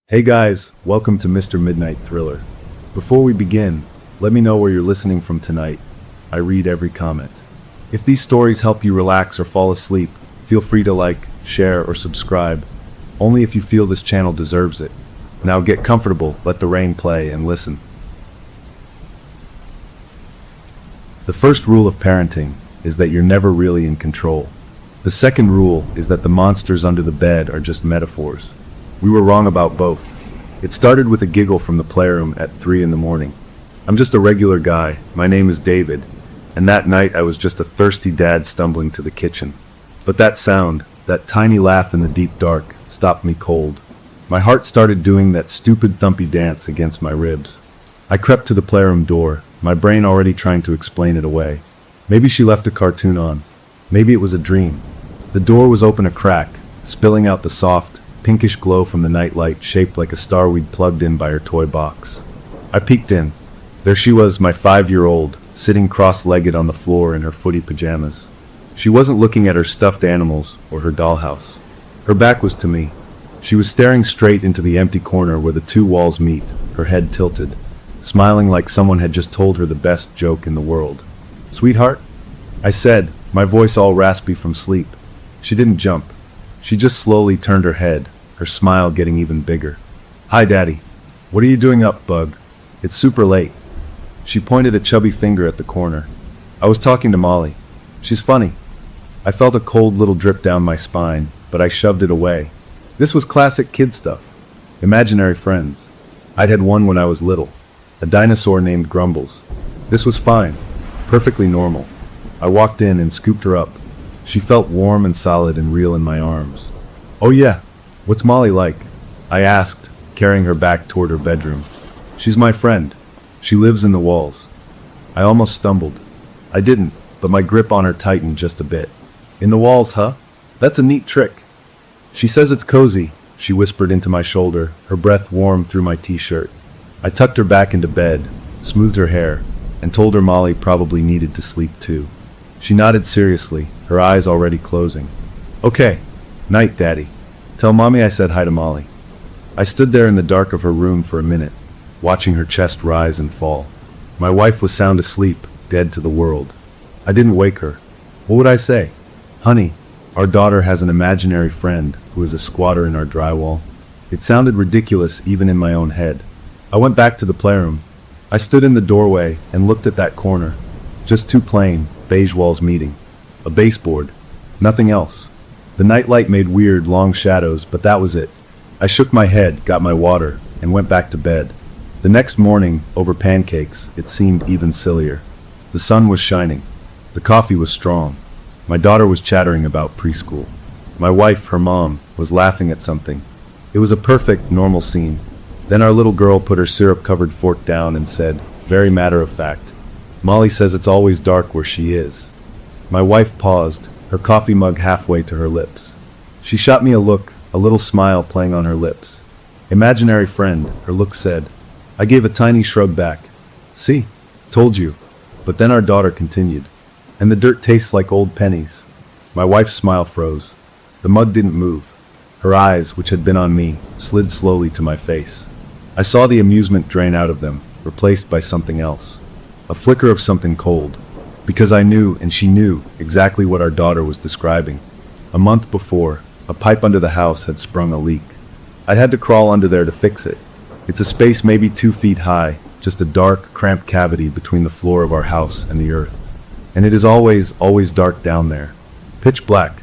Hey guys, welcome to Mr. Midnight Thriller. Before we begin, let me know where you're listening from tonight. I read every comment. If these stories help you relax or fall asleep, feel free to like, share, or subscribe, only if you feel this channel deserves it. Now get comfortable, let the rain play, and listen. The first rule of parenting is that you're never really in control. The second rule is that the monsters under the bed are just metaphors. We were wrong about both. It started with a giggle from the playroom at 3 in the morning. I'm just a regular guy, my name is David, and that night I was just a thirsty dad stumbling to the kitchen. But that sound, that tiny laugh in the deep dark, stopped me cold. My heart started doing that stupid thumpy dance against my ribs. I crept to the playroom door, my brain already trying to explain it away. Maybe she left a cartoon on. Maybe it was a dream. The door was open a crack, spilling out the soft, pinkish glow from the nightlight shaped like a star we'd plugged in by her toy box. I peeked in. There she was, my 5-year-old, sitting cross-legged on the floor in her footy pajamas. She wasn't looking at her stuffed animals or her dollhouse. Her back was to me. She was staring straight into the empty corner where the two walls meet, her head tilted, smiling like someone had just told her the best joke in the world. "Sweetheart?" I said, my voice all raspy from sleep. She didn't jump. She just slowly turned her head, her smile getting even bigger. "Hi, Daddy. What are you doing up, bug? It's super late." She pointed a chubby finger at the corner. "I was talking to Molly. She's funny." I felt a cold little drip down my spine, but I shoved it away. This was classic kid stuff. Imaginary friends. I'd had one when I was little. A dinosaur named Grumbles. This was fine. Perfectly normal. I walked in and scooped her up. She felt warm and solid and real in my arms. "Oh yeah, what's Molly like?" I asked, carrying her back toward her bedroom. "She's my friend. She lives in the walls." I almost stumbled. I didn't, but my grip on her tightened just a bit. "In the walls, huh? That's a neat trick." "She says it's cozy," she whispered into my shoulder, her breath warm through my t-shirt. I tucked her back into bed, smoothed her hair, and told her Molly probably needed to sleep too. She nodded seriously, her eyes already closing. "Okay. Night, Daddy. Tell Mommy I said hi to Molly." I stood there in the dark of her room for a minute, watching her chest rise and fall. My wife was sound asleep, dead to the world. I didn't wake her. What would I say? "Honey, our daughter has an imaginary friend who is a squatter in our drywall." It sounded ridiculous even in my own head. I went back to the playroom. I stood in the doorway and looked at that corner. Just two plain, beige walls meeting. A baseboard. Nothing else. The nightlight made weird, long shadows, but that was it. I shook my head, got my water, and went back to bed. The next morning, over pancakes, it seemed even sillier. The sun was shining. The coffee was strong. My daughter was chattering about preschool. My wife, her mom, was laughing at something. It was a perfect, normal scene. Then our little girl put her syrup-covered fork down and said, very matter-of-fact, "Molly says it's always dark where she is." My wife paused, her coffee mug halfway to her lips. She shot me a look, a little smile playing on her lips. "Imaginary friend," her look said. I gave a tiny shrug back. "See? Told you." But then our daughter continued. "And the dirt tastes like old pennies." My wife's smile froze. The mug didn't move. Her eyes, which had been on me, slid slowly to my face. I saw the amusement drain out of them, replaced by something else. A flicker of something cold. Because I knew, and she knew, exactly what our daughter was describing. A month before, a pipe under the house had sprung a leak. I'd had to crawl under there to fix it. It's a space maybe 2 feet high, just a dark, cramped cavity between the floor of our house and the earth. And it is always, always dark down there. Pitch black.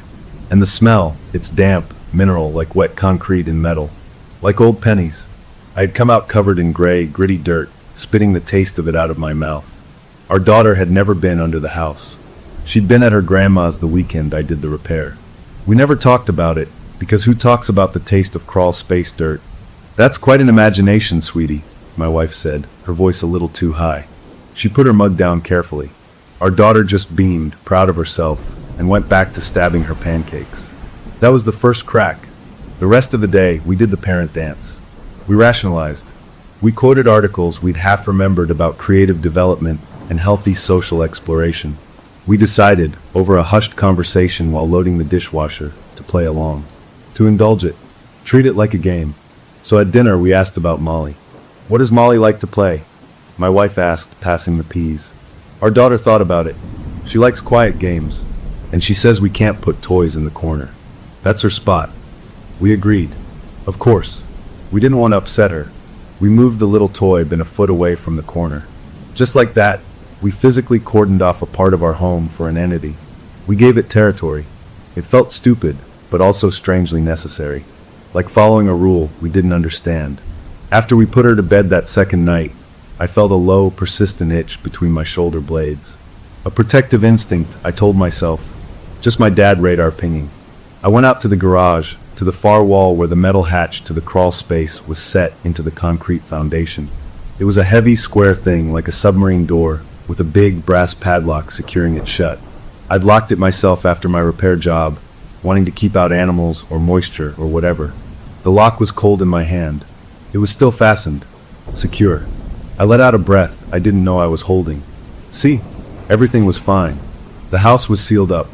And the smell, it's damp, mineral, like wet concrete and metal. Like old pennies. I had come out covered in gray, gritty dirt, spitting the taste of it out of my mouth. Our daughter had never been under the house. She'd been at her grandma's the weekend I did the repair. We never talked about it, because who talks about the taste of crawl space dirt? "That's quite an imagination, sweetie," my wife said, her voice a little too high. She put her mug down carefully. Our daughter just beamed, proud of herself, and went back to stabbing her pancakes. That was the first crack. The rest of the day, we did the parent dance. We rationalized. We quoted articles we'd half remembered about creative development and healthy social exploration. We decided, over a hushed conversation while loading the dishwasher, to play along. To indulge it. Treat it like a game. So at dinner, we asked about Molly. What does Molly like to play? My wife asked, passing the peas. Our daughter thought about it. She likes quiet games, and she says we can't put toys in the corner. That's her spot. We agreed. Of course. We didn't want to upset her. We moved the little toy bin a foot away from the corner. Just like that, we physically cordoned off a part of our home for an entity. We gave it territory. It felt stupid, but also strangely necessary. Like following a rule we didn't understand. After we put her to bed that second night, I felt a low, persistent itch between my shoulder blades. A protective instinct, I told myself. Just my dad radar pinging. I went out to the garage, to the far wall where the metal hatch to the crawl space was set into the concrete foundation. It was a heavy, square thing like a submarine door, with a big brass padlock securing it shut. I'd locked it myself after my repair job, wanting to keep out animals or moisture or whatever. The lock was cold in my hand. It was still fastened, secure. I let out a breath I didn't know I was holding. See, everything was fine. The house was sealed up.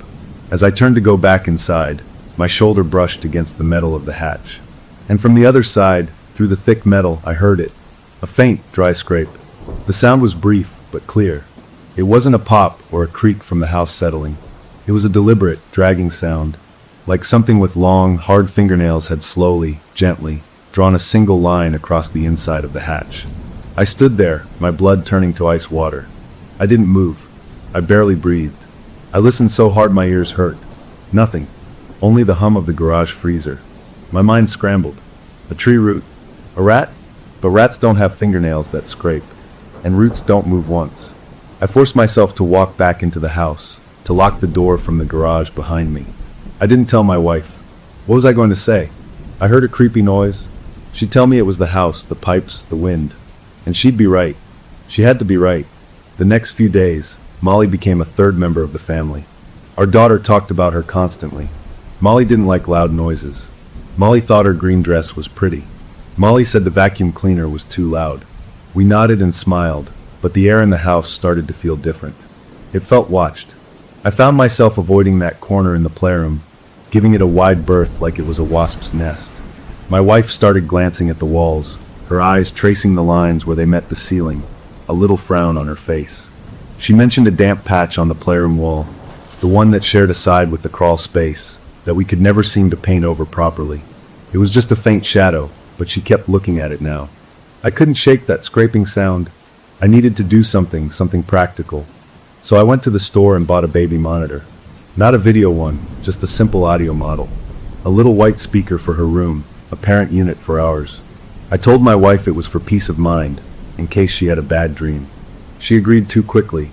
As I turned to go back inside, my shoulder brushed against the metal of the hatch. And from the other side, through the thick metal, I heard it. A faint, dry scrape. The sound was brief, but clear. It wasn't a pop or a creak from the house settling. It was a deliberate, dragging sound, like something with long, hard fingernails had slowly, gently, drawn a single line across the inside of the hatch. I stood there, my blood turning to ice water. I didn't move. I barely breathed. I listened so hard my ears hurt. Nothing. Only the hum of the garage freezer. My mind scrambled. A tree root. A rat? But rats don't have fingernails that scrape. And roots don't move once. I forced myself to walk back into the house, to lock the door from the garage behind me. I didn't tell my wife. What was I going to say? I heard a creepy noise. She'd tell me it was the house, the pipes, the wind. And she'd be right. She had to be right. The next few days, Molly became a third member of the family. Our daughter talked about her constantly. Molly didn't like loud noises. Molly thought her green dress was pretty. Molly said the vacuum cleaner was too loud. We nodded and smiled, but the air in the house started to feel different. It felt watched. I found myself avoiding that corner in the playroom, giving it a wide berth like it was a wasp's nest. My wife started glancing at the walls, her eyes tracing the lines where they met the ceiling, a little frown on her face. She mentioned a damp patch on the playroom wall, the one that shared a side with the crawl space, that we could never seem to paint over properly. It was just a faint shadow, but she kept looking at it now. I couldn't shake that scraping sound. I needed to do something practical. So I went to the store and bought a baby monitor. Not a video one, just a simple audio model. A little white speaker for her room, a parent unit for ours. I told my wife it was for peace of mind, in case she had a bad dream. She agreed too quickly.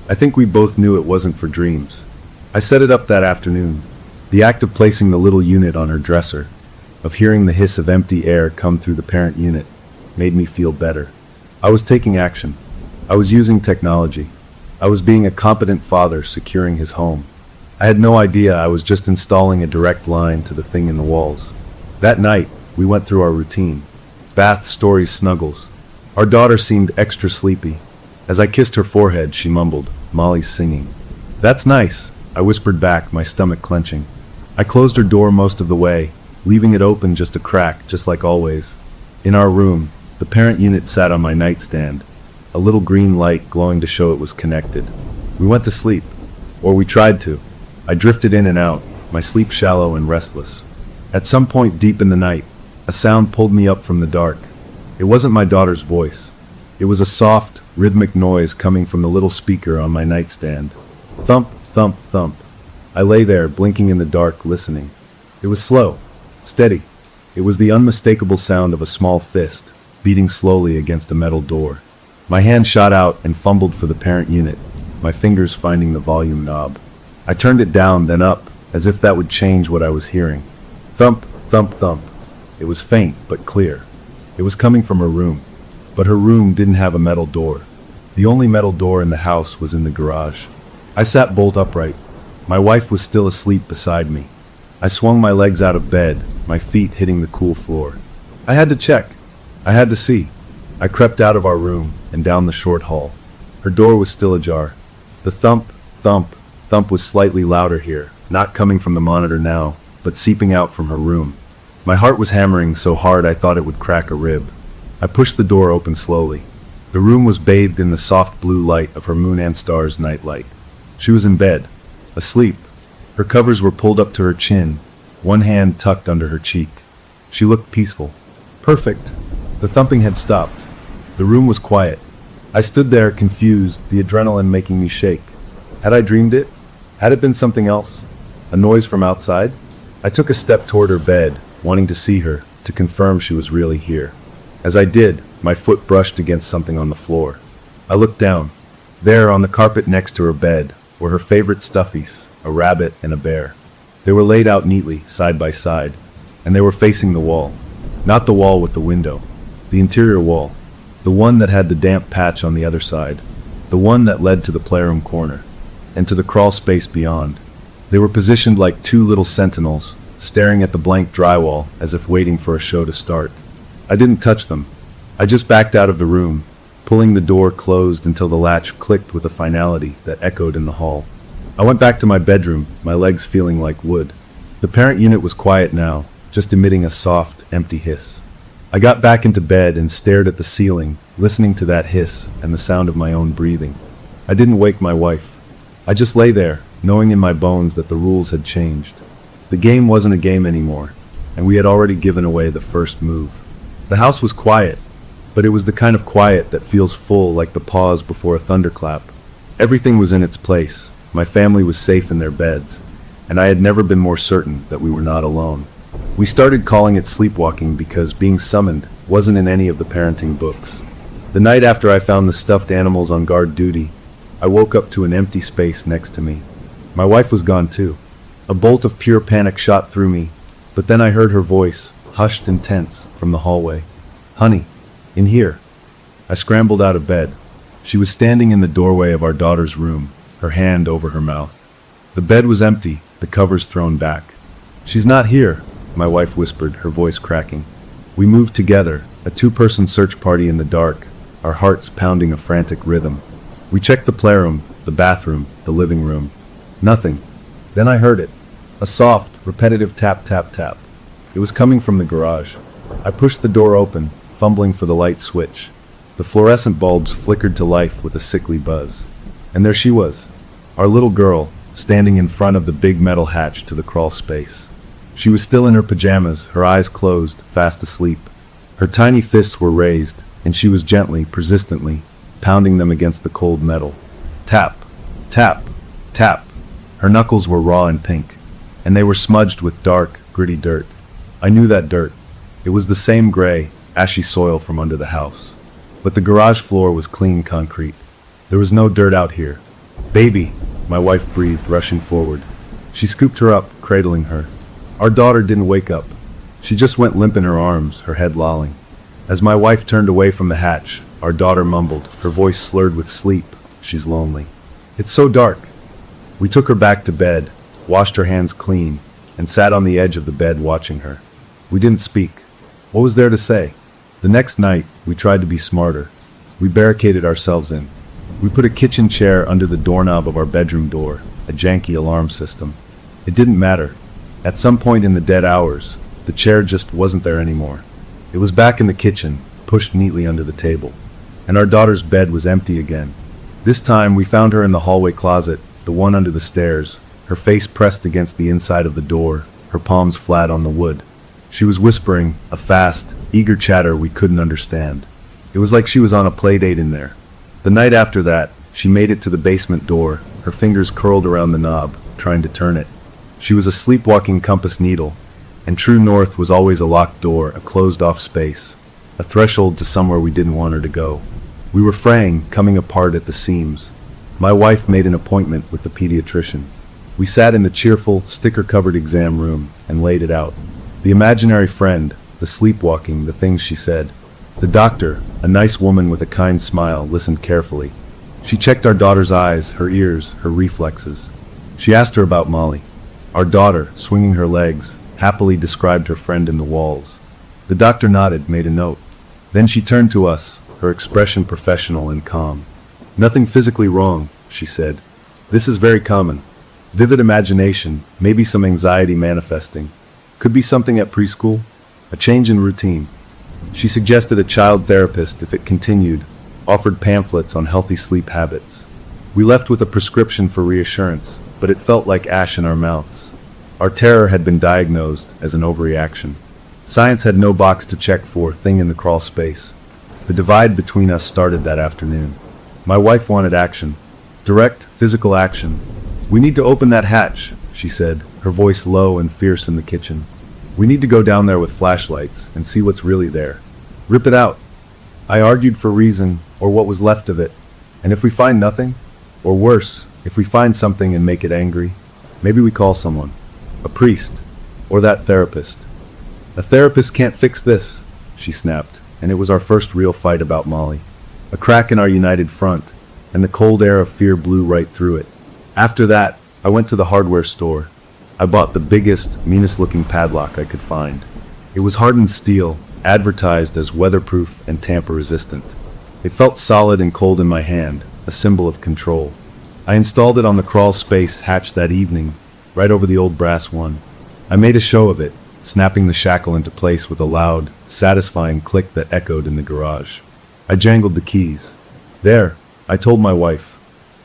I think we both knew it wasn't for dreams. I set it up that afternoon. The act of placing the little unit on her dresser, of hearing the hiss of empty air come through the parent unit, made me feel better. I was taking action. I was using technology. I was being a competent father securing his home. I had no idea I was just installing a direct line to the thing in the walls. That night, we went through our routine. Bath, stories, snuggles. Our daughter seemed extra sleepy. As I kissed her forehead, she mumbled, "Molly's singing." "That's nice," I whispered back, my stomach clenching. I closed her door most of the way, leaving it open just a crack, just like always. In our room, the parent unit sat on my nightstand, a little green light glowing to show it was connected. We went to sleep. Or we tried to. I drifted in and out, my sleep shallow and restless. At some point deep in the night, a sound pulled me up from the dark. It wasn't my daughter's voice. It was a soft, rhythmic noise coming from the little speaker on my nightstand. Thump, thump, thump. I lay there, blinking in the dark, listening. It was slow, steady. It was the unmistakable sound of a small fist, beating slowly against a metal door. My hand shot out and fumbled for the parent unit, my fingers finding the volume knob. I turned it down, then up, as if that would change what I was hearing. Thump, thump, thump. It was faint, but clear. It was coming from her room. But her room didn't have a metal door. The only metal door in the house was in the garage. I sat bolt upright. My wife was still asleep beside me. I swung my legs out of bed, my feet hitting the cool floor. I had to check. I had to see. I crept out of our room and down the short hall. Her door was still ajar. The thump, thump, thump was slightly louder here, not coming from the monitor now, but seeping out from her room. My heart was hammering so hard I thought it would crack a rib. I pushed the door open slowly. The room was bathed in the soft blue light of her moon and stars nightlight. She was in bed, asleep. Her covers were pulled up to her chin, one hand tucked under her cheek. She looked peaceful. Perfect. The thumping had stopped. The room was quiet. I stood there, confused, the adrenaline making me shake. Had I dreamed it? Had it been something else? A noise from outside? I took a step toward her bed, wanting to see her, to confirm she was really here. As I did, my foot brushed against something on the floor. I looked down. There, on the carpet next to her bed, were her favorite stuffies, a rabbit and a bear. They were laid out neatly, side by side, and they were facing the wall. Not the wall with the window. The interior wall. The one that had the damp patch on the other side. The one that led to the playroom corner, and to the crawl space beyond. They were positioned like two little sentinels, staring at the blank drywall as if waiting for a show to start. I didn't touch them. I just backed out of the room, pulling the door closed until the latch clicked with a finality that echoed in the hall. I went back to my bedroom, my legs feeling like wood. The parent unit was quiet now, just emitting a soft, empty hiss. I got back into bed and stared at the ceiling, listening to that hiss and the sound of my own breathing. I didn't wake my wife. I just lay there, knowing in my bones that the rules had changed. The game wasn't a game anymore, and we had already given away the first move. The house was quiet, but it was the kind of quiet that feels full, like the pause before a thunderclap. Everything was in its place. My family was safe in their beds, and I had never been more certain that we were not alone. We started calling it sleepwalking because being summoned wasn't in any of the parenting books. The night after I found the stuffed animals on guard duty, I woke up to an empty space next to me. My wife was gone too. A bolt of pure panic shot through me, but then I heard her voice, hushed and tense, from the hallway. "Honey, in here." I scrambled out of bed. She was standing in the doorway of our daughter's room, her hand over her mouth. The bed was empty, the covers thrown back. "She's not here," my wife whispered, her voice cracking. We moved together, a two-person search party in the dark, our hearts pounding a frantic rhythm. We checked the playroom, the bathroom, the living room. Nothing. Then I heard it. A soft, repetitive tap, tap, tap. It was coming from the garage. I pushed the door open, fumbling for the light switch. The fluorescent bulbs flickered to life with a sickly buzz. And there she was, our little girl, standing in front of the big metal hatch to the crawl space. She was still in her pajamas, her eyes closed, fast asleep. Her tiny fists were raised, and she was gently, persistently, pounding them against the cold metal. Tap, tap, tap. Her knuckles were raw and pink, and they were smudged with dark, gritty dirt. I knew that dirt. It was the same gray, ashy soil from under the house. But the garage floor was clean concrete. There was no dirt out here. "Baby," my wife breathed, rushing forward. She scooped her up, cradling her. Our daughter didn't wake up. She just went limp in her arms, her head lolling. As my wife turned away from the hatch, our daughter mumbled, her voice slurred with sleep. "She's lonely." "It's so dark." We took her back to bed, washed her hands clean, and sat on the edge of the bed watching her. We didn't speak. What was there to say? The next night, we tried to be smarter. We barricaded ourselves in. We put a kitchen chair under the doorknob of our bedroom door, a janky alarm system. It didn't matter. At some point in the dead hours, the chair just wasn't there anymore. It was back in the kitchen, pushed neatly under the table. And our daughter's bed was empty again. This time, we found her in the hallway closet, the one under the stairs, her face pressed against the inside of the door, her palms flat on the wood. She was whispering, a fast, eager chatter we couldn't understand. It was like she was on a play date in there. The night after that, she made it to the basement door, her fingers curled around the knob, trying to turn it. She was a sleepwalking compass needle, and true north was always a locked door, a closed-off space, a threshold to somewhere we didn't want her to go. We were fraying, coming apart at the seams. My wife made an appointment with the pediatrician. We sat in the cheerful, sticker-covered exam room and laid it out. The imaginary friend, the sleepwalking, the things she said. The doctor, a nice woman with a kind smile, listened carefully. She checked our daughter's eyes, her ears, her reflexes. She asked her about Molly. Our daughter, swinging her legs, happily described her friend in the walls. The doctor nodded, made a note. Then she turned to us, her expression professional and calm. "Nothing physically wrong," she said. "This is very common. Vivid imagination, maybe some anxiety manifesting. Could be something at preschool. A change in routine. She suggested a child therapist if it continued, offered pamphlets on healthy sleep habits. We left with a prescription for reassurance, but it felt like ash in our mouths. Our terror had been diagnosed as an overreaction. Science had no box to check for thing in the crawl space. The divide between us started that afternoon. My wife wanted action. Direct, physical action. "We need to open that hatch," she said, her voice low and fierce in the kitchen. "We need to go down there with flashlights and see what's really there. Rip it out." I argued for reason, or what was left of it. And if we find nothing? Or worse, if we find something and make it angry? Maybe we call someone. A priest. Or that therapist. "A therapist can't fix this," she snapped, and it was our first real fight about Molly. A crack in our united front, and the cold air of fear blew right through it. After that, I went to the hardware store. I bought the biggest, meanest-looking padlock I could find. It was hardened steel, advertised as weatherproof and tamper-resistant. It felt solid and cold in my hand, a symbol of control. I installed it on the crawl space hatch that evening, right over the old brass one. I made a show of it, snapping the shackle into place with a loud, satisfying click that echoed in the garage. I jangled the keys. "There," I told my wife.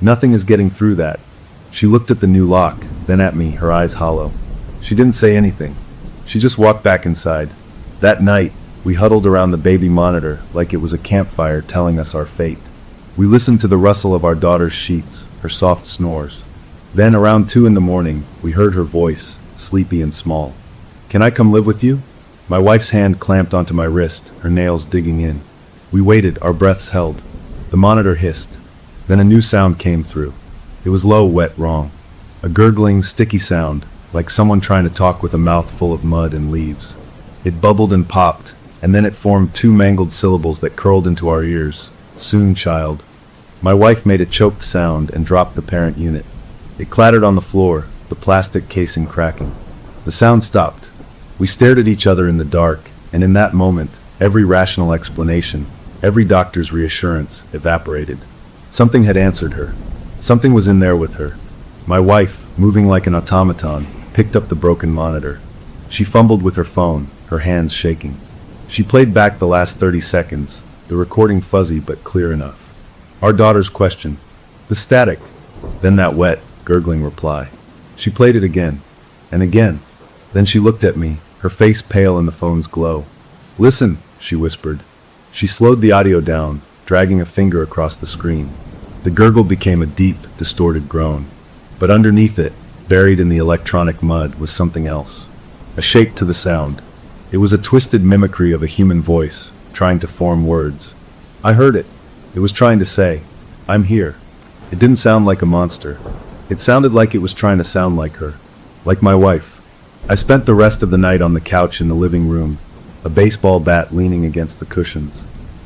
"Nothing is getting through that." She looked at the new lock, then at me, her eyes hollow. She didn't say anything. She just walked back inside. That night, we huddled around the baby monitor like it was a campfire telling us our fate. We listened to the rustle of our daughter's sheets, her soft snores. Then, around 2 in the morning, we heard her voice, sleepy and small. "Can I come live with you?" My wife's hand clamped onto my wrist, her nails digging in. We waited, our breaths held. The monitor hissed. Then a new sound came through. It was low, wet, wrong. A gurgling, sticky sound, like someone trying to talk with a mouth full of mud and leaves. It bubbled and popped, and then it formed 2 mangled syllables that curled into our ears. "Soon, child." My wife made a choked sound and dropped the parent unit. It clattered on the floor, the plastic casing cracking. The sound stopped. We stared at each other in the dark, and in that moment, every rational explanation, every doctor's reassurance, evaporated. Something had answered her. Something was in there with her. My wife, moving like an automaton, picked up the broken monitor. She fumbled with her phone, her hands shaking. She played back the last 30 seconds, the recording fuzzy but clear enough. Our daughter's question. The static. Then that wet, gurgling reply. She played it again. And again. Then she looked at me, her face pale in the phone's glow. "Listen," she whispered. She slowed the audio down, dragging a finger across the screen. The gurgle became a deep, distorted groan. But underneath it, buried in the electronic mud, was something else. A shape to the sound. It was a twisted mimicry of a human voice, trying to form words. I heard it. It was trying to say, "I'm here." It didn't sound like a monster. It sounded like it was trying to sound like her. Like my wife. I spent the rest of the night on the couch in the living room, a baseball bat leaning against the cushions.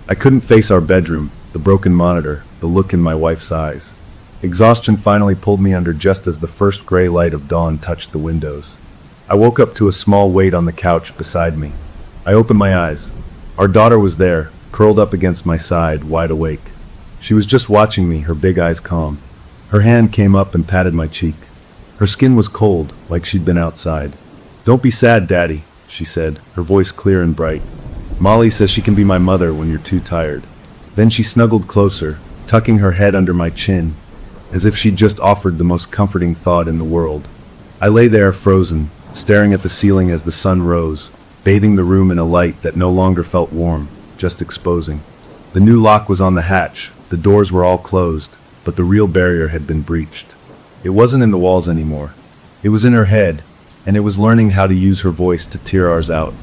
I couldn't face our bedroom, the broken monitor, the look in my wife's eyes. Exhaustion finally pulled me under just as the first gray light of dawn touched the windows. I woke up to a small weight on the couch beside me. I opened my eyes. Our daughter was there, curled up against my side, wide awake. She was just watching me, her big eyes calm. Her hand came up and patted my cheek. Her skin was cold, like she'd been outside. "Don't be sad, Daddy," she said, her voice clear and bright. "Molly says she can be my mother when you're too tired." Then she snuggled closer, tucking her head under my chin, as if she'd just offered the most comforting thought in the world. I lay there frozen, staring at the ceiling as the sun rose, bathing the room in a light that no longer felt warm, just exposing. The new lock was on the hatch, the doors were all closed, but the real barrier had been breached. It wasn't in the walls anymore. It was in her head, and it was learning how to use her voice to tear ours out.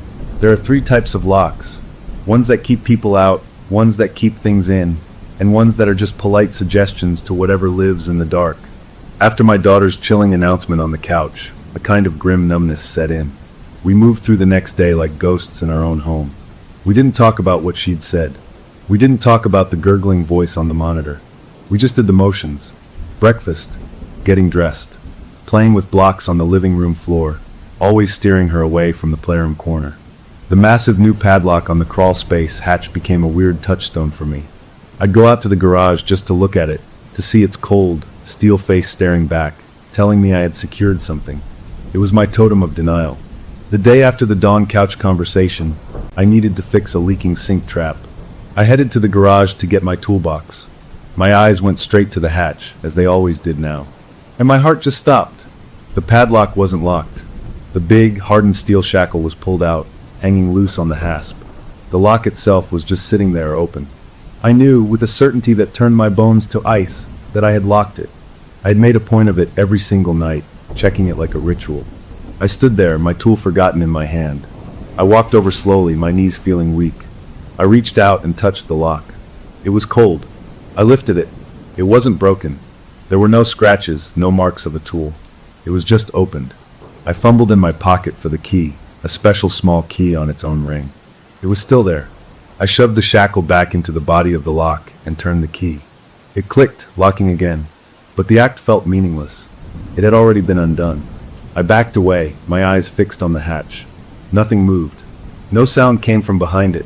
There are 3 types of locks. Ones that keep people out, ones that keep things in, and ones that are just polite suggestions to whatever lives in the dark. After my daughter's chilling announcement on the couch, a kind of grim numbness set in. We moved through the next day like ghosts in our own home. We didn't talk about what she'd said. We didn't talk about the gurgling voice on the monitor. We just did the motions. Breakfast, getting dressed, playing with blocks on the living room floor, always steering her away from the playroom corner. The massive new padlock on the crawl space hatch became a weird touchstone for me. I'd go out to the garage just to look at it, to see its cold, steel face staring back, telling me I had secured something. It was my totem of denial. The day after the dawn couch conversation, I needed to fix a leaking sink trap. I headed to the garage to get my toolbox. My eyes went straight to the hatch, as they always did now. And my heart just stopped. The padlock wasn't locked. The big, hardened steel shackle was pulled out, hanging loose on the hasp. The lock itself was just sitting there open. I knew, with a certainty that turned my bones to ice, that I had locked it. I had made a point of it every single night, checking it like a ritual. I stood there, my tool forgotten in my hand. I walked over slowly, my knees feeling weak. I reached out and touched the lock. It was cold. I lifted it. It wasn't broken. There were no scratches, no marks of a tool. It was just opened. I fumbled in my pocket for the key, a special small key on its own ring. It was still there. I shoved the shackle back into the body of the lock and turned the key. It clicked, locking again. But the act felt meaningless. It had already been undone. I backed away, my eyes fixed on the hatch. Nothing moved. No sound came from behind it,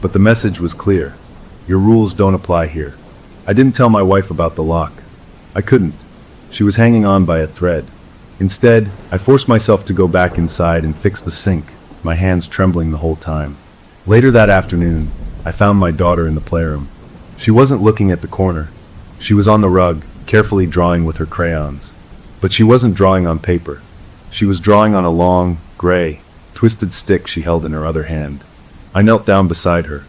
but the message was clear. Your rules don't apply here. I didn't tell my wife about the lock. I couldn't. She was hanging on by a thread. Instead, I forced myself to go back inside and fix the sink, my hands trembling the whole time. Later that afternoon, I found my daughter in the playroom. She wasn't looking at the corner. She was on the rug, carefully drawing with her crayons. But she wasn't drawing on paper. She was drawing on a long, gray, twisted stick she held in her other hand. I knelt down beside her.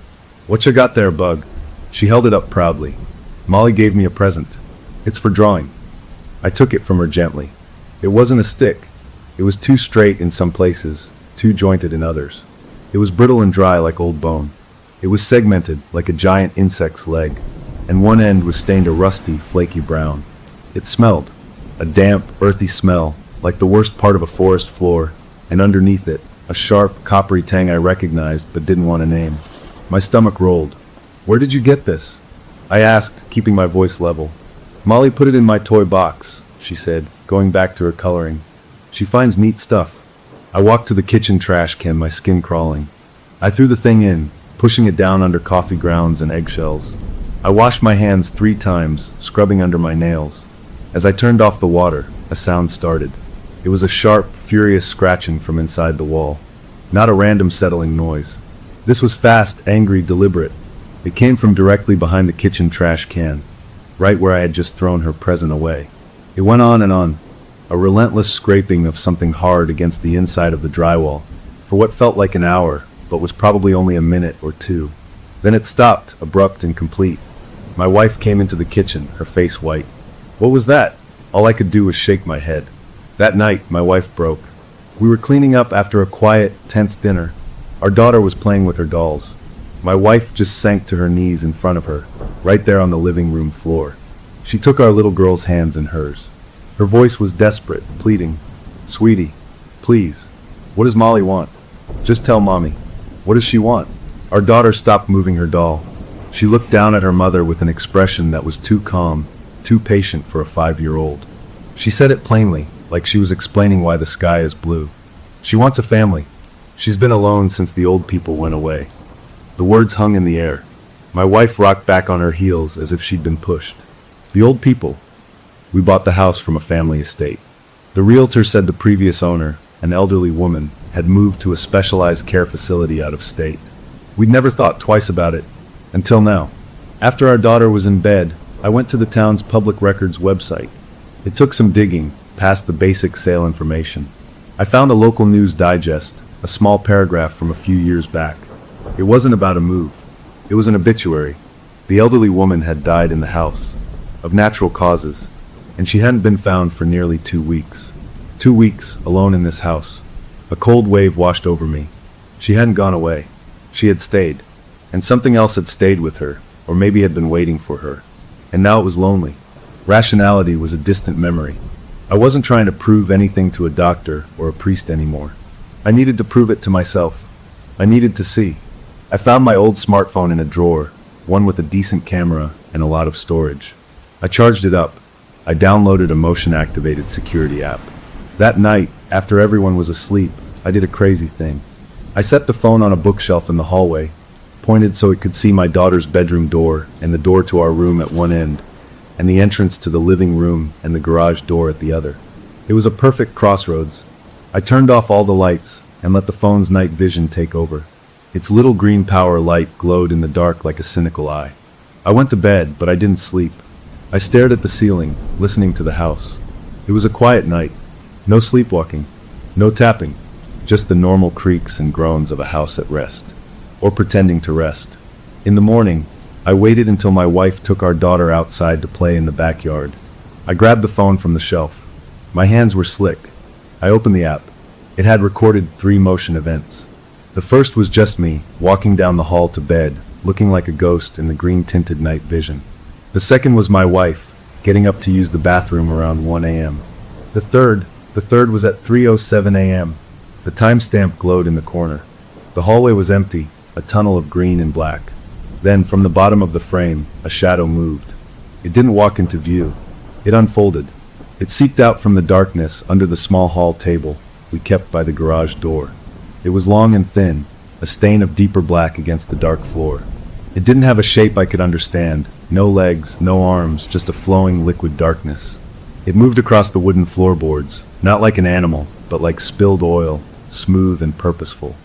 "What you got there, Bug?" She held it up proudly. "Molly gave me a present. It's for drawing." I took it from her gently. It wasn't a stick. It was too straight in some places, too jointed in others. It was brittle and dry like old bone. It was segmented like a giant insect's leg, and one end was stained a rusty, flaky brown. It smelled, a damp, earthy smell, like the worst part of a forest floor, and underneath it, a sharp, coppery tang I recognized but didn't want to name. My stomach rolled. "Where did you get this?" I asked, keeping my voice level. "Molly put it in my toy box," she said, going back to her coloring. "She finds neat stuff." I walked to the kitchen trash can, my skin crawling. I threw the thing in, pushing it down under coffee grounds and eggshells. I washed my hands 3 times, scrubbing under my nails. As I turned off the water, a sound started. It was a sharp, furious scratching from inside the wall. Not a random settling noise. This was fast, angry, deliberate. It came from directly behind the kitchen trash can, right where I had just thrown her present away. It went on and on, a relentless scraping of something hard against the inside of the drywall, for what felt like an hour, but was probably only a minute or 2. Then it stopped, abrupt and complete. My wife came into the kitchen, her face white. "What was that?" All I could do was shake my head. That night, my wife broke. We were cleaning up after a quiet, tense dinner. Our daughter was playing with her dolls. My wife just sank to her knees in front of her, right there on the living room floor. She took our little girl's hands in hers. Her voice was desperate, pleading. "Sweetie, please, what does Molly want? Just tell Mommy. What does she want?" Our daughter stopped moving her doll. She looked down at her mother with an expression that was too calm, too patient for a 5-year-old. She said it plainly, like she was explaining why the sky is blue. She wants a family. She's been alone since the old people went away. The words hung in the air. My wife rocked back on her heels as if she'd been pushed. The old people. We bought the house from a family estate. The realtor said the previous owner, an elderly woman, had moved to a specialized care facility out of state. We'd never thought twice about it, until now. After our daughter was in bed, I went to the town's public records website. It took some digging, past the basic sale information. I found a local news digest, a small paragraph from a few years back. It wasn't about a move. It was an obituary. The elderly woman had died in the house, of natural causes, and she hadn't been found for nearly 2 weeks. 2 weeks, alone in this house. A cold wave washed over me. She hadn't gone away. She had stayed. And something else had stayed with her, or maybe had been waiting for her. And now it was lonely. Rationality was a distant memory. I wasn't trying to prove anything to a doctor or a priest anymore. I needed to prove it to myself. I needed to see. I found my old smartphone in a drawer, one with a decent camera and a lot of storage. I charged it up. I downloaded a motion-activated security app. That night, after everyone was asleep, I did a crazy thing. I set the phone on a bookshelf in the hallway, pointed so it could see my daughter's bedroom door and the door to our room at one end, and the entrance to the living room and the garage door at the other. It was a perfect crossroads. I turned off all the lights, and let the phone's night vision take over. Its little green power light glowed in the dark like a cynical eye. I went to bed, but I didn't sleep. I stared at the ceiling, listening to the house. It was a quiet night. No sleepwalking, no tapping, just the normal creaks and groans of a house at rest, or pretending to rest. In the morning, I waited until my wife took our daughter outside to play in the backyard. I grabbed the phone from the shelf. My hands were slick. I opened the app. It had recorded 3 motion events. The first was just me, walking down the hall to bed, looking like a ghost in the green-tinted night vision. The second was my wife, getting up to use the bathroom around 1 a.m. The third was at 3:07 a.m. The timestamp glowed in the corner. The hallway was empty, a tunnel of green and black. Then, from the bottom of the frame, a shadow moved. It didn't walk into view. It unfolded. It seeped out from the darkness under the small hall table we kept by the garage door. It was long and thin, a stain of deeper black against the dark floor. It didn't have a shape I could understand. No legs, no arms, just a flowing liquid darkness. It moved across the wooden floorboards, not like an animal, but like spilled oil, smooth and purposeful.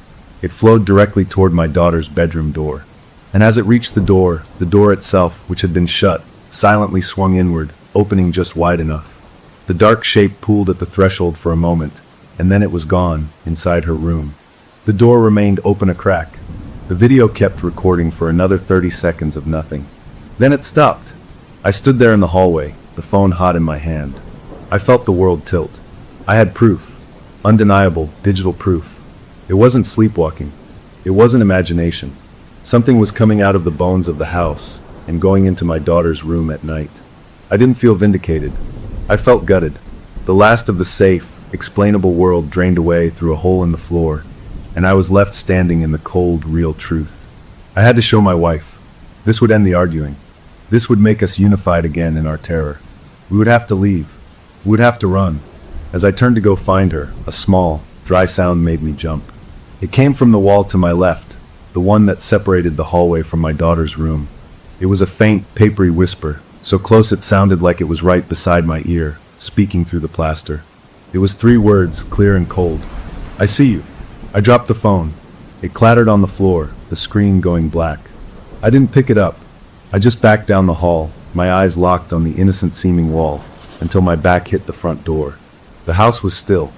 It flowed directly toward my daughter's bedroom door. And as it reached the door itself, which had been shut, silently swung inward, opening just wide enough. The dark shape pooled at the threshold for a moment, and then it was gone, inside her room. The door remained open a crack. The video kept recording for another 30 seconds of nothing. Then it stopped. I stood there in the hallway, the phone hot in my hand. I felt the world tilt. I had proof. Undeniable, digital proof. It wasn't sleepwalking. It wasn't imagination. Something was coming out of the bones of the house and going into my daughter's room at night. I didn't feel vindicated. I felt gutted. The last of the safe, explainable world drained away through a hole in the floor, and I was left standing in the cold, real truth. I had to show my wife. This would end the arguing. This would make us unified again in our terror. We would have to leave. We would have to run. As I turned to go find her, a small, dry sound made me jump. It came from the wall to my left, the one that separated the hallway from my daughter's room. It was a faint, papery whisper, so close it sounded like it was right beside my ear, speaking through the plaster. It was 3 words, clear and cold. I see you. I dropped the phone. It clattered on the floor, the screen going black. I didn't pick it up. I just backed down the hall, my eyes locked on the innocent-seeming wall, until my back hit the front door. The house was still.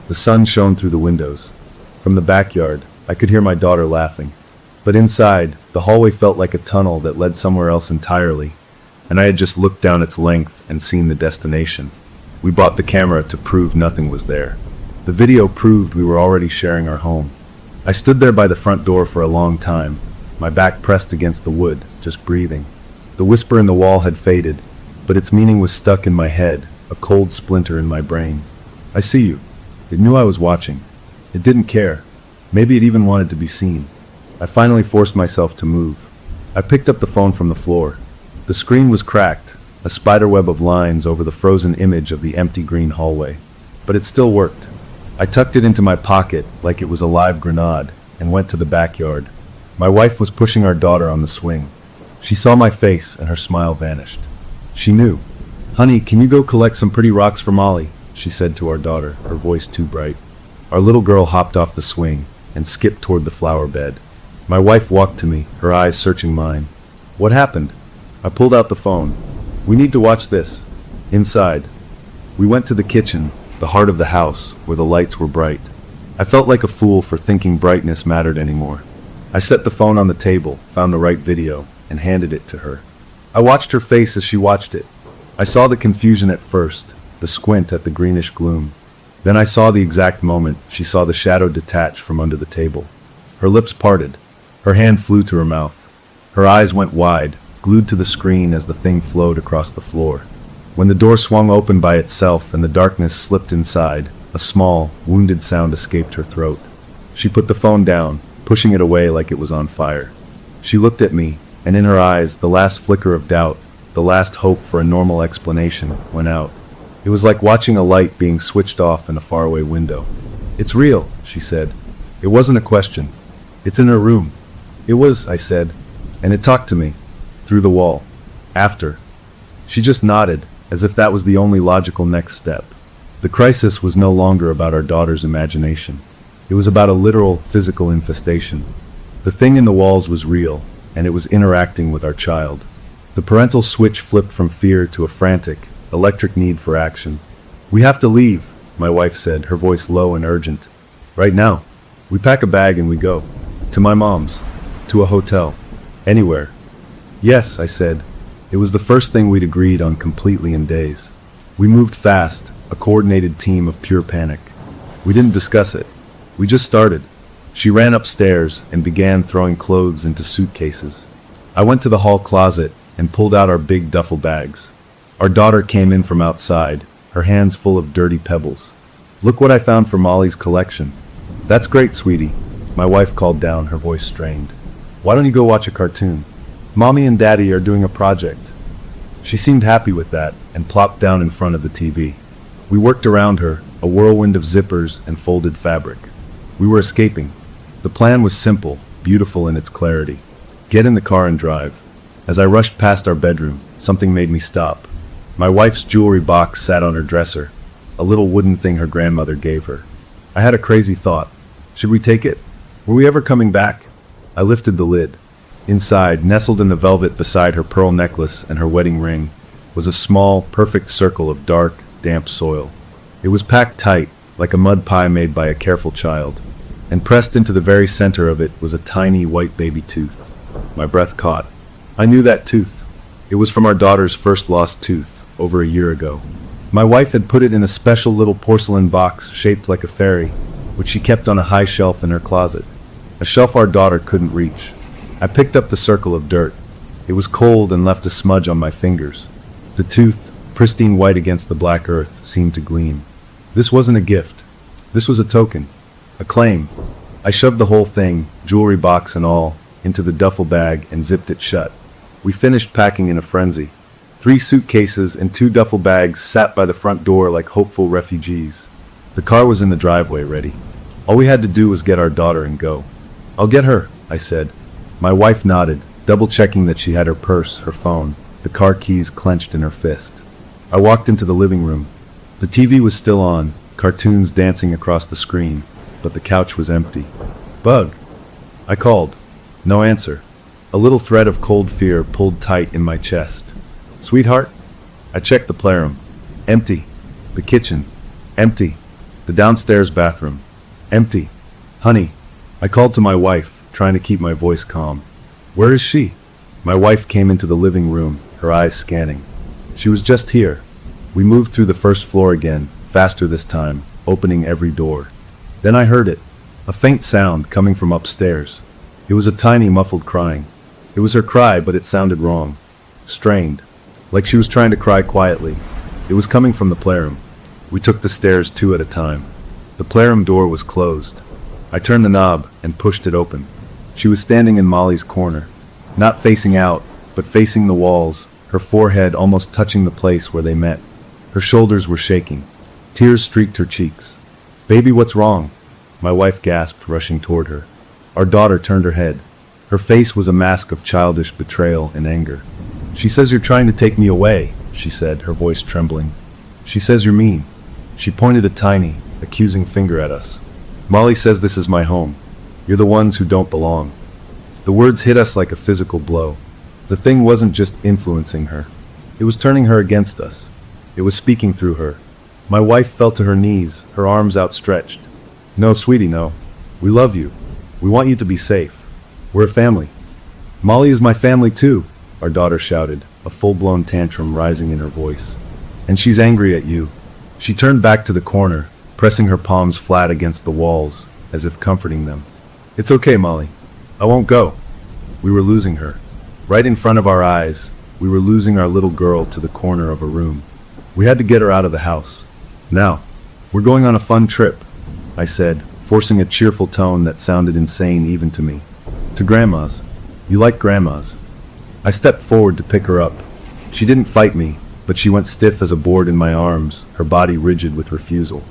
The sun shone through the windows. From the backyard, I could hear my daughter laughing. But inside, the hallway felt like a tunnel that led somewhere else entirely, and I had just looked down its length and seen the destination. We bought the camera to prove nothing was there. The video proved we were already sharing our home. I stood there by the front door for a long time, my back pressed against the wood, just breathing. The whisper in the wall had faded, but its meaning was stuck in my head, a cold splinter in my brain. I see you. It knew I was watching. It didn't care. Maybe it even wanted to be seen. I finally forced myself to move. I picked up the phone from the floor. The screen was cracked, a spiderweb of lines over the frozen image of the empty green hallway. But it still worked. I tucked it into my pocket like it was a live grenade and went to the backyard. My wife was pushing our daughter on the swing. She saw my face and her smile vanished. She knew. "Honey, can you go collect some pretty rocks for Molly?" she said to our daughter, her voice too bright. Our little girl hopped off the swing and skipped toward the flower bed. My wife walked to me, her eyes searching mine. "What happened?" I pulled out the phone. "We need to watch this." Inside. We went to the kitchen, the heart of the house, where the lights were bright. I felt like a fool for thinking brightness mattered anymore. I set the phone on the table, found the right video, and handed it to her. I watched her face as she watched it. I saw the confusion at first, the squint at the greenish gloom. Then I saw the exact moment she saw the shadow detach from under the table. Her lips parted. Her hand flew to her mouth. Her eyes went wide, glued to the screen as the thing flowed across the floor. When the door swung open by itself and the darkness slipped inside, a small, wounded sound escaped her throat. She put the phone down, pushing it away like it was on fire. She looked at me, and in her eyes, the last flicker of doubt, the last hope for a normal explanation, went out. It was like watching a light being switched off in a faraway window. "It's real," she said. It wasn't a question. "It's in her room." "It was," I said, and it talked to me, through the wall. After. She just nodded, as if that was the only logical next step. The crisis was no longer about our daughter's imagination. It was about a literal, physical infestation. The thing in the walls was real, and it was interacting with our child. The parental switch flipped from fear to a frantic, electric need for action. "We have to leave," my wife said, her voice low and urgent. "Right now. We pack a bag and we go. To my mom's. To a hotel. Anywhere." "Yes," I said. It was the first thing we'd agreed on completely in days. We moved fast, a coordinated team of pure panic. We didn't discuss it. We just started. She ran upstairs and began throwing clothes into suitcases. I went to the hall closet and pulled out our big duffel bags. Our daughter came in from outside, her hands full of dirty pebbles. "Look what I found for Molly's collection." "That's great, sweetie," my wife called down, her voice strained. "Why don't you go watch a cartoon? Mommy and Daddy are doing a project." She seemed happy with that and plopped down in front of the TV. We worked around her, a whirlwind of zippers and folded fabric. We were escaping. The plan was simple, beautiful in its clarity. Get in the car and drive. As I rushed past our bedroom, something made me stop. My wife's jewelry box sat on her dresser, a little wooden thing her grandmother gave her. I had a crazy thought. Should we take it? Were we ever coming back? I lifted the lid. Inside, nestled in the velvet beside her pearl necklace and her wedding ring, was a small, perfect circle of dark, damp soil. It was packed tight, like a mud pie made by a careful child, and pressed into the very center of it was a tiny white baby tooth. My breath caught. I knew that tooth. It was from our daughter's first lost tooth, over a year ago. My wife had put it in a special little porcelain box shaped like a fairy, which she kept on a high shelf in her closet, a shelf our daughter couldn't reach. I picked up the circle of dirt. It was cold and left a smudge on my fingers. The tooth, pristine white against the black earth, seemed to gleam. This wasn't a gift. This was a token, a claim. I shoved the whole thing, jewelry box and all, into the duffel bag and zipped it shut. We finished packing in a frenzy. 3 suitcases and 2 duffel bags sat by the front door like hopeful refugees. The car was in the driveway, ready. All we had to do was get our daughter and go. "I'll get her," I said. My wife nodded, double-checking that she had her purse, her phone, the car keys clenched in her fist. I walked into the living room. The TV was still on, cartoons dancing across the screen, but the couch was empty. "Bug," I called. No answer. A little thread of cold fear pulled tight in my chest. "Sweetheart?" I checked the playroom. Empty. The kitchen. Empty. The downstairs bathroom. Empty. "Honey," I called to my wife, trying to keep my voice calm. "Where is she?" My wife came into the living room, her eyes scanning. She was just here. We moved through the first floor again, faster this time, opening every door. Then I heard it, a faint sound coming from upstairs. It was a tiny muffled crying. It was her cry, but it sounded wrong. Strained. Like she was trying to cry quietly. It was coming from the playroom. We took the stairs 2 at a time. The playroom door was closed. I turned the knob and pushed it open. She was standing in Molly's corner, not facing out, but facing the walls, her forehead almost touching the place where they met. Her shoulders were shaking. Tears streaked her cheeks. "Baby, what's wrong?" My wife gasped, rushing toward her. Our daughter turned her head. Her face was a mask of childish betrayal and anger. "She says you're trying to take me away," she said, her voice trembling. "She says you're mean." She pointed a tiny, accusing finger at us. "Molly says this is my home. You're the ones who don't belong." The words hit us like a physical blow. The thing wasn't just influencing her. It was turning her against us. It was speaking through her. My wife fell to her knees, her arms outstretched. "No, sweetie, no. We love you. We want you to be safe. We're a family." "Molly is my family too," our daughter shouted, a full-blown tantrum rising in her voice. "And she's angry at you." She turned back to the corner, pressing her palms flat against the walls, as if comforting them. "It's okay, Molly. I won't go." We were losing her. Right in front of our eyes, we were losing our little girl to the corner of a room. We had to get her out of the house. "Now, we're going on a fun trip," I said, forcing a cheerful tone that sounded insane even to me. "To Grandma's. You like Grandma's." I stepped forward to pick her up. She didn't fight me, but she went stiff as a board in my arms, her body rigid with refusal.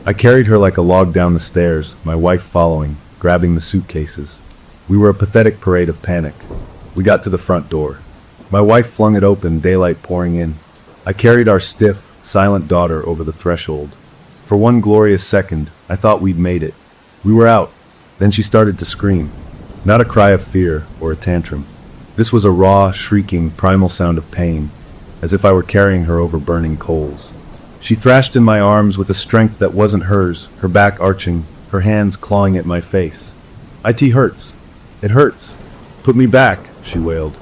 I carried her like a log down the stairs, my wife following, grabbing the suitcases. We were a pathetic parade of panic. We got to the front door. My wife flung it open, daylight pouring in. I carried our stiff, silent daughter over the threshold. For one glorious second, I thought we'd made it. We were out. Then she started to scream. Not a cry of fear or a tantrum. This was a raw, shrieking, primal sound of pain, as if I were carrying her over burning coals. She thrashed in my arms with a strength that wasn't hers, her back arching, her hands clawing at my face. "It hurts. It hurts. Put me back," she wailed.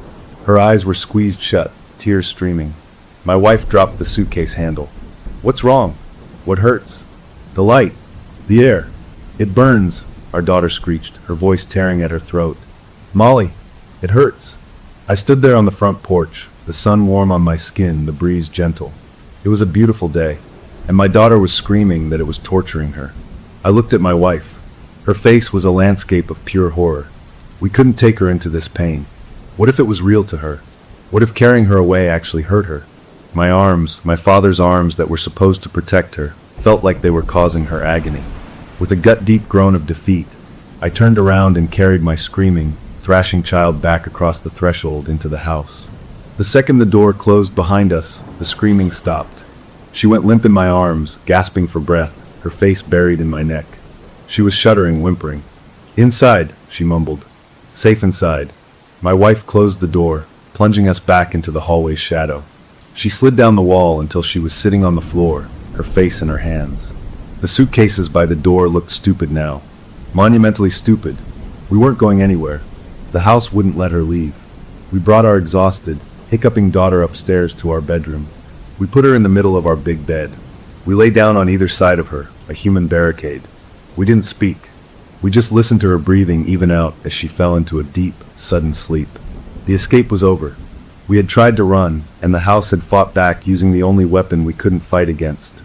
Her eyes were squeezed shut, tears streaming. My wife dropped the suitcase handle. "What's wrong? What hurts?" "The light. The air. It burns," our daughter screeched, her voice tearing at her throat. "Molly, it hurts." I stood there on the front porch, the sun warm on my skin, the breeze gentle. It was a beautiful day, and my daughter was screaming that it was torturing her. I looked at my wife. Her face was a landscape of pure horror. We couldn't take her into this pain. What if it was real to her? What if carrying her away actually hurt her? My arms, my father's arms that were supposed to protect her, felt like they were causing her agony. With a gut-deep groan of defeat, I turned around and carried my screaming, thrashing child back across the threshold into the house. The second the door closed behind us, the screaming stopped. She went limp in my arms, gasping for breath, her face buried in my neck. She was shuddering, whimpering. "Inside," she mumbled. "Safe inside." My wife closed the door, plunging us back into the hallway's shadow. She slid down the wall until she was sitting on the floor, her face in her hands. The suitcases by the door looked stupid now. Monumentally stupid. We weren't going anywhere. The house wouldn't let her leave. We brought our exhausted, hiccuping daughter upstairs to our bedroom. We put her in the middle of our big bed. We lay down on either side of her, a human barricade. We didn't speak. We just listened to her breathing even out as she fell into a deep, sudden sleep. The escape was over. We had tried to run, and the house had fought back using the only weapon we couldn't fight against: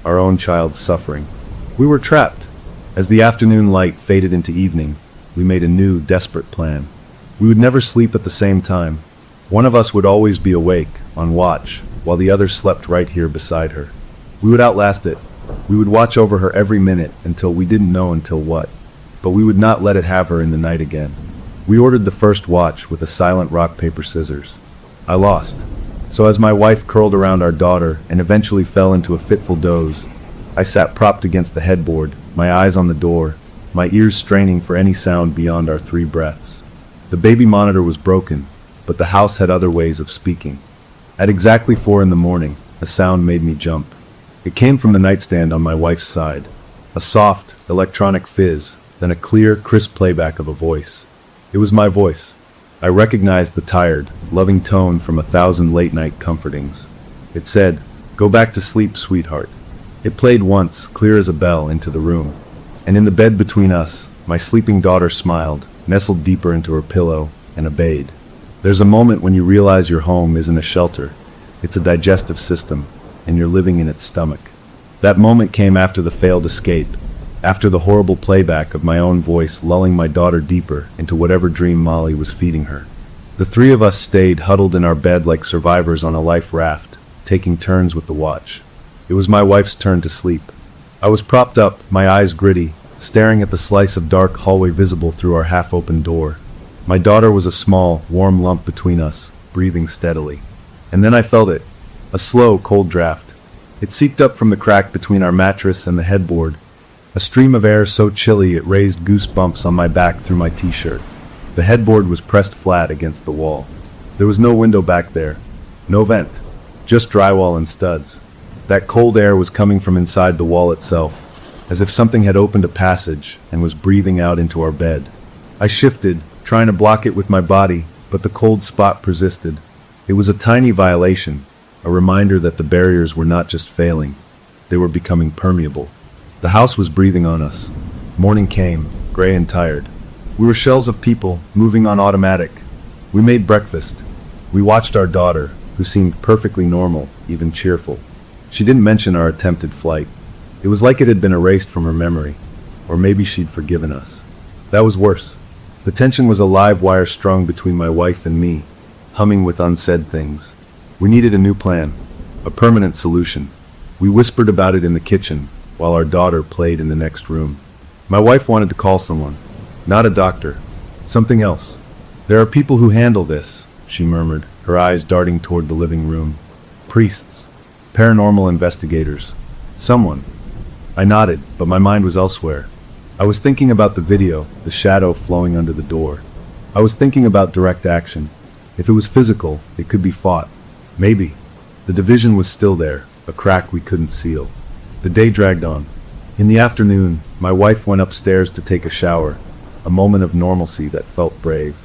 our own child's suffering. We were trapped. As the afternoon light faded into evening, we made a new, desperate plan. We would never sleep at the same time. One of us would always be awake, on watch, while the other slept right here beside her. We would outlast it. We would watch over her every minute until we didn't know until what. But we would not let it have her in the night again. We ordered the first watch with a silent rock, paper, scissors. I lost. So as my wife curled around our daughter and eventually fell into a fitful doze, I sat propped against the headboard, my eyes on the door, my ears straining for any sound beyond our 3 breaths. The baby monitor was broken, but the house had other ways of speaking. At exactly 4 in the morning, a sound made me jump. It came from the nightstand on my wife's side. A soft, electronic fizz, then a clear, crisp playback of a voice. It was my voice. I recognized the tired, loving tone from 1,000 late-night comfortings. It said, "Go back to sleep, sweetheart." It played once, clear as a bell, into the room. And in the bed between us, my sleeping daughter smiled, nestled deeper into her pillow, and obeyed. There's a moment when you realize your home isn't a shelter. It's a digestive system, and you're living in its stomach. That moment came after the failed escape, after the horrible playback of my own voice lulling my daughter deeper into whatever dream Molly was feeding her. The 3 of us stayed huddled in our bed like survivors on a life raft, taking turns with the watch. It was my wife's turn to sleep. I was propped up, my eyes gritty, staring at the slice of dark hallway visible through our half-open door. My daughter was a small, warm lump between us, breathing steadily. And then I felt it, a slow, cold draft. It seeped up from the crack between our mattress and the headboard, a stream of air so chilly it raised goosebumps on my back through my t-shirt. The headboard was pressed flat against the wall. There was no window back there, no vent, just drywall and studs. That cold air was coming from inside the wall itself, as if something had opened a passage and was breathing out into our bed. I shifted, trying to block it with my body, but the cold spot persisted. It was a tiny violation, a reminder that the barriers were not just failing, they were becoming permeable. The house was breathing on us. Morning came, gray and tired. We were shells of people, moving on automatic. We made breakfast. We watched our daughter, who seemed perfectly normal, even cheerful. She didn't mention our attempted flight. It was like it had been erased from her memory. Or maybe she'd forgiven us. That was worse. The tension was a live wire strung between my wife and me, humming with unsaid things. We needed a new plan, a permanent solution. We whispered about it in the kitchen, while our daughter played in the next room. My wife wanted to call someone. Not a doctor. Something else. "There are people who handle this," she murmured, her eyes darting toward the living room. "Priests. Paranormal investigators. Someone." I nodded, but my mind was elsewhere. I was thinking about the video, the shadow flowing under the door. I was thinking about direct action. If it was physical, it could be fought. Maybe. The division was still there, a crack we couldn't seal. The day dragged on. In the afternoon, my wife went upstairs to take a shower, a moment of normalcy that felt brave.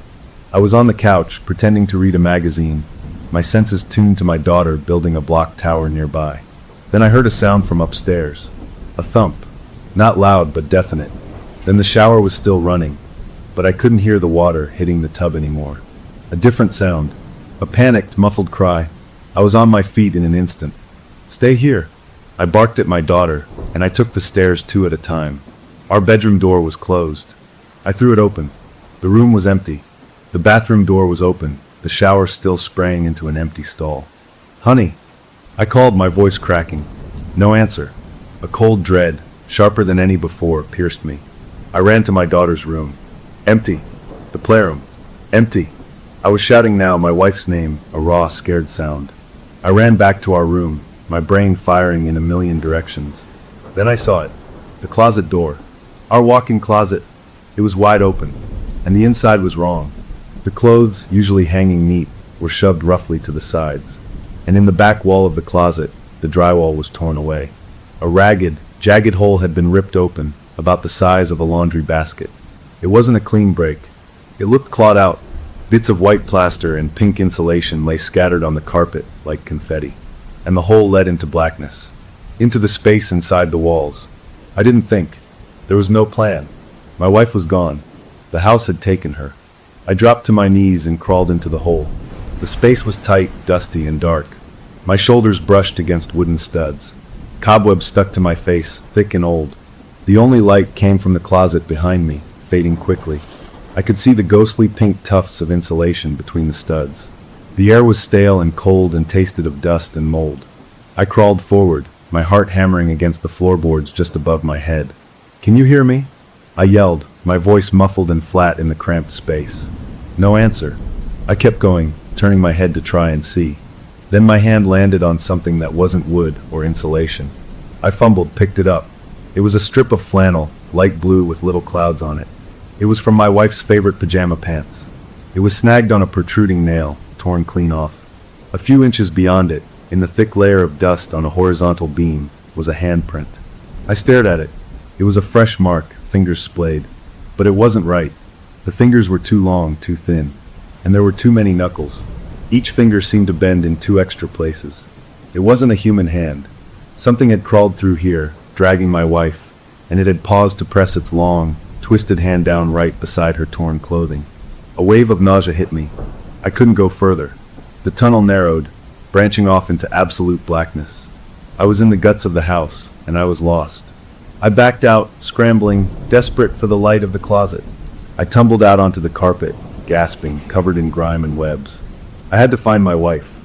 I was on the couch, pretending to read a magazine, my senses tuned to my daughter building a block tower nearby. Then I heard a sound from upstairs. A thump. Not loud, but definite. Then the shower was still running, but I couldn't hear the water hitting the tub anymore. A different sound. A panicked, muffled cry. I was on my feet in an instant. "Stay here." I barked at my daughter, and I took the stairs 2 at a time. Our bedroom door was closed. I threw it open. The room was empty. The bathroom door was open, the shower still spraying into an empty stall. "Honey," I called, my voice cracking. No answer. A cold dread, sharper than any before, pierced me. I ran to my daughter's room. Empty. The playroom. Empty. I was shouting now my wife's name, a raw, scared sound. I ran back to our room, my brain firing in a million directions. Then I saw it. The closet door. Our walk-in closet. It was wide open, and the inside was wrong. The clothes, usually hanging neat, were shoved roughly to the sides. And in the back wall of the closet, the drywall was torn away. A ragged, jagged hole had been ripped open, about the size of a laundry basket. It wasn't a clean break. It looked clawed out. Bits of white plaster and pink insulation lay scattered on the carpet like confetti. And the hole led into blackness. Into the space inside the walls. I didn't think. There was no plan. My wife was gone. The house had taken her. I dropped to my knees and crawled into the hole. The space was tight, dusty, and dark. My shoulders brushed against wooden studs. Cobwebs stuck to my face, thick and old. The only light came from the closet behind me, fading quickly. I could see the ghostly pink tufts of insulation between the studs. The air was stale and cold and tasted of dust and mold. I crawled forward, my heart hammering against the floorboards just above my head. "Can you hear me?" I yelled, my voice muffled and flat in the cramped space. No answer. I kept going, turning my head to try and see. Then my hand landed on something that wasn't wood or insulation. I fumbled, picked it up. It was a strip of flannel, light blue with little clouds on it. It was from my wife's favorite pajama pants. It was snagged on a protruding nail, torn clean off. A few inches beyond it, in the thick layer of dust on a horizontal beam, was a handprint. I stared at it. It was a fresh mark, fingers splayed. But it wasn't right. The fingers were too long, too thin. And there were too many knuckles. Each finger seemed to bend in 2 extra places. It wasn't a human hand. Something had crawled through here, dragging my wife, and it had paused to press its long, twisted hand down right beside her torn clothing. A wave of nausea hit me. I couldn't go further. The tunnel narrowed, branching off into absolute blackness. I was in the guts of the house, and I was lost. I backed out, scrambling, desperate for the light of the closet. I tumbled out onto the carpet, gasping, covered in grime and webs. I had to find my wife.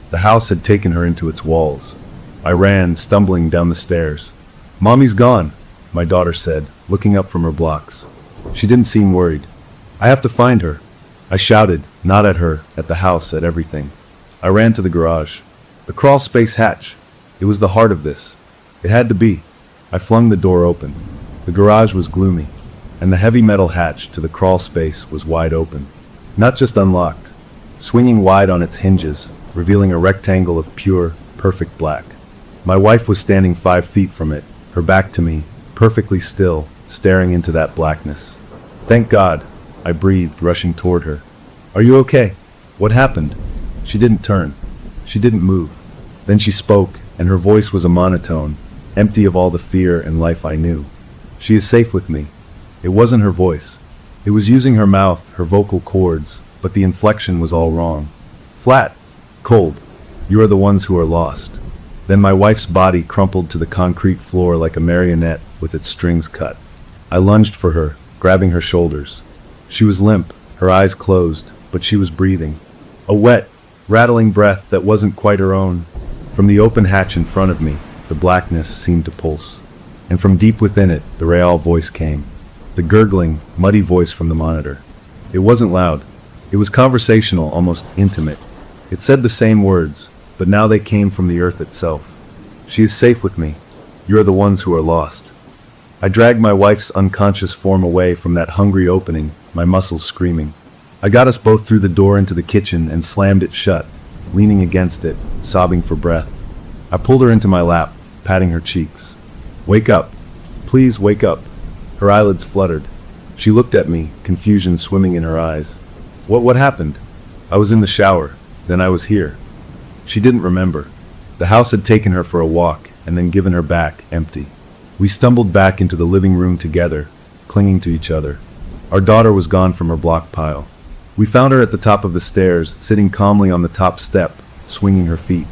The house had taken her into its walls. I ran, stumbling down the stairs. "Mommy's gone," my daughter said, looking up from her blocks. She didn't seem worried. "I have to find her." I shouted, not at her, at the house, at everything. I ran to the garage. The crawl space hatch. It was the heart of this. It had to be. I flung the door open. The garage was gloomy, and the heavy metal hatch to the crawl space was wide open. Not just unlocked, swinging wide on its hinges, revealing a rectangle of pure, perfect black. My wife was standing 5 feet from it, her back to me, perfectly still, staring into that blackness. "Thank God," I breathed, rushing toward her. "Are you okay? What happened?" She didn't turn. She didn't move. Then she spoke, and her voice was a monotone, empty of all the fear and life I knew. "She is safe with me." It wasn't her voice. It was using her mouth, her vocal cords, but the inflection was all wrong. Flat. Cold. "You are the ones who are lost." Then my wife's body crumpled to the concrete floor like a marionette with its strings cut. I lunged for her, grabbing her shoulders. She was limp, her eyes closed, but she was breathing. A wet, rattling breath that wasn't quite her own. From the open hatch in front of me, the blackness seemed to pulse. And from deep within it, the Real voice came. The gurgling, muddy voice from the monitor. It wasn't loud. It was conversational, almost intimate. It said the same words, but now they came from the earth itself. "She is safe with me. You are the ones who are lost." I dragged my wife's unconscious form away from that hungry opening, my muscles screaming. I got us both through the door into the kitchen and slammed it shut, leaning against it, sobbing for breath. I pulled her into my lap, patting her cheeks. "Wake up. Please wake up." Her eyelids fluttered. She looked at me, confusion swimming in her eyes. What happened?" "I was in the shower. Then I was here." She didn't remember. The house had taken her for a walk and then given her back, empty. We stumbled back into the living room together, clinging to each other. Our daughter was gone from her block pile. We found her at the top of the stairs, sitting calmly on the top step, swinging her feet.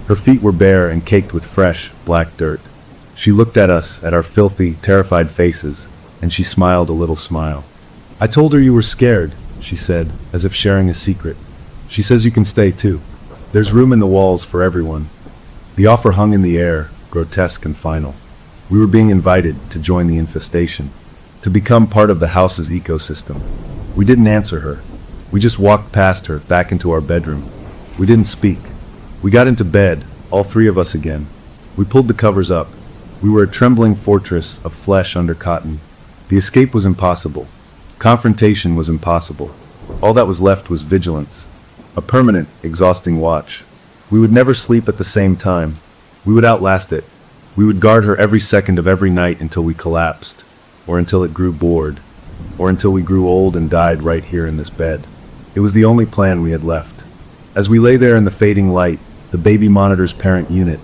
Her feet were bare and caked with fresh, black dirt. She looked at us, at our filthy, terrified faces, and she smiled a little smile. "I told her you were scared," she said, as if sharing a secret. "She says you can stay too. There's room in the walls for everyone." The offer hung in the air, grotesque and final. We were being invited to join the infestation, to become part of the house's ecosystem. We didn't answer her. We just walked past her, back into our bedroom. We didn't speak. We got into bed, all three of us again. We pulled the covers up. We were a trembling fortress of flesh under cotton. The escape was impossible. Confrontation was impossible. All that was left was vigilance. A permanent, exhausting watch. We would never sleep at the same time. We would outlast it. We would guard her every second of every night until we collapsed, or until it grew bored, or until we grew old and died right here in this bed. It was the only plan we had left. As we lay there in the fading light, the baby monitor's parent unit,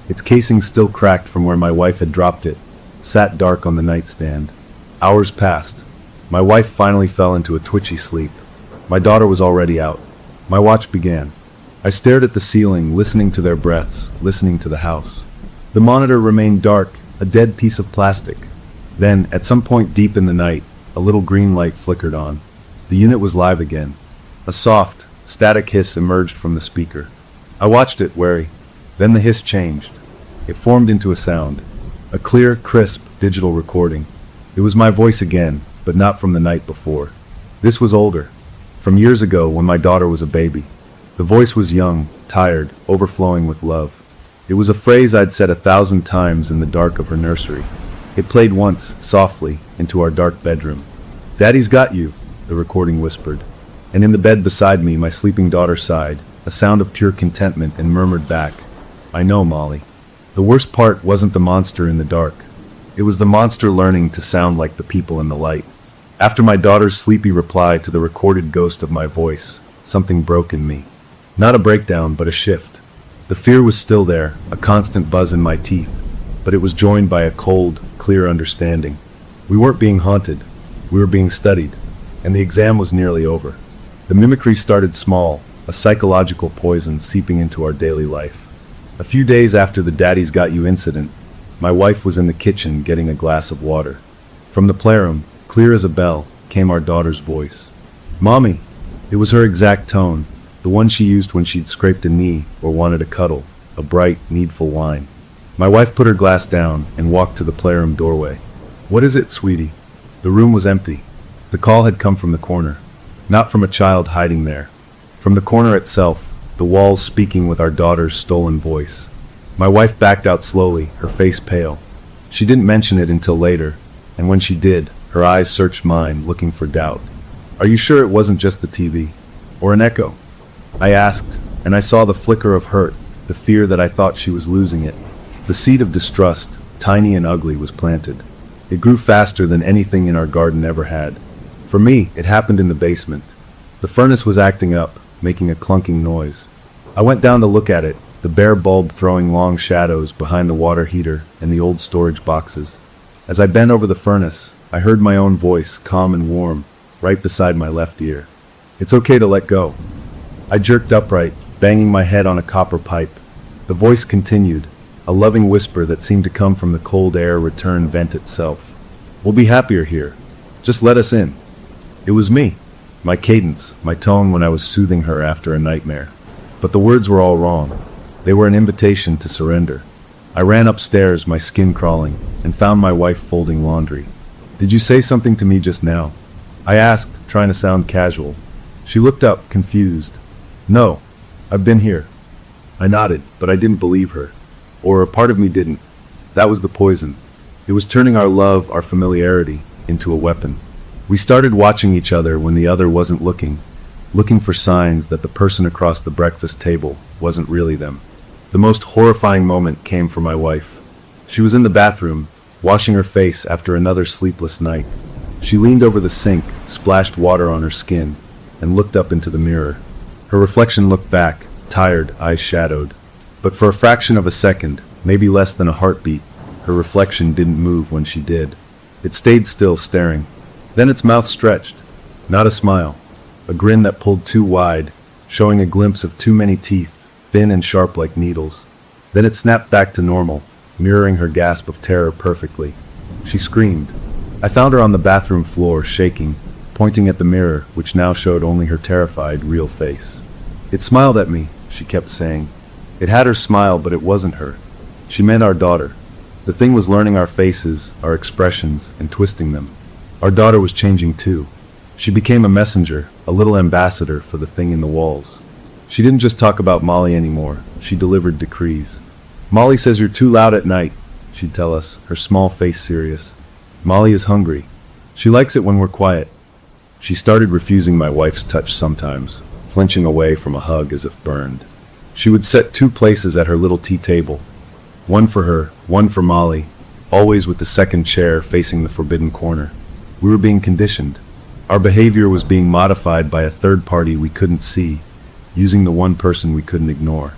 its casing still cracked from where my wife had dropped it, sat dark on the nightstand. Hours passed. My wife finally fell into a twitchy sleep. My daughter was already out. My watch began. I stared at the ceiling, listening to their breaths, listening to the house. The monitor remained dark, a dead piece of plastic. Then, at some point deep in the night, a little green light flickered on. The unit was live again. A soft, static hiss emerged from the speaker. I watched it, wary. Then the hiss changed. It formed into a sound. A clear, crisp, digital recording. It was my voice again, but not from the night before. This was older. From years ago, when my daughter was a baby. The voice was young, tired, overflowing with love. It was a phrase I'd said 1,000 times in the dark of her nursery. It played once, softly, into our dark bedroom. "Daddy's got you," the recording whispered. And in the bed beside me, my sleeping daughter sighed, a sound of pure contentment, and murmured back, "I know, Molly." The worst part wasn't the monster in the dark. It was the monster learning to sound like the people in the light. After my daughter's sleepy reply to the recorded ghost of my voice, something broke in me. Not a breakdown, but a shift. The fear was still there, a constant buzz in my teeth, but it was joined by a cold, clear understanding. We weren't being haunted. We were being studied, and the exam was nearly over. The mimicry started small, a psychological poison seeping into our daily life. A few days after the "Daddy's Got You" incident, my wife was in the kitchen getting a glass of water. From the playroom, clear as a bell, came our daughter's voice. "Mommy!" It was her exact tone, the one she used when she'd scraped a knee or wanted a cuddle, a bright, needful whine. My wife put her glass down and walked to the playroom doorway. "What is it, sweetie?" The room was empty. The call had come from the corner. Not from a child hiding there. From the corner itself, the walls speaking with our daughter's stolen voice. My wife backed out slowly, her face pale. She didn't mention it until later, and when she did, her eyes searched mine, looking for doubt. "Are you sure it wasn't just the TV? Or an echo?" I asked, and I saw the flicker of hurt, the fear that I thought she was losing it. The seed of distrust, tiny and ugly, was planted. It grew faster than anything in our garden ever had. For me, it happened in the basement. The furnace was acting up, making a clunking noise. I went down to look at it, the bare bulb throwing long shadows behind the water heater and the old storage boxes. As I bent over the furnace, I heard my own voice, calm and warm, right beside my left ear. "It's okay to let go." I jerked upright, banging my head on a copper pipe. The voice continued, a loving whisper that seemed to come from the cold air return vent itself. "We'll be happier here. Just let us in." It was me, my cadence, my tone when I was soothing her after a nightmare. But the words were all wrong. They were an invitation to surrender. I ran upstairs, my skin crawling, and found my wife folding laundry. "Did you say something to me just now?" I asked, trying to sound casual. She looked up, confused. "No, I've been here." I nodded, but I didn't believe her. Or a part of me didn't. That was the poison. It was turning our love, our familiarity, into a weapon. We started watching each other when the other wasn't looking for signs that the person across the breakfast table wasn't really them. The most horrifying moment came for my wife. She was in the bathroom, washing her face after another sleepless night. She leaned over the sink, splashed water on her skin, and looked up into the mirror. Her reflection looked back, tired, eyes shadowed. But for a fraction of a second, maybe less than a heartbeat, her reflection didn't move when she did. It stayed still, staring. Then its mouth stretched. Not a smile. A grin that pulled too wide, showing a glimpse of too many teeth, thin and sharp like needles. Then it snapped back to normal, mirroring her gasp of terror perfectly. She screamed. I found her on the bathroom floor, shaking, pointing at the mirror, which now showed only her terrified, real face. It smiled at me, she kept saying. It had her smile, but it wasn't her. She meant our daughter. The thing was learning our faces, our expressions, and twisting them. Our daughter was changing too. She became a messenger, a little ambassador for the thing in the walls. She didn't just talk about Molly anymore, she delivered decrees. Molly says you're too loud at night, she'd tell us, her small face serious. Molly is hungry. She likes it when we're quiet. She started refusing my wife's touch sometimes, flinching away from a hug as if burned. She would set 2 places at her little tea table. One for her, one for Molly, always with the second chair facing the forbidden corner. We were being conditioned. Our behavior was being modified by a third party we couldn't see, using the one person we couldn't ignore.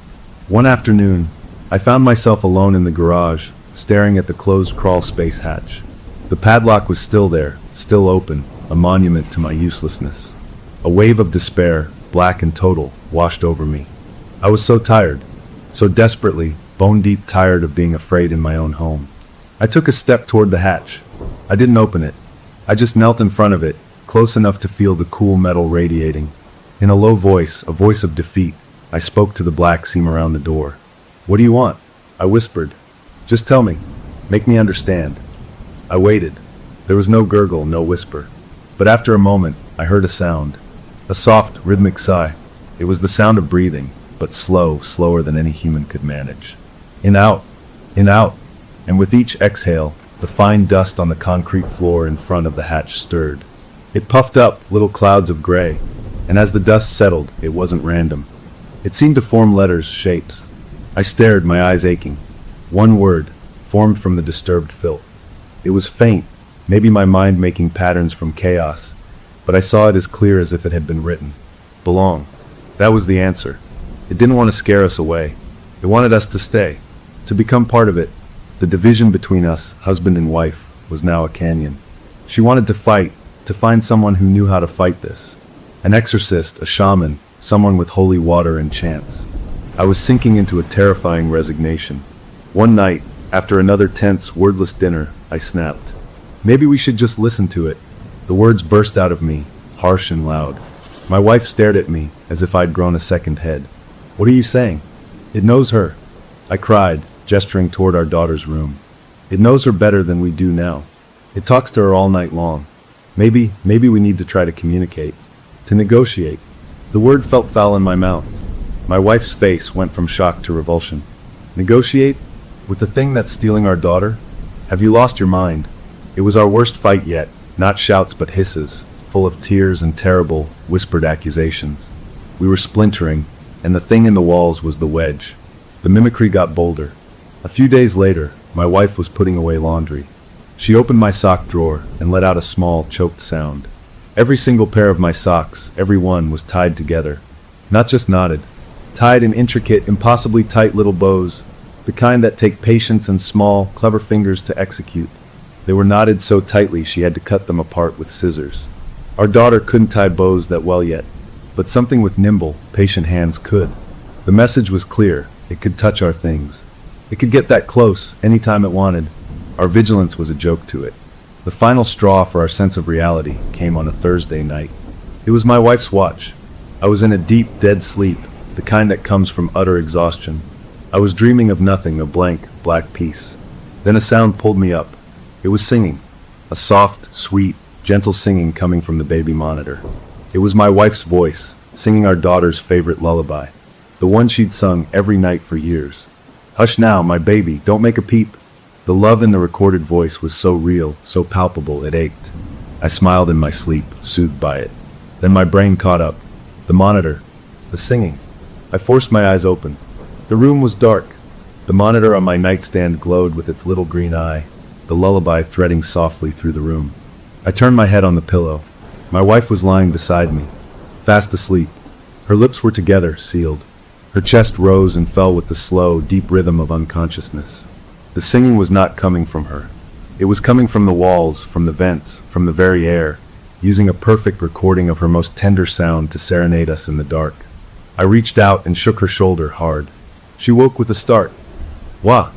One afternoon, I found myself alone in the garage, staring at the closed crawl space hatch. The padlock was still there, still open, a monument to my uselessness. A wave of despair, black and total, washed over me. I was so tired, so desperately, bone-deep tired of being afraid in my own home. I took a step toward the hatch. I didn't open it. I just knelt in front of it, close enough to feel the cool metal radiating. In a low voice, a voice of defeat, I spoke to the black seam around the door. What do you want? I whispered. Just tell me. Make me understand. I waited. There was no gurgle, no whisper. But after a moment, I heard a sound. A soft, rhythmic sigh. It was the sound of breathing, but slow, slower than any human could manage. In, out. And with each exhale, the fine dust on the concrete floor in front of the hatch stirred. It puffed up, little clouds of gray, and as the dust settled, it wasn't random. It seemed to form letters, shapes. I stared, my eyes aching. One word, formed from the disturbed filth. It was faint, maybe my mind making patterns from chaos, but I saw it as clear as if it had been written. Belong. That was the answer. It didn't want to scare us away. It wanted us to stay, to become part of it. The division between us, husband and wife, was now a canyon. She wanted to fight, to find someone who knew how to fight this. An exorcist, a shaman, someone with holy water and chants. I was sinking into a terrifying resignation. One night, after another tense, wordless dinner, I snapped. Maybe we should just listen to it. The words burst out of me, harsh and loud. My wife stared at me, as if I'd grown a second head. What are you saying? It knows her. I cried, gesturing toward our daughter's room. It knows her better than we do now. It talks to her all night long. Maybe we need to try to communicate. To negotiate. The word felt foul in my mouth. My wife's face went from shock to revulsion. Negotiate? With the thing that's stealing our daughter? Have you lost your mind? It was our worst fight yet, not shouts but hisses, full of tears and terrible, whispered accusations. We were splintering, and the thing in the walls was the wedge. The mimicry got bolder. A few days later, my wife was putting away laundry. She opened my sock drawer and let out a small, choked sound. Every single pair of my socks, every one, was tied together. Not just knotted. Tied in intricate, impossibly tight little bows, the kind that take patience and small, clever fingers to execute. They were knotted so tightly she had to cut them apart with scissors. Our daughter couldn't tie bows that well yet, but something with nimble, patient hands could. The message was clear. It could touch our things. It could get that close, anytime it wanted. Our vigilance was a joke to it. The final straw for our sense of reality came on a Thursday night. It was my wife's watch. I was in a deep, dead sleep, the kind that comes from utter exhaustion. I was dreaming of nothing, a blank, black peace. Then a sound pulled me up. It was singing. A soft, sweet, gentle singing coming from the baby monitor. It was my wife's voice, singing our daughter's favorite lullaby. The one she'd sung every night for years. Hush now, my baby, don't make a peep. The love in the recorded voice was so real, so palpable, it ached. I smiled in my sleep, soothed by it. Then my brain caught up. The monitor. The singing. I forced my eyes open. The room was dark. The monitor on my nightstand glowed with its little green eye, the lullaby threading softly through the room. I turned my head on the pillow. My wife was lying beside me, fast asleep. Her lips were together, sealed. Her chest rose and fell with the slow, deep rhythm of unconsciousness. The singing was not coming from her. It was coming from the walls, from the vents, from the very air, using a perfect recording of her most tender sound to serenade us in the dark. I reached out and shook her shoulder hard. She woke with a start. "Wah!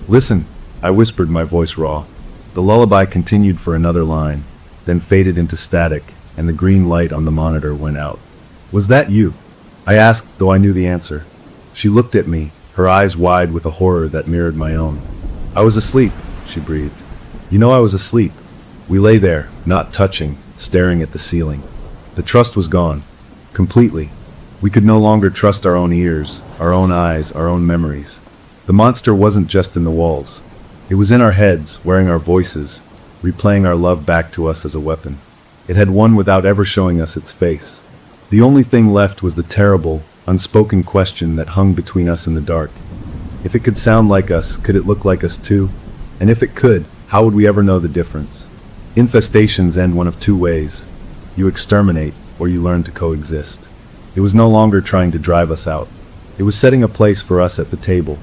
Listen," I whispered, my voice raw. The lullaby continued for another line, then faded into static, and the green light on the monitor went out. "Was that you?" I asked, though I knew the answer. She looked at me, her eyes wide with a horror that mirrored my own. "I was asleep," she breathed. "You know I was asleep." We lay there, not touching, staring at the ceiling. The trust was gone. Completely. We could no longer trust our own ears, our own eyes, our own memories. The monster wasn't just in the walls. It was in our heads, wearing our voices, replaying our love back to us as a weapon. It had won without ever showing us its face. The only thing left was the terrible, unspoken question that hung between us in the dark. If it could sound like us, could it look like us too? And if it could, how would we ever know the difference? Infestations end one of two ways. You exterminate, or you learn to coexist. It was no longer trying to drive us out. It was setting a place for us at the table.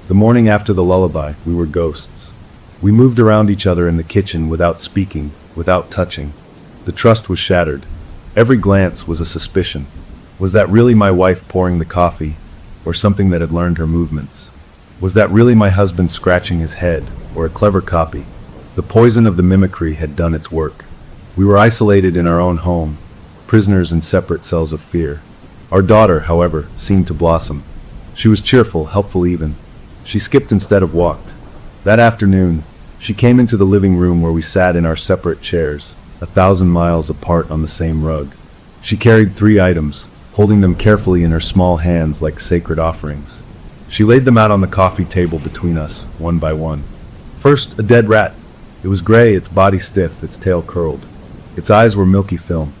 The morning after the lullaby, we were ghosts. We moved around each other in the kitchen without speaking, without touching. The trust was shattered. Every glance was a suspicion. Was that really my wife pouring the coffee, or something that had learned her movements? Was that really my husband scratching his head, or a clever copy? The poison of the mimicry had done its work. We were isolated in our own home, prisoners in separate cells of fear. Our daughter, however, seemed to blossom. She was cheerful, helpful even. She skipped instead of walked. That afternoon, she came into the living room where we sat in our separate chairs, 1,000 miles apart on the same rug. She carried 3 items, holding them carefully in her small hands like sacred offerings. She laid them out on the coffee table between us, one by one. First, a dead rat. It was gray, its body stiff, its tail curled. Its eyes were milky film.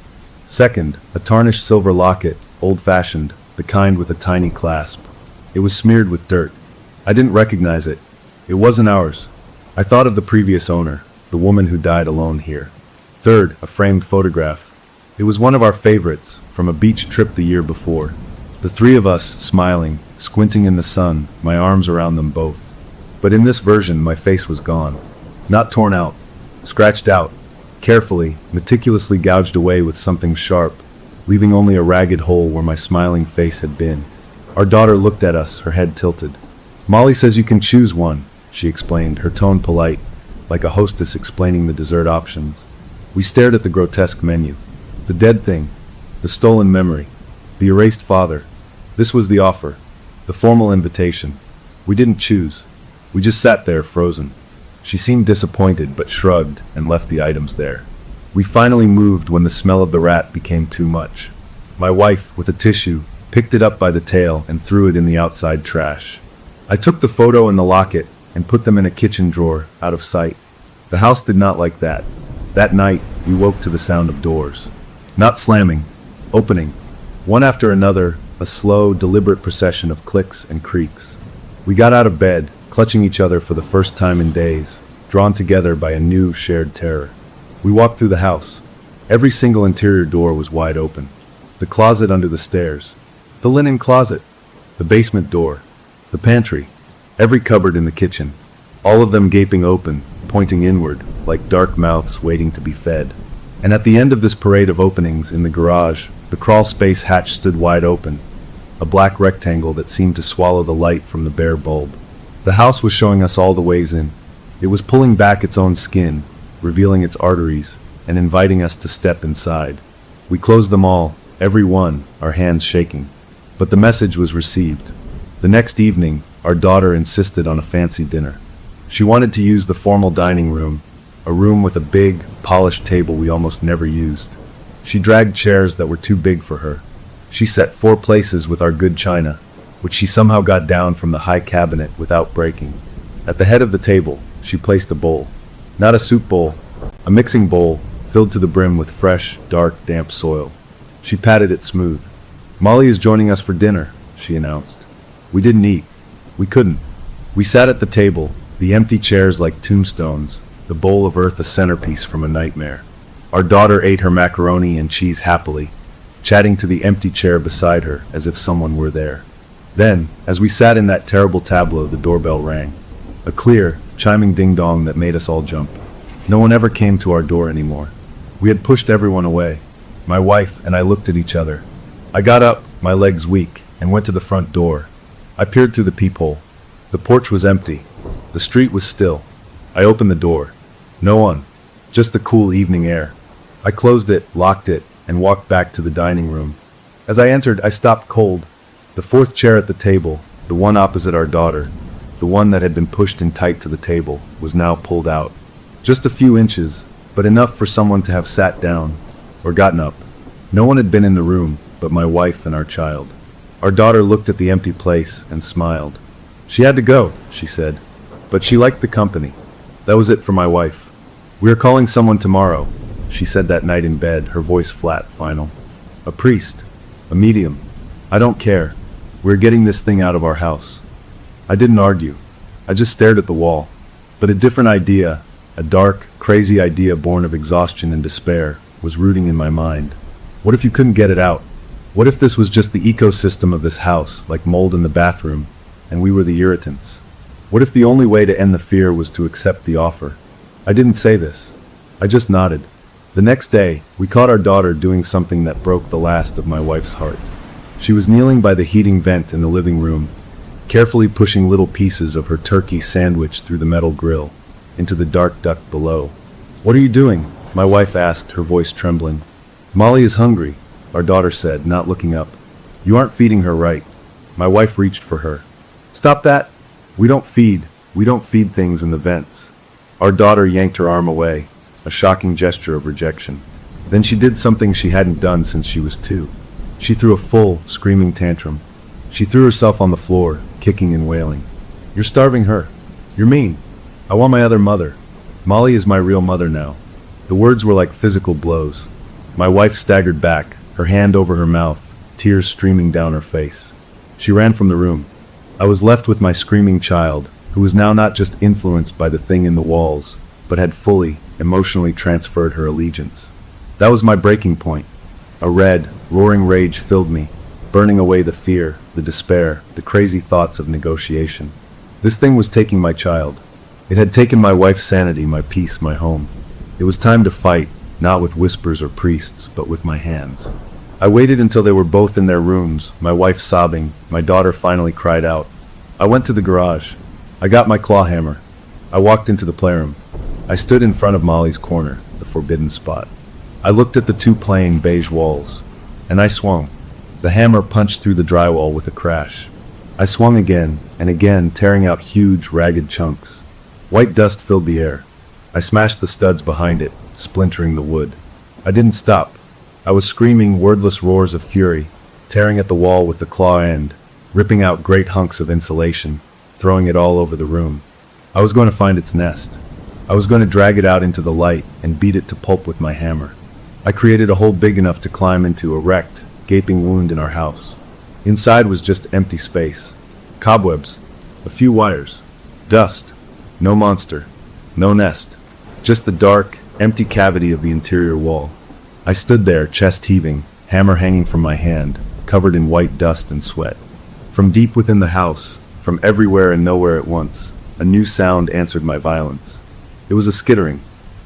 Second, a tarnished silver locket, old-fashioned, the kind with a tiny clasp. It was smeared with dirt. I didn't recognize it. It wasn't ours. I thought of the previous owner, the woman who died alone here. Third, a framed photograph. It was one of our favorites, from a beach trip the year before. The 3 of us, smiling, squinting in the sun, my arms around them both. But in this version, my face was gone. Not torn out. Scratched out. Carefully, meticulously gouged away with something sharp, leaving only a ragged hole where my smiling face had been. Our daughter looked at us, her head tilted. "Molly says you can choose one," she explained, her tone polite, like a hostess explaining the dessert options. We stared at the grotesque menu. The dead thing. The stolen memory. The erased father. This was the offer. The formal invitation. We didn't choose. We just sat there, frozen. She seemed disappointed, but shrugged and left the items there. We finally moved when the smell of the rat became too much. My wife, with a tissue, picked it up by the tail and threw it in the outside trash. I took the photo and the locket and put them in a kitchen drawer, out of sight. The house did not like that. That night, we woke to the sound of doors. Not slamming, opening. One after another, a slow, deliberate procession of clicks and creaks. We got out of bed, clutching each other for the first time in days, drawn together by a new, shared terror. We walked through the house. Every single interior door was wide open. The closet under the stairs. The linen closet. The basement door. The pantry. Every cupboard in the kitchen. All of them gaping open, pointing inward, like dark mouths waiting to be fed. And at the end of this parade of openings, in the garage, the crawl space hatch stood wide open, a black rectangle that seemed to swallow the light from the bare bulb. The house was showing us all the ways in. It was pulling back its own skin, revealing its arteries, and inviting us to step inside. We closed them all, every one, our hands shaking. But the message was received. The next evening, our daughter insisted on a fancy dinner. She wanted to use the formal dining room, a room with a big, polished table we almost never used. She dragged chairs that were too big for her. She set 4 places with our good china, which she somehow got down from the high cabinet without breaking. At the head of the table, She placed a bowl. Not a soup bowl, a mixing bowl filled to the brim with fresh, dark, damp soil. She patted it smooth. "Molly is joining us for dinner," she announced. We didn't eat. We couldn't. We sat at the table, the empty chairs like tombstones, the bowl of earth a centerpiece from a nightmare. Our daughter ate her macaroni and cheese happily, chatting to the empty chair beside her as if someone were there. Then, as we sat in that terrible tableau, the doorbell rang. A clear, chiming ding-dong that made us all jump. No one ever came to our door anymore. We had pushed everyone away. My wife and I looked at each other. I got up, my legs weak, and went to the front door. I peered through the peephole. The porch was empty. The street was still. I opened the door. No one. Just the cool evening air. I closed it, locked it, and walked back to the dining room. As I entered, I stopped cold. The fourth chair at the table, the one opposite our daughter, the one that had been pushed in tight to the table, was now pulled out. Just a few inches, but enough for someone to have sat down, or gotten up. No one had been in the room, but my wife and our child. Our daughter looked at the empty place and smiled. She had to go, she said, but she liked the company. That was it for my wife. "We are calling someone tomorrow," she said that night in bed, her voice flat, final. "A priest. A medium. I don't care. We're getting this thing out of our house." I didn't argue. I just stared at the wall. But a different idea, a dark, crazy idea born of exhaustion and despair, was rooting in my mind. What if you couldn't get it out? What if this was just the ecosystem of this house, like mold in the bathroom, and we were the irritants? What if the only way to end the fear was to accept the offer? I didn't say this. I just nodded. The next day, we caught our daughter doing something that broke the last of my wife's heart. She was kneeling by the heating vent in the living room, carefully pushing little pieces of her turkey sandwich through the metal grill, into the dark duct below. "What are you doing?" my wife asked, her voice trembling. "Molly is hungry," our daughter said, not looking up. "You aren't feeding her right." My wife reached for her. "Stop that! We don't feed things in the vents." Our daughter yanked her arm away, a shocking gesture of rejection. Then she did something she hadn't done since she was 2. She threw a full, screaming tantrum. She threw herself on the floor, kicking and wailing. "You're starving her. You're mean. I want my other mother. Molly is my real mother now." The words were like physical blows. My wife staggered back, her hand over her mouth, tears streaming down her face. She ran from the room. I was left with my screaming child, who was now not just influenced by the thing in the walls, but had fully, emotionally transferred her allegiance. That was my breaking point. A red, roaring rage filled me, burning away the fear, the despair, the crazy thoughts of negotiation. This thing was taking my child. It had taken my wife's sanity, my peace, my home. It was time to fight, not with whispers or priests, but with my hands. I waited until they were both in their rooms, my wife sobbing, my daughter finally cried out. I went to the garage. I got my claw hammer. I walked into the playroom. I stood in front of Molly's corner, the forbidden spot. I looked at the 2 plain beige walls, and I swung. The hammer punched through the drywall with a crash. I swung again and again, tearing out huge, ragged chunks. White dust filled the air. I smashed the studs behind it, splintering the wood. I didn't stop. I was screaming wordless roars of fury, tearing at the wall with the claw end, ripping out great hunks of insulation, throwing it all over the room. I was going to find its nest. I was going to drag it out into the light and beat it to pulp with my hammer. I created a hole big enough to climb into a wrecked, gaping wound in our house. Inside was just empty space. Cobwebs. A few wires. Dust. No monster. No nest. Just the dark, empty cavity of the interior wall. I stood there, chest heaving, hammer hanging from my hand, covered in white dust and sweat. From deep within the house, from everywhere and nowhere at once, a new sound answered my violence. It was a skittering.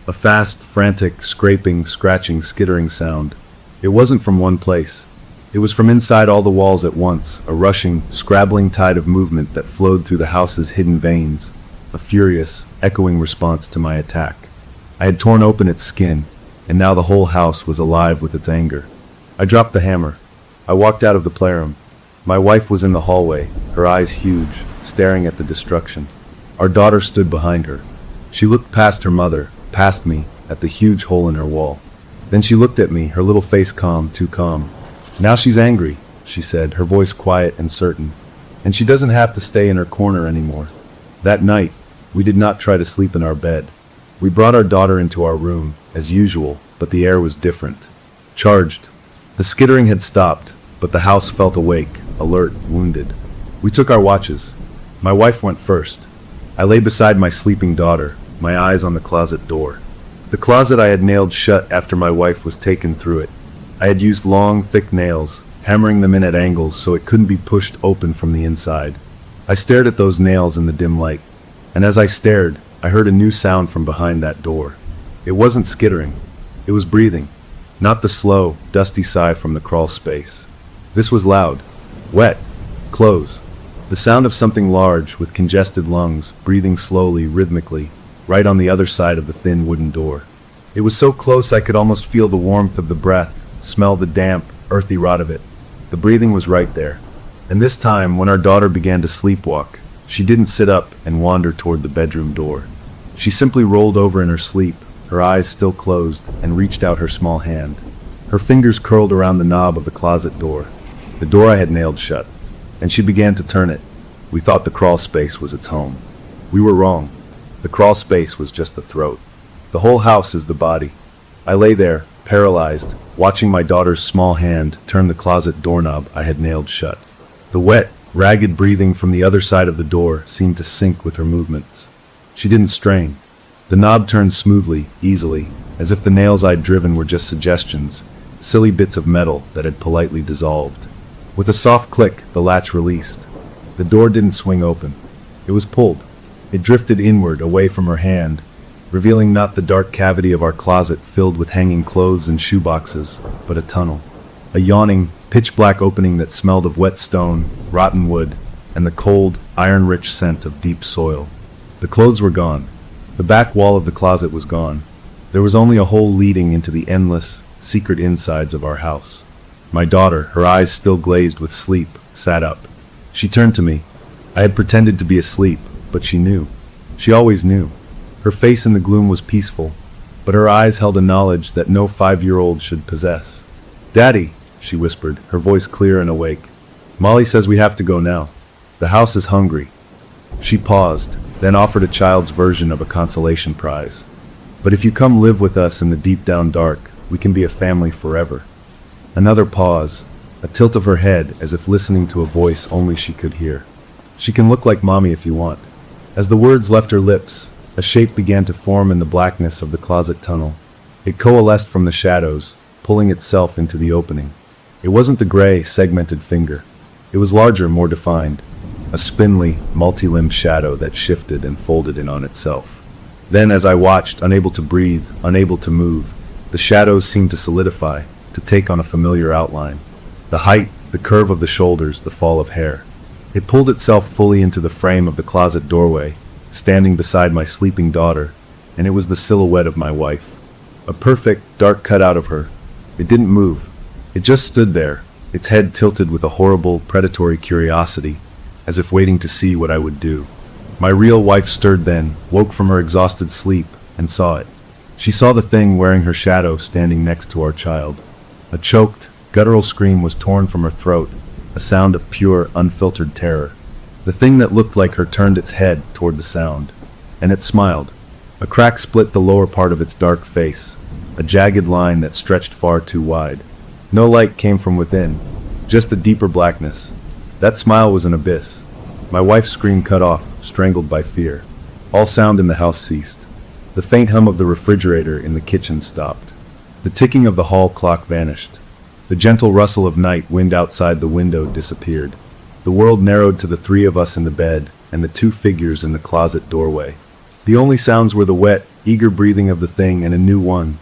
A fast, frantic, scraping, scratching, skittering sound. It wasn't from one place. It was from inside all the walls at once, a rushing, scrabbling tide of movement that flowed through the house's hidden veins, a furious, echoing response to my attack. I had torn open its skin, and now the whole house was alive with its anger. I dropped the hammer. I walked out of the playroom. My wife was in the hallway, her eyes huge, staring at the destruction. Our daughter stood behind her. She looked past her mother, past me, at the huge hole in her wall. Then she looked at me, her little face calm, too calm. "Now she's angry," she said, her voice quiet and certain. "And she doesn't have to stay in her corner anymore." That night, We did not try to sleep in our bed. We brought our daughter into our room, as usual, but the air was different. Charged. The skittering had stopped, but the house felt awake, alert, wounded. We took our watches. My wife went first. I lay beside my sleeping daughter, my eyes on the closet door. The closet I had nailed shut after my wife was taken through it. I had used long, thick nails, hammering them in at angles so it couldn't be pushed open from the inside. I stared at those nails in the dim light, and as I stared, I heard a new sound from behind that door. It wasn't skittering. It was breathing, not the slow, dusty sigh from the crawl space. This was loud, wet, close. The sound of something large with congested lungs, breathing slowly, rhythmically, right on the other side of the thin wooden door. It was so close I could almost feel the warmth of the breath, smell the damp, earthy rot of it. The breathing was right there. And this time, when our daughter began to sleepwalk, she didn't sit up and wander toward the bedroom door. She simply rolled over in her sleep, her eyes still closed, and reached out her small hand. Her fingers curled around the knob of the closet door, the door I had nailed shut, and she began to turn it. We thought the crawl space was its home. We were wrong. The crawl space was just the throat. The whole house is the body. I lay there, paralyzed, watching my daughter's small hand turn the closet doorknob I had nailed shut. The wet, ragged breathing from the other side of the door seemed to sync with her movements. She didn't strain. The knob turned smoothly, easily, as if the nails I'd driven were just suggestions, silly bits of metal that had politely dissolved. With a soft click, the latch released. The door didn't swing open. It was pulled. It drifted inward, away from her hand, revealing not the dark cavity of our closet filled with hanging clothes and shoeboxes, but a tunnel. A yawning, pitch-black opening that smelled of wet stone, rotten wood, and the cold, iron-rich scent of deep soil. The clothes were gone. The back wall of the closet was gone. There was only a hole leading into the endless, secret insides of our house. My daughter, her eyes still glazed with sleep, sat up. She turned to me. I had pretended to be asleep, but she knew. She always knew. Her face in the gloom was peaceful, but her eyes held a knowledge that no 5-year-old should possess. "Daddy," she whispered, her voice clear and awake. "Molly says we have to go now. The house is hungry." She paused, then offered a child's version of a consolation prize. "But if you come live with us in the deep down dark, we can be a family forever." Another pause, a tilt of her head as if listening to a voice only she could hear. "She can look like Mommy if you want." As the words left her lips, a shape began to form in the blackness of the closet tunnel. It coalesced from the shadows, pulling itself into the opening. It wasn't the gray, segmented finger. It was larger, more defined, a spindly, multi-limbed shadow that shifted and folded in on itself. Then, as I watched, unable to breathe, unable to move, the shadows seemed to solidify, to take on a familiar outline. The height, the curve of the shoulders, the fall of hair. It pulled itself fully into the frame of the closet doorway, standing beside my sleeping daughter, and it was the silhouette of my wife. A perfect, dark cutout of her. It didn't move. It just stood there, its head tilted with a horrible, predatory curiosity, as if waiting to see what I would do. My real wife stirred then, woke from her exhausted sleep, and saw it. She saw the thing wearing her shadow standing next to our child. A choked, guttural scream was torn from her throat, a sound of pure, unfiltered terror. The thing that looked like her turned its head toward the sound, and it smiled. A crack split the lower part of its dark face, a jagged line that stretched far too wide. No light came from within, just a deeper blackness. That smile was an abyss. My wife's scream cut off, strangled by fear. All sound in the house ceased. The faint hum of the refrigerator in the kitchen stopped. The ticking of the hall clock vanished. The gentle rustle of night wind outside the window disappeared. The world narrowed to the 3 of us in the bed and the 2 figures in the closet doorway. The only sounds were the wet, eager breathing of the thing and a new one.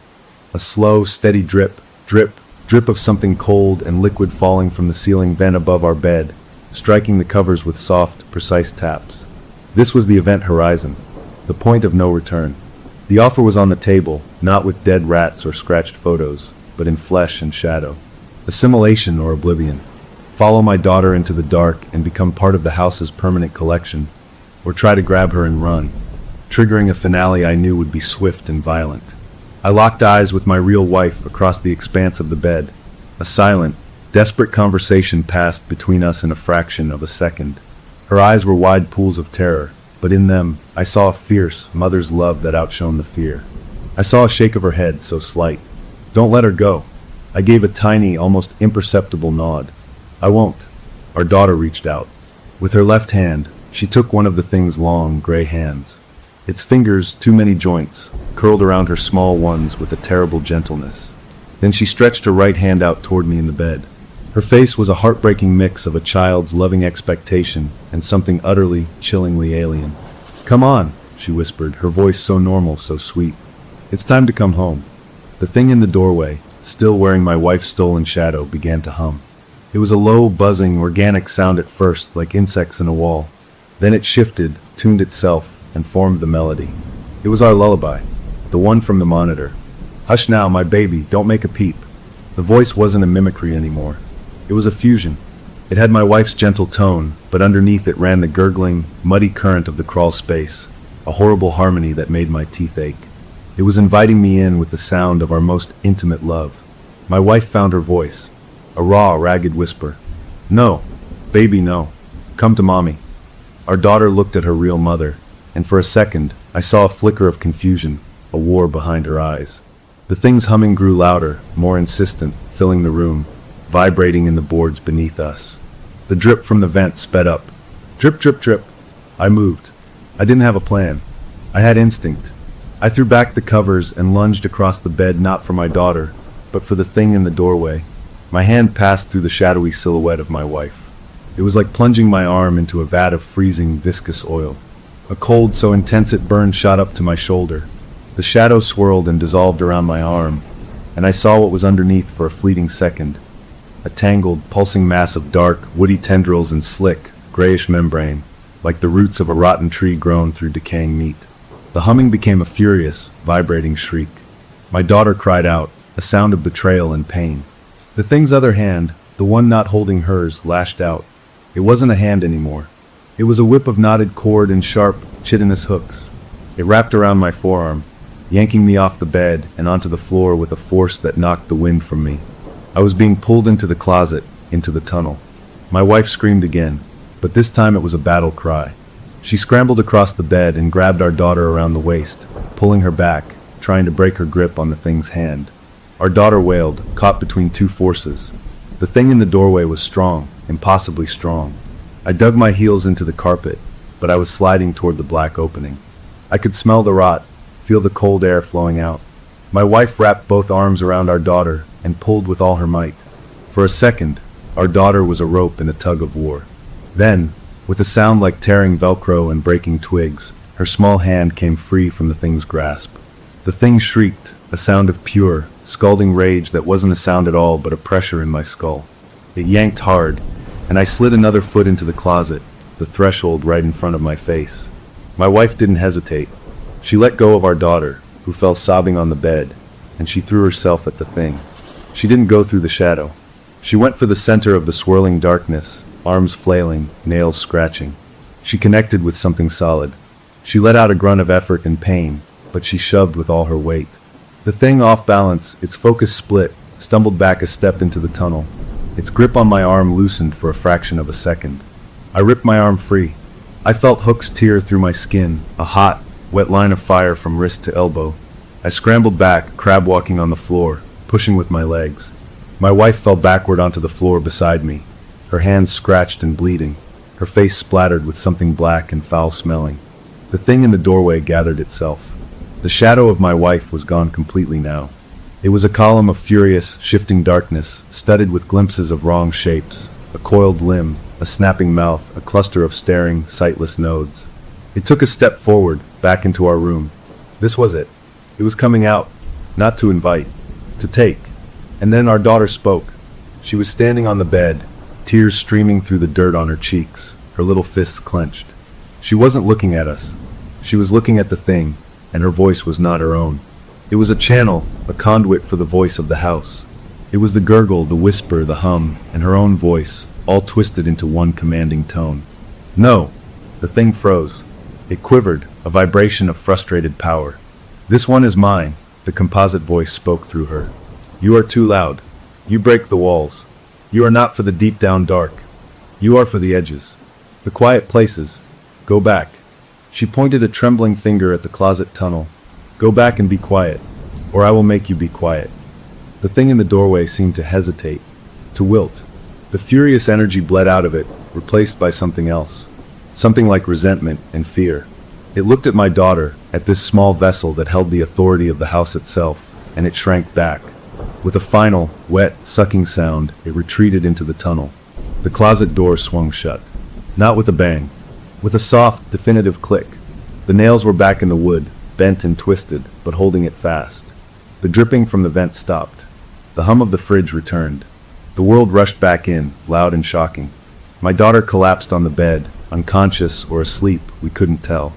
A slow, steady drip, drip, drip of something cold and liquid falling from the ceiling vent above our bed, striking the covers with soft, precise taps. This was the event horizon, the point of no return. The offer was on the table, not with dead rats or scratched photos, but in flesh and shadow. Assimilation or oblivion. Follow my daughter into the dark and become part of the house's permanent collection, or try to grab her and run, triggering a finale I knew would be swift and violent. I locked eyes with my real wife across the expanse of the bed. A silent, desperate conversation passed between us in a fraction of a second. Her eyes were wide pools of terror, but in them, I saw a fierce mother's love that outshone the fear. I saw a shake of her head so slight. "Don't let her go." I gave a tiny, almost imperceptible nod. "I won't." Our daughter reached out. With her left hand, she took one of the thing's long, gray hands. Its fingers, too many joints, curled around her small ones with a terrible gentleness. Then she stretched her right hand out toward me in the bed. Her face was a heartbreaking mix of a child's loving expectation and something utterly, chillingly alien. "Come on," she whispered, her voice so normal, so sweet. "It's time to come home." The thing in the doorway, still wearing my wife's stolen shadow, began to hum. It was a low, buzzing, organic sound at first, like insects in a wall. Then it shifted, tuned itself, and formed the melody. It was our lullaby, the one from the monitor. "Hush now, my baby, don't make a peep." The voice wasn't a mimicry anymore. It was a fusion. It had my wife's gentle tone, but underneath it ran the gurgling, muddy current of the crawl space, a horrible harmony that made my teeth ache. It was inviting me in with the sound of our most intimate love. My wife found her voice, a raw, ragged whisper. "No, baby, no. Come to mommy." Our daughter looked at her real mother, and for a second, I saw a flicker of confusion, a war behind her eyes. The thing's humming grew louder, more insistent, filling the room, vibrating in the boards beneath us. The drip from the vent sped up. Drip, drip, drip. I moved. I didn't have a plan. I had instinct. I threw back the covers and lunged across the bed, not for my daughter, but for the thing in the doorway. My hand passed through the shadowy silhouette of my wife. It was like plunging my arm into a vat of freezing, viscous oil. A cold so intense it burned shot up to my shoulder. The shadow swirled and dissolved around my arm, and I saw what was underneath for a fleeting second. A tangled, pulsing mass of dark, woody tendrils and slick, grayish membrane, like the roots of a rotten tree grown through decaying meat. The humming became a furious, vibrating shriek. My daughter cried out, a sound of betrayal and pain. The thing's other hand, the one not holding hers, lashed out. It wasn't a hand anymore. It was a whip of knotted cord and sharp, chitinous hooks. It wrapped around my forearm, yanking me off the bed and onto the floor with a force that knocked the wind from me. I was being pulled into the closet, into the tunnel. My wife screamed again, but this time it was a battle cry. She scrambled across the bed and grabbed our daughter around the waist, pulling her back, trying to break her grip on the thing's hand. Our daughter wailed, caught between two forces. The thing in the doorway was strong, impossibly strong. I dug my heels into the carpet, but I was sliding toward the black opening. I could smell the rot, feel the cold air flowing out. My wife wrapped both arms around our daughter and pulled with all her might. For a second, our daughter was a rope in a tug of war. Then, with a sound like tearing Velcro and breaking twigs, her small hand came free from the thing's grasp. The thing shrieked, a sound of pure, scalding rage that wasn't a sound at all but a pressure in my skull. It yanked hard, and I slid another foot into the closet, the threshold right in front of my face. My wife didn't hesitate. She let go of our daughter, who fell sobbing on the bed, and she threw herself at the thing. She didn't go through the shadow. She went for the center of the swirling darkness, arms flailing, nails scratching. She connected with something solid. She let out a grunt of effort and pain, but she shoved with all her weight. The thing, off balance, its focus split, stumbled back a step into the tunnel. Its grip on my arm loosened for a fraction of a second. I ripped my arm free. I felt hooks tear through my skin, a hot, wet line of fire from wrist to elbow. I scrambled back, crab walking on the floor, pushing with my legs. My wife fell backward onto the floor beside me, her hands scratched and bleeding, her face splattered with something black and foul-smelling. The thing in the doorway gathered itself. The shadow of my wife was gone completely now. It was a column of furious, shifting darkness, studded with glimpses of wrong shapes, a coiled limb, a snapping mouth, a cluster of staring, sightless nodes. It took a step forward, back into our room. This was it. It was coming out, not to invite, to take. And then our daughter spoke. She was standing on the bed, tears streaming through the dirt on her cheeks, her little fists clenched. She wasn't looking at us. She was looking at the thing, and her voice was not her own. It was a channel, a conduit for the voice of the house. It was the gurgle, the whisper, the hum, and her own voice, all twisted into one commanding tone. No! The thing froze. It quivered, a vibration of frustrated power. "This one is mine," the composite voice spoke through her. "You are too loud. You break the walls. You are not for the deep down dark. You are for the edges. The quiet places. Go back." She pointed a trembling finger at the closet tunnel. "Go back and be quiet, or I will make you be quiet." The thing in the doorway seemed to hesitate, to wilt. The furious energy bled out of it, replaced by something else. Something like resentment and fear. It looked at my daughter, at this small vessel that held the authority of the house itself, and it shrank back. With a final, wet, sucking sound, it retreated into the tunnel. The closet door swung shut. Not with a bang. With a soft, definitive click. The nails were back in the wood, bent and twisted, but holding it fast. The dripping from the vent stopped. The hum of the fridge returned. The world rushed back in, loud and shocking. My daughter collapsed on the bed, unconscious or asleep, we couldn't tell.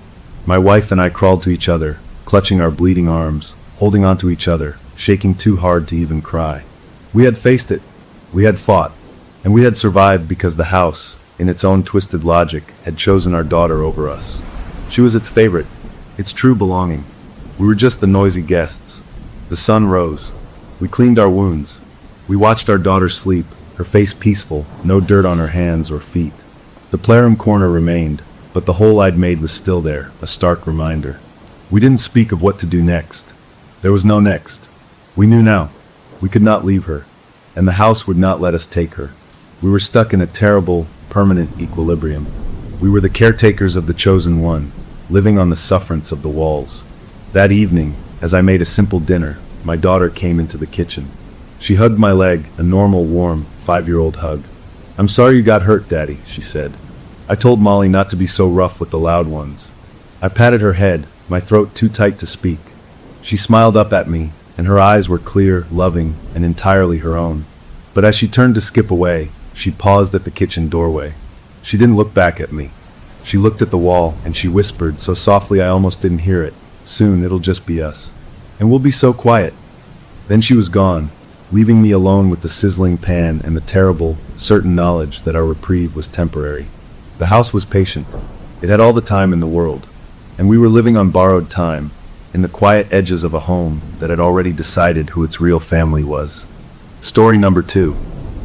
My wife and I crawled to each other, clutching our bleeding arms, holding onto each other, shaking too hard to even cry. We had faced it. We had fought. And we had survived because the house, in its own twisted logic, had chosen our daughter over us. She was its favorite, its true belonging. We were just the noisy guests. The sun rose. We cleaned our wounds. We watched our daughter sleep, her face peaceful, no dirt on her hands or feet. The playroom corner remained, but the hole I'd made was still there, a stark reminder. We didn't speak of what to do next. There was no next. We knew now. We could not leave her, and the house would not let us take her. We were stuck in a terrible, permanent equilibrium. We were the caretakers of the chosen one, living on the sufferance of the walls. That evening, as I made a simple dinner, my daughter came into the kitchen. She hugged my leg, a normal, warm, 5-year-old hug. "I'm sorry you got hurt, Daddy," she said. I told Molly not to be so rough with the loud ones. I patted her head, my throat too tight to speak. She smiled up at me, and her eyes were clear, loving, and entirely her own. But as she turned to skip away, she paused at the kitchen doorway. She didn't look back at me. She looked at the wall, and she whispered so softly I almost didn't hear it. "Soon it'll just be us. And we'll be so quiet." Then she was gone, leaving me alone with the sizzling pan and the terrible, certain knowledge that our reprieve was temporary. The house was patient. It had all the time in the world. And we were living on borrowed time, in the quiet edges of a home that had already decided who its real family was. Story number 2.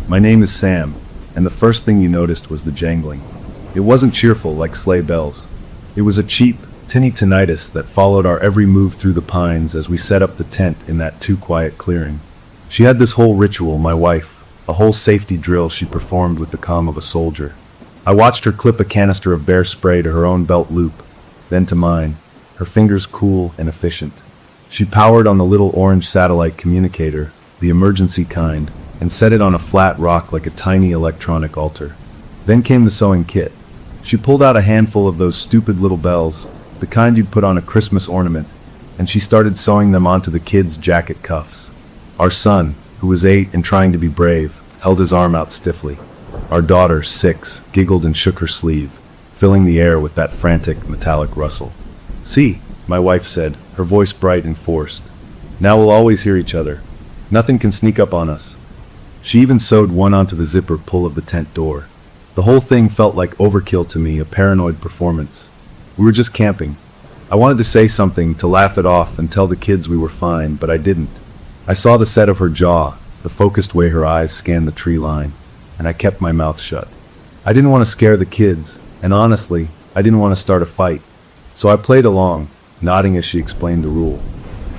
My name is Sam, and the first thing you noticed was the jangling. It wasn't cheerful like sleigh bells. It was a cheap, tinny tinnitus that followed our every move through the pines as we set up the tent in that too-quiet clearing. She had this whole ritual, my wife, a whole safety drill she performed with the calm of a soldier. I watched her clip a canister of bear spray to her own belt loop, then to mine, her fingers cool and efficient. She powered on the little orange satellite communicator, the emergency kind, and set it on a flat rock like a tiny electronic altar. Then came the sewing kit. She pulled out a handful of those stupid little bells, the kind you'd put on a Christmas ornament, and she started sewing them onto the kids' jacket cuffs. Our son, who was 8 and trying to be brave, held his arm out stiffly. Our daughter, 6, giggled and shook her sleeve, filling the air with that frantic, metallic rustle. "See," my wife said, her voice bright and forced. "Now we'll always hear each other. Nothing can sneak up on us." She even sewed one onto the zipper pull of the tent door. The whole thing felt like overkill to me, a paranoid performance. We were just camping. I wanted to say something, to laugh it off and tell the kids we were fine, but I didn't. I saw the set of her jaw, the focused way her eyes scanned the tree line, and I kept my mouth shut. I didn't want to scare the kids, and honestly, I didn't want to start a fight. So I played along, nodding as she explained the rule.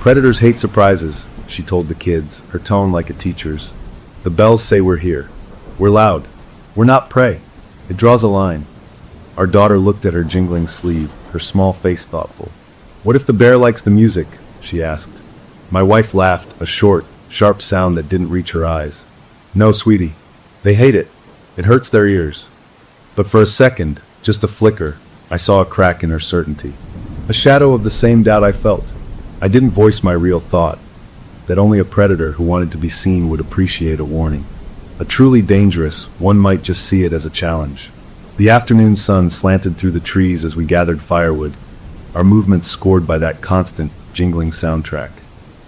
"Predators hate surprises," she told the kids, her tone like a teacher's. "The bells say we're here. We're loud. We're not prey. It draws a line." Our daughter looked at her jingling sleeve, her small face thoughtful. "What if the bear likes the music?" she asked. My wife laughed, a short, sharp sound that didn't reach her eyes. "No, sweetie. They hate it. It hurts their ears." But for a second, just a flicker, I saw a crack in her certainty. A shadow of the same doubt I felt. I didn't voice my real thought, that only a predator who wanted to be seen would appreciate a warning. A truly dangerous, one might just see it as a challenge. The afternoon sun slanted through the trees as we gathered firewood, our movements scored by that constant, jingling soundtrack.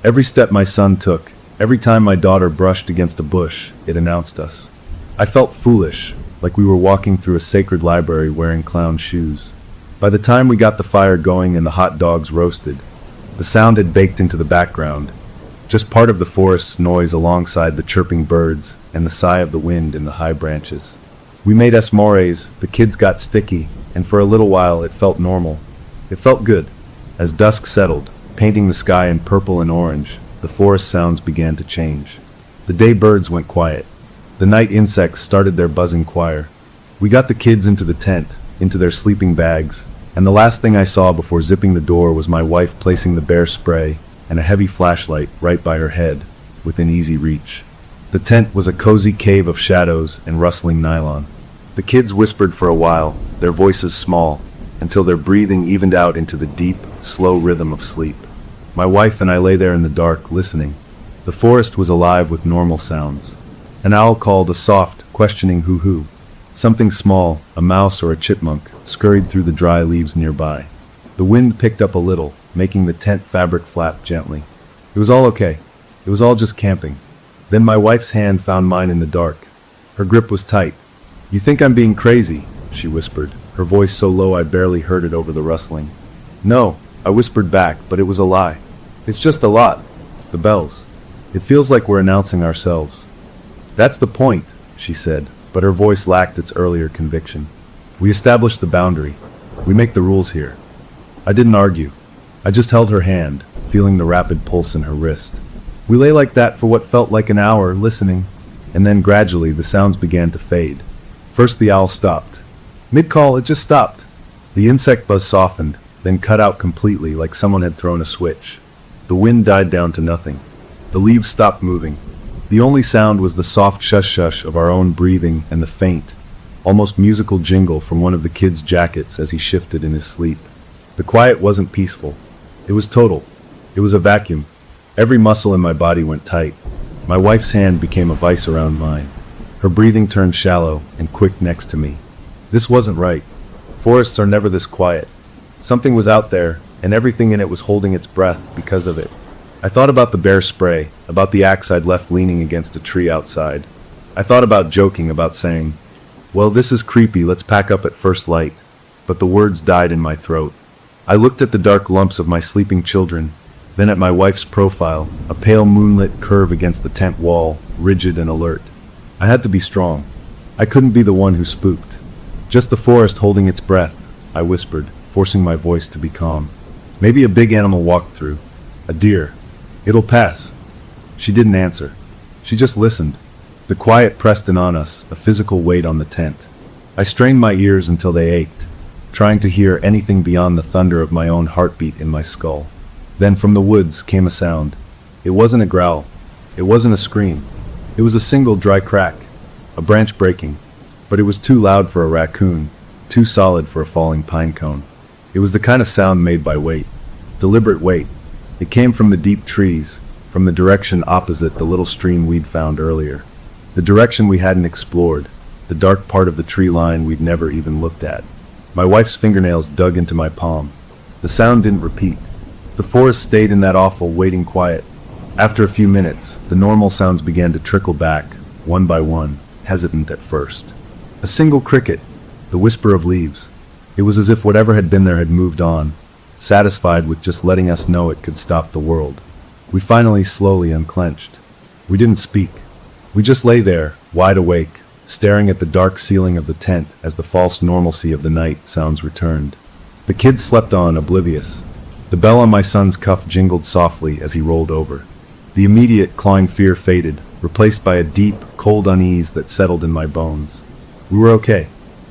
Every step my son took, every time my daughter brushed against a bush, it announced us. I felt foolish, like we were walking through a sacred library wearing clown shoes. By the time we got the fire going and the hot dogs roasted, the sound had baked into the background, just part of the forest's noise alongside the chirping birds and the sigh of the wind in the high branches. We made s'mores, the kids got sticky, and for a little while it felt normal. It felt good. As dusk settled, painting the sky in purple and orange, the forest sounds began to change. The day birds went quiet. The night insects started their buzzing choir. We got the kids into the tent, into their sleeping bags, and the last thing I saw before zipping the door was my wife placing the bear spray and a heavy flashlight right by her head, within easy reach. The tent was a cozy cave of shadows and rustling nylon. The kids whispered for a while, their voices small, until their breathing evened out into the deep, slow rhythm of sleep. My wife and I lay there in the dark, listening. The forest was alive with normal sounds. An owl called a soft, questioning hoo-hoo. Something small, a mouse or a chipmunk, scurried through the dry leaves nearby. The wind picked up a little, making the tent fabric flap gently. It was all okay. It was all just camping. Then my wife's hand found mine in the dark. Her grip was tight. "You think I'm being crazy?" she whispered, her voice so low I barely heard it over the rustling. "No," I whispered back, but it was a lie. "It's just a lot. The bells. It feels like we're announcing ourselves." "That's the point," she said, but her voice lacked its earlier conviction. "We established the boundary. We make the rules here." I didn't argue. I just held her hand, feeling the rapid pulse in her wrist. We lay like that for what felt like an hour, listening, and then gradually the sounds began to fade. First the owl stopped. Mid-call, it just stopped. The insect buzz softened, then cut out completely like someone had thrown a switch. The wind died down to nothing. The leaves stopped moving. The only sound was the soft shush-shush of our own breathing and the faint, almost musical jingle from one of the kids' jackets as he shifted in his sleep. The quiet wasn't peaceful. It was total. It was a vacuum. Every muscle in my body went tight. My wife's hand became a vice around mine. Her breathing turned shallow and quick next to me. This wasn't right. Forests are never this quiet. Something was out there, and everything in it was holding its breath because of it. I thought about the bear spray, about the axe I'd left leaning against a tree outside. I thought about joking, about saying, "Well, this is creepy, let's pack up at first light." But the words died in my throat. I looked at the dark lumps of my sleeping children, then at my wife's profile, a pale moonlit curve against the tent wall, rigid and alert. I had to be strong. I couldn't be the one who spooked. "Just the forest holding its breath," I whispered, forcing my voice to be calm. "Maybe a big animal walked through. A deer. It'll pass." She didn't answer. She just listened. The quiet pressed in on us, a physical weight on the tent. I strained my ears until they ached, trying to hear anything beyond the thunder of my own heartbeat in my skull. Then from the woods came a sound. It wasn't a growl. It wasn't a scream. It was a single dry crack, a branch breaking, but it was too loud for a raccoon, too solid for a falling pine cone. It was the kind of sound made by weight, deliberate weight. It came from the deep trees, from the direction opposite the little stream we'd found earlier. The direction we hadn't explored, the dark part of the tree line we'd never even looked at. My wife's fingernails dug into my palm. The sound didn't repeat. The forest stayed in that awful, waiting quiet. After a few minutes, the normal sounds began to trickle back, one by one, hesitant at first. A single cricket, the whisper of leaves. It was as if whatever had been there had moved on, satisfied with just letting us know it could stop the world. We finally slowly unclenched. We didn't speak. We just lay there, wide awake, staring at the dark ceiling of the tent as the false normalcy of the night sounds returned. The kids slept on, oblivious. The bell on my son's cuff jingled softly as he rolled over. The immediate clawing fear faded, replaced by a deep, cold unease that settled in my bones. We were okay.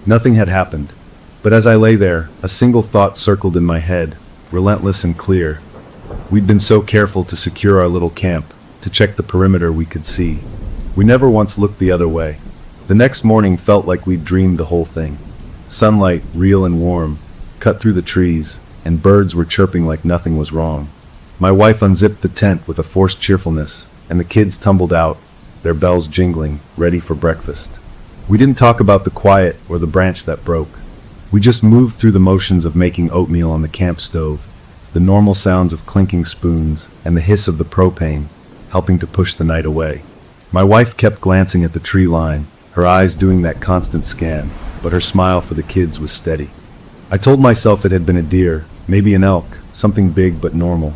Nothing had happened. But as I lay there, a single thought circled in my head, relentless and clear. We'd been so careful to secure our little camp, to check the perimeter we could see. We never once looked the other way. The next morning felt like we'd dreamed the whole thing. Sunlight, real and warm, cut through the trees, and birds were chirping like nothing was wrong. My wife unzipped the tent with a forced cheerfulness, and the kids tumbled out, their bells jingling, ready for breakfast. We didn't talk about the quiet or the branch that broke. We just moved through the motions of making oatmeal on the camp stove, the normal sounds of clinking spoons, and the hiss of the propane, helping to push the night away. My wife kept glancing at the tree line, her eyes doing that constant scan, but her smile for the kids was steady. I told myself it had been a deer, maybe an elk, something big but normal.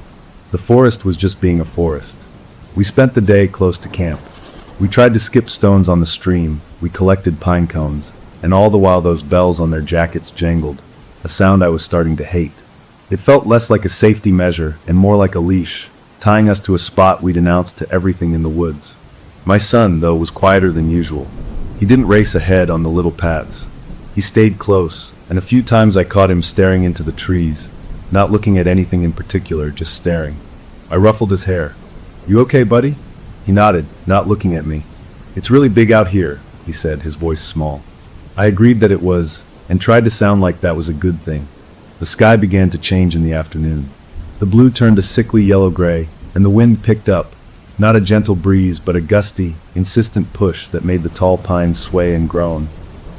The forest was just being a forest. We spent the day close to camp. We tried to skip stones on the stream, we collected pine cones, and all the while those bells on their jackets jangled, a sound I was starting to hate. It felt less like a safety measure and more like a leash, tying us to a spot we'd announced to everything in the woods. My son, though, was quieter than usual. He didn't race ahead on the little paths. He stayed close, and a few times I caught him staring into the trees, not looking at anything in particular, just staring. I ruffled his hair. "You okay, buddy?" He nodded, not looking at me. "It's really big out here," he said, his voice small. I agreed that it was, and tried to sound like that was a good thing. The sky began to change in the afternoon. The blue turned a sickly yellow-gray, and the wind picked up, not a gentle breeze, but a gusty, insistent push that made the tall pines sway and groan.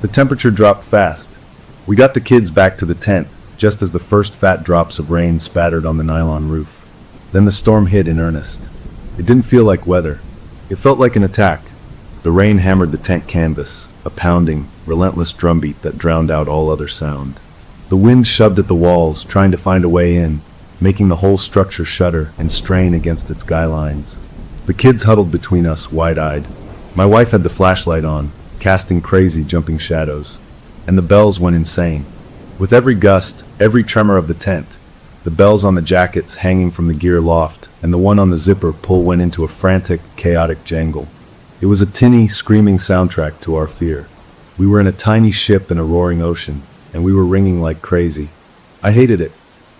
The temperature dropped fast. We got the kids back to the tent, just as the first fat drops of rain spattered on the nylon roof. Then the storm hit in earnest. It didn't feel like weather. It felt like an attack. The rain hammered the tent canvas, a pounding, relentless drumbeat that drowned out all other sound. The wind shoved at the walls, trying to find a way in, making the whole structure shudder and strain against its guy lines. The kids huddled between us, wide-eyed. My wife had the flashlight on, casting crazy, jumping shadows. And the bells went insane. With every gust, every tremor of the tent, the bells on the jackets hanging from the gear loft and the one on the zipper pull went into a frantic, chaotic jangle. It was a tinny, screaming soundtrack to our fear. We were in a tiny ship in a roaring ocean, and we were ringing like crazy. I hated it.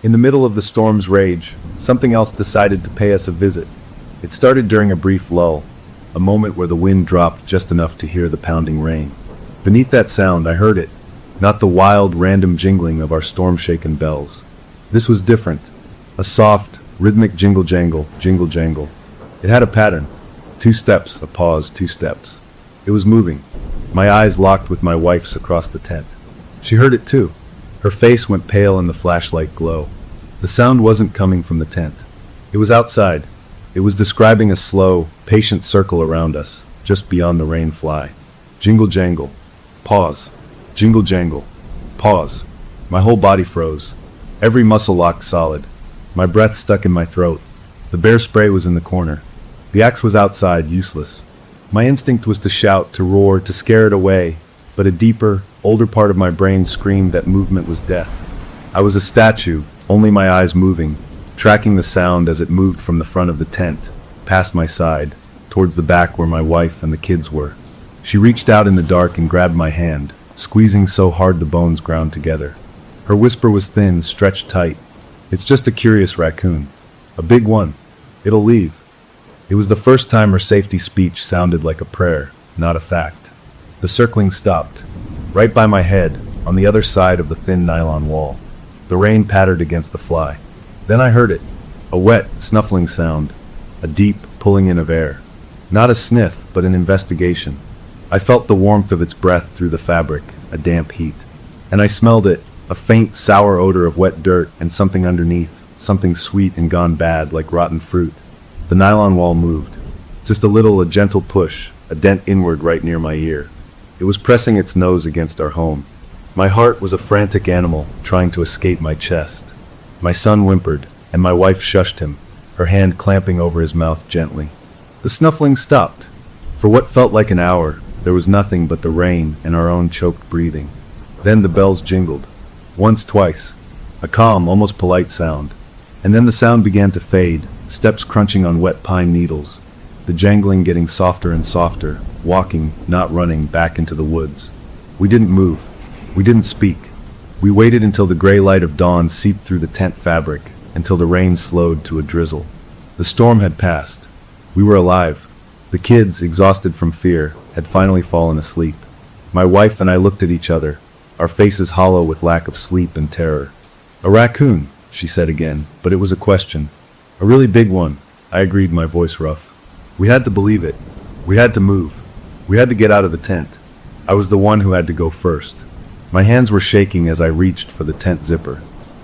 In the middle of the storm's rage, something else decided to pay us a visit. It started during a brief lull, a moment where the wind dropped just enough to hear the pounding rain. Beneath that sound, I heard it, not the wild, random jingling of our storm-shaken bells. This was different. A soft, rhythmic jingle-jangle, jingle-jangle. It had a pattern. 2 steps, a pause, 2 steps. It was moving. My eyes locked with my wife's across the tent. She heard it too. Her face went pale in the flashlight glow. The sound wasn't coming from the tent. It was outside. It was describing a slow, patient circle around us, just beyond the rain fly. Jingle-jangle. Pause. Jingle-jangle. Pause. My whole body froze. Every muscle locked solid. My breath stuck in my throat. The bear spray was in the corner. The axe was outside, useless. My instinct was to shout, to roar, to scare it away, but a deeper, older part of my brain screamed that movement was death. I was a statue, only my eyes moving, tracking the sound as it moved from the front of the tent, past my side, towards the back where my wife and the kids were. She reached out in the dark and grabbed my hand, squeezing so hard the bones ground together. Her whisper was thin, stretched tight. "It's just a curious raccoon. A big one. It'll leave." It was the first time her safety speech sounded like a prayer, not a fact. The circling stopped, right by my head, on the other side of the thin nylon wall. The rain pattered against the fly. Then I heard it, a wet, snuffling sound, a deep pulling in of air. Not a sniff, but an investigation. I felt the warmth of its breath through the fabric, a damp heat. And I smelled it, a faint, sour odor of wet dirt and something underneath, something sweet and gone bad like rotten fruit. The nylon wall moved. Just a little, a gentle push, a dent inward right near my ear. It was pressing its nose against our home. My heart was a frantic animal, trying to escape my chest. My son whimpered, and my wife shushed him, her hand clamping over his mouth gently. The snuffling stopped. For what felt like an hour, there was nothing but the rain and our own choked breathing. Then the bells jingled. Once, twice. A calm, almost polite sound. And then the sound began to fade, steps crunching on wet pine needles, the jangling getting softer and softer, walking, not running, back into the woods. We didn't move. We didn't speak. We waited until the gray light of dawn seeped through the tent fabric, until the rain slowed to a drizzle. The storm had passed. We were alive. The kids, exhausted from fear, had finally fallen asleep. My wife and I looked at each other, our faces hollow with lack of sleep and terror. "A raccoon," she said again, but it was a question. "A really big one," I agreed, my voice rough. We had to believe it. We had to move. We had to get out of the tent. I was the one who had to go first. My hands were shaking as I reached for the tent zipper.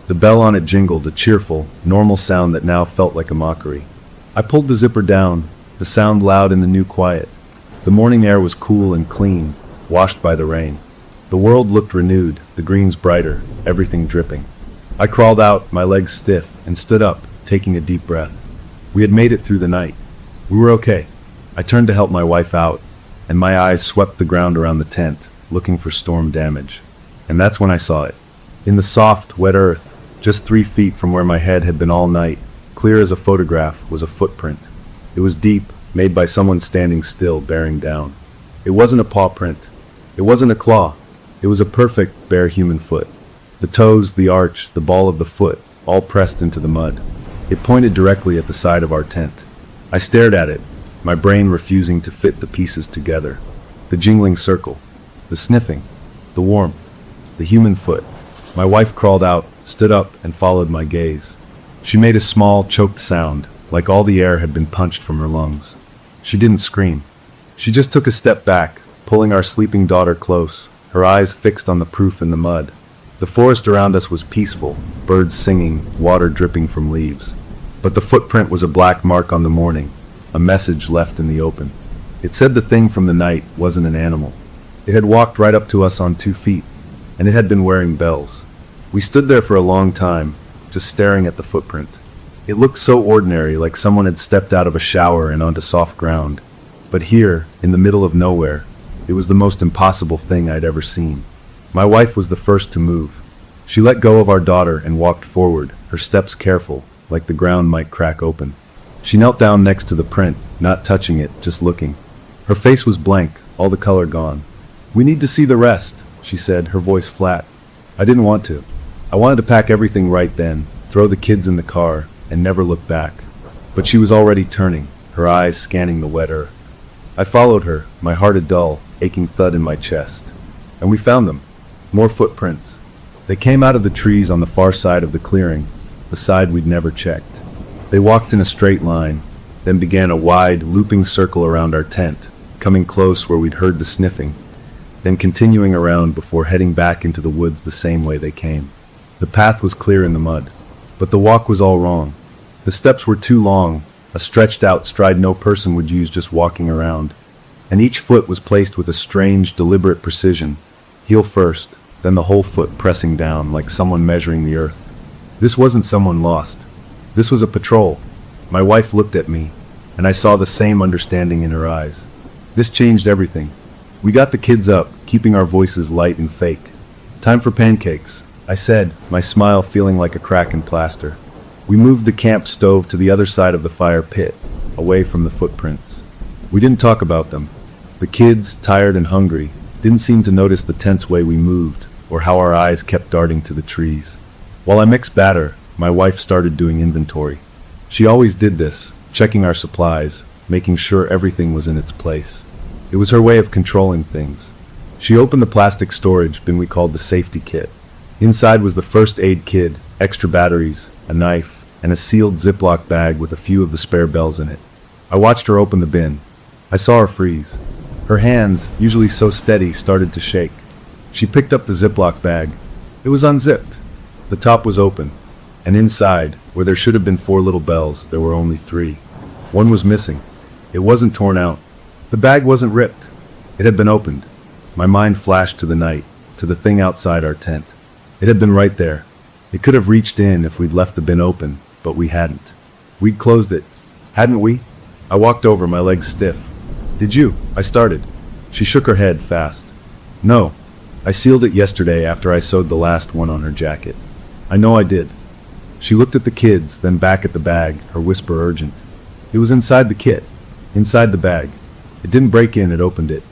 The bell on it jingled, a cheerful, normal sound that now felt like a mockery. I pulled the zipper down, the sound loud in the new quiet. The morning air was cool and clean, washed by the rain. The world looked renewed, the greens brighter, everything dripping. I crawled out, my legs stiff, and stood up, taking a deep breath. We had made it through the night. We were okay. I turned to help my wife out, and my eyes swept the ground around the tent, looking for storm damage. And that's when I saw it. In the soft, wet earth, Just 3 feet from where my head had been all night, clear as a photograph, was a footprint. It was deep, made by someone standing still, bearing down. It wasn't a paw print. It wasn't a claw. It was a perfect, bare human foot. The toes, the arch, the ball of the foot, all pressed into the mud. It pointed directly at the side of our tent. I stared at it, my brain refusing to fit the pieces together. The jingling circle, the sniffing, the warmth, the human foot. My wife crawled out, stood up, and followed my gaze. She made a small, choked sound, like all the air had been punched from her lungs. She didn't scream. She just took a step back, pulling our sleeping daughter close, her eyes fixed on the proof in the mud. The forest around us was peaceful, birds singing, water dripping from leaves. But the footprint was a black mark on the morning, a message left in the open. It said the thing from the night wasn't an animal. It had walked right up to us on 2 feet, and it had been wearing bells. We stood there for a long time, just staring at the footprint. It looked so ordinary, like someone had stepped out of a shower and onto soft ground. But here, in the middle of nowhere, it was the most impossible thing I'd ever seen. My wife was the first to move. She let go of our daughter and walked forward, her steps careful, like the ground might crack open. She knelt down next to the print, not touching it, just looking. Her face was blank, all the color gone. "We need to see the rest," she said, her voice flat. I didn't want to. I wanted to pack everything right then, throw the kids in the car, and never look back. But she was already turning, her eyes scanning the wet earth. I followed her, my heart a dull, aching thud in my chest. And we found them. More footprints. They came out of the trees on the far side of the clearing, the side we'd never checked. They walked in a straight line, then began a wide, looping circle around our tent, coming close where we'd heard the sniffing, then continuing around before heading back into the woods the same way they came. The path was clear in the mud, but the walk was all wrong. The steps were too long, a stretched-out stride no person would use just walking around, and each foot was placed with a strange, deliberate precision, heel first, then the whole foot pressing down like someone measuring the earth. This wasn't someone lost. This was a patrol. My wife looked at me, and I saw the same understanding in her eyes. This changed everything. We got the kids up, keeping our voices light and fake. "Time for pancakes," I said, my smile feeling like a crack in plaster. We moved the camp stove to the other side of the fire pit, away from the footprints. We didn't talk about them. The kids, tired and hungry, didn't seem to notice the tense way we moved, or how our eyes kept darting to the trees. While I mixed batter, my wife started doing inventory. She always did this, checking our supplies, making sure everything was in its place. It was her way of controlling things. She opened the plastic storage bin we called the safety kit. Inside was the first aid kit, extra batteries, a knife, and a sealed Ziploc bag with a few of the spare bells in it. I watched her open the bin. I saw her freeze. Her hands, usually so steady, started to shake. She picked up the Ziploc bag. It was unzipped. The top was open, and inside, where there should have been 4 little bells, there were only 3. One was missing. It wasn't torn out. The bag wasn't ripped. It had been opened. My mind flashed to the night, to the thing outside our tent. It had been right there. It could have reached in if we'd left the bin open, but we hadn't. We'd closed it. Hadn't we? I walked over, my legs stiff. "Did you?" I started. She shook her head fast. "No. I sealed it yesterday after I sewed the last one on her jacket." "I know I did." She looked at the kids, then back at the bag, her whisper urgent. "It was inside the kit. Inside the bag. It didn't break in, it opened it."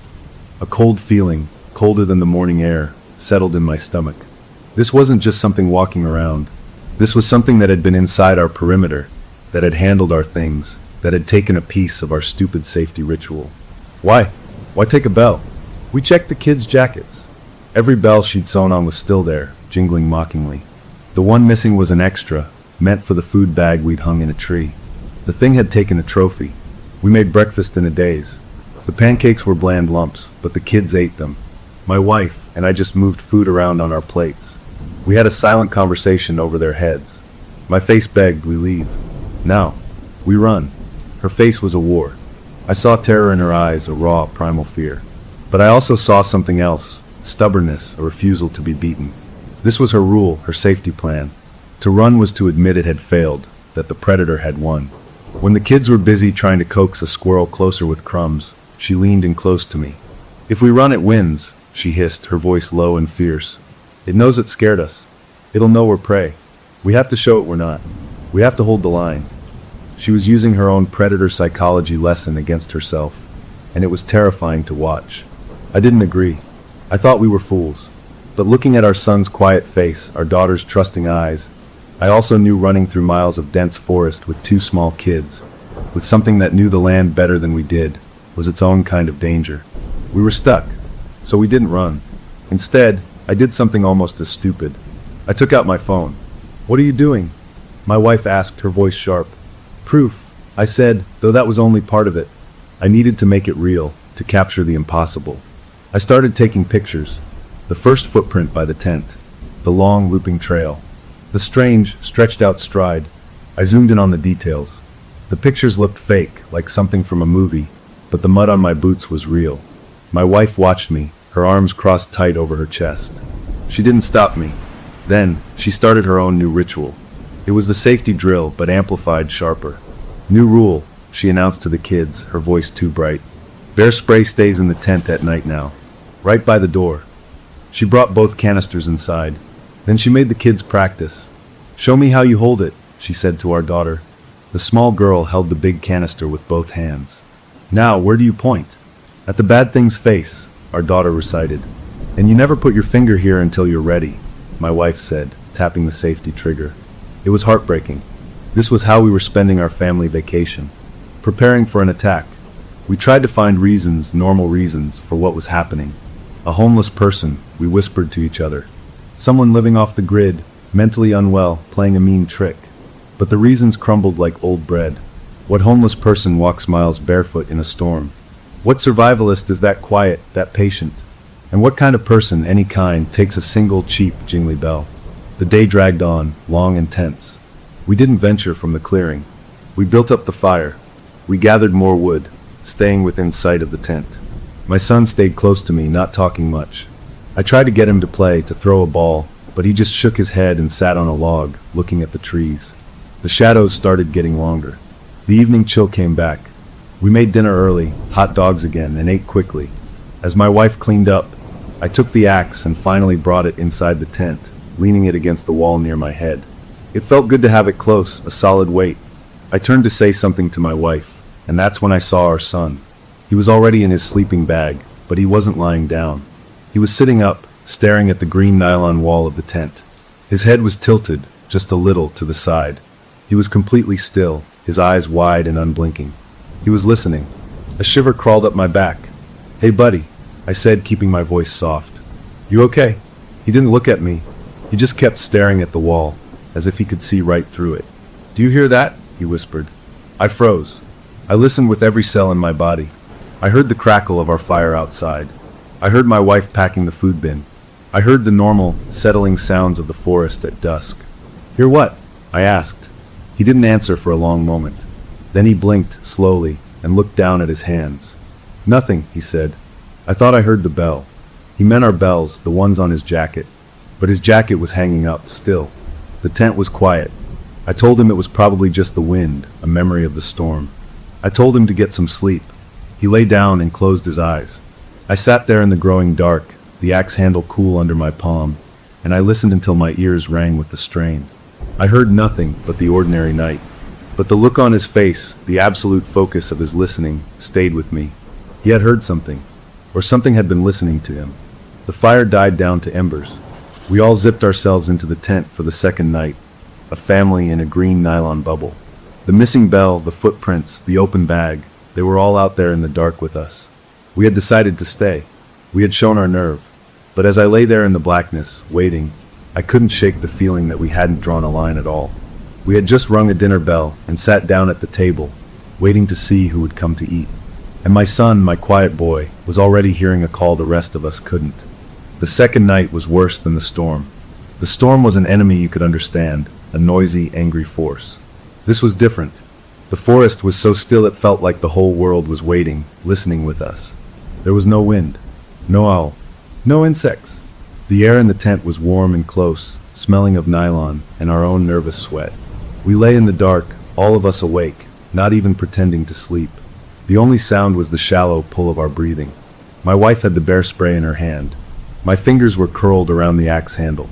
A cold feeling, colder than the morning air, settled in my stomach. This wasn't just something walking around. This was something that had been inside our perimeter, that had handled our things, that had taken a piece of our stupid safety ritual. Why? Why take a bell? We checked the kids' jackets. Every bell she'd sewn on was still there, jingling mockingly. The one missing was an extra, meant for the food bag we'd hung in a tree. The thing had taken a trophy. We made breakfast in a daze. The pancakes were bland lumps, but the kids ate them. My wife and I just moved food around on our plates. We had a silent conversation over their heads. My face begged we leave. Now, we run. Her face was a war. I saw terror in her eyes, a raw, primal fear. But I also saw something else, stubbornness, a refusal to be beaten. This was her rule, her safety plan. To run was to admit it had failed, that the predator had won. When the kids were busy trying to coax a squirrel closer with crumbs, she leaned in close to me. "If we run, it wins," she hissed, her voice low and fierce. "It knows it scared us. It'll know we're prey." We have to show it we're not. We have to hold the line. She was using her own predator psychology lesson against herself, and it was terrifying to watch. I didn't agree. I thought we were fools. But looking at our son's quiet face, our daughter's trusting eyes, I also knew running through miles of dense forest with two small kids, with something that knew the land better than we did, was its own kind of danger. We were stuck, so we didn't run. Instead, I did something almost as stupid. I took out my phone. "What are you doing?" My wife asked, her voice sharp. "Proof," I said, though that was only part of it. I needed to make it real, to capture the impossible. I started taking pictures. The first footprint by the tent. The long, looping trail. The strange, stretched out stride. I zoomed in on the details. The pictures looked fake, like something from a movie, but the mud on my boots was real. My wife watched me, her arms crossed tight over her chest. She didn't stop me. Then, she started her own new ritual. It was the safety drill, but amplified sharper. "New rule," she announced to the kids, her voice too bright. "Bear spray stays in the tent at night now. Right by the door." She brought both canisters inside. Then she made the kids practice. "Show me how you hold it," she said to our daughter. The small girl held the big canister with both hands. "Now, where do you point?" "At the bad thing's face," our daughter recited. "And you never put your finger here until you're ready," my wife said, tapping the safety trigger. It was heartbreaking. This was how we were spending our family vacation, preparing for an attack. We tried to find reasons, normal reasons, for what was happening. A homeless person, we whispered to each other. Someone living off the grid, mentally unwell, playing a mean trick. But the reasons crumbled like old bread. What homeless person walks miles barefoot in a storm? What survivalist is that quiet, that patient? And what kind of person, any kind, takes a single cheap jingly bell? The day dragged on, long and tense. We didn't venture from the clearing. We built up the fire. We gathered more wood, staying within sight of the tent. My son stayed close to me, not talking much. I tried to get him to play, to throw a ball, but he just shook his head and sat on a log, looking at the trees. The shadows started getting longer. The evening chill came back. We made dinner early, hot dogs again, and ate quickly. As my wife cleaned up, I took the axe and finally brought it inside the tent, leaning it against the wall near my head. It felt good to have it close, a solid weight. I turned to say something to my wife, and that's when I saw our son. He was already in his sleeping bag, but he wasn't lying down. He was sitting up, staring at the green nylon wall of the tent. His head was tilted, just a little, to the side. He was completely still, his eyes wide and unblinking. He was listening. A shiver crawled up my back. "Hey, buddy," I said, keeping my voice soft. "You okay?" He didn't look at me. He just kept staring at the wall, as if he could see right through it. "Do you hear that?" he whispered. I froze. I listened with every cell in my body. I heard the crackle of our fire outside. I heard my wife packing the food bin. I heard the normal, settling sounds of the forest at dusk. "Hear what?" I asked. He didn't answer for a long moment. Then he blinked, slowly, and looked down at his hands. "Nothing," he said. I thought I heard the bell. He meant our bells, the ones on his jacket. But his jacket was hanging up, still. The tent was quiet. I told him it was probably just the wind, a memory of the storm. I told him to get some sleep. He lay down and closed his eyes. I sat there in the growing dark, the axe handle cool under my palm, and I listened until my ears rang with the strain. I heard nothing but the ordinary night. But the look on his face, the absolute focus of his listening, stayed with me. He had heard something, or something had been listening to him. The fire died down to embers. We all zipped ourselves into the tent for the second night, a family in a green nylon bubble. The missing bell, the footprints, the open bag, they were all out there in the dark with us. We had decided to stay. We had shown our nerve. But as I lay there in the blackness, waiting, I couldn't shake the feeling that we hadn't drawn a line at all. We had just rung a dinner bell and sat down at the table, waiting to see who would come to eat. And my son, my quiet boy, was already hearing a call the rest of us couldn't. The second night was worse than the storm. The storm was an enemy you could understand, a noisy, angry force. This was different. The forest was so still it felt like the whole world was waiting, listening with us. There was no wind, no owl, no insects. The air in the tent was warm and close, smelling of nylon and our own nervous sweat. We lay in the dark, all of us awake, not even pretending to sleep. The only sound was the shallow pull of our breathing. My wife had the bear spray in her hand. My fingers were curled around the axe handle.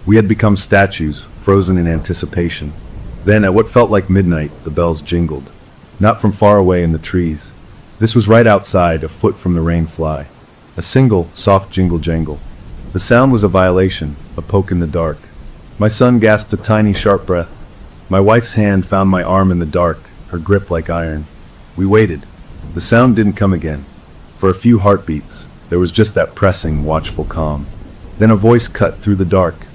We had become statues, frozen in anticipation. Then, at what felt like midnight, the bells jingled. Not from far away in the trees. This was right outside, a foot from the rain fly. A single, soft jingle-jangle. The sound was a violation, a poke in the dark. My son gasped a tiny, sharp breath. My wife's hand found my arm in the dark, her grip like iron. We waited. The sound didn't come again. For a few heartbeats, there was just that pressing, watchful calm. Then a voice cut through the dark.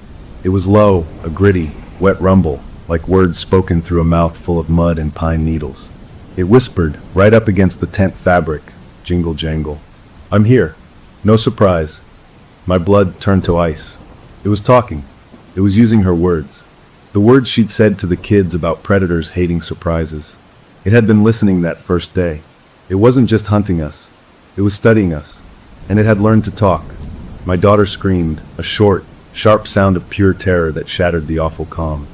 It was low, a gritty, wet rumble, like words spoken through a mouth full of mud and pine needles. It whispered, right up against the tent fabric, jingle-jangle. I'm here. No surprise. My blood turned to ice. It was talking. It was using her words. The words she'd said to the kids about predators hating surprises. It had been listening that first day. It wasn't just hunting us. It was studying us. And it had learned to talk. My daughter screamed, a short, sharp sound of pure terror that shattered the awful calm.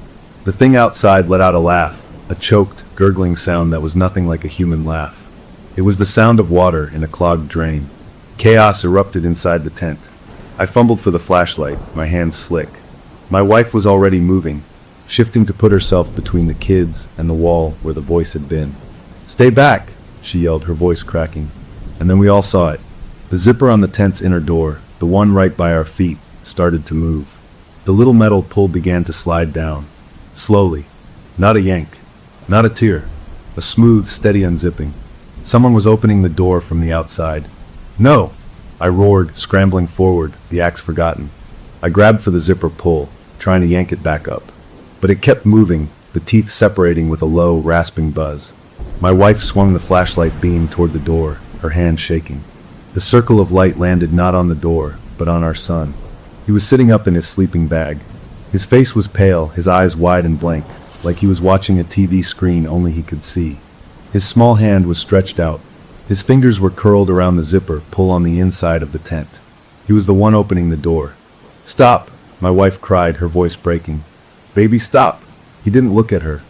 The thing outside let out a laugh, a choked, gurgling sound that was nothing like a human laugh. It was the sound of water in a clogged drain. Chaos erupted inside the tent. I fumbled for the flashlight, my hands slick. My wife was already moving, shifting to put herself between the kids and the wall where the voice had been. Stay back, she yelled, her voice cracking. And then we all saw it. The zipper on the tent's inner door, the one right by our feet, started to move. The little metal pull began to slide down. Slowly. Not a yank. Not a tear. A smooth, steady unzipping. Someone was opening the door from the outside. No! I roared, scrambling forward, the axe forgotten. I grabbed for the zipper pull, trying to yank it back up. But it kept moving, the teeth separating with a low, rasping buzz. My wife swung the flashlight beam toward the door, her hand shaking. The circle of light landed not on the door, but on our son. He was sitting up in his sleeping bag. His face was pale, his eyes wide and blank, like he was watching a TV screen only he could see. His small hand was stretched out. His fingers were curled around the zipper pull on the inside of the tent. He was the one opening the door. Stop! My wife cried, her voice breaking. Baby, stop! He didn't look at her.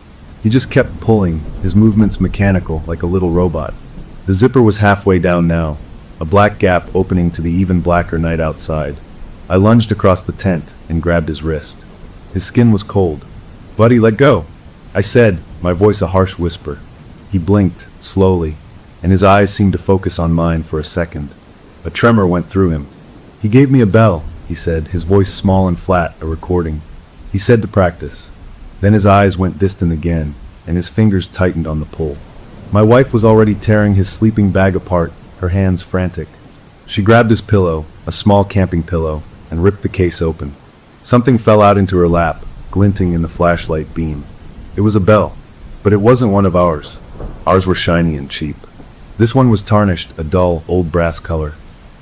He just kept pulling, his movements mechanical, like a little robot. The zipper was halfway down now, a black gap opening to the even blacker night outside. I lunged across the tent and grabbed his wrist. His skin was cold. Buddy, let go! I said, my voice a harsh whisper. He blinked, slowly, and his eyes seemed to focus on mine for a second. A tremor went through him. He gave me a bell, he said, his voice small and flat, a recording. He said to practice. Then his eyes went distant again, and his fingers tightened on the pull. My wife was already tearing his sleeping bag apart, her hands frantic. She grabbed his pillow, a small camping pillow, and ripped the case open. Something fell out into her lap, glinting in the flashlight beam. It was a bell, but it wasn't one of ours. Ours were shiny and cheap. This one was tarnished, a dull, old brass color.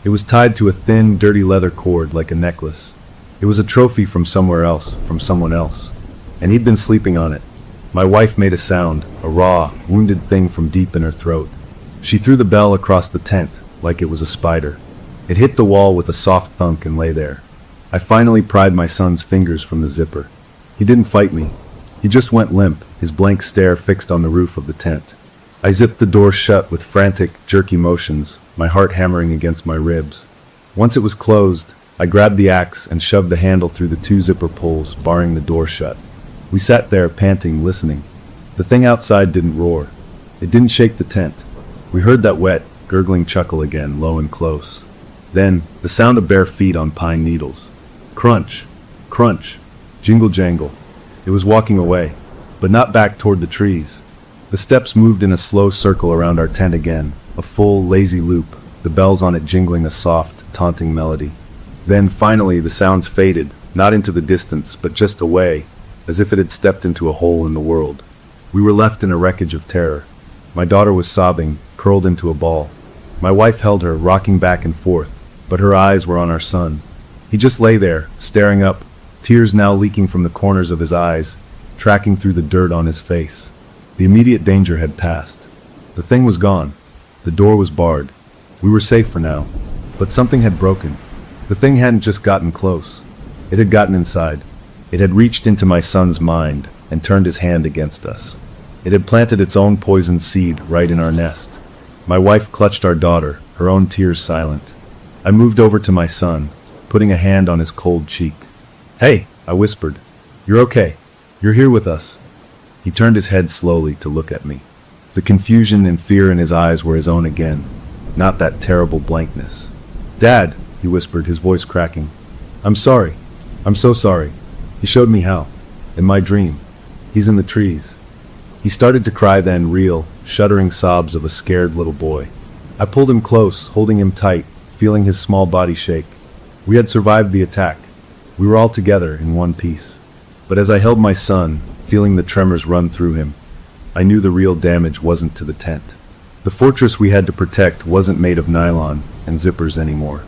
It was tied to a thin, dirty leather cord like a necklace. It was a trophy from somewhere else, from someone else. And he'd been sleeping on it. My wife made a sound, a raw, wounded thing from deep in her throat. She threw the bell across the tent, like it was a spider. It hit the wall with a soft thunk and lay there. I finally pried my son's fingers from the zipper. He didn't fight me. He just went limp, his blank stare fixed on the roof of the tent. I zipped the door shut with frantic, jerky motions, my heart hammering against my ribs. Once it was closed, I grabbed the axe and shoved the handle through the two zipper pulls, barring the door shut. We sat there, panting, listening. The thing outside didn't roar. It didn't shake the tent. We heard that wet, gurgling chuckle again, low and close. Then, the sound of bare feet on pine needles. Crunch, crunch, jingle-jangle. It was walking away, but not back toward the trees. The steps moved in a slow circle around our tent again, a full, lazy loop, the bells on it jingling a soft, taunting melody. Then, finally, the sounds faded, not into the distance, but just away, as if it had stepped into a hole in the world. We were left in a wreckage of terror. My daughter was sobbing, curled into a ball. My wife held her, rocking back and forth, but her eyes were on our son. He just lay there, staring up, tears now leaking from the corners of his eyes, tracking through the dirt on his face. The immediate danger had passed. The thing was gone. The door was barred. We were safe for now. But something had broken. The thing hadn't just gotten close. It had gotten inside. It had reached into my son's mind and turned his hand against us. It had planted its own poison seed right in our nest. My wife clutched our daughter, her own tears silent. I moved over to my son, putting a hand on his cold cheek. Hey, I whispered. "You're okay. You're here with us." He turned his head slowly to look at me. The confusion and fear in his eyes were his own again, not that terrible blankness. "Dad," he whispered, his voice cracking. "I'm sorry. I'm so sorry." He showed me how. In my dream. He's in the trees. He started to cry then, real, shuddering sobs of a scared little boy. I pulled him close, holding him tight, feeling his small body shake. We had survived the attack. We were all together in one piece. But as I held my son, feeling the tremors run through him, I knew the real damage wasn't to the tent. The fortress we had to protect wasn't made of nylon and zippers anymore.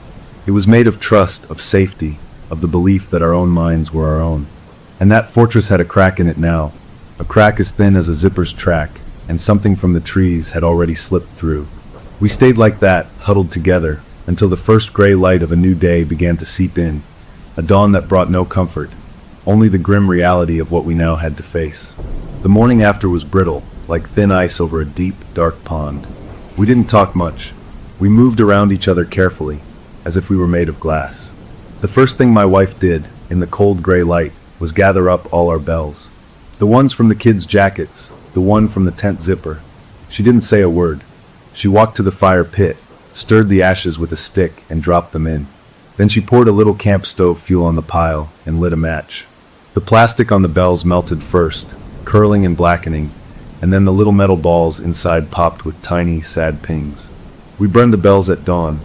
It was made of trust, of safety, of the belief that our own minds were our own. And that fortress had a crack in it now, a crack as thin as a zipper's track, and something from the trees had already slipped through. We stayed like that, huddled together, until the first gray light of a new day began to seep in, a dawn that brought no comfort, only the grim reality of what we now had to face. The morning after was brittle, like thin ice over a deep, dark pond. We didn't talk much. We moved around each other carefully, as if we were made of glass. The first thing my wife did, in the cold gray light, was gather up all our bells. The ones from the kids' jackets, the one from the tent zipper. She didn't say a word. She walked to the fire pit, stirred the ashes with a stick, and dropped them in. Then she poured a little camp stove fuel on the pile and lit a match. The plastic on the bells melted first, curling and blackening, and then the little metal balls inside popped with tiny, sad pings. We burned the bells at dawn.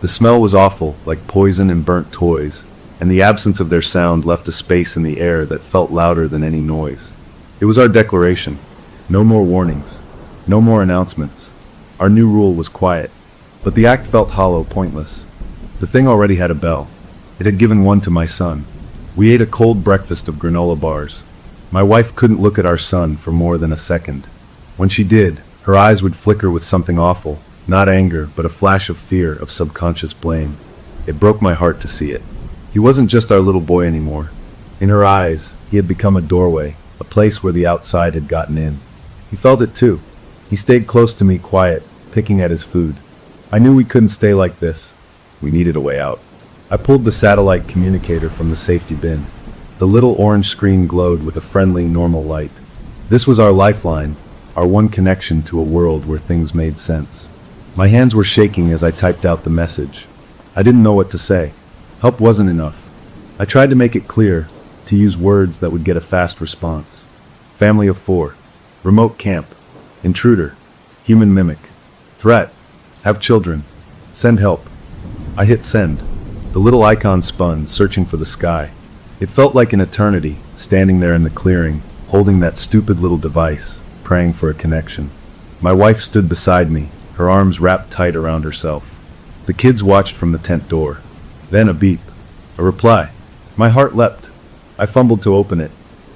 The smell was awful, like poison and burnt toys, and the absence of their sound left a space in the air that felt louder than any noise. It was our declaration. No more warnings. No more announcements. Our new rule was quiet. But the act felt hollow, pointless. The thing already had a bell. It had given one to my son. We ate a cold breakfast of granola bars. My wife couldn't look at our son for more than a second. When she did, her eyes would flicker with something awful, not anger, but a flash of fear, of subconscious blame. It broke my heart to see it. He wasn't just our little boy anymore. In her eyes, he had become a doorway, a place where the outside had gotten in. He felt it too. He stayed close to me, quiet, picking at his food. I knew we couldn't stay like this. We needed a way out. I pulled the satellite communicator from the safety bin. The little orange screen glowed with a friendly, normal light. This was our lifeline, our one connection to a world where things made sense. My hands were shaking as I typed out the message. I didn't know what to say. Help wasn't enough. I tried to make it clear, to use words that would get a fast response. Family of 4. Remote camp. Intruder. Human mimic. Threat. Have children. Send help. I hit send. The little icon spun, searching for the sky. It felt like an eternity, standing there in the clearing, holding that stupid little device, praying for a connection. My wife stood beside me, her arms wrapped tight around herself. The kids watched from the tent door. Then a beep. A reply. My heart leapt. I fumbled to open it.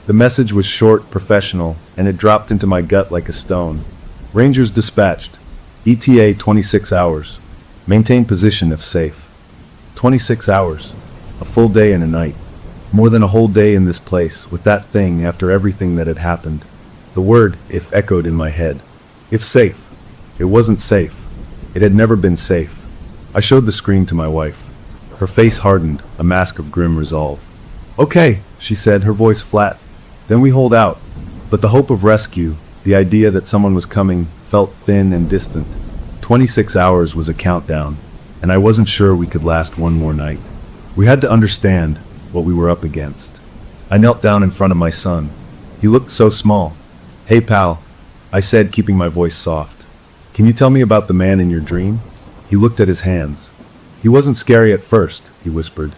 The message was short, professional, and it dropped into my gut like a stone. Rangers dispatched. ETA 26 hours. Maintain position if safe. 26 hours. A full day and a night. More than a whole day in this place, with that thing after everything that had happened. The word, if, echoed in my head. If safe. It wasn't safe. It had never been safe. I showed the screen to my wife. Her face hardened, a mask of grim resolve. Okay, she said, her voice flat. Then we holed out. But the hope of rescue, the idea that someone was coming, felt thin and distant. 26 hours was a countdown, and I wasn't sure we could last one more night. We had to understand what we were up against. I knelt down in front of my son. He looked so small. Hey pal, I said, keeping my voice soft. Can you tell me about the man in your dream? He looked at his hands. He wasn't scary at first, he whispered.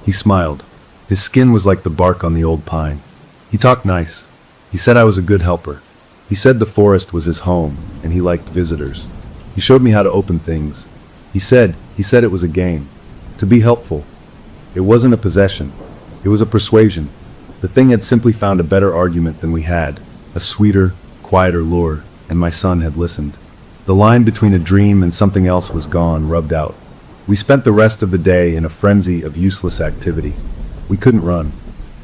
He smiled. His skin was like the bark on the old pine. He talked nice. He said I was a good helper. He said the forest was his home, and he liked visitors. He showed me how to open things. He said it was a game. To be helpful. It wasn't a possession. It was a persuasion. The thing had simply found a better argument than we had, a sweeter, quieter lure, and my son had listened. The line between a dream and something else was gone, rubbed out. We spent the rest of the day in a frenzy of useless activity. We couldn't run.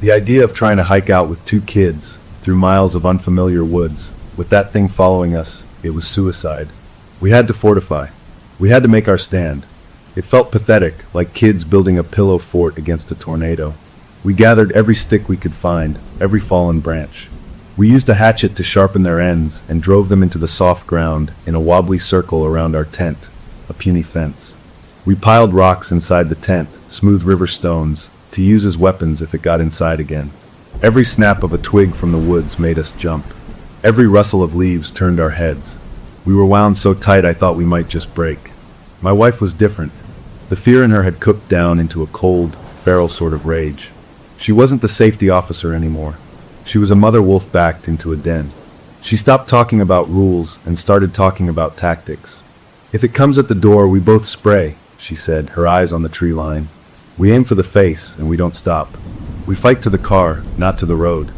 The idea of trying to hike out with 2 kids, through miles of unfamiliar woods, with that thing following us, it was suicide. We had to fortify. We had to make our stand. It felt pathetic, like kids building a pillow fort against a tornado. We gathered every stick we could find, every fallen branch. We used a hatchet to sharpen their ends and drove them into the soft ground in a wobbly circle around our tent, a puny fence. We piled rocks inside the tent, smooth river stones, to use as weapons if it got inside again. Every snap of a twig from the woods made us jump. Every rustle of leaves turned our heads. We were wound so tight I thought we might just break. My wife was different. The fear in her had cooked down into a cold, feral sort of rage. She wasn't the safety officer anymore. She was a mother wolf backed into a den. She stopped talking about rules and started talking about tactics. "If it comes at the door, we both spray," she said, her eyes on the tree line. "We aim for the face, and we don't stop. We fight to the car, not to the road.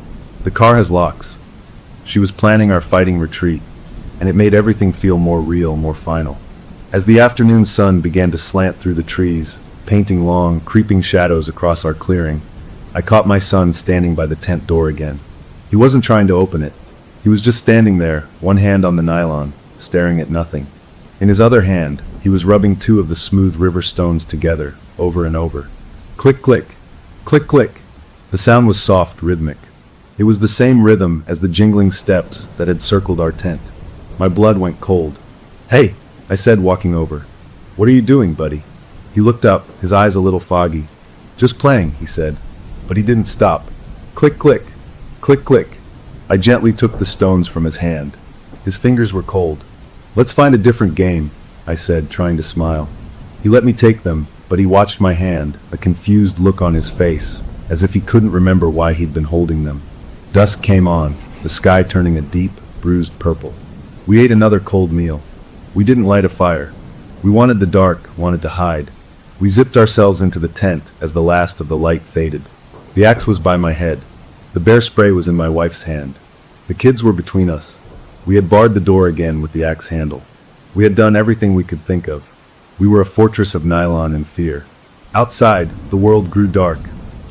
The car has locks." She was planning our fighting retreat, and it made everything feel more real, more final. As the afternoon sun began to slant through the trees, painting long, creeping shadows across our clearing, I caught my son standing by the tent door again. He wasn't trying to open it. He was just standing there, one hand on the nylon, staring at nothing. In his other hand, he was rubbing two of the smooth river stones together, over and over. Click, click, click, click. The sound was soft, rhythmic. It was the same rhythm as the jingling steps that had circled our tent. My blood went cold. "Hey," I said, walking over. "What are you doing, buddy?" He looked up, his eyes a little foggy. "Just playing," he said. But he didn't stop. Click, click, click, click. I gently took the stones from his hand. His fingers were cold. "Let's find a different game," I said, trying to smile. He let me take them, but he watched my hand, a confused look on his face, as if he couldn't remember why he'd been holding them. Dusk came on, the sky turning a deep, bruised purple. We ate another cold meal. We didn't light a fire. We wanted the dark, wanted to hide. We zipped ourselves into the tent as the last of the light faded. The axe was by my head. The bear spray was in my wife's hand. The kids were between us. We had barred the door again with the axe handle. We had done everything we could think of. We were a fortress of nylon and fear. Outside, the world grew dark.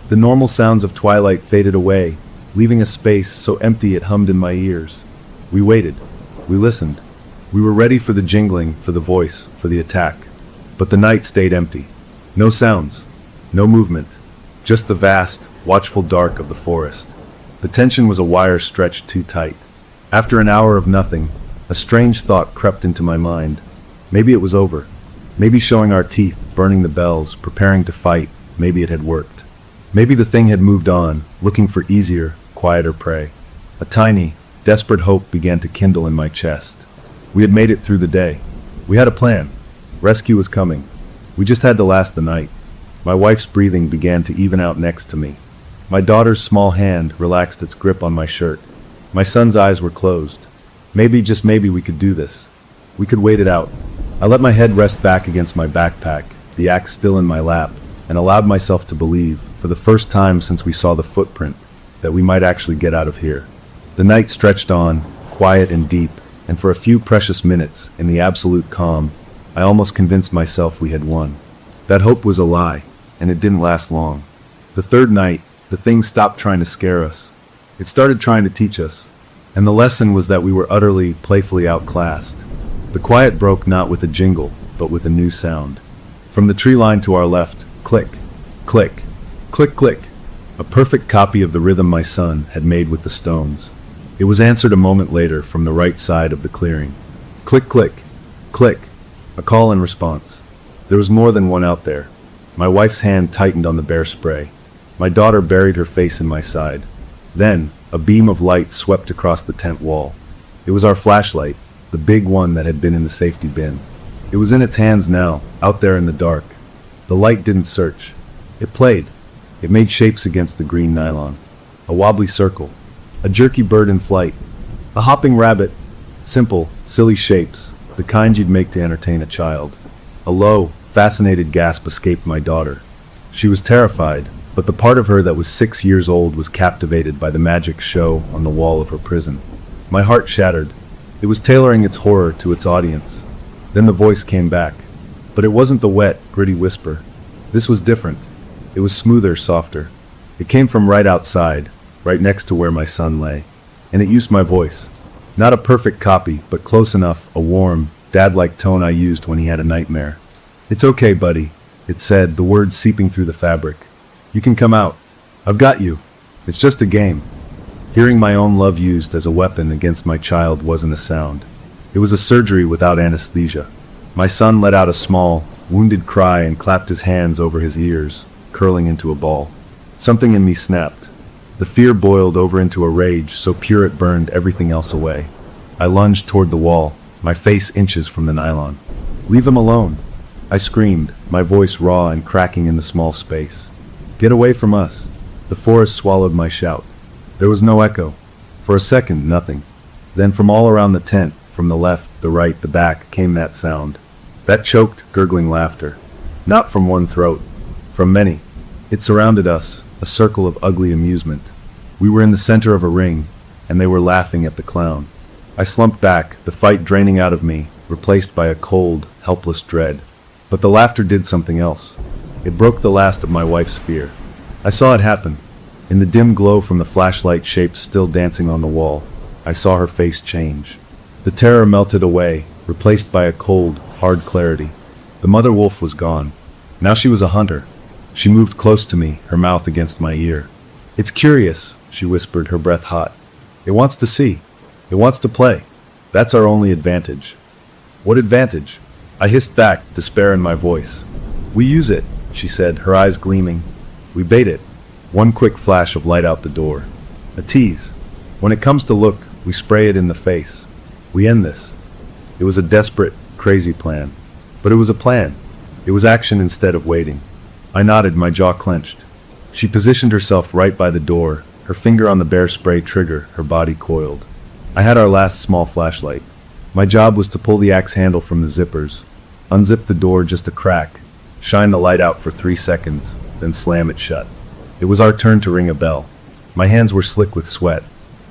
The normal sounds of twilight faded away, leaving a space so empty it hummed in my ears. We waited. We listened. We were ready for the jingling, for the voice, for the attack. But the night stayed empty. No sounds. No movement. Just the vast, watchful dark of the forest. The tension was a wire stretched too tight. After an hour of nothing, a strange thought crept into my mind. Maybe it was over. Maybe showing our teeth, burning the bells, preparing to fight, maybe it had worked. Maybe the thing had moved on, looking for easier, quieter prey. A tiny, desperate hope began to kindle in my chest. We had made it through the day. We had a plan. Rescue was coming. We just had to last the night. My wife's breathing began to even out next to me. My daughter's small hand relaxed its grip on my shirt. My son's eyes were closed. Maybe, just maybe, we could do this. We could wait it out. I let my head rest back against my backpack, the axe still in my lap, and allowed myself to believe, for the first time since we saw the footprint, that we might actually get out of here. The night stretched on, quiet and deep, and for a few precious minutes, in the absolute calm, I almost convinced myself we had won. That hope was a lie, and it didn't last long. The third night, the thing stopped trying to scare us. It started trying to teach us, and the lesson was that we were utterly, playfully outclassed. The quiet broke not with a jingle, but with a new sound. From the tree line to our left, click, click, click, click. A perfect copy of the rhythm my son had made with the stones. It was answered a moment later from the right side of the clearing. Click, click, click. A call and response. There was more than one out there. My wife's hand tightened on the bear spray. My daughter buried her face in my side. Then, a beam of light swept across the tent wall. It was our flashlight, the big one that had been in the safety bin. It was in its hands now, out there in the dark. The light didn't search. It played. It made shapes against the green nylon. A wobbly circle. A jerky bird in flight. A hopping rabbit. Simple, silly shapes, the kind you'd make to entertain a child. A low, fascinated gasp escaped my daughter. She was terrified, but the part of her that was 6 years old was captivated by the magic show on the wall of her prison. My heart shattered. It was tailoring its horror to its audience. Then the voice came back. But it wasn't the wet, gritty whisper. This was different. It was smoother, softer. It came from right outside, right next to where my son lay. And it used my voice. Not a perfect copy, but close enough, a warm, dad-like tone I used when he had a nightmare. "It's okay, buddy," it said, the words seeping through the fabric. "You can come out. I've got you. It's just a game. Hearing my own love used as a weapon against my child wasn't a sound. It was a surgery without anesthesia. My son let out a small, wounded cry and clapped his hands over his ears, curling into a ball. Something in me snapped. The fear boiled over into a rage so pure it burned everything else away. I lunged toward the wall, my face inches from the nylon. "Leave him alone!" I screamed, my voice raw and cracking in the small space. "Get away from us!" The forest swallowed my shout. There was no echo. For a second, nothing. Then from all around the tent, from the left, the right, the back, came that sound. That choked, gurgling laughter. Not from one throat. From many. It surrounded us, a circle of ugly amusement. We were in the center of a ring, and they were laughing at the clown. I slumped back, the fight draining out of me, replaced by a cold, helpless dread. But the laughter did something else. It broke the last of my wife's fear. I saw it happen. In the dim glow from the flashlight shapes still dancing on the wall, I saw her face change. The terror melted away, replaced by a cold, hard clarity. The mother wolf was gone. Now she was a hunter. She moved close to me, her mouth against my ear. "It's curious," she whispered, her breath hot. "It wants to see. It wants to play. That's our only advantage." "What advantage?" I hissed back, despair in my voice. "We use it," she said, her eyes gleaming. "We bait it." One quick flash of light out the door. A tease. When it comes to look, we spray it in the face. We end this. It was a desperate, crazy plan. But it was a plan. It was action instead of waiting. I nodded, my jaw clenched. She positioned herself right by the door, her finger on the bear spray trigger, her body coiled. I had our last small flashlight. My job was to pull the axe handle from the zippers, unzip the door just a crack, shine the light out for 3 seconds, then slam it shut. It was our turn to ring a bell. My hands were slick with sweat.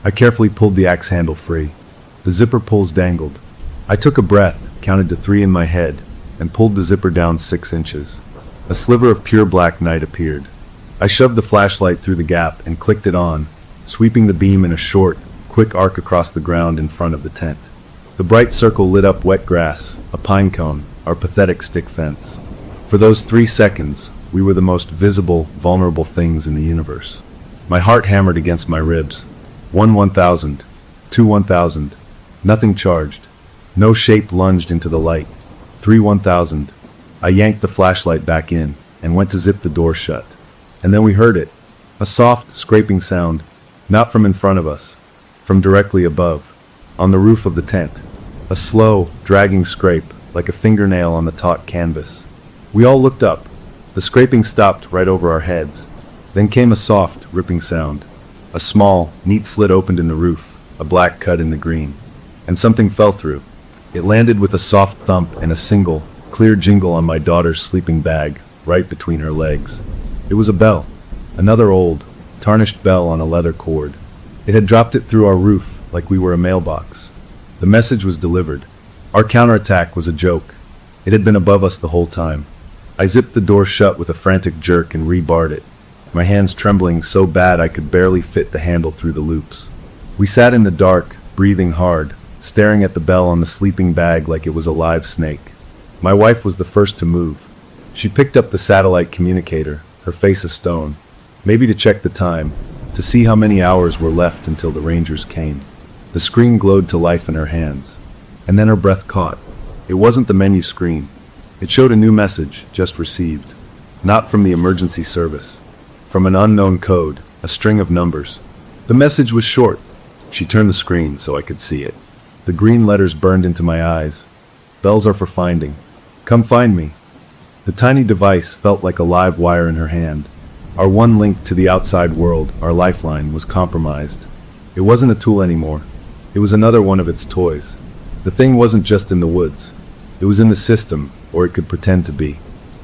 I carefully pulled the axe handle free. The zipper pulls dangled. I took a breath, counted to 3 in my head, and pulled the zipper down 6 inches. A sliver of pure black night appeared. I shoved the flashlight through the gap and clicked it on, sweeping the beam in a short, quick arc across the ground in front of the tent. The bright circle lit up wet grass, a pine cone, our pathetic stick fence. For those 3 seconds, we were the most visible, vulnerable things in the universe. My heart hammered against my ribs. 1,000. 2,000. Nothing charged. No shape lunged into the light. 3,000. I yanked the flashlight back in and went to zip the door shut. And then we heard it. A soft, scraping sound, not from in front of us, from directly above, on the roof of the tent. A slow, dragging scrape, like a fingernail on the taut canvas. We all looked up. The scraping stopped right over our heads. Then came a soft, ripping sound. A small, neat slit opened in the roof, a black cut in the green. And something fell through. It landed with a soft thump and a single, clear jingle on my daughter's sleeping bag, right between her legs. It was a bell. Another old, tarnished bell on a leather cord. It had dropped it through our roof like we were a mailbox. The message was delivered. Our counterattack was a joke. It had been above us the whole time. I zipped the door shut with a frantic jerk and rebarred it, my hands trembling so bad I could barely fit the handle through the loops. We sat in the dark, breathing hard, staring at the bell on the sleeping bag like it was a live snake. My wife was the first to move. She picked up the satellite communicator, her face a stone, maybe to check the time, to see how many hours were left until the Rangers came. The screen glowed to life in her hands, and then her breath caught. It wasn't the menu screen. It showed a new message, just received. Not from the emergency service. From an unknown code, a string of numbers. The message was short. She turned the screen so I could see it. The green letters burned into my eyes. Bells are for finding. Come find me. The tiny device felt like a live wire in her hand. Our one link to the outside world, our lifeline, was compromised. It wasn't a tool anymore. It was another one of its toys. The thing wasn't just in the woods. It was in the system, or it could pretend to be.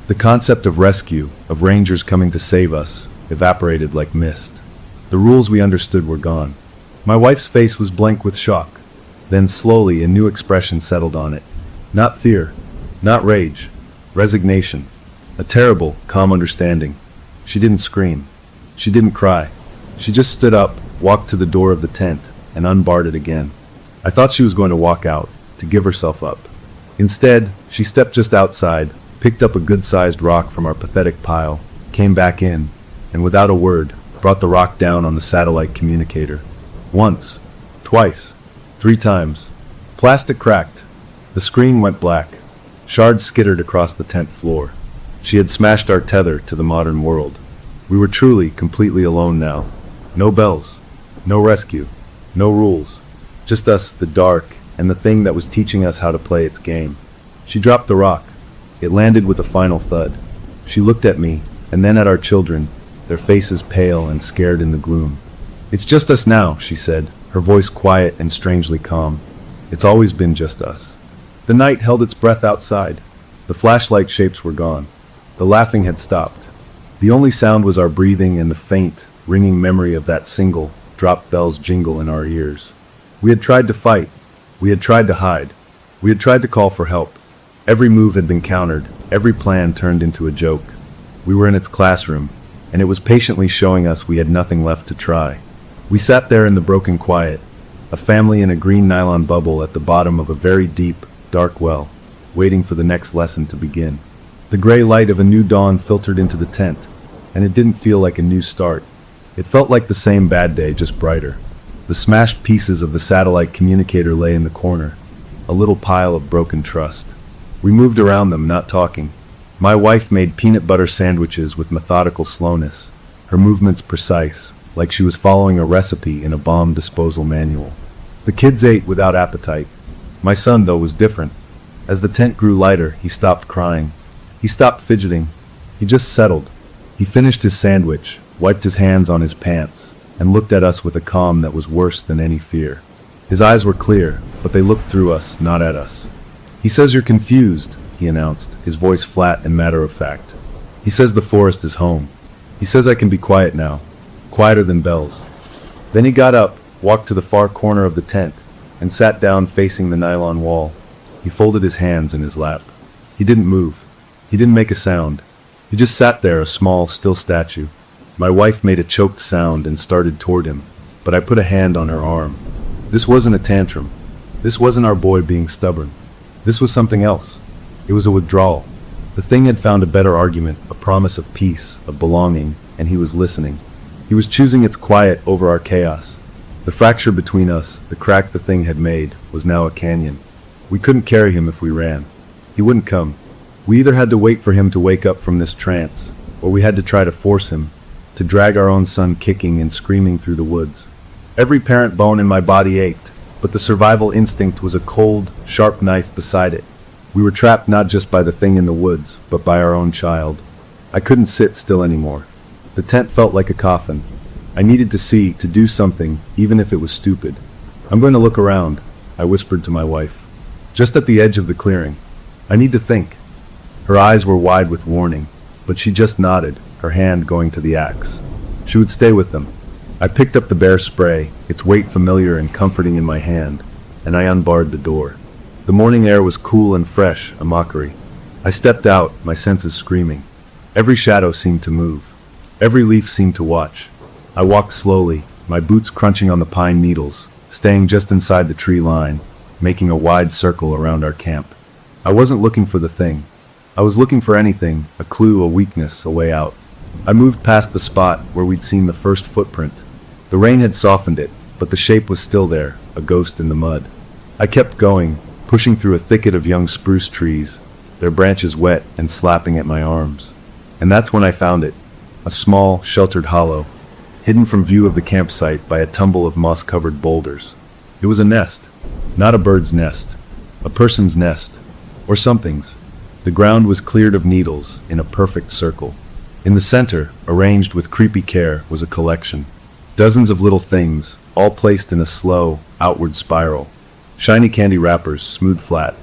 The concept of rescue, of rangers coming to save us, evaporated like mist. The rules we understood were gone. My wife's face was blank with shock. Then slowly a new expression settled on it. Not fear, not rage, resignation. A terrible, calm understanding. She didn't scream. She didn't cry. She just stood up, walked to the door of the tent, and unbarred it again. I thought she was going to walk out, to give herself up. Instead, she stepped just outside, picked up a good-sized rock from our pathetic pile, came back in, and without a word, brought the rock down on the satellite communicator. Once, twice, 3 times. Plastic cracked. The screen went black. Shards skittered across the tent floor. She had smashed our tether to the modern world. We were truly, completely alone now. No bells, no rescue, no rules. Just us, the dark, and the thing that was teaching us how to play its game. She dropped the rock. It landed with a final thud. She looked at me, and then at our children, their faces pale and scared in the gloom. "It's just us now," she said, her voice quiet and strangely calm. "It's always been just us." The night held its breath outside. The flashlight shapes were gone. The laughing had stopped. The only sound was our breathing and the faint, ringing memory of that single, dropped bell's jingle in our ears. We had tried to fight. We had tried to hide. We had tried to call for help. Every move had been countered. Every plan turned into a joke. We were in its classroom, and it was patiently showing us we had nothing left to try. We sat there in the broken quiet, a family in a green nylon bubble at the bottom of a very deep, dark well, waiting for the next lesson to begin. The gray light of a new dawn filtered into the tent, and it didn't feel like a new start. It felt like the same bad day, just brighter. The smashed pieces of the satellite communicator lay in the corner, a little pile of broken trust. We moved around them, not talking. My wife made peanut butter sandwiches with methodical slowness, her movements precise, like she was following a recipe in a bomb disposal manual. The kids ate without appetite. My son, though, was different. As the tent grew lighter, he stopped crying. He stopped fidgeting. He just settled. He finished his sandwich, wiped his hands on his pants, and looked at us with a calm that was worse than any fear. His eyes were clear, but they looked through us, not at us. "He says you're confused," he announced, his voice flat and matter-of-fact. "He says the forest is home. He says I can be quiet now, quieter than bells." Then he got up, walked to the far corner of the tent, and sat down facing the nylon wall. He folded his hands in his lap. He didn't move. He didn't make a sound. He just sat there, a small, still statue. My wife made a choked sound and started toward him, but I put a hand on her arm. This wasn't a tantrum. This wasn't our boy being stubborn. This was something else. It was a withdrawal. The thing had found a better argument, a promise of peace, of belonging, and he was listening. He was choosing its quiet over our chaos. The fracture between us, the crack the thing had made, was now a canyon. We couldn't carry him if we ran. He wouldn't come. We either had to wait for him to wake up from this trance, or we had to try to force him, to drag our own son kicking and screaming through the woods. Every parent bone in my body ached, but the survival instinct was a cold, sharp knife beside it. We were trapped not just by the thing in the woods, but by our own child. I couldn't sit still anymore. The tent felt like a coffin. I needed to see, to do something, even if it was stupid. "I'm going to look around," I whispered to my wife. "Just at the edge of the clearing. I need to think." Her eyes were wide with warning, but she just nodded, her hand going to the axe. She would stay with them. I picked up the bear spray, its weight familiar and comforting in my hand, and I unbarred the door. The morning air was cool and fresh, a mockery. I stepped out, my senses screaming. Every shadow seemed to move. Every leaf seemed to watch. I walked slowly, my boots crunching on the pine needles, staying just inside the tree line, making a wide circle around our camp. I wasn't looking for the thing. I was looking for anything, a clue, a weakness, a way out. I moved past the spot where we'd seen the first footprint. The rain had softened it, but the shape was still there, a ghost in the mud. I kept going, pushing through a thicket of young spruce trees, their branches wet and slapping at my arms. And that's when I found it, a small, sheltered hollow, hidden from view of the campsite by a tumble of moss-covered boulders. It was a nest, not a bird's nest, a person's nest, or something's. The ground was cleared of needles in a perfect circle. In the center, arranged with creepy care, was a collection. Dozens of little things, all placed in a slow, outward spiral. Shiny candy wrappers, smooth flat.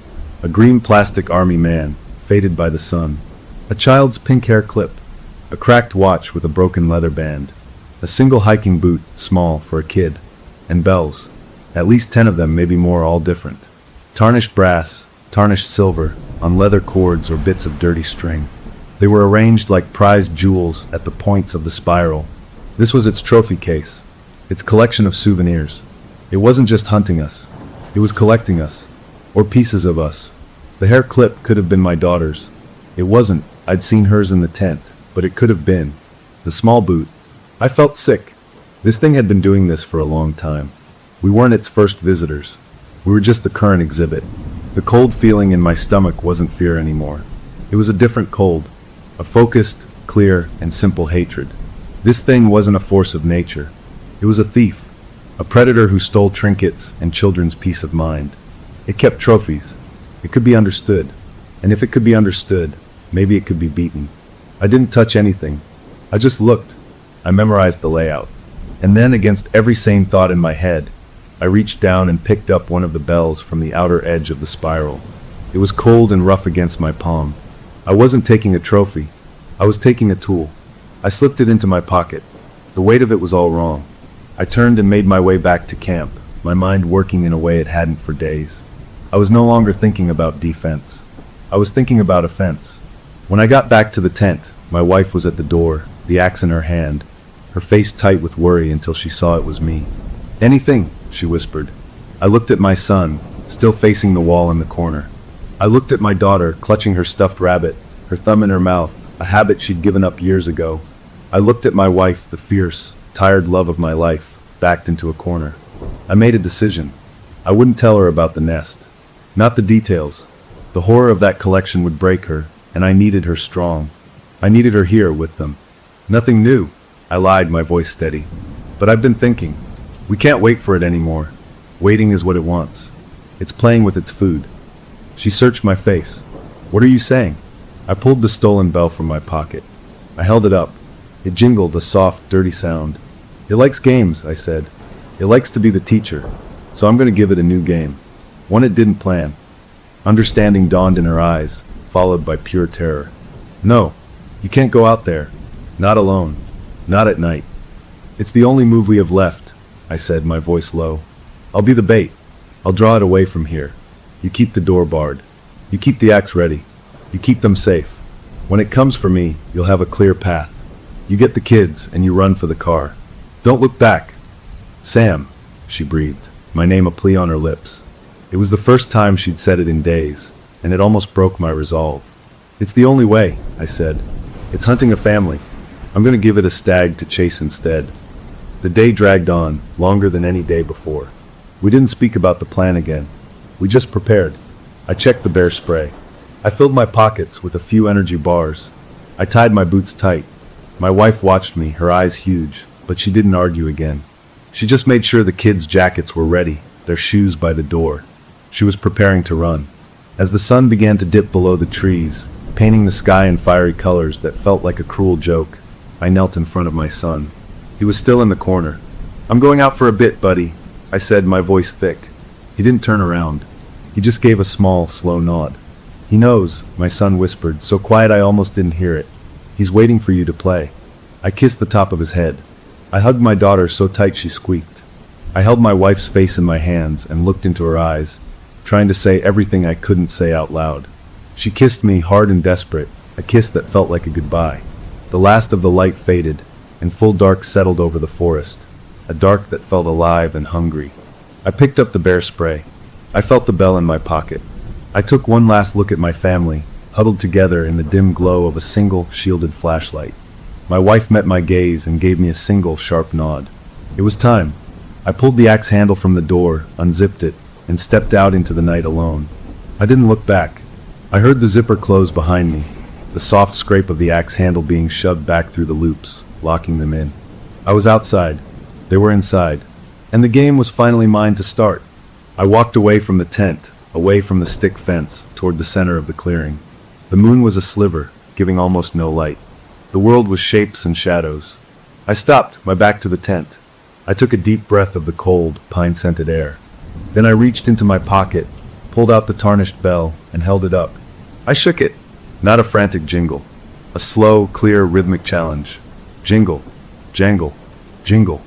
A green plastic army man, faded by the sun. A child's pink hair clip. A cracked watch with a broken leather band. A single hiking boot, small for a kid. And bells. At least 10 of them, maybe more, all different. Tarnished brass, tarnished silver, on leather cords or bits of dirty string. They were arranged like prized jewels at the points of the spiral. This was its trophy case, its collection of souvenirs. It wasn't just hunting us. It was collecting us, or pieces of us. The hair clip could have been my daughter's. It wasn't. I'd seen hers in the tent, but it could have been. The small boot, I felt sick. This thing had been doing this for a long time. We weren't its first visitors. We were just the current exhibit. The cold feeling in my stomach wasn't fear anymore. It was a different cold, a focused, clear, and simple hatred. This thing wasn't a force of nature. It was a thief, a predator who stole trinkets and children's peace of mind. It kept trophies. It could be understood. And if it could be understood, maybe it could be beaten. I didn't touch anything. I just looked. I memorized the layout. And then, against every sane thought in my head, I reached down and picked up one of the bells from the outer edge of the spiral. It was cold and rough against my palm. I wasn't taking a trophy. I was taking a tool. I slipped it into my pocket. The weight of it was all wrong. I turned and made my way back to camp, my mind working in a way it hadn't for days. I was no longer thinking about defense. I was thinking about offense. When I got back to the tent, my wife was at the door, the axe in her hand, her face tight with worry until she saw it was me. "Anything," she whispered. I looked at my son, still facing the wall in the corner. I looked at my daughter, clutching her stuffed rabbit, her thumb in her mouth, a habit she'd given up years ago. I looked at my wife, the fierce, tired love of my life, backed into a corner. I made a decision. I wouldn't tell her about the nest. Not the details. The horror of that collection would break her, and I needed her strong. I needed her here with them. "Nothing new," I lied, my voice steady. "But I've been thinking. We can't wait for it anymore. Waiting is what it wants. It's playing with its food." She searched my face. "What are you saying?" I pulled the stolen bell from my pocket. I held it up. It jingled, a soft, dirty sound. "It likes games," I said. "It likes to be the teacher. So I'm going to give it a new game. One it didn't plan." Understanding dawned in her eyes, followed by pure terror. "No, you can't go out there. Not alone. Not at night. It's the only move we have left," I said, my voice low. "I'll be the bait. I'll draw it away from here. You keep the door barred. You keep the axe ready. You keep them safe. When it comes for me, you'll have a clear path. You get the kids, and you run for the car. Don't look back." "Sam," she breathed, my name a plea on her lips. It was the first time she'd said it in days, and it almost broke my resolve. "It's the only way," I said. "It's hunting a family. I'm going to give it a stag to chase instead." The day dragged on, longer than any day before. We didn't speak about the plan again. We just prepared. I checked the bear spray. I filled my pockets with a few energy bars. I tied my boots tight. My wife watched me, her eyes huge, but she didn't argue again. She just made sure the kids' jackets were ready, their shoes by the door. She was preparing to run. As the sun began to dip below the trees, painting the sky in fiery colors that felt like a cruel joke, I knelt in front of my son. He was still in the corner. "I'm going out for a bit, buddy," I said, my voice thick. He didn't turn around. He just gave a small, slow nod. "He knows," my son whispered, so quiet I almost didn't hear it. "He's waiting for you to play." I kissed the top of his head. I hugged my daughter so tight she squeaked. I held my wife's face in my hands and looked into her eyes, trying to say everything I couldn't say out loud. She kissed me, hard and desperate, a kiss that felt like a goodbye. The last of the light faded, and full dark settled over the forest, a dark that felt alive and hungry. I picked up the bear spray. I felt the bell in my pocket. I took one last look at my family, huddled together in the dim glow of a single, shielded flashlight. My wife met my gaze and gave me a single, sharp nod. It was time. I pulled the axe handle from the door, unzipped it, and stepped out into the night alone. I didn't look back. I heard the zipper close behind me, the soft scrape of the axe handle being shoved back through the loops, locking them in. I was outside. They were inside. And the game was finally mine to start. I walked away from the tent, away from the stick fence, toward the center of the clearing. The moon was a sliver, giving almost no light. The world was shapes and shadows. I stopped, my back to the tent. I took a deep breath of the cold, pine-scented air. Then I reached into my pocket, pulled out the tarnished bell, and held it up. I shook it. Not a frantic jingle. A slow, clear, rhythmic challenge. Jingle, jangle, jingle.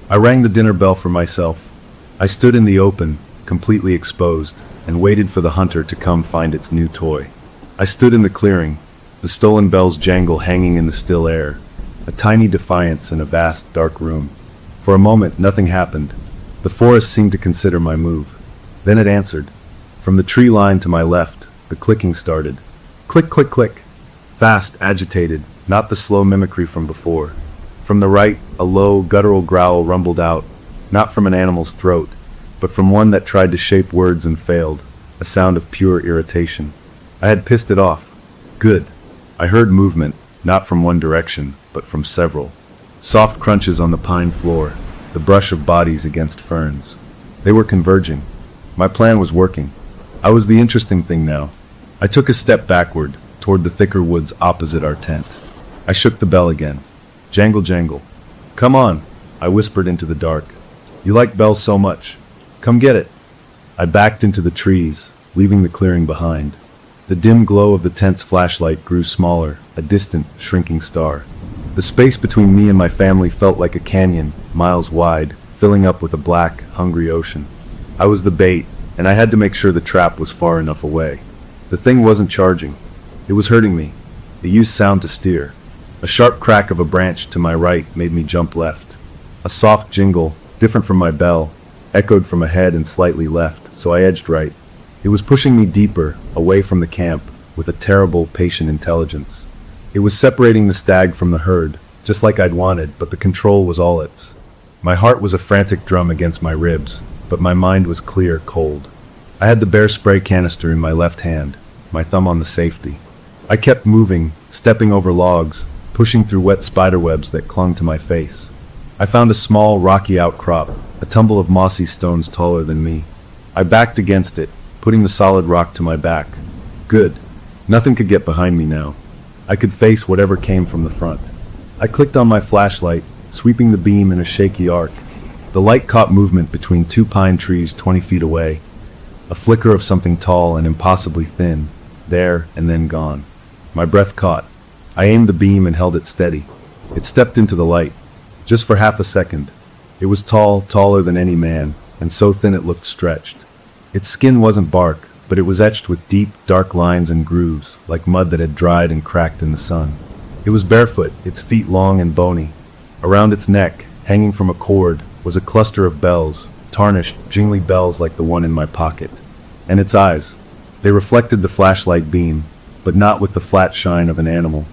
I rang the dinner bell for myself. I stood in the open, completely exposed, and waited for the hunter to come find its new toy. I stood in the clearing, the stolen bell's jangle hanging in the still air, a tiny defiance in a vast, dark room. For a moment, nothing happened. The forest seemed to consider my move. Then it answered. From the tree line to my left, the clicking started. Click, click, click. Fast, agitated, not the slow mimicry from before. From the right, a low, guttural growl rumbled out, not from an animal's throat, but from one that tried to shape words and failed, a sound of pure irritation. I had pissed it off. Good. I heard movement, not from one direction, but from several. Soft crunches on the pine floor, the brush of bodies against ferns. They were converging. My plan was working. I was the interesting thing now. I took a step backward, toward the thicker woods opposite our tent. I shook the bell again. Jangle, jangle. Come on, I whispered into the dark. You like bells so much. Come get it. I backed into the trees, leaving the clearing behind. The dim glow of the tent's flashlight grew smaller, a distant, shrinking star. The space between me and my family felt like a canyon, miles wide, filling up with a black, hungry ocean. I was the bait, and I had to make sure the trap was far enough away. The thing wasn't charging. It was hurting me. It used sound to steer. A sharp crack of a branch to my right made me jump left. A soft jingle, different from my bell, echoed from ahead and slightly left, so I edged right. It was pushing me deeper, away from the camp, with a terrible, patient intelligence. It was separating the stag from the herd, just like I'd wanted, but the control was all its. My heart was a frantic drum against my ribs, but my mind was clear, cold. I had the bear spray canister in my left hand, my thumb on the safety. I kept moving, stepping over logs, pushing through wet spiderwebs that clung to my face. I found a small, rocky outcrop, a tumble of mossy stones taller than me. I backed against it, putting the solid rock to my back. Good. Nothing could get behind me now. I could face whatever came from the front. I clicked on my flashlight, sweeping the beam in a shaky arc. The light caught movement between two pine trees 20 feet away. A flicker of something tall and impossibly thin, there and then gone. My breath caught. I aimed the beam and held it steady. It stepped into the light, just for half a second. It was tall, taller than any man, and so thin it looked stretched. Its skin wasn't bark, but it was etched with deep, dark lines and grooves, like mud that had dried and cracked in the sun. It was barefoot, its feet long and bony. Around its neck, hanging from a cord, was a cluster of bells, tarnished, jingly bells like the one in my pocket. And its eyes. They reflected the flashlight beam, but not with the flat shine of an animal.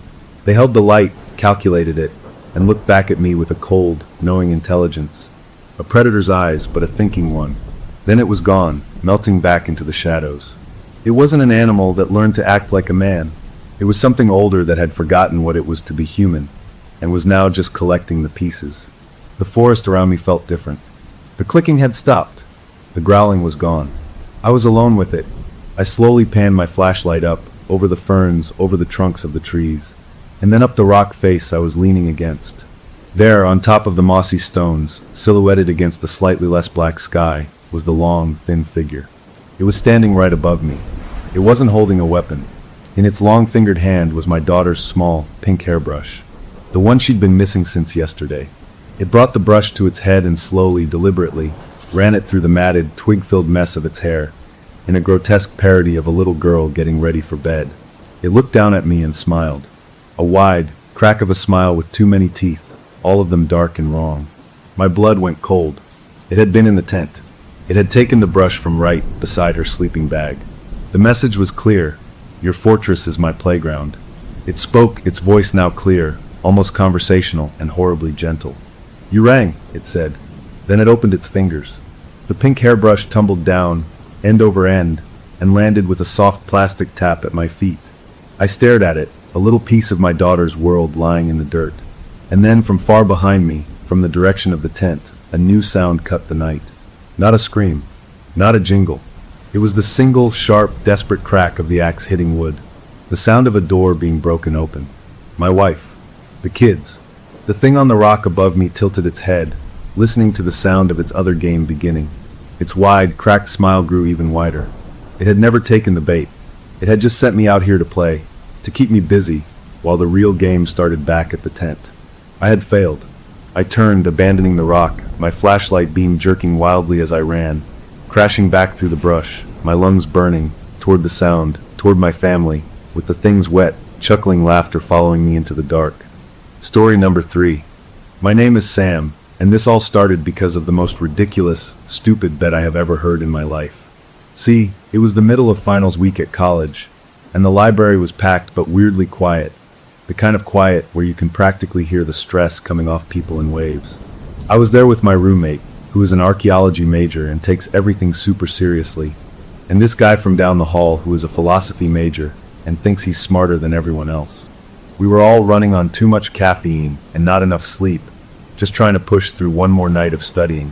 They held the light, calculated it, and looked back at me with a cold, knowing intelligence. A predator's eyes, but a thinking one. Then it was gone, melting back into the shadows. It wasn't an animal that learned to act like a man. It was something older that had forgotten what it was to be human, and was now just collecting the pieces. The forest around me felt different. The clicking had stopped. The growling was gone. I was alone with it. I slowly panned my flashlight up, over the ferns, over the trunks of the trees, and then up the rock face I was leaning against. There, on top of the mossy stones, silhouetted against the slightly less black sky, was the long, thin figure. It was standing right above me. It wasn't holding a weapon. In its long-fingered hand was my daughter's small, pink hairbrush, the one she'd been missing since yesterday. It brought the brush to its head and slowly, deliberately, ran it through the matted, twig-filled mess of its hair, in a grotesque parody of a little girl getting ready for bed. It looked down at me and smiled. A wide, crack of a smile with too many teeth, all of them dark and wrong. My blood went cold. It had been in the tent. It had taken the brush from right beside her sleeping bag. The message was clear. Your fortress is my playground. It spoke, its voice now clear, almost conversational and horribly gentle. You rang, it said. Then it opened its fingers. The pink hairbrush tumbled down, end over end, and landed with a soft plastic tap at my feet. I stared at it, a little piece of my daughter's world lying in the dirt. And then from far behind me, from the direction of the tent, a new sound cut the night. Not a scream, not a jingle. It was the single, sharp, desperate crack of the axe hitting wood. The sound of a door being broken open. My wife. The kids. The thing on the rock above me tilted its head, listening to the sound of its other game beginning. Its wide, cracked smile grew even wider. It had never taken the bait. It had just sent me out here to play, to keep me busy, while the real game started back at the tent. I had failed. I turned, abandoning the rock, my flashlight beam jerking wildly as I ran, crashing back through the brush, my lungs burning, toward the sound, toward my family, with the thing's wet, chuckling laughter following me into the dark. Story number 3. My name is Sam, and this all started because of the most ridiculous, stupid bet I have ever heard in my life. See, it was the middle of finals week at college, and the library was packed but weirdly quiet. the kind of quiet where you can practically hear the stress coming off people in waves. I was there with my roommate, who is an archaeology major and takes everything super seriously, and this guy from down the hall who is a philosophy major and thinks he's smarter than everyone else. We were all running on too much caffeine and not enough sleep, just trying to push through one more night of studying,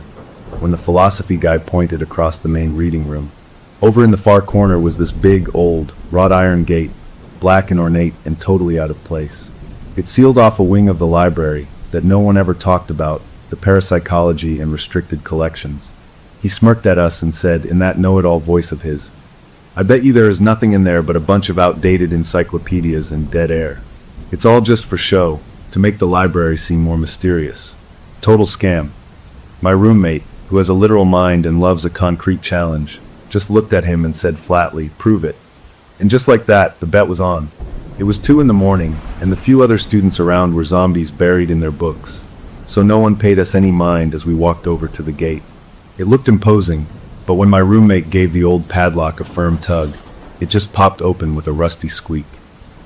when the philosophy guy pointed across the main reading room. Over in the far corner was this big, old, wrought iron gate, black and ornate and totally out of place. It sealed off a wing of the library that no one ever talked about, the parapsychology and restricted collections. He smirked at us and said, in that know-it-all voice of his, "I bet you there is nothing in there but a bunch of outdated encyclopedias and dead air. It's all just for show, to make the library seem more mysterious. Total scam." My roommate, who has a literal mind and loves a concrete challenge, just looked at him and said flatly, "Prove it." And just like that, the bet was on. It was 2 a.m, and the few other students around were zombies buried in their books, so no one paid us any mind as we walked over to the gate. It looked imposing, but when my roommate gave the old padlock a firm tug, it just popped open with a rusty squeak.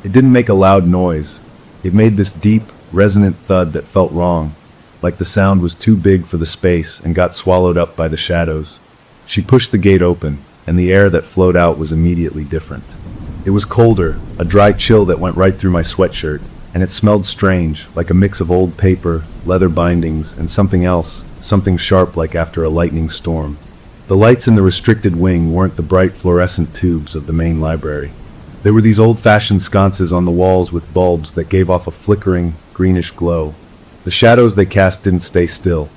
It didn't make a loud noise. It made this deep, resonant thud that felt wrong, like the sound was too big for the space and got swallowed up by the shadows. She pushed the gate open, and the air that flowed out was immediately different. It was colder, a dry chill that went right through my sweatshirt, and it smelled strange, like a mix of old paper, leather bindings, and something else, something sharp like after a lightning storm. The lights in the restricted wing weren't the bright fluorescent tubes of the main library. They were these old-fashioned sconces on the walls with bulbs that gave off a flickering, greenish glow. The shadows they cast didn't stay still.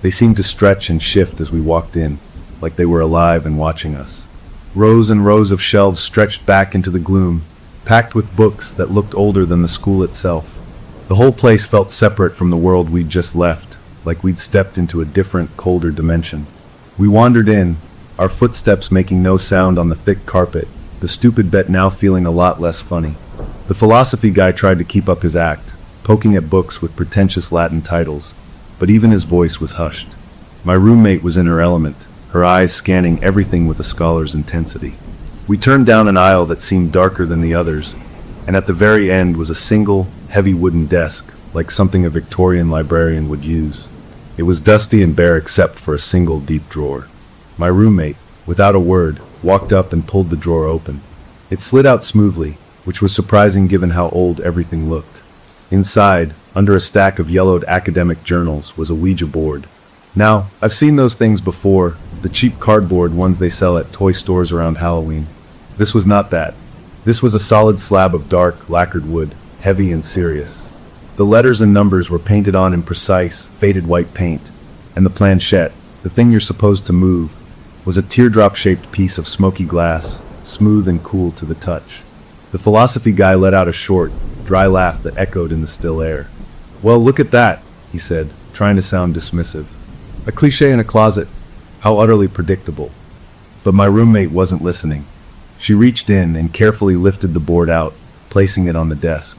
They seemed to stretch and shift as we walked in, like they were alive and watching us. Rows and rows of shelves stretched back into the gloom, packed with books that looked older than the school itself. The whole place felt separate from the world we'd just left, like we'd stepped into a different, colder dimension. We wandered in, our footsteps making no sound on the thick carpet, the stupid bet now feeling a lot less funny. The philosophy guy tried to keep up his act, poking at books with pretentious Latin titles, but even his voice was hushed. My roommate was in her element, her eyes scanning everything with a scholar's intensity. We turned down an aisle that seemed darker than the others, and at the very end was a single, heavy wooden desk, like something a Victorian librarian would use. It was dusty and bare except for a single deep drawer. My roommate, without a word, walked up and pulled the drawer open. It slid out smoothly, which was surprising given how old everything looked. Inside, under a stack of yellowed academic journals, was a Ouija board. Now, I've seen those things before, the cheap cardboard ones they sell at toy stores around Halloween. This was not that. This was a solid slab of dark, lacquered wood, heavy and serious. The letters and numbers were painted on in precise, faded white paint, and the planchette, the thing you're supposed to move, was a teardrop-shaped piece of smoky glass, smooth and cool to the touch. The philosophy guy let out a short, dry laugh that echoed in the still air. "Well, look at that," he said, trying to sound dismissive. "A cliché in a closet. How utterly predictable." But my roommate wasn't listening. She reached in and carefully lifted the board out, placing it on the desk.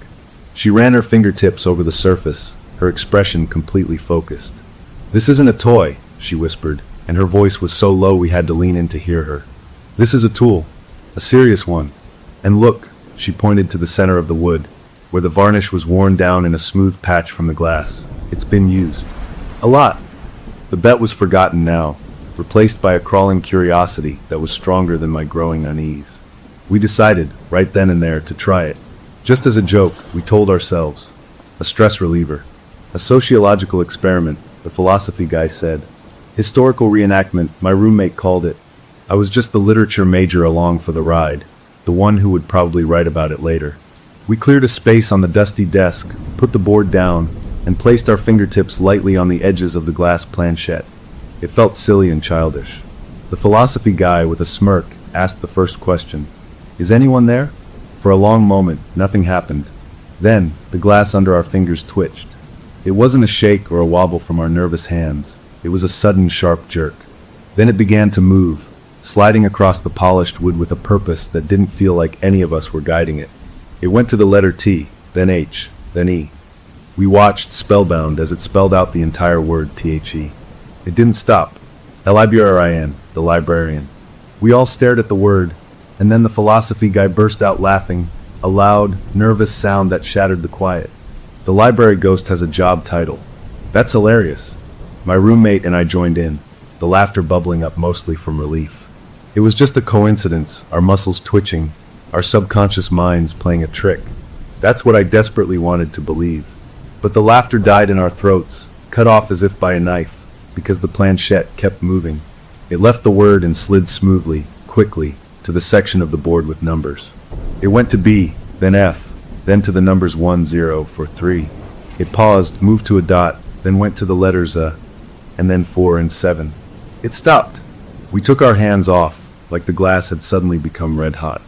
She ran her fingertips over the surface, her expression completely focused. "This isn't a toy," she whispered, and her voice was so low we had to lean in to hear her. "This is a tool, a serious one. And look," she pointed to the center of the wood, where the varnish was worn down in a smooth patch from the glass. "It's been used. A lot." The bet was forgotten now, replaced by a crawling curiosity that was stronger than my growing unease. We decided, right then and there, to try it. Just as a joke, we told ourselves. A stress reliever. A sociological experiment, the philosophy guy said. Historical reenactment, my roommate called it. I was just the literature major along for the ride, the one who would probably write about it later. We cleared a space on the dusty desk, put the board down, and placed our fingertips lightly on the edges of the glass planchette. It felt silly and childish. The philosophy guy, with a smirk, asked the first question. "Is anyone there?" For a long moment, nothing happened. Then, the glass under our fingers twitched. It wasn't a shake or a wobble from our nervous hands. It was a sudden, sharp jerk. Then it began to move, sliding across the polished wood with a purpose that didn't feel like any of us were guiding it. It went to the letter T, then H, then E. We watched, spellbound, as it spelled out the entire word THE. It didn't stop. Librarian, the librarian. We all stared at the word, and then the philosophy guy burst out laughing, a loud, nervous sound that shattered the quiet. The library ghost has a job title. That's hilarious. My roommate and I joined in, the laughter bubbling up mostly from relief. It was just a coincidence, our muscles twitching, our subconscious minds playing a trick. That's what I desperately wanted to believe. But the laughter died in our throats, cut off as if by a knife, because the planchette kept moving. It left the word and slid smoothly, quickly, to the section of the board with numbers. It went to B, then F, then to the numbers 1, 0, for 3. It paused, moved to a dot, then went to the letters A, and then 4 and 7. It stopped. We took our hands off, like the glass had suddenly become red hot.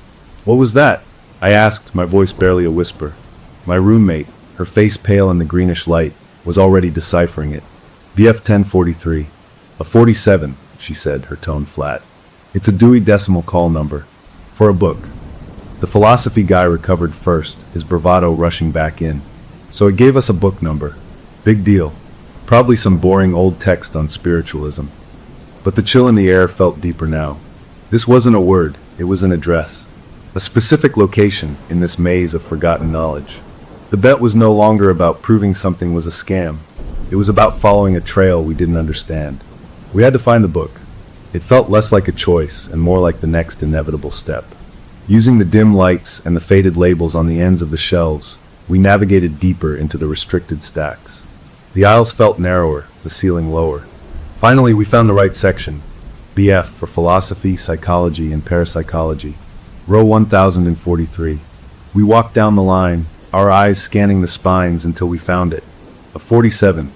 What was that? I asked, my voice barely a whisper. My roommate, her face pale in the greenish light, was already deciphering it. BF1043. A 47, she said, her tone flat. It's a Dewey Decimal Call number. For a book. The philosophy guy recovered first, his bravado rushing back in. So it gave us a book number. Big deal. Probably some boring old text on spiritualism. But the chill in the air felt deeper now. This wasn't a word, it was an address. A specific location in this maze of forgotten knowledge. The bet was no longer about proving something was a scam. It was about following a trail we didn't understand. We had to find the book. It felt less like a choice and more like the next inevitable step. Using the dim lights and the faded labels on the ends of the shelves, we navigated deeper into the restricted stacks. The aisles felt narrower, the ceiling lower. Finally, we found the right section. BF for philosophy, psychology, and parapsychology. Row 1043. We walked down the line, our eyes scanning the spines until we found it. A 47.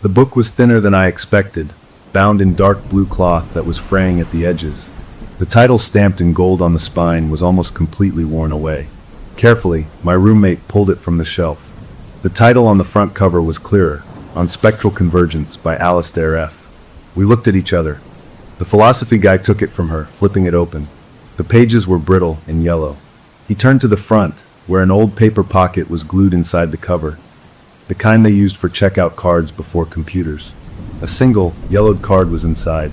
The book was thinner than I expected, bound in dark blue cloth that was fraying at the edges. The title stamped in gold on the spine was almost completely worn away. Carefully, my roommate pulled it from the shelf. The title on the front cover was clearer, On Spectral Convergence by Alistair F. We looked at each other. The philosophy guy took it from her, flipping it open. The pages were brittle and yellow. He turned to the front, where an old paper pocket was glued inside the cover, the kind they used for checkout cards before computers. A single, yellowed card was inside.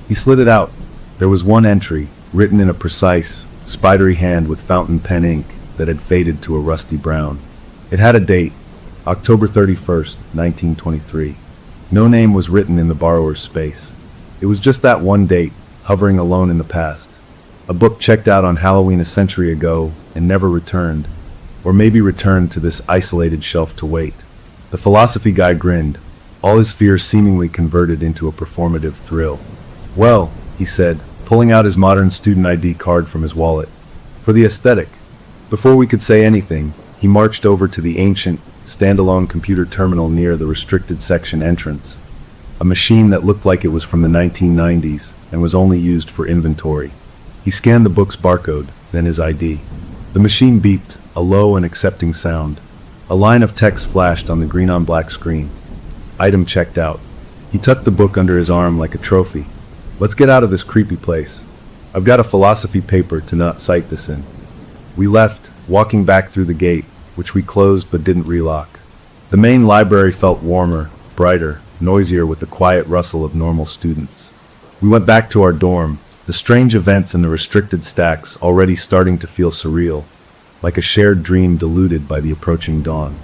He slid it out. There was one entry, written in a precise, spidery hand with fountain pen ink that had faded to a rusty brown. It had a date, October 31st, 1923. No name was written in the borrower's space. It was just that one date, hovering alone in the past. A book checked out on Halloween a century ago and never returned, or maybe returned to this isolated shelf to wait. The philosophy guy grinned, all his fears seemingly converted into a performative thrill. Well, he said, pulling out his modern student ID card from his wallet. For the aesthetic. Before we could say anything, he marched over to the ancient, standalone computer terminal near the restricted section entrance. A machine that looked like it was from the 1990s and was only used for inventory. He scanned the book's barcode, then his ID. The machine beeped, a low and accepting sound. A line of text flashed on the green-on-black screen. Item checked out. He tucked the book under his arm like a trophy. Let's get out of this creepy place. I've got a philosophy paper to not cite this in. We left, walking back through the gate, which we closed but didn't relock. The main library felt warmer, brighter, noisier with the quiet rustle of normal students. We went back to our dorm, the strange events in the restricted stacks already starting to feel surreal, like a shared dream diluted by the approaching dawn.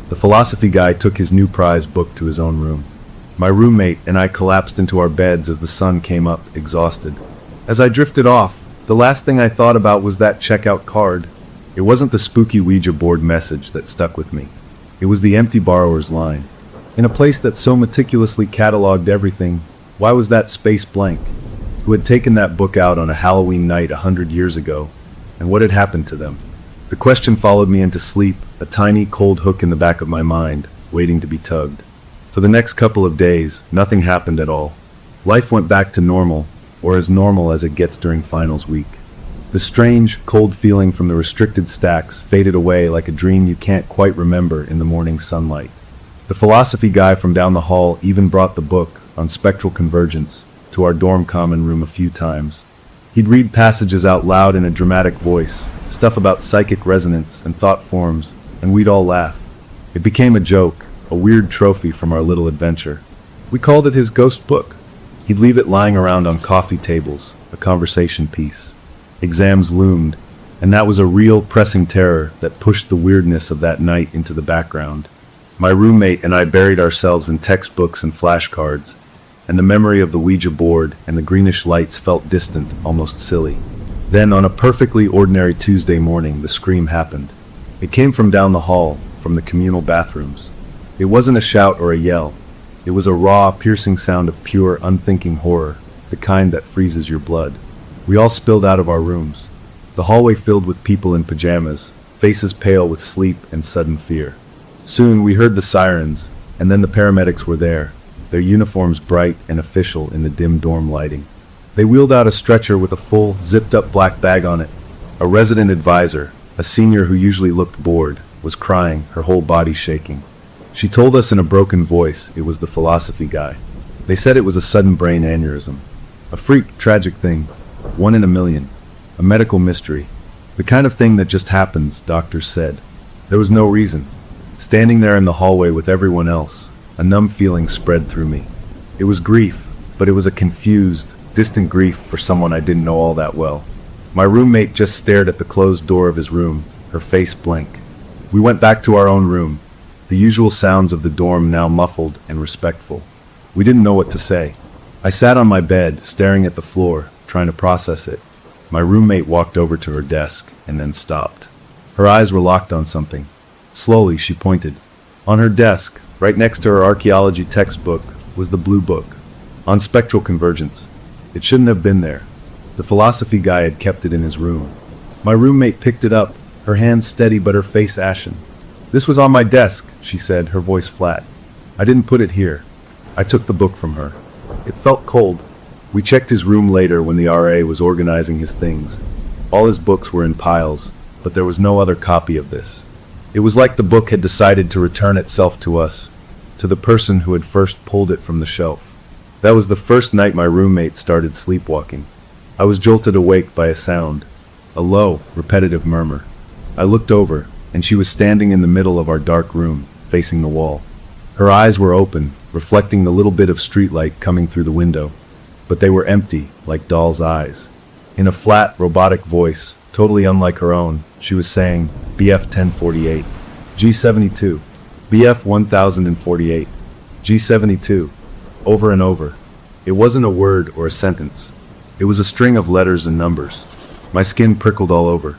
The philosophy guy took his new prize book to his own room. My roommate and I collapsed into our beds as the sun came up, exhausted. As I drifted off, the last thing I thought about was that checkout card. It wasn't the spooky Ouija board message that stuck with me. It was the empty borrower's line. In a place that so meticulously cataloged everything, why was that space blank? Who had taken that book out on a Halloween night 100 years ago? And what had happened to them? The question followed me into sleep, a tiny, cold hook in the back of my mind, waiting to be tugged. For the next couple of days, nothing happened at all. Life went back to normal, or as normal as it gets during finals week. The strange, cold feeling from the restricted stacks faded away like a dream you can't quite remember in the morning sunlight. The philosophy guy from down the hall even brought the book, On Spectral Convergence, to our dorm common room a few times. He'd read passages out loud in a dramatic voice, stuff about psychic resonance and thought forms, and we'd all laugh. It became a joke, a weird trophy from our little adventure. We called it his ghost book. He'd leave it lying around on coffee tables, a conversation piece. Exams loomed, And that was a real, pressing terror that pushed the weirdness of that night into the background. My roommate and I buried ourselves in textbooks and flashcards, and the memory of the Ouija board and the greenish lights felt distant, almost silly. Then, on a perfectly ordinary Tuesday morning, the scream happened. It came from down the hall, from the communal bathrooms. It wasn't a shout or a yell. It was a raw, piercing sound of pure, unthinking horror, the kind that freezes your blood. We all spilled out of our rooms. The hallway filled with people in pajamas, faces pale with sleep and sudden fear. Soon we heard the sirens, and then the paramedics were there, their uniforms bright and official in the dim dorm lighting. They wheeled out a stretcher with a full, zipped-up black bag on it. A resident advisor, a senior who usually looked bored, was crying, her whole body shaking. She told us in a broken voice it was the philosophy guy. They said it was a sudden brain aneurysm. A freak, tragic thing. 1 in a million. A medical mystery. The kind of thing that just happens, doctors said. There was no reason. Standing there in the hallway with everyone else, a numb feeling spread through me. It was grief, but it was a confused, distant grief for someone I didn't know all that well. My roommate just stared at the closed door of his room, her face blank. We went back to our own room, the usual sounds of the dorm now muffled and respectful. We didn't know what to say. I sat on my bed, staring at the floor, trying to process it. My roommate walked over to her desk and then stopped. Her eyes were locked on something. Slowly, she pointed. On her desk, right next to her archaeology textbook, was the blue book, on spectral convergence. It shouldn't have been there. The philosophy guy had kept it in his room. My roommate picked it up, her hands steady but her face ashen. "This was on my desk," she said, her voice flat. "I didn't put it here." I took the book from her. It felt cold. We checked his room later when the RA was organizing his things. All his books were in piles, but there was no other copy of this. It was like the book had decided to return itself to us, to the person who had first pulled it from the shelf. That was the first night my roommate started sleepwalking. I was jolted awake by a sound, a low, repetitive murmur. I looked over, and she was standing in the middle of our dark room, facing the wall. Her eyes were open, reflecting the little bit of streetlight coming through the window, but they were empty, like doll's eyes. In a flat, robotic voice, totally unlike her own, she was saying, "BF 1048, G72, BF 1048, G72, over and over. It wasn't a word or a sentence. It was a string of letters and numbers. My skin prickled all over.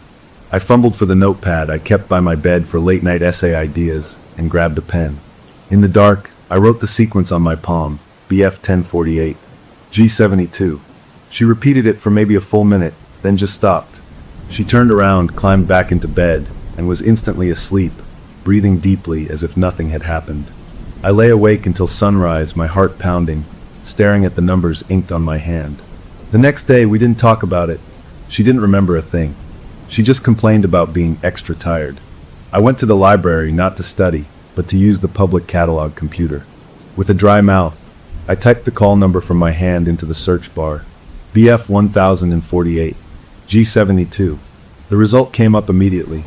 I fumbled for the notepad I kept by my bed for late-night essay ideas and grabbed a pen. In the dark, I wrote the sequence on my palm, BF 1048, G72. She repeated it for maybe a full minute, then just stopped. She turned around, climbed back into bed, and was instantly asleep, breathing deeply as if nothing had happened. I lay awake until sunrise, my heart pounding, staring at the numbers inked on my hand. The next day, we didn't talk about it. She didn't remember a thing. She just complained about being extra tired. I went to the library not to study, but to use the public catalog computer. With a dry mouth, I typed the call number from my hand into the search bar. BF 1048, G72. The result came up immediately.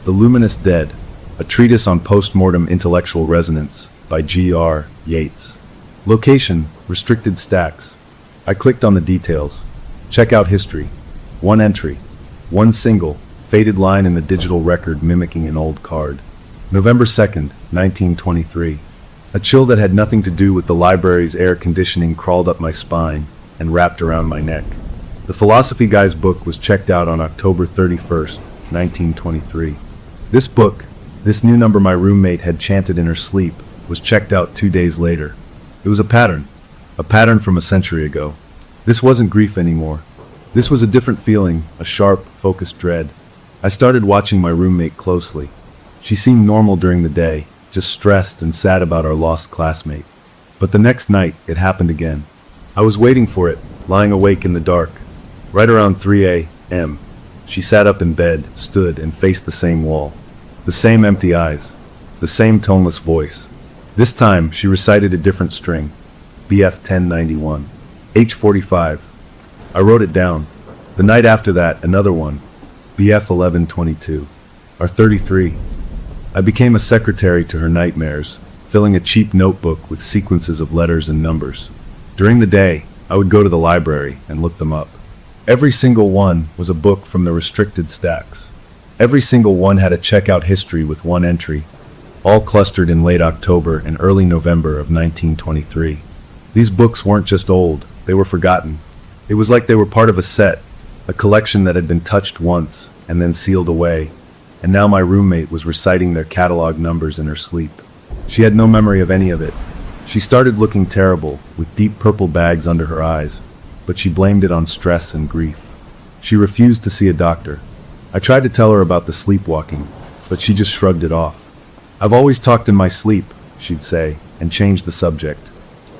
The Luminous Dead, a treatise on postmortem intellectual resonance by G.R. Yeats. Location, restricted stacks. I clicked on the details. Check out history. One entry. One single, faded line in the digital record mimicking an old card. November 2nd, 1923. A chill that had nothing to do with the library's air conditioning crawled up my spine and wrapped around my neck. The philosophy guy's book was checked out on October 31st, 1923. This book, this new number my roommate had chanted in her sleep, was checked out 2 days later. It was a pattern from a century ago. This wasn't grief anymore. This was a different feeling, a sharp, focused dread. I started watching my roommate closely. She seemed normal during the day, just stressed and sad about our lost classmate. But the next night, it happened again. I was waiting for it, lying awake in the dark. Right around 3 a.m., she sat up in bed, stood, and faced the same wall. The same empty eyes. The same toneless voice. This time, she recited a different string. BF 1091. H45. I wrote it down. The night after that, another one. BF 1122. R33. I became a secretary to her nightmares, filling a cheap notebook with sequences of letters and numbers. During the day, I would go to the library and look them up. Every single one was a book from the restricted stacks. Every single one had a checkout history with one entry, all clustered in late October and early November of 1923. These books weren't just old, they were forgotten. It was like they were part of a set, a collection that had been touched once and then sealed away, and now my roommate was reciting their catalog numbers in her sleep. She had no memory of any of it. She started looking terrible, with deep purple bags under her eyes, but she blamed it on stress and grief. She refused to see a doctor. I tried to tell her about the sleepwalking, but she just shrugged it off. "I've always talked in my sleep," she'd say, and changed the subject.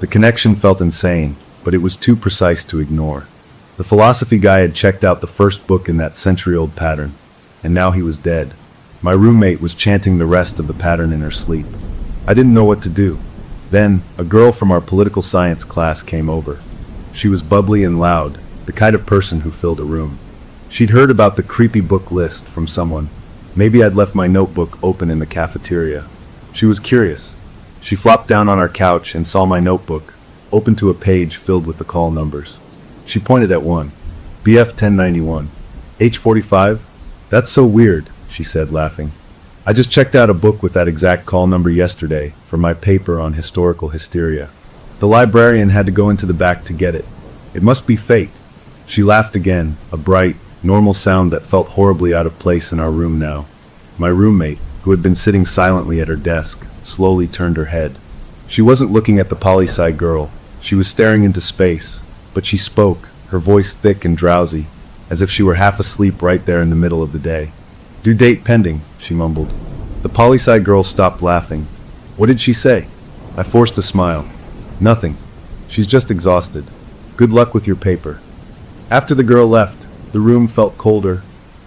The connection felt insane, but it was too precise to ignore. The philosophy guy had checked out the first book in that century-old pattern, and now he was dead. My roommate was chanting the rest of the pattern in her sleep. I didn't know what to do. Then, a girl from our political science class came over. She was bubbly and loud, the kind of person who filled a room. She'd heard about the creepy book list from someone. Maybe I'd left my notebook open in the cafeteria. She was curious. She flopped down on our couch and saw my notebook, open to a page filled with the call numbers. She pointed at one. BF 1091. H45? "That's so weird," she said, laughing. "I just checked out a book with that exact call number yesterday for my paper on historical hysteria. The librarian had to go into the back to get it. It must be fate." She laughed again, a bright, normal sound that felt horribly out of place in our room now. My roommate, who had been sitting silently at her desk, slowly turned her head. She wasn't looking at the poli-sci girl. She was staring into space, but she spoke, her voice thick and drowsy, as if she were half asleep right there in the middle of the day. "Due date pending," she mumbled. The poli-sci girl stopped laughing. "What did she say?" I forced a smile. "Nothing. She's just exhausted. Good luck with your paper." After the girl left, the room felt colder.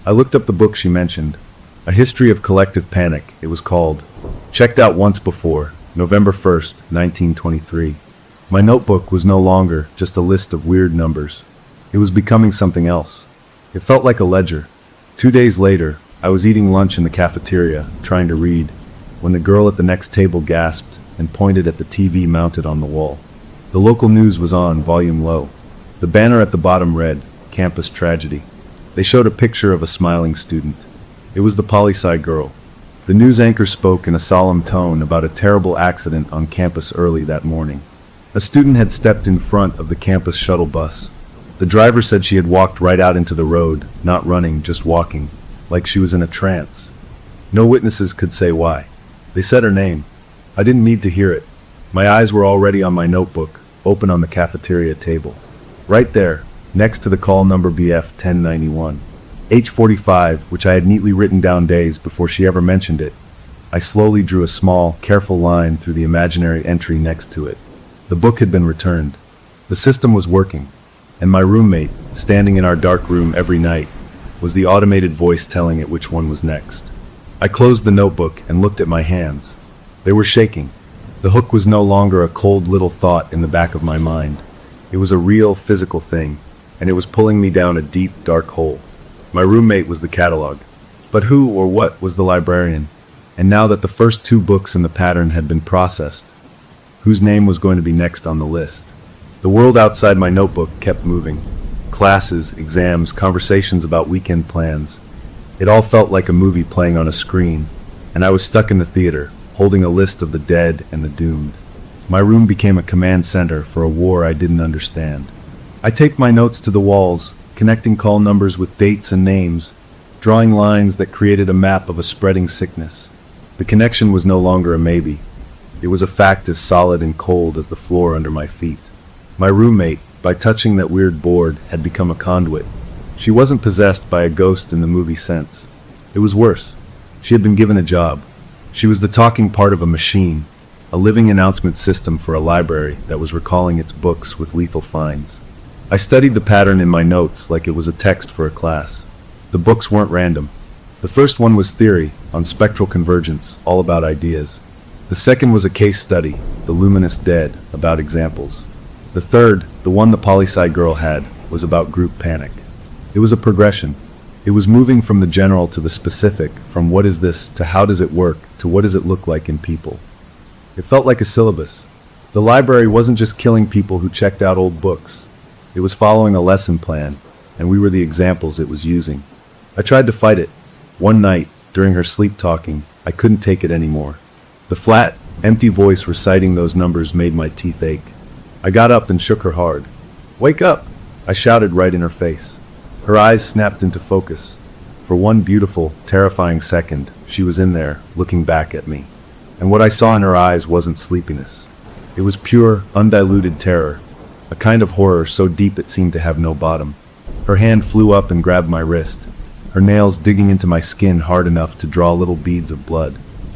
I looked up the book she mentioned. A History of Collective Panic, it was called. Checked out once before, November 1st, 1923. My notebook was no longer just a list of weird numbers. It was becoming something else. It felt like a ledger. 2 days later, I was eating lunch in the cafeteria, trying to read, when the girl at the next table gasped and pointed at the TV mounted on the wall. The local news was on, volume low. The banner at the bottom read, "Campus Tragedy." They showed a picture of a smiling student. It was the poli-sci girl. The news anchor spoke in a solemn tone about a terrible accident on campus early that morning. A student had stepped in front of the campus shuttle bus. The driver said she had walked right out into the road, not running, just walking, like she was in a trance. No witnesses could say why. They said her name. I didn't need to hear it. My eyes were already on my notebook, open on the cafeteria table. Right there, next to the call number BF 1091. H45, which I had neatly written down days before she ever mentioned it. I slowly drew a small, careful line through the imaginary entry next to it. The book had been returned. The system was working, and my roommate, standing in our dark room every night, was the automated voice telling it which one was next. I closed the notebook and looked at my hands. They were shaking. The hook was no longer a cold little thought in the back of my mind. It was a real, physical thing, and it was pulling me down a deep, dark hole. My roommate was the catalog. But who or what was the librarian? And now that the first 2 books in the pattern had been processed, whose name was going to be next on the list? The world outside my notebook kept moving. Classes, exams, conversations about weekend plans. It all felt like a movie playing on a screen, and I was stuck in the theater, holding a list of the dead and the doomed. My room became a command center for a war I didn't understand. I taped my notes to the walls, connecting call numbers with dates and names, drawing lines that created a map of a spreading sickness. The connection was no longer a maybe. It was a fact as solid and cold as the floor under my feet. My roommate, by touching that weird board, had become a conduit. She wasn't possessed by a ghost in the movie sense. It was worse. She had been given a job. She was the talking part of a machine, a living announcement system for a library that was recalling its books with lethal finds. I studied the pattern in my notes like it was a text for a class. The books weren't random. The first one was theory, on spectral convergence, all about ideas. The second was a case study, The Luminous Dead, about examples. The third, the one the poli-sci girl had, was about group panic. It was a progression. It was moving from the general to the specific, from what is this to how does it work to what does it look like in people. It felt like a syllabus. The library wasn't just killing people who checked out old books. It was following a lesson plan, and we were the examples it was using. I tried to fight it. One night, during her sleep talking, I couldn't take it anymore. The flat, empty voice reciting those numbers made my teeth ache. I got up and shook her hard. "Wake up!" I shouted right in her face. Her eyes snapped into focus. For one beautiful, terrifying second, she was in there, looking back at me. And what I saw in her eyes wasn't sleepiness. It was pure, undiluted terror, a kind of horror so deep it seemed to have no bottom. Her hand flew up and grabbed my wrist, her nails digging into my skin hard enough to draw little beads of blood.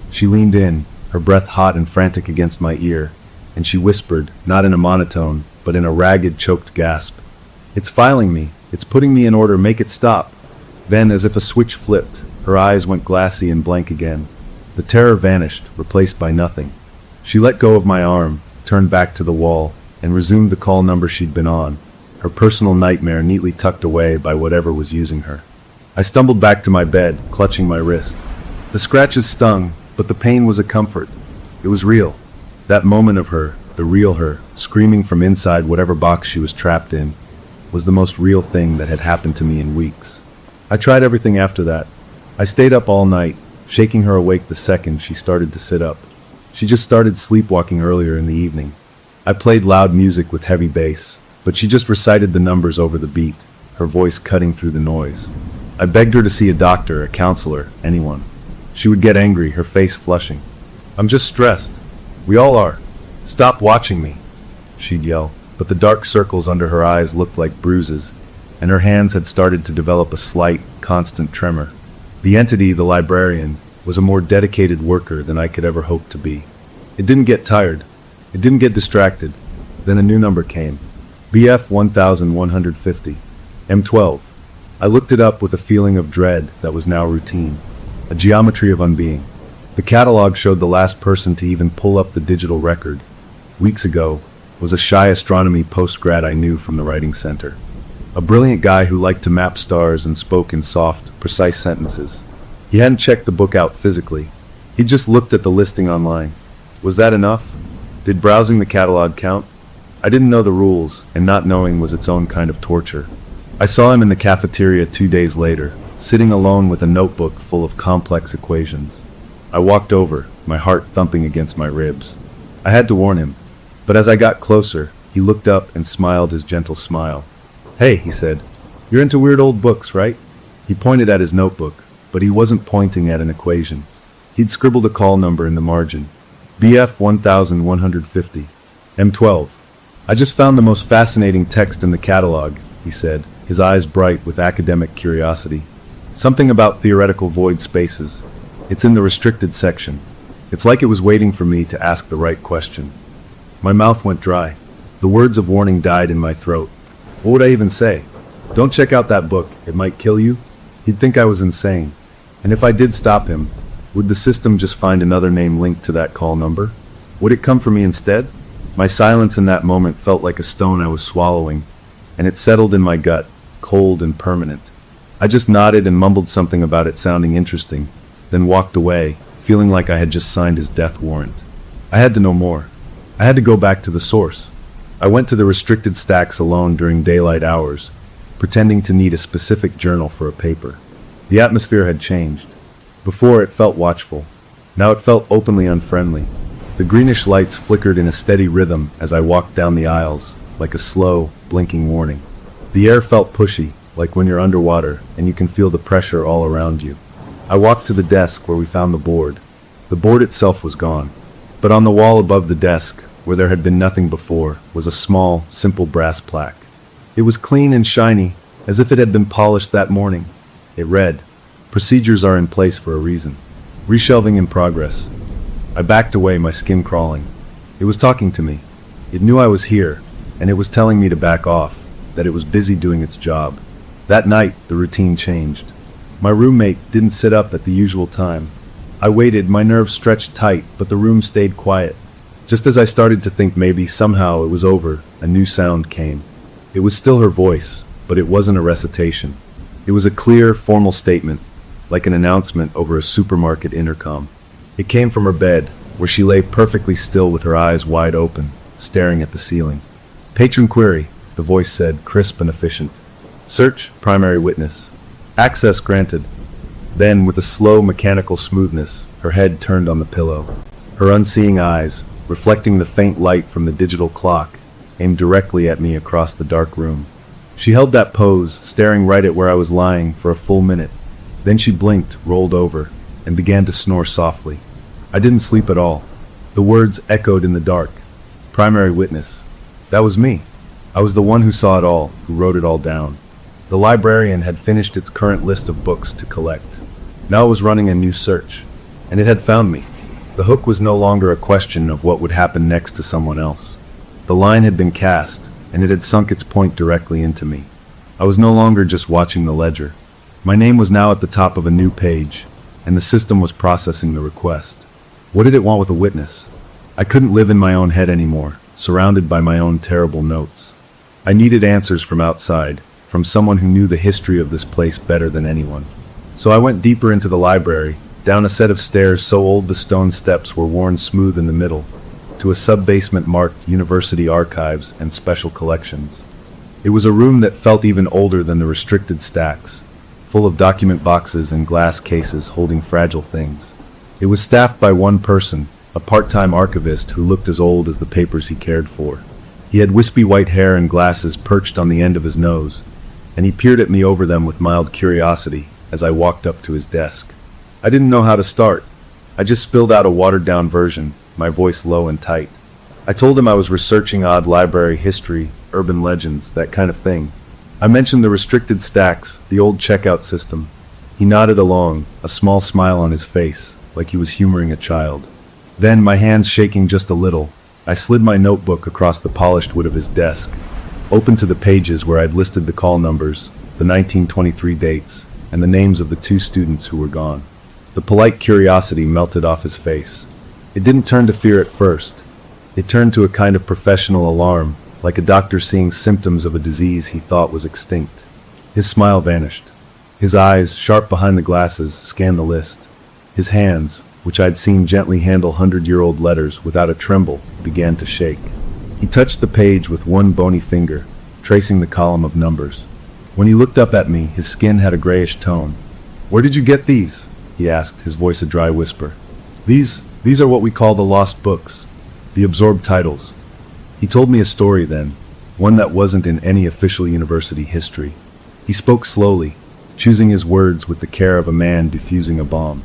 She leaned in, her breath hot and frantic against my ear, and she whispered, not in a monotone, but in a ragged, choked gasp, "It's filing me. It's putting me in order. Make it stop." Then, as if a switch flipped, her eyes went glassy and blank again. The terror vanished, replaced by nothing. She let go of my arm, turned back to the wall, and resumed the call number she'd been on, her personal nightmare neatly tucked away by whatever was using her. I stumbled back to my bed, clutching my wrist. The scratches stung, but the pain was a comfort. It was real. That moment of her, the real her, screaming from inside whatever box she was trapped in, was the most real thing that had happened to me in weeks. I tried everything after that. I stayed up all night, shaking her awake the second she started to sit up. She just started sleepwalking earlier in the evening. I played loud music with heavy bass, but she just recited the numbers over the beat, her voice cutting through the noise. I begged her to see a doctor, a counselor, anyone. She would get angry, her face flushing. "I'm just stressed. We all are. Stop watching me," she'd yell, but the dark circles under her eyes looked like bruises, and her hands had started to develop a slight, constant tremor. The entity, the librarian, was a more dedicated worker than I could ever hope to be. It didn't get tired. It didn't get distracted. Then a new number came. BF 1150. M12. I looked it up with a feeling of dread that was now routine. A geometry of unbeing. The catalog showed the last person to even pull up the digital record, weeks ago, was a shy astronomy postgrad I knew from the writing center. A brilliant guy who liked to map stars and spoke in soft, precise sentences. He hadn't checked the book out physically. He'd just looked at the listing online. Was that enough? Did browsing the catalog count? I didn't know the rules, and not knowing was its own kind of torture. I saw him in the cafeteria 2 days later, sitting alone with a notebook full of complex equations. I walked over, my heart thumping against my ribs. I had to warn him, but as I got closer, he looked up and smiled his gentle smile. "Hey," he said, "you're into weird old books, right?" He pointed at his notebook, but he wasn't pointing at an equation. He'd scribbled a call number in the margin. BF 1150. M12. "I just found the most fascinating text in the catalog," he said, his eyes bright with academic curiosity. "Something about theoretical void spaces. It's in the restricted section. It's like it was waiting for me to ask the right question." My mouth went dry. The words of warning died in my throat. What would I even say? "Don't check out that book, it might kill you"? He'd think I was insane. And if I did stop him, would the system just find another name linked to that call number? Would it come for me instead? My silence in that moment felt like a stone I was swallowing, and it settled in my gut, cold and permanent. I just nodded and mumbled something about it sounding interesting, then walked away, feeling like I had just signed his death warrant. I had to know more. I had to go back to the source. I went to the restricted stacks alone during daylight hours, pretending to need a specific journal for a paper. The atmosphere had changed. Before, it felt watchful. Now it felt openly unfriendly. The greenish lights flickered in a steady rhythm as I walked down the aisles, like a slow, blinking warning. The air felt pushy, like when you're underwater and you can feel the pressure all around you. I walked to the desk where we found the board. The board itself was gone, but on the wall above the desk, where there had been nothing before, was a small, simple brass plaque. It was clean and shiny, as if it had been polished that morning. It read, "Procedures are in place for a reason. Reshelving in progress." I backed away, my skin crawling. It was talking to me. It knew I was here, and it was telling me to back off, that it was busy doing its job. That night, the routine changed. My roommate didn't sit up at the usual time. I waited, my nerves stretched tight, but the room stayed quiet. Just as I started to think maybe somehow it was over, a new sound came. It was still her voice, but it wasn't a recitation. It was a clear, formal statement, like an announcement over a supermarket intercom. It came from her bed, where she lay perfectly still with her eyes wide open, staring at the ceiling. "Patron query," the voice said, crisp and efficient. Search, primary witness. Access granted. Then, with a slow, mechanical smoothness, her head turned on the pillow. Her unseeing eyes, reflecting the faint light from the digital clock, aimed directly at me across the dark room. She held that pose, staring right at where I was lying, for a full minute. Then she blinked, rolled over, and began to snore softly. I didn't sleep at all. The words echoed in the dark. Primary witness. That was me. I was the one who saw it all, who wrote it all down. The librarian had finished its current list of books to collect. Now it was running a new search, and it had found me. The hook was no longer a question of what would happen next to someone else. The line had been cast, and it had sunk its point directly into me. I was no longer just watching the ledger. My name was now at the top of a new page, and the system was processing the request. What did it want with a witness? I couldn't live in my own head anymore, surrounded by my own terrible notes. I needed answers from outside, from someone who knew the history of this place better than anyone. So I went deeper into the library, down a set of stairs so old the stone steps were worn smooth in the middle, to a sub-basement marked University Archives and Special Collections. It was a room that felt even older than the restricted stacks, full of document boxes and glass cases holding fragile things. It was staffed by one person, a part-time archivist who looked as old as the papers he cared for. He had wispy white hair and glasses perched on the end of his nose, and he peered at me over them with mild curiosity as I walked up to his desk. I didn't know how to start. I just spilled out a watered-down version, my voice low and tight. I told him I was researching odd library history, urban legends, that kind of thing. I mentioned the restricted stacks, the old checkout system. He nodded along, a small smile on his face, like he was humoring a child. Then, my hands shaking just a little, I slid my notebook across the polished wood of his desk, opened to the pages where I'd listed the call numbers, the 1923 dates, and the names of the 2 students who were gone. The polite curiosity melted off his face. It didn't turn to fear at first. It turned to a kind of professional alarm, like a doctor seeing symptoms of a disease he thought was extinct. His smile vanished. His eyes, sharp behind the glasses, scanned the list. His hands, which I'd seen gently handle 100-year-old letters without a tremble, began to shake. He touched the page with one bony finger, tracing the column of numbers. When he looked up at me, his skin had a grayish tone. "Where did you get these?" he asked, his voice a dry whisper. These are what we call the lost books, the absorbed titles." He told me a story then, one that wasn't in any official university history. He spoke slowly, choosing his words with the care of a man defusing a bomb.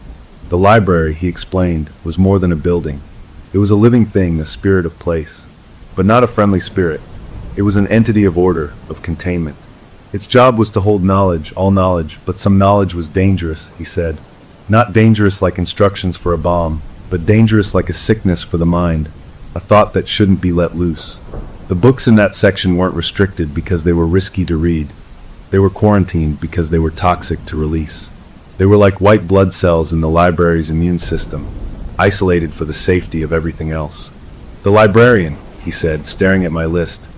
The library, he explained, was more than a building. It was a living thing, a spirit of place. But not a friendly spirit. It was an entity of order, of containment. Its job was to hold knowledge, all knowledge, but some knowledge was dangerous, he said. Not dangerous like instructions for a bomb, but dangerous like a sickness for the mind, a thought that shouldn't be let loose. The books in that section weren't restricted because they were risky to read. They were quarantined because they were toxic to release. They were like white blood cells in the library's immune system, isolated for the safety of everything else. "The librarian," he said, staring at my list,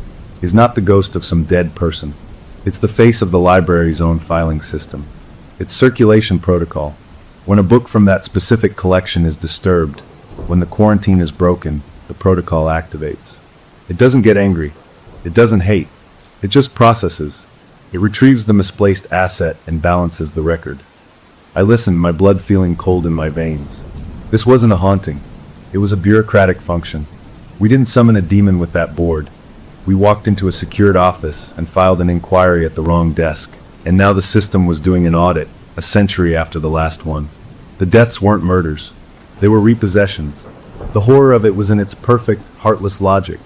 "is not the ghost of some dead person. It's the face of the library's own filing system. Its circulation protocol. When a book from that specific collection is disturbed, when the quarantine is broken, the protocol activates. It doesn't get angry. It doesn't hate. It just processes. It retrieves the misplaced asset and balances the record." I listened, my blood feeling cold in my veins. This wasn't a haunting. It was a bureaucratic function. We didn't summon a demon with that board. We walked into a secured office and filed an inquiry at the wrong desk, and now the system was doing an audit, a century after the last one. The deaths weren't murders. They were repossessions. The horror of it was in its perfect, heartless logic.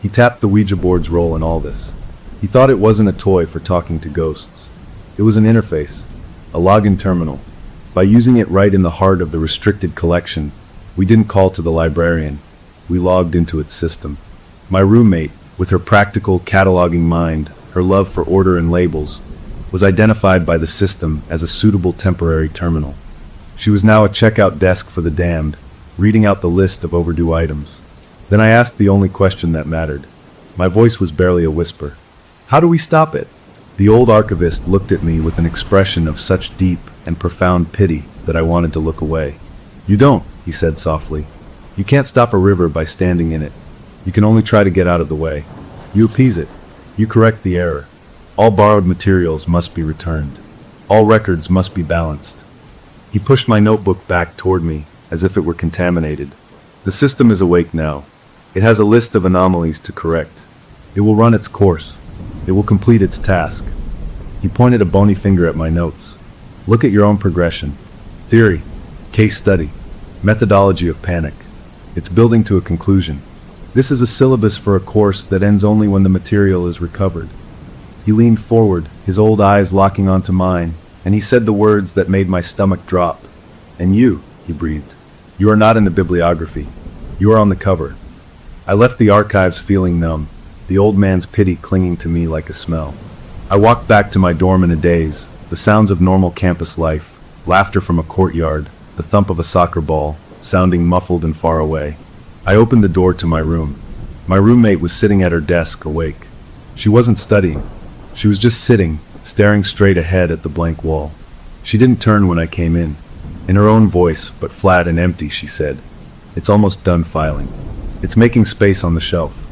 He tapped the Ouija board's role in all this. He thought it wasn't a toy for talking to ghosts. It was an interface, a login terminal. By using it right in the heart of the restricted collection, we didn't call to the librarian. We logged into its system. My roommate, with her practical, cataloging mind, her love for order and labels, was identified by the system as a suitable temporary terminal. She was now a checkout desk for the damned, reading out the list of overdue items. Then I asked the only question that mattered. My voice was barely a whisper. "How do we stop it?" The old archivist looked at me with an expression of such deep and profound pity that I wanted to look away. "You don't," he said softly. "You can't stop a river by standing in it. You can only try to get out of the way. You appease it. You correct the error. All borrowed materials must be returned. All records must be balanced. He pushed my notebook back toward me, as if it were contaminated. The system is awake now. It has a list of anomalies to correct. It will run its course. It will complete its task. He pointed a bony finger at my notes. Look at your own progression. Theory, case study, methodology of panic. It's building to a conclusion. This is a syllabus for a course that ends only when the material is recovered. He leaned forward, his old eyes locking onto mine, and he said the words that made my stomach drop. And you, he breathed, you are not in the bibliography. You are on the cover. I left the archives feeling numb, the old man's pity clinging to me like a smell. I walked back to my dorm in a daze, the sounds of normal campus life, laughter from a courtyard, the thump of a soccer ball, sounding muffled and far away. I opened the door to my room. My roommate was sitting at her desk, awake. She wasn't studying. She was just sitting, staring straight ahead at the blank wall. She didn't turn when I came in. In her own voice, but flat and empty, she said, "It's almost done filing. It's making space on the shelf."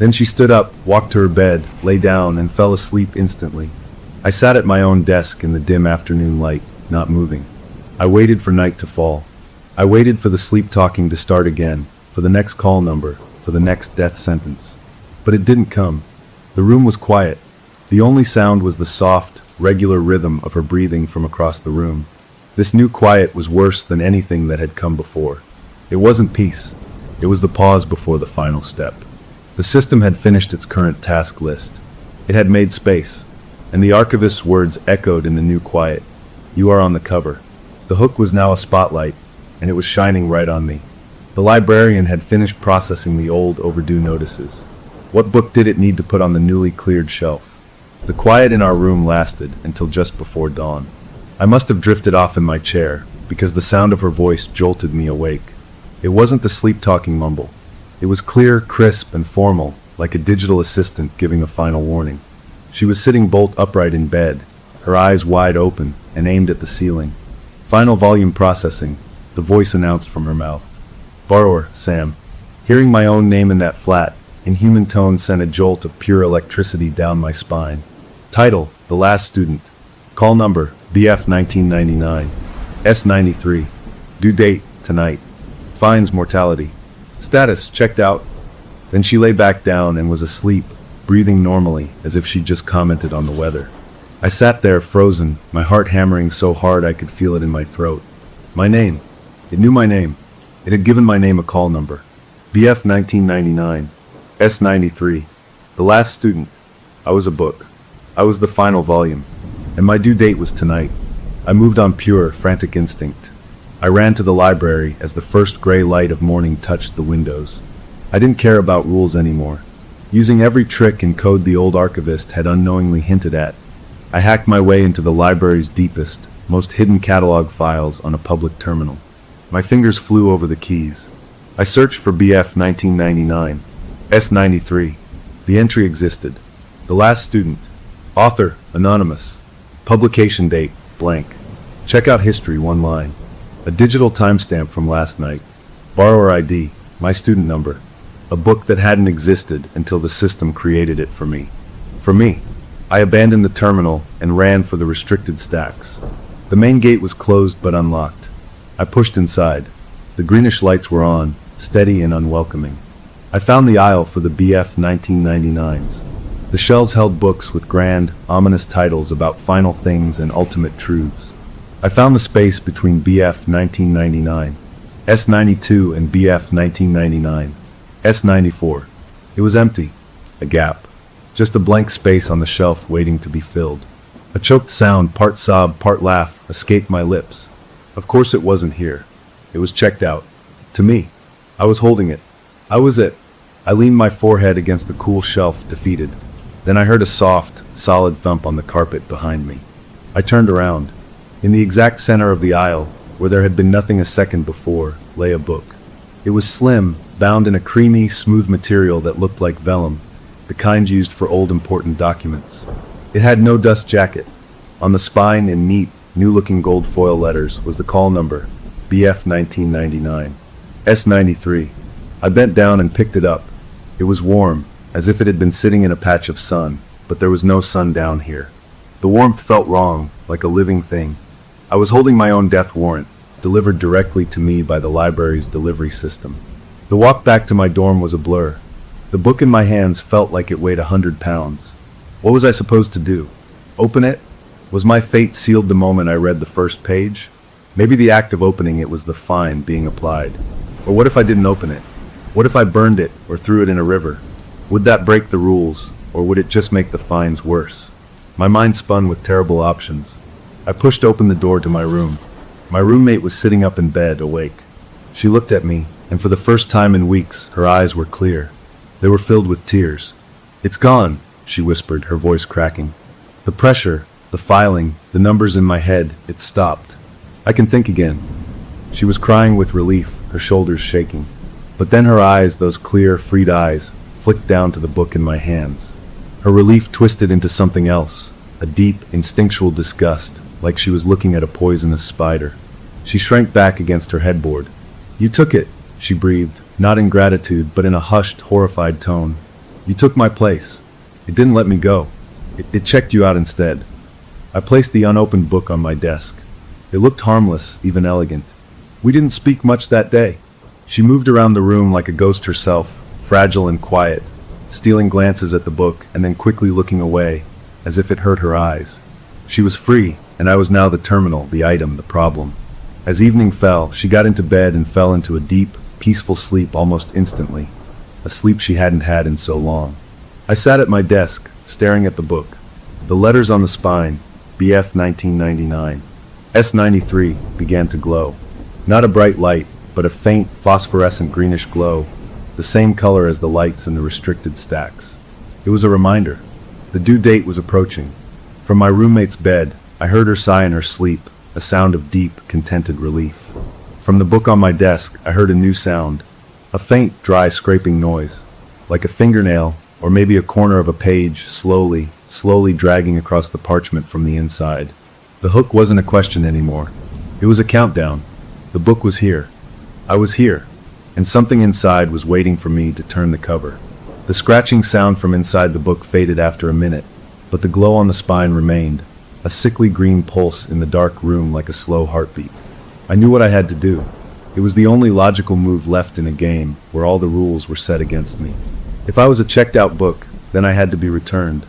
Then she stood up, walked to her bed, lay down, and fell asleep instantly. I sat at my own desk in the dim afternoon light, not moving. I waited for night to fall. I waited for the sleep-talking to start again, for the next call number, for the next death sentence. But it didn't come. The room was quiet. The only sound was the soft, regular rhythm of her breathing from across the room. This new quiet was worse than anything that had come before. It wasn't peace. It was the pause before the final step. The system had finished its current task list. It had made space, and the archivist's words echoed in the new quiet. You are on the cover. The hook was now a spotlight, and it was shining right on me. The librarian had finished processing the old, overdue notices. What book did it need to put on the newly cleared shelf? The quiet in our room lasted until just before dawn. I must have drifted off in my chair, because the sound of her voice jolted me awake. It wasn't the sleep-talking mumble. It was clear, crisp, and formal, like a digital assistant giving a final warning. She was sitting bolt upright in bed, her eyes wide open and aimed at the ceiling. Final volume processing, the voice announced from her mouth. Borrower, Sam. Hearing my own name in that flat, inhuman tone sent a jolt of pure electricity down my spine. Title, The Last Student. Call number, BF 1999. S93. Due date, tonight. Fines mortality. Status, checked out. Then she lay back down and was asleep, breathing normally, as if she'd just commented on the weather. I sat there frozen, my heart hammering so hard I could feel it in my throat. My name. It knew my name. It had given my name a call number. BF 1999. S93. The Last Student. I was a book. I was the final volume. And my due date was tonight. I moved on pure, frantic instinct. I ran to the library as the first gray light of morning touched the windows. I didn't care about rules anymore. Using every trick and code the old archivist had unknowingly hinted at, I hacked my way into the library's deepest, most hidden catalog files on a public terminal. My fingers flew over the keys. I searched for BF 1999. S93. The entry existed. The Last Student. Author, anonymous. Publication date, blank. Checkout history, one line. A digital timestamp from last night. Borrower ID, my student number. A book that hadn't existed until the system created it for me. For me. I abandoned the terminal and ran for the restricted stacks. The main gate was closed but unlocked. I pushed inside. The greenish lights were on, steady and unwelcoming. I found the aisle for the BF 1999s. The shelves held books with grand, ominous titles about final things and ultimate truths. I found the space between BF 1999, S92 and BF 1999, S94. It was empty. A gap. Just a blank space on the shelf waiting to be filled. A choked sound, part sob, part laugh, escaped my lips. Of course it wasn't here. It was checked out. To me. I was holding it. I was it. I leaned my forehead against the cool shelf, defeated. Then I heard a soft, solid thump on the carpet behind me. I turned around. In the exact center of the aisle, where there had been nothing a second before, lay a book. It was slim, bound in a creamy, smooth material that looked like vellum, the kind used for old important documents. It had no dust jacket. On the spine, in neat, new-looking gold foil letters, was the call number, BF 1999. S93. I bent down and picked it up. It was warm, as if it had been sitting in a patch of sun, but there was no sun down here. The warmth felt wrong, like a living thing. I was holding my own death warrant, delivered directly to me by the library's delivery system. The walk back to my dorm was a blur. The book in my hands felt like it weighed 100 pounds. What was I supposed to do? Open it? Was my fate sealed the moment I read the first page? Maybe the act of opening it was the fine being applied. Or what if I didn't open it? What if I burned it or threw it in a river? Would that break the rules, or would it just make the fines worse? My mind spun with terrible options. I pushed open the door to my room. My roommate was sitting up in bed, awake. She looked at me, and for the first time in weeks, her eyes were clear. They were filled with tears. "It's gone," she whispered, her voice cracking. The pressure, the filing, the numbers in my head, it stopped. I can think again. She was crying with relief, her shoulders shaking. But then her eyes, those clear, freed eyes, flicked down to the book in my hands. Her relief twisted into something else, a deep, instinctual disgust, like she was looking at a poisonous spider. She shrank back against her headboard. "You took it," she breathed, not in gratitude, but in a hushed, horrified tone. "You took my place. It didn't let me go. It checked you out instead." I placed the unopened book on my desk. It looked harmless, even elegant. We didn't speak much that day. She moved around the room like a ghost herself, fragile and quiet, stealing glances at the book and then quickly looking away, as if it hurt her eyes. She was free, and I was now the terminal, the item, the problem. As evening fell, she got into bed and fell into a deep, peaceful sleep almost instantly, a sleep she hadn't had in so long. I sat at my desk, staring at the book. The letters on the spine, BF 1999, S93, began to glow. Not a bright light, but a faint, phosphorescent greenish glow, the same color as the lights in the restricted stacks. It was a reminder. The due date was approaching. From my roommate's bed, I heard her sigh in her sleep, a sound of deep, contented relief. From the book on my desk, I heard a new sound, a faint, dry scraping noise, like a fingernail, or maybe a corner of a page, slowly dragging across the parchment from the inside. The hook wasn't a question anymore. It was a countdown. The book was here. I was here, and something inside was waiting for me to turn the cover. The scratching sound from inside the book faded after a minute, but the glow on the spine remained, a sickly green pulse in the dark room like a slow heartbeat. I knew what I had to do. It was the only logical move left in a game where all the rules were set against me. If I was a checked-out book, then I had to be returned.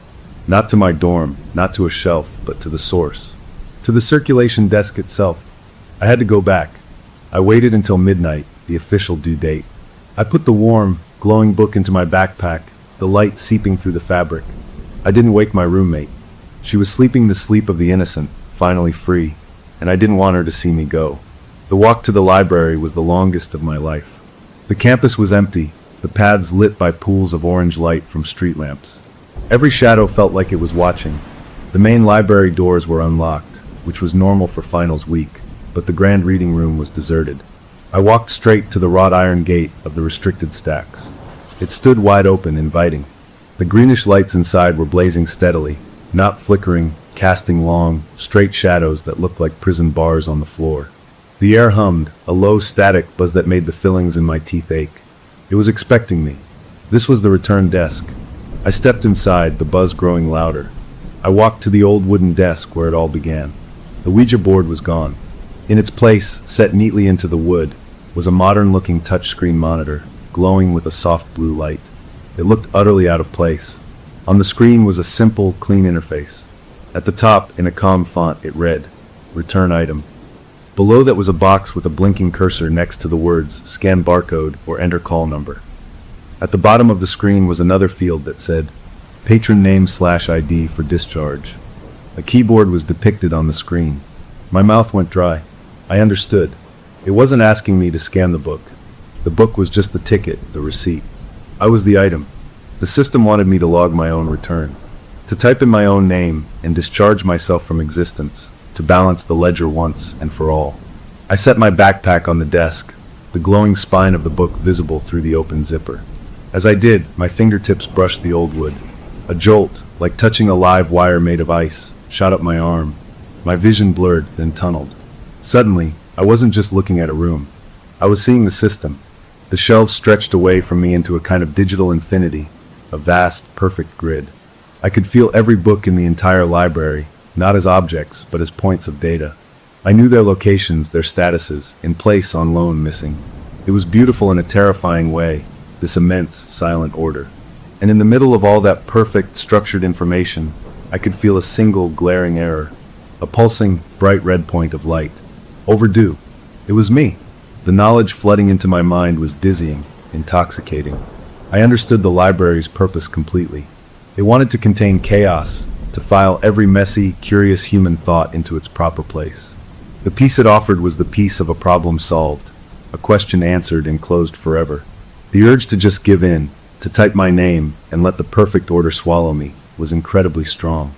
Not to my dorm, not to a shelf, but to the source. To the circulation desk itself. I had to go back. I waited until midnight, the official due date. I put the warm, glowing book into my backpack, the light seeping through the fabric. I didn't wake my roommate. She was sleeping the sleep of the innocent, finally free, and I didn't want her to see me go. The walk to the library was the longest of my life. The campus was empty, the paths lit by pools of orange light from street lamps. Every shadow felt like it was watching. The main library doors were unlocked, which was normal for finals week, but the grand reading room was deserted. I walked straight to the wrought iron gate of the restricted stacks. It stood wide open, inviting. The greenish lights inside were blazing steadily, not flickering, casting long, straight shadows that looked like prison bars on the floor. The air hummed, a low static buzz that made the fillings in my teeth ache. It was expecting me. This was the return desk. I stepped inside, the buzz growing louder. I walked to the old wooden desk where it all began. The Ouija board was gone. In its place, set neatly into the wood, was a modern-looking touchscreen monitor, glowing with a soft blue light. It looked utterly out of place. On the screen was a simple, clean interface. At the top, in a calm font, it read, "Return item." Below that was a box with a blinking cursor next to the words, "Scan barcode" or "Enter call number." At the bottom of the screen was another field that said, "Patron name/ID for discharge." A keyboard was depicted on the screen. My mouth went dry. I understood. It wasn't asking me to scan the book. The book was just the ticket, the receipt. I was the item. The system wanted me to log my own return, to type in my own name and discharge myself from existence, to balance the ledger once and for all. I set my backpack on the desk, the glowing spine of the book visible through the open zipper. As I did, my fingertips brushed the old wood. A jolt, like touching a live wire made of ice, shot up my arm. My vision blurred, then tunneled. Suddenly, I wasn't just looking at a room. I was seeing the system. The shelves stretched away from me into a kind of digital infinity, a vast, perfect grid. I could feel every book in the entire library, not as objects, but as points of data. I knew their locations, their statuses, in place, on loan, missing. It was beautiful in a terrifying way, this immense, silent order. And in the middle of all that perfect, structured information, I could feel a single, glaring error. A pulsing, bright red point of light. Overdue. It was me. The knowledge flooding into my mind was dizzying, intoxicating. I understood the library's purpose completely. It wanted to contain chaos, to file every messy, curious human thought into its proper place. The peace it offered was the peace of a problem solved, a question answered and closed forever. The urge to just give in, to type my name and let the perfect order swallow me, was incredibly strong.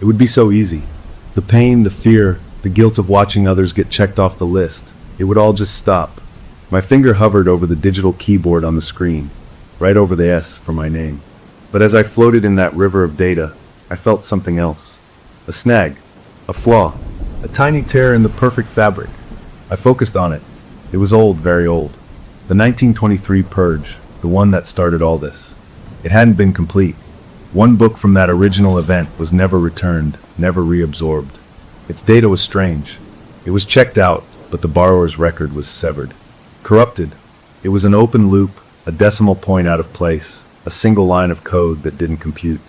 It would be so easy. The pain, the fear, the guilt of watching others get checked off the list, it would all just stop. My finger hovered over the digital keyboard on the screen, right over the S for my name. But as I floated in that river of data, I felt something else. A snag, a flaw, a tiny tear in the perfect fabric. I focused on it. It was old, very old. The 1923 purge, the one that started all this. It hadn't been complete. One book from that original event was never returned, never reabsorbed. Its data was strange. It was checked out, but the borrower's record was severed. Corrupted. It was an open loop, a decimal point out of place, a single line of code that didn't compute.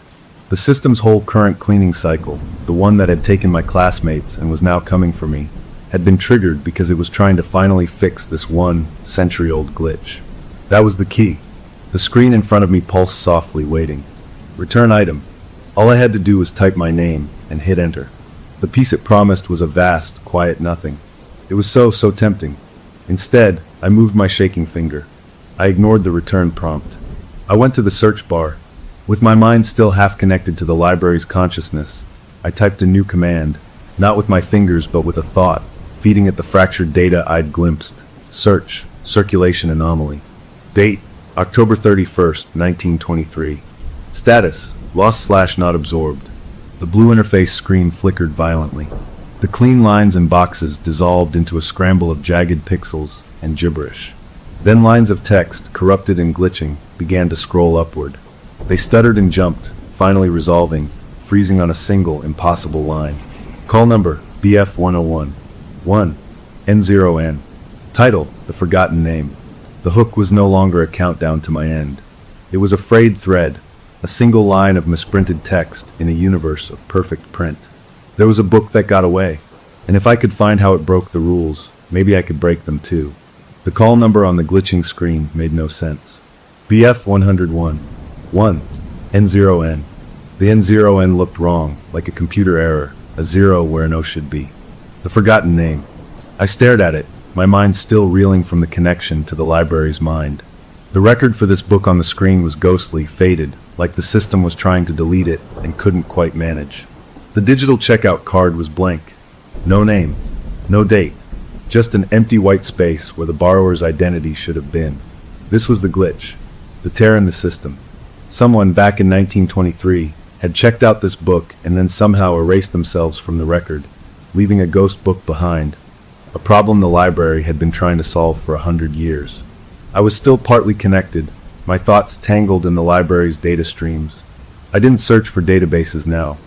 The system's whole current cleaning cycle, the one that had taken my classmates and was now coming for me, had been triggered because it was trying to finally fix this one century-old glitch. That was the key. The screen in front of me pulsed softly, waiting. Return item. All I had to do was type my name and hit enter. The piece it promised was a vast, quiet nothing. It was so tempting. Instead, I moved my shaking finger. I ignored the return prompt. I went to the search bar. With my mind still half connected to the library's consciousness, I typed a new command, not with my fingers but with a thought, feeding it the fractured data I'd glimpsed. Search, circulation anomaly. Date, October 31st, 1923. Status, lost/not absorbed. The blue interface screen flickered violently. The clean lines and boxes dissolved into a scramble of jagged pixels and gibberish. Then lines of text, corrupted and glitching, began to scroll upward. They stuttered and jumped, finally resolving, freezing on a single, impossible line. Call number, BF101. 1. N0N. Title, The Forgotten Name. The hook was no longer a countdown to my end. It was a frayed thread, a single line of misprinted text in a universe of perfect print. There was a book that got away, and if I could find how it broke the rules, maybe I could break them too. The call number on the glitching screen made no sense. BF101. 1. N0N. The N0N looked wrong, like a computer error, a zero where an O should be. The forgotten name. I stared at it, my mind still reeling from the connection to the library's mind. The record for this book on the screen was ghostly, faded, like the system was trying to delete it and couldn't quite manage. The digital checkout card was blank. No name, no date, just an empty white space where the borrower's identity should have been. This was the glitch, the tear in the system. Someone back in 1923 had checked out this book and then somehow erased themselves from the record, leaving a ghost book behind, a problem the library had been trying to solve for 100 years. I was still partly connected, my thoughts tangled in the library's data streams. I didn't search for databases now.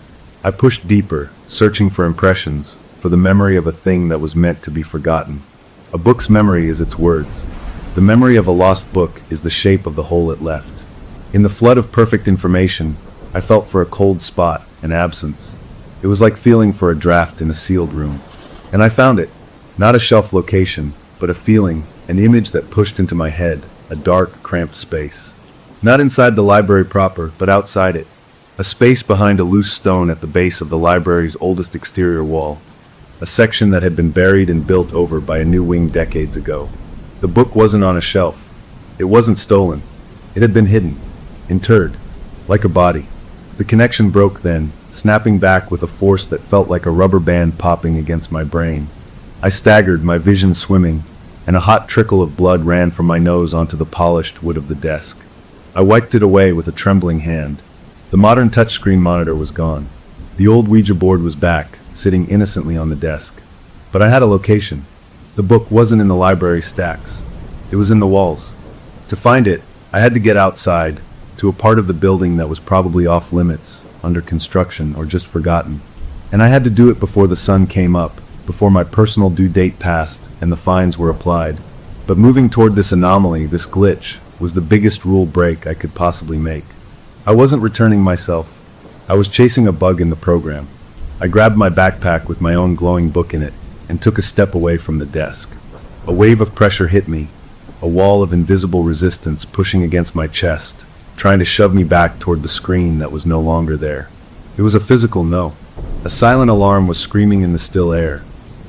I pushed deeper, searching for impressions, for the memory of a thing that was meant to be forgotten. A book's memory is its words. The memory of a lost book is the shape of the hole it left. In the flood of perfect information, I felt for a cold spot, an absence. It was like feeling for a draft in a sealed room. And I found it. Not a shelf location, but a feeling, an image that pushed into my head, a dark, cramped space. Not inside the library proper, but outside it. A space behind a loose stone at the base of the library's oldest exterior wall. A section that had been buried and built over by a new wing decades ago. The book wasn't on a shelf. It wasn't stolen. It had been hidden, interred, like a body. The connection broke then, snapping back with a force that felt like a rubber band popping against my brain. I staggered, my vision swimming, and a hot trickle of blood ran from my nose onto the polished wood of the desk. I wiped it away with a trembling hand. The modern touchscreen monitor was gone. The old Ouija board was back, sitting innocently on the desk. But I had a location. The book wasn't in the library stacks. It was in the walls. To find it, I had to get outside, to a part of the building that was probably off limits, under construction, or just forgotten. And I had to do it before the sun came up, before my personal due date passed and the fines were applied. But moving toward this anomaly, this glitch, was the biggest rule break I could possibly make. I wasn't returning myself. I was chasing a bug in the program. I grabbed my backpack with my own glowing book in it and took a step away from the desk. A wave of pressure hit me, a wall of invisible resistance pushing against my chest, trying to shove me back toward the screen that was no longer there. It was a physical no. A silent alarm was screaming in the still air,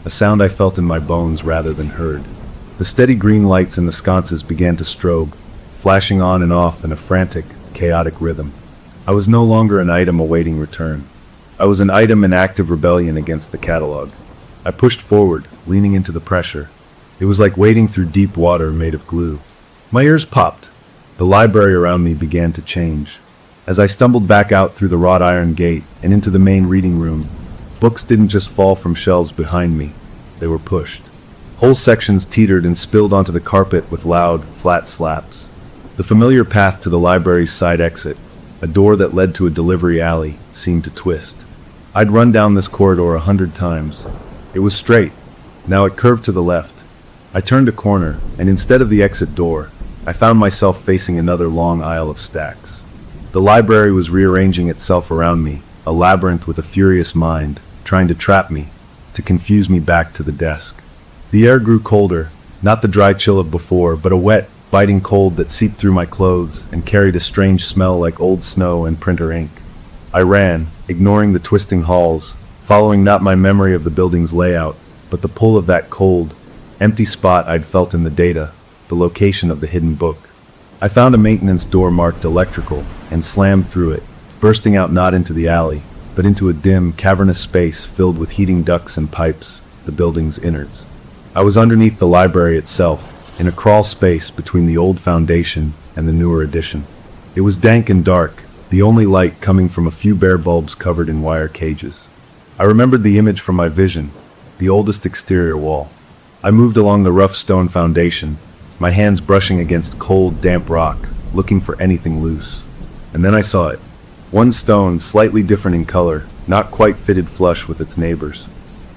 a sound I felt in my bones rather than heard. The steady green lights in the sconces began to strobe, flashing on and off in a frantic, chaotic rhythm. I was no longer an item awaiting return. I was an item in active rebellion against the catalog. I pushed forward, leaning into the pressure. It was like wading through deep water made of glue. My ears popped. The library around me began to change. As I stumbled back out through the wrought iron gate and into the main reading room, books didn't just fall from shelves behind me, they were pushed. Whole sections teetered and spilled onto the carpet with loud, flat slaps. The familiar path to the library's side exit, a door that led to a delivery alley, seemed to twist. I'd run down this corridor 100 times. It was straight. Now it curved to the left. I turned a corner, and instead of the exit door, I found myself facing another long aisle of stacks. The library was rearranging itself around me, a labyrinth with a furious mind, trying to trap me, to confuse me back to the desk. The air grew colder, not the dry chill of before, but a wet, biting cold that seeped through my clothes and carried a strange smell like old snow and printer ink. I ran, ignoring the twisting halls, following not my memory of the building's layout, but the pull of that cold, empty spot I'd felt in the data, the location of the hidden book. I found a maintenance door marked electrical and slammed through it, bursting out not into the alley, but into a dim, cavernous space filled with heating ducts and pipes, the building's innards. I was underneath the library itself, in a crawl space between the old foundation and the newer addition. It was dank and dark, the only light coming from a few bare bulbs covered in wire cages. I remembered the image from my vision, the oldest exterior wall. I moved along the rough stone foundation, my hands brushing against cold, damp rock, looking for anything loose. And then I saw it. One stone, slightly different in color, not quite fitted flush with its neighbors.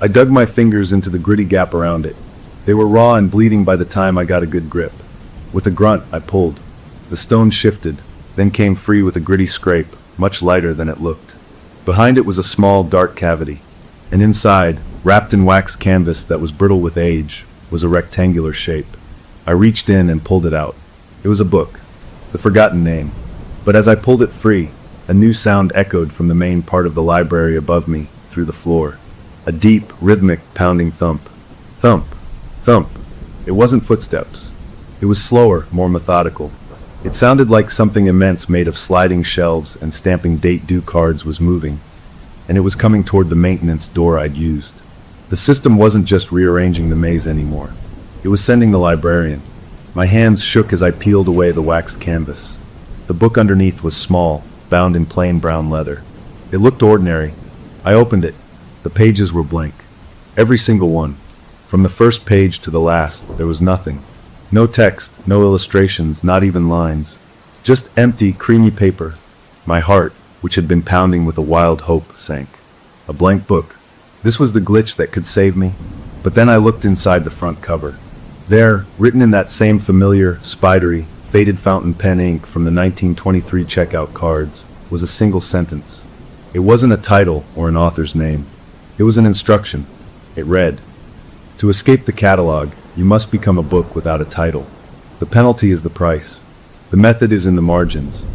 I dug my fingers into the gritty gap around it. They were raw and bleeding by the time I got a good grip. With a grunt, I pulled. The stone shifted, then came free with a gritty scrape, much lighter than it looked. Behind it was a small, dark cavity, and inside, wrapped in wax canvas that was brittle with age, was a rectangular shape. I reached in and pulled it out. It was a book, the forgotten name. But as I pulled it free, a new sound echoed from the main part of the library above me, through the floor. A deep, rhythmic, pounding thump. Thump. Thump. It wasn't footsteps. It was slower, more methodical. It sounded like something immense made of sliding shelves and stamping date-due cards was moving, and it was coming toward the maintenance door I'd used. The system wasn't just rearranging the maze anymore. It was sending the librarian. My hands shook as I peeled away the waxed canvas. The book underneath was small, bound in plain brown leather. It looked ordinary. I opened it. The pages were blank. Every single one. From the first page to the last, there was nothing. No text, no illustrations, not even lines. Just empty, creamy paper. My heart, which had been pounding with a wild hope, sank. A blank book. This was the glitch that could save me. But then I looked inside the front cover. There, written in that same familiar, spidery, faded fountain pen ink from the 1923 checkout cards, was a single sentence. It wasn't a title or an author's name. It was an instruction. It read, "To escape the catalog, you must become a book without a title. The penalty is the price. The method is in the margins."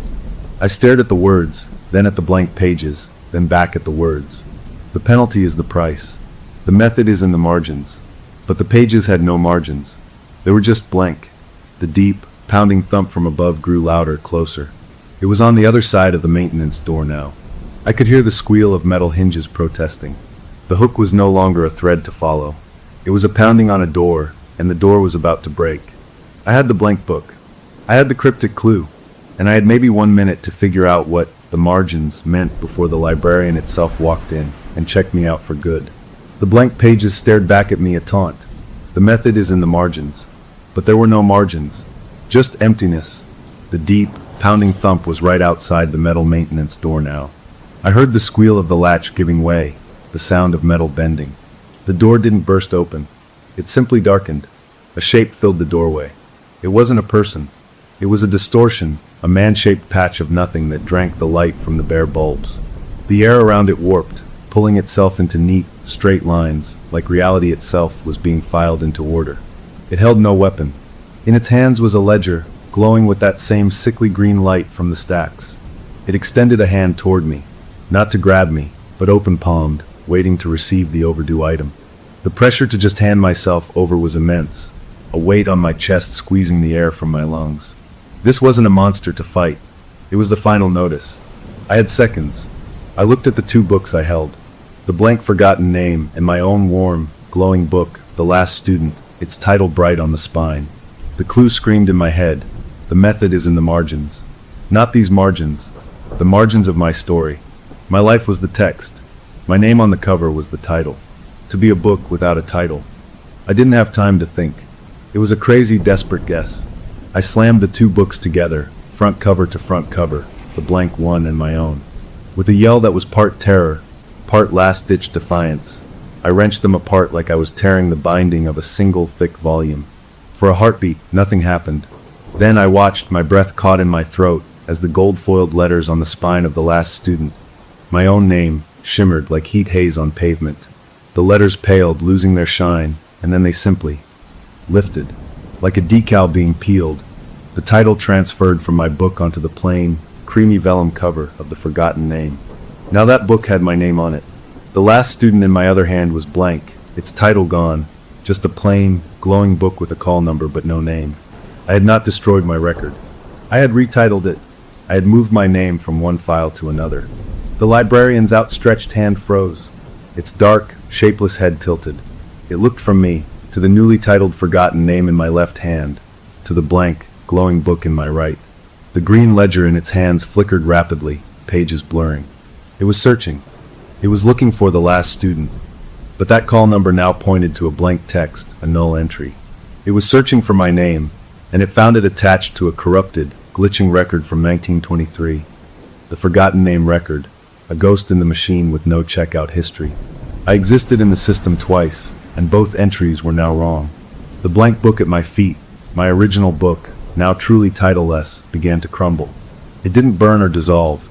I stared at the words, then at the blank pages, then back at the words. The penalty is the price. The method is in the margins. But the pages had no margins. They were just blank. The deep, pounding thump from above grew louder, closer. It was on the other side of the maintenance door now. I could hear the squeal of metal hinges protesting. The hook was no longer a thread to follow. It was a pounding on a door, and the door was about to break. I had the blank book. I had the cryptic clue, and I had maybe 1 minute to figure out what the margins meant before the librarian itself walked in and checked me out for good. The blank pages stared back at me a taunt. The method is in the margins. But there were no margins. Just emptiness. The deep, pounding thump was right outside the metal maintenance door now. I heard the squeal of the latch giving way, the sound of metal bending. The door didn't burst open. It simply darkened. A shape filled the doorway. It wasn't a person. It was a distortion, a man-shaped patch of nothing that drank the light from the bare bulbs. The air around it warped, pulling itself into neat, straight lines, like reality itself was being filed into order. It held no weapon. In its hands was a ledger, glowing with that same sickly green light from the stacks. It extended a hand toward me, not to grab me, but open-palmed, waiting to receive the overdue item. The pressure to just hand myself over was immense, a weight on my chest squeezing the air from my lungs. This wasn't a monster to fight. It was the final notice. I had seconds. I looked at the two books I held, the blank forgotten name and my own warm, glowing book, The Last Student, its title bright on the spine. The clue screamed in my head. The method is in the margins. Not these margins, the margins of my story. My life was the text. My name on the cover was the title. To be a book without a title. I didn't have time to think. It was a crazy, desperate guess. I slammed the two books together, front cover to front cover, the blank one and my own. With a yell that was part terror, part last-ditch defiance, I wrenched them apart like I was tearing the binding of a single thick volume. For a heartbeat, nothing happened. Then I watched, my breath caught in my throat, as the gold-foiled letters on the spine of The Last Student, my own name, shimmered like heat haze on pavement. The letters paled, losing their shine, and then they simply lifted. Like a decal being peeled, the title transferred from my book onto the plain, creamy vellum cover of the forgotten name. Now that book had my name on it. The Last Student in my other hand was blank, its title gone, just a plain, glowing book with a call number but no name. I had not destroyed my record. I had retitled it. I had moved my name from one file to another. The librarian's outstretched hand froze, its dark, shapeless head tilted. It looked from me, to the newly titled forgotten name in my left hand, to the blank, glowing book in my right. The green ledger in its hands flickered rapidly, pages blurring. It was searching. It was looking for The Last Student. But that call number now pointed to a blank text, a null entry. It was searching for my name, and it found it attached to a corrupted, glitching record from 1923. The forgotten name record, a ghost in the machine with no checkout history. I existed in the system twice, and both entries were now wrong. The blank book at my feet, my original book, now truly titleless, began to crumble. It didn't burn or dissolve.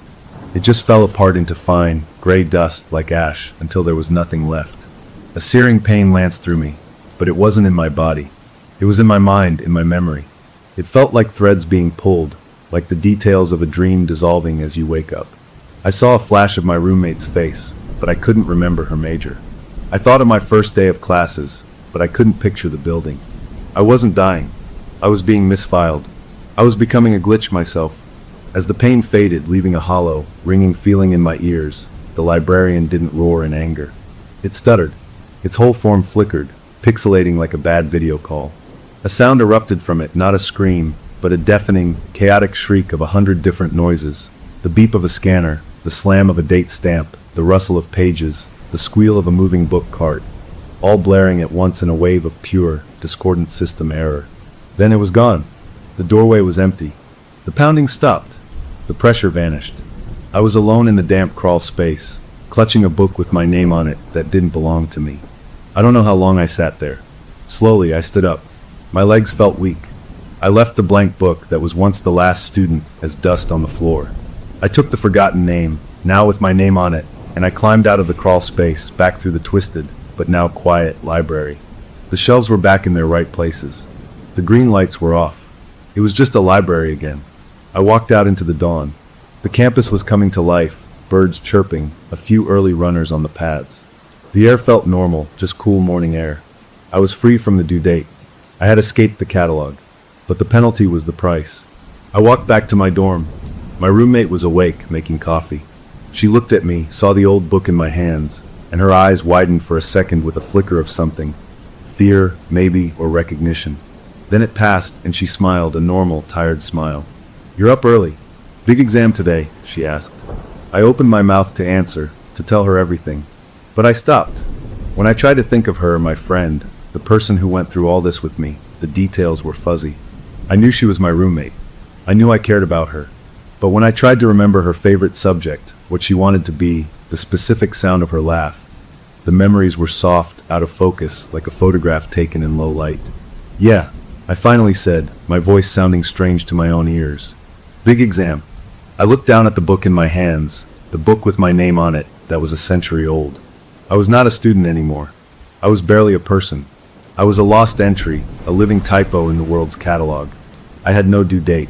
It just fell apart into fine, gray dust like ash until there was nothing left. A searing pain lanced through me, but it wasn't in my body. It was in my mind, in my memory. It felt like threads being pulled, like the details of a dream dissolving as you wake up. I saw a flash of my roommate's face, but I couldn't remember her major. I thought of my first day of classes, but I couldn't picture the building. I wasn't dying. I was being misfiled. I was becoming a glitch myself. As the pain faded, leaving a hollow, ringing feeling in my ears, the librarian didn't roar in anger. It stuttered. Its whole form flickered, pixelating like a bad video call. A sound erupted from it, not a scream, but a deafening, chaotic shriek of 100 different noises. The beep of a scanner, the slam of a date stamp, the rustle of pages, the squeal of a moving book cart, all blaring at once in a wave of pure, discordant system error. Then it was gone. The doorway was empty. The pounding stopped. The pressure vanished. I was alone in the damp crawl space, clutching a book with my name on it that didn't belong to me. I don't know how long I sat there. Slowly, I stood up. My legs felt weak. I left the blank book that was once The Last Student as dust on the floor. I took the forgotten name, now with my name on it, and I climbed out of the crawl space, back through the twisted, but now quiet, library. The shelves were back in their right places. The green lights were off. It was just a library again. I walked out into the dawn. The campus was coming to life, birds chirping, a few early runners on the paths. The air felt normal, just cool morning air. I was free from the due date. I had escaped the catalog, but the penalty was the price. I walked back to my dorm. My roommate was awake, making coffee. She looked at me, saw the old book in my hands, and her eyes widened for a second with a flicker of something. Fear, maybe, or recognition. Then it passed, and she smiled, a normal, tired smile. "You're up early. Big exam today," she asked. I opened my mouth to answer, to tell her everything. But I stopped. When I tried to think of her, my friend, the person who went through all this with me, the details were fuzzy. I knew she was my roommate. I knew I cared about her. But when I tried to remember her favorite subject, what she wanted to be, the specific sound of her laugh, the memories were soft, out of focus, like a photograph taken in low light. Yeah, I finally said, my voice sounding strange to my own ears. Big exam. I looked down at the book in my hands, the book with my name on it that was a century old. I was not a student anymore. I was barely a person. I was a lost entry, a living typo in the world's catalog. I had no due date.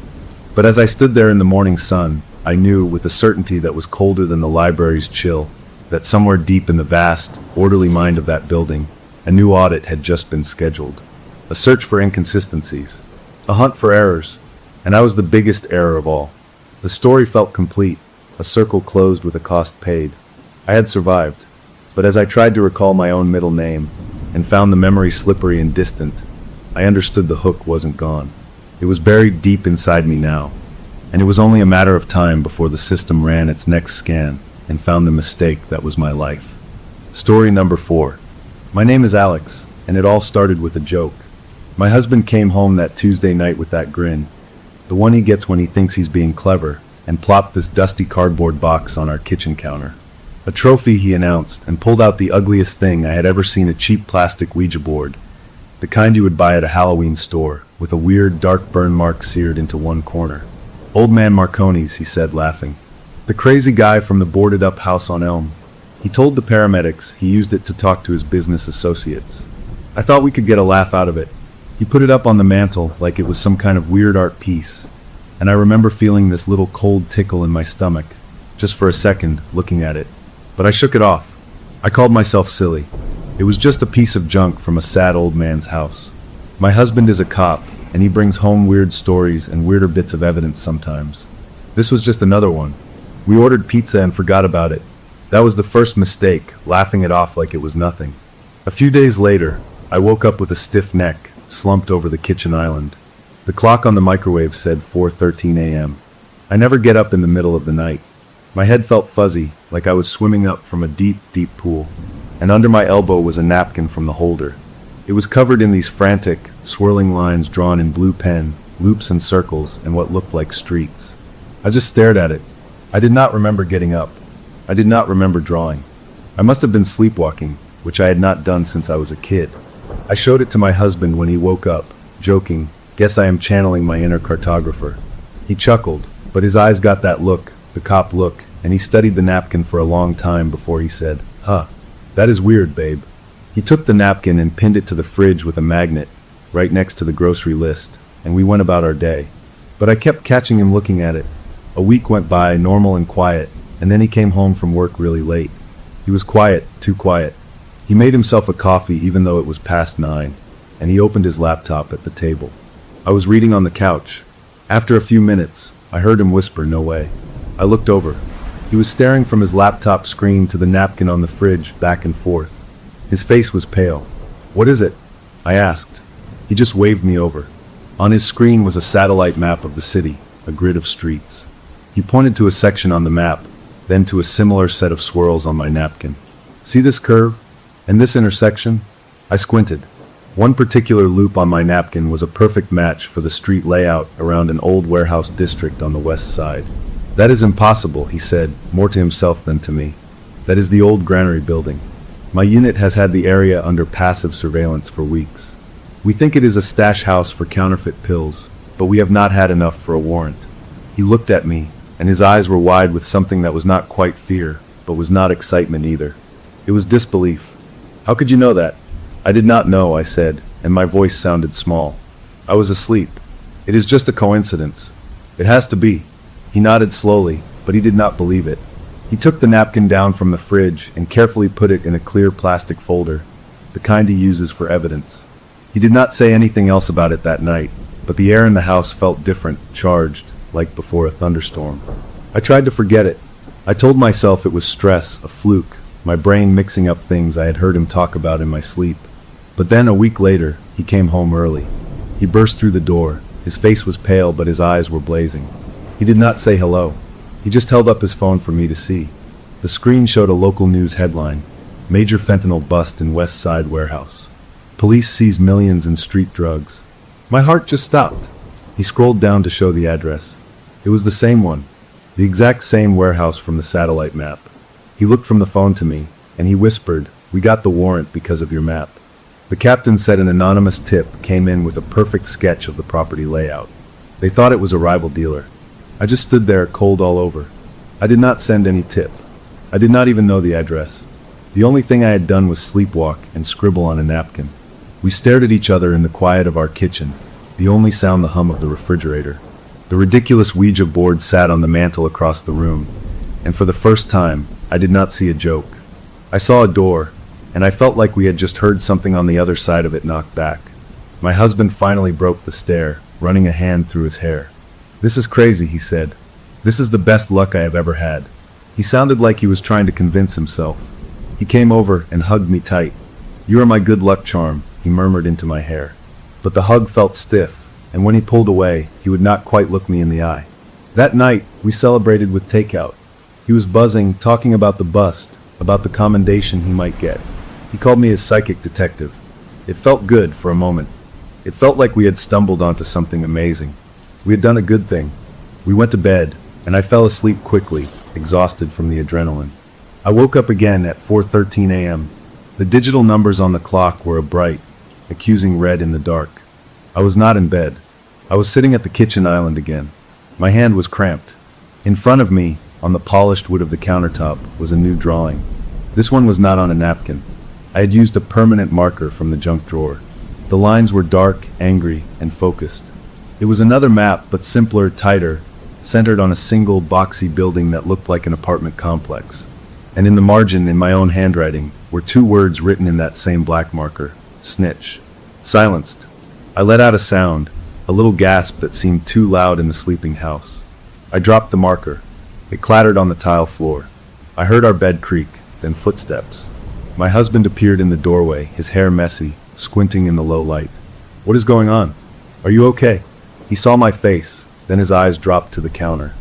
But as I stood there in the morning sun, I knew, with a certainty that was colder than the library's chill, that somewhere deep in the vast, orderly mind of that building, a new audit had just been scheduled. A search for inconsistencies. A hunt for errors. And I was the biggest error of all. The story felt complete, a circle closed with a cost paid. I had survived. But as I tried to recall my own middle name, and found the memory slippery and distant, I understood the hook wasn't gone. It was buried deep inside me now, and it was only a matter of time before the system ran its next scan and found the mistake that was my life. Story number 4. My name is Alex, and it all started with a joke. My husband came home that Tuesday night with that grin, the one he gets when he thinks he's being clever, and plopped this dusty cardboard box on our kitchen counter. A trophy, he announced, and pulled out the ugliest thing I had ever seen, a cheap plastic Ouija board, the kind you would buy at a Halloween store, with a weird dark burn mark seared into one corner. Old man Marconi's, he said, laughing. The crazy guy from the boarded-up house on Elm. He told the paramedics he used it to talk to his business associates. I thought we could get a laugh out of it. He put it up on the mantle like it was some kind of weird art piece, and I remember feeling this little cold tickle in my stomach, just for a second, looking at it. But I shook it off. I called myself silly. It was just a piece of junk from a sad old man's house. My husband is a cop, and he brings home weird stories and weirder bits of evidence sometimes. This was just another one. We ordered pizza and forgot about it. That was the first mistake, laughing it off like it was nothing. A few days later, I woke up with a stiff neck, slumped over the kitchen island. The clock on the microwave said 4:13 a.m. I never get up in the middle of the night. My head felt fuzzy, like I was swimming up from a deep, deep pool, and under my elbow was a napkin from the holder. It was covered in these frantic, swirling lines drawn in blue pen, loops and circles, and what looked like streets. I just stared at it. I did not remember getting up. I did not remember drawing. I must have been sleepwalking, which I had not done since I was a kid. I showed it to my husband when he woke up, joking, "Guess I am channeling my inner cartographer." He chuckled, but his eyes got that look, the cop look, and he studied the napkin for a long time before he said, "Huh, that is weird, babe." He took the napkin and pinned it to the fridge with a magnet, right next to the grocery list, and we went about our day. But I kept catching him looking at it. A week went by, normal and quiet, and then he came home from work really late. He was quiet, too quiet. He made himself a coffee even though it was past 9, and he opened his laptop at the table. I was reading on the couch. After a few minutes, I heard him whisper, "No way." I looked over. He was staring from his laptop screen to the napkin on the fridge, back and forth. His face was pale. "What is it?" I asked. He just waved me over. On his screen was a satellite map of the city, a grid of streets. He pointed to a section on the map, then to a similar set of swirls on my napkin. "See this curve? And this intersection?" I squinted. One particular loop on my napkin was a perfect match for the street layout around an old warehouse district on the west side. "That is impossible," he said, more to himself than to me. "That is the old granary building. My unit has had the area under passive surveillance for weeks. We think it is a stash house for counterfeit pills, but we have not had enough for a warrant." He looked at me, and his eyes were wide with something that was not quite fear, but was not excitement either. It was disbelief. "How could you know that?" "I did not know," I said, and my voice sounded small. "I was asleep. It is just a coincidence. It has to be." He nodded slowly, but he did not believe it. He took the napkin down from the fridge and carefully put it in a clear plastic folder, the kind he uses for evidence. He did not say anything else about it that night, but the air in the house felt different, charged, like before a thunderstorm. I tried to forget it. I told myself it was stress, a fluke, my brain mixing up things I had heard him talk about in my sleep. But then, a week later, he came home early. He burst through the door. His face was pale, but his eyes were blazing. He did not say hello. He just held up his phone for me to see. The screen showed a local news headline: "Major fentanyl bust in West Side warehouse. Police seize millions in street drugs." My heart just stopped. He scrolled down to show the address. It was the same one. The exact same warehouse from the satellite map. He looked from the phone to me, and he whispered, "We got the warrant because of your map." The captain said an anonymous tip came in with a perfect sketch of the property layout. They thought it was a rival dealer. I just stood there cold all over. I did not send any tip. I did not even know the address. The only thing I had done was sleepwalk and scribble on a napkin. We stared at each other in the quiet of our kitchen, the only sound the hum of the refrigerator. The ridiculous Ouija board sat on the mantel across the room, and for the first time, I did not see a joke. I saw a door, and I felt like we had just heard something on the other side of it knocked back. My husband finally broke the stare, running a hand through his hair. "This is crazy," he said. "This is the best luck I have ever had." He sounded like he was trying to convince himself. He came over and hugged me tight. "You are my good luck charm," he murmured into my hair. But the hug felt stiff, and when he pulled away, he would not quite look me in the eye. That night, we celebrated with takeout. He was buzzing, talking about the bust, about the commendation he might get. He called me his psychic detective. It felt good for a moment. It felt like we had stumbled onto something amazing. We had done a good thing. We went to bed, and I fell asleep quickly, exhausted from the adrenaline. I woke up again at 4:13 a.m. The digital numbers on the clock were a bright, accusing red in the dark. I was not in bed. I was sitting at the kitchen island again. My hand was cramped. In front of me, on the polished wood of the countertop, was a new drawing. This one was not on a napkin. I had used a permanent marker from the junk drawer. The lines were dark, angry, and focused. It was another map, but simpler, tighter, centered on a single, boxy building that looked like an apartment complex. And in the margin, in my own handwriting, were two words written in that same black marker: snitch. Silenced. I let out a sound, a little gasp that seemed too loud in the sleeping house. I dropped the marker. It clattered on the tile floor. I heard our bed creak, then footsteps. My husband appeared in the doorway, his hair messy, squinting in the low light. "What is going on? Are you okay?" He saw my face, then his eyes dropped to the counter.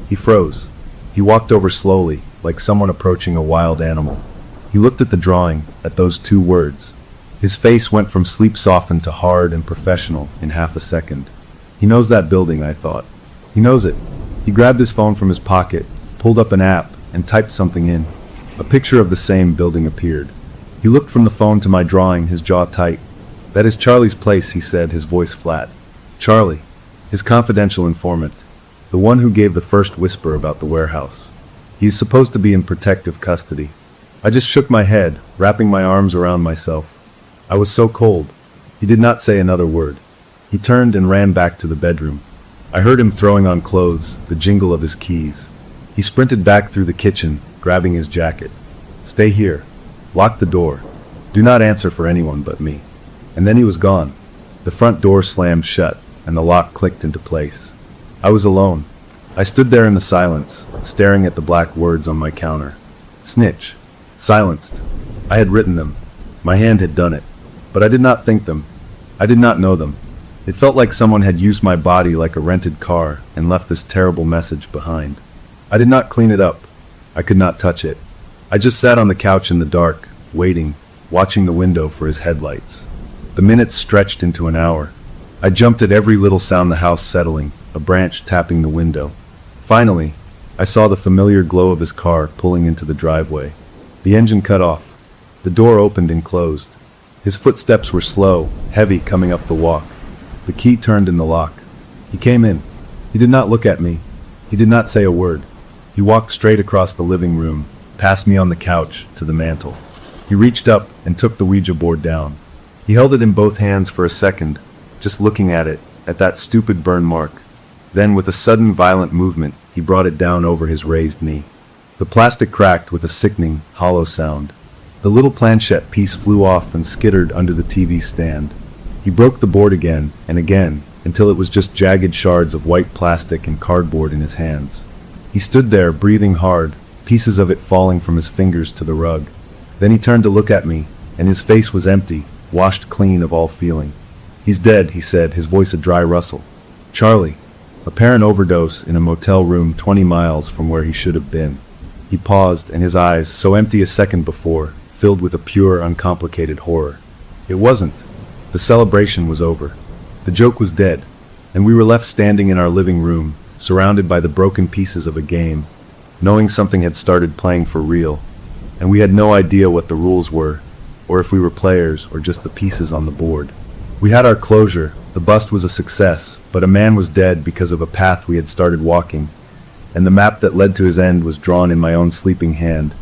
He froze. He walked over slowly, like someone approaching a wild animal. He looked at the drawing, at those two words. His face went from sleep-softened to hard and professional in half a second. He knows that building, I thought. He knows it. He grabbed his phone from his pocket, pulled up an app, and typed something in. A picture of the same building appeared. He looked from the phone to my drawing, his jaw tight. "That is Charlie's place," he said, his voice flat. Charlie, his confidential informant, the one who gave the first whisper about the warehouse. He is supposed to be in protective custody. I just shook my head, wrapping my arms around myself. I was so cold. He did not say another word. He turned and ran back to the bedroom. I heard him throwing on clothes, the jingle of his keys. He sprinted back through the kitchen, grabbing his jacket. "Stay here. Lock the door. Do not answer for anyone but me." And then he was gone. The front door slammed shut, and the lock clicked into place. I was alone. I stood there in the silence, staring at the black words on my counter. Snitch. Silenced. I had written them. My hand had done it. But I did not think them. I did not know them. It felt like someone had used my body like a rented car and left this terrible message behind. I did not clean it up. I could not touch it. I just sat on the couch in the dark, waiting, watching the window for his headlights. The minutes stretched into an hour. I jumped at every little sound, the house settling, a branch tapping the window. Finally, I saw the familiar glow of his car pulling into the driveway. The engine cut off. The door opened and closed. His footsteps were slow, heavy coming up the walk. The key turned in the lock. He came in. He did not look at me. He did not say a word. He walked straight across the living room, past me on the couch, to the mantel. He reached up and took the Ouija board down. He held it in both hands for a second, just looking at it, at that stupid burn mark. Then, with a sudden violent movement, he brought it down over his raised knee. The plastic cracked with a sickening, hollow sound. The little planchette piece flew off and skittered under the TV stand. He broke the board again and again, until it was just jagged shards of white plastic and cardboard in his hands. He stood there, breathing hard, pieces of it falling from his fingers to the rug. Then he turned to look at me, and his face was empty, washed clean of all feeling. "He's dead," he said, his voice a dry rustle. "Charlie. Apparent overdose in a motel room 20 miles from where he should have been." He paused, and his eyes, so empty a second before, filled with a pure, uncomplicated horror. It wasn't. The celebration was over. The joke was dead, and we were left standing in our living room, surrounded by the broken pieces of a game, knowing something had started playing for real, and we had no idea what the rules were, or if we were players or just the pieces on the board. We had our closure, the bust was a success, but a man was dead because of a path we had started walking, and the map that led to his end was drawn in my own sleeping hand,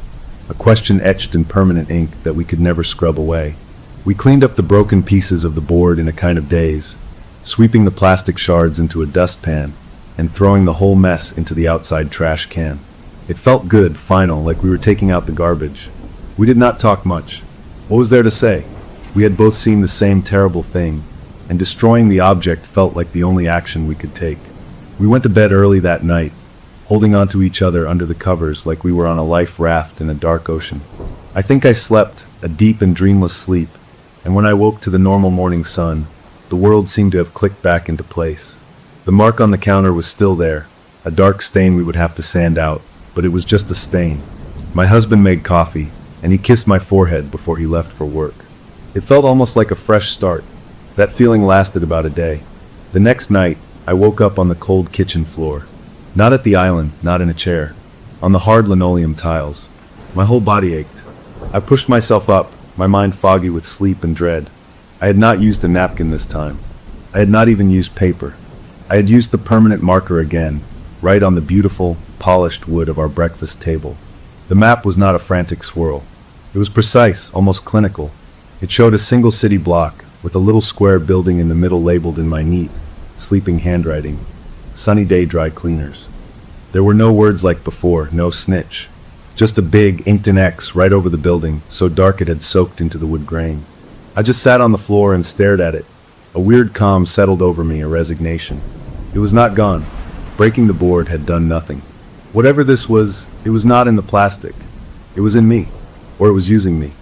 a question etched in permanent ink that we could never scrub away. We cleaned up the broken pieces of the board in a kind of daze, sweeping the plastic shards into a dustpan and throwing the whole mess into the outside trash can. It felt good, final, like we were taking out the garbage. We did not talk much. What was there to say? We had both seen the same terrible thing, and destroying the object felt like the only action we could take. We went to bed early that night, holding on to each other under the covers like we were on a life raft in a dark ocean. I think I slept a deep and dreamless sleep, and when I woke to the normal morning sun, the world seemed to have clicked back into place. The mark on the counter was still there, a dark stain we would have to sand out, but it was just a stain. My husband made coffee, and he kissed my forehead before he left for work. It felt almost like a fresh start. That feeling lasted about a day. The next night, I woke up on the cold kitchen floor. Not at the island, not in a chair. On the hard linoleum tiles. My whole body ached. I pushed myself up, my mind foggy with sleep and dread. I had not used a napkin this time. I had not even used paper. I had used the permanent marker again, right on the beautiful, polished wood of our breakfast table. The map was not a frantic swirl. It was precise, almost clinical. It showed a single city block, with a little square building in the middle labeled in my neat, sleeping handwriting, Sunny Day Dry Cleaners. There were no words like before, no snitch. Just a big, inked-in X right over the building, so dark it had soaked into the wood grain. I just sat on the floor and stared at it. A weird calm settled over me, a resignation. It was not gone. Breaking the board had done nothing. Whatever this was, it was not in the plastic. It was in me, or it was using me.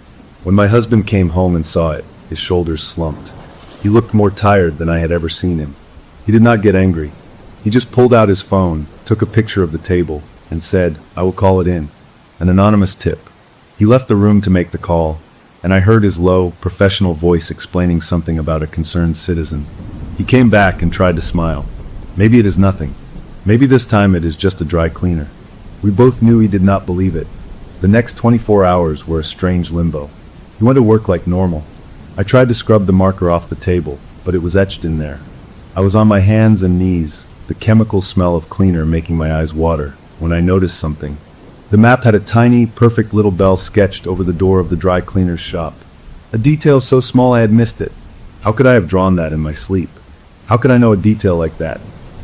When my husband came home and saw it, his shoulders slumped. He looked more tired than I had ever seen him. He did not get angry. He just pulled out his phone, took a picture of the table, and said, "I will call it in." An anonymous tip. He left the room to make the call, and I heard his low, professional voice explaining something about a concerned citizen. He came back and tried to smile. Maybe it is nothing. Maybe this time it is just a dry cleaner. We both knew he did not believe it. The next 24 hours were a strange limbo. He went to work like normal. I tried to scrub the marker off the table, but it was etched in there. I was on my hands and knees, the chemical smell of cleaner making my eyes water, when I noticed something. The map had a tiny, perfect little bell sketched over the door of the dry cleaner's shop. A detail so small I had missed it. How could I have drawn that in my sleep? How could I know a detail like that?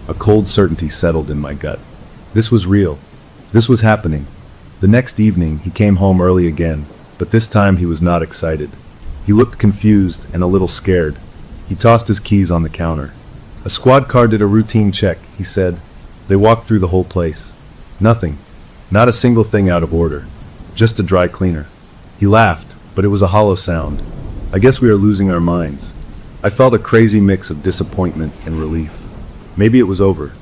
A cold certainty settled in my gut. This was real. This was happening. The next evening, he came home early again, but this time he was not excited. He looked confused and a little scared. He tossed his keys on the counter. "A squad car did a routine check," he said. "They walked through the whole place. Nothing. Not a single thing out of order. Just a dry cleaner." He laughed, but it was a hollow sound. I guess we are losing our minds. I felt a crazy mix of disappointment and relief. Maybe it was over.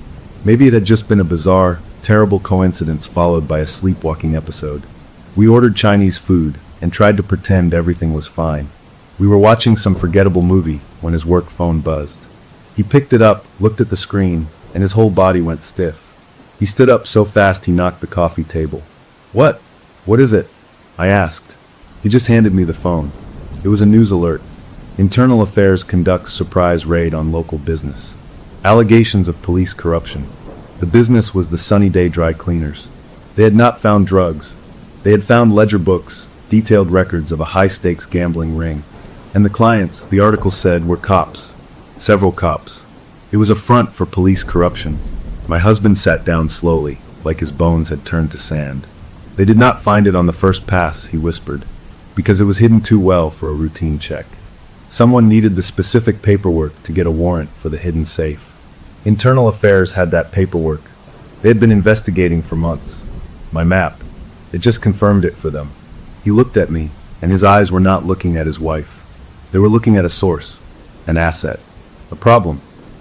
Maybe it had just been a bizarre, terrible coincidence followed by a sleepwalking episode. We ordered Chinese food and tried to pretend everything was fine. We were watching some forgettable movie when his work phone buzzed. He picked it up, looked at the screen, and his whole body went stiff. He stood up so fast he knocked the coffee table. "What? What is it?" I asked. He just handed me the phone. It was a news alert. Internal Affairs conducts surprise raid on local business. Allegations of police corruption. The business was the Sunny Day Dry Cleaners. They had not found drugs. They had found ledger books, detailed records of a high-stakes gambling ring. And the clients, the article said, were cops. Several cops. It was a front for police corruption. My husband sat down slowly, like his bones had turned to sand. "They did not find it on the first pass," he whispered, "because it was hidden too well for a routine check. Someone needed the specific paperwork to get a warrant for the hidden safe. Internal Affairs had that paperwork. They had been investigating for months. My map. It just confirmed it for them." He looked at me, and his eyes were not looking at his wife. They were looking at a source, an asset, a problem.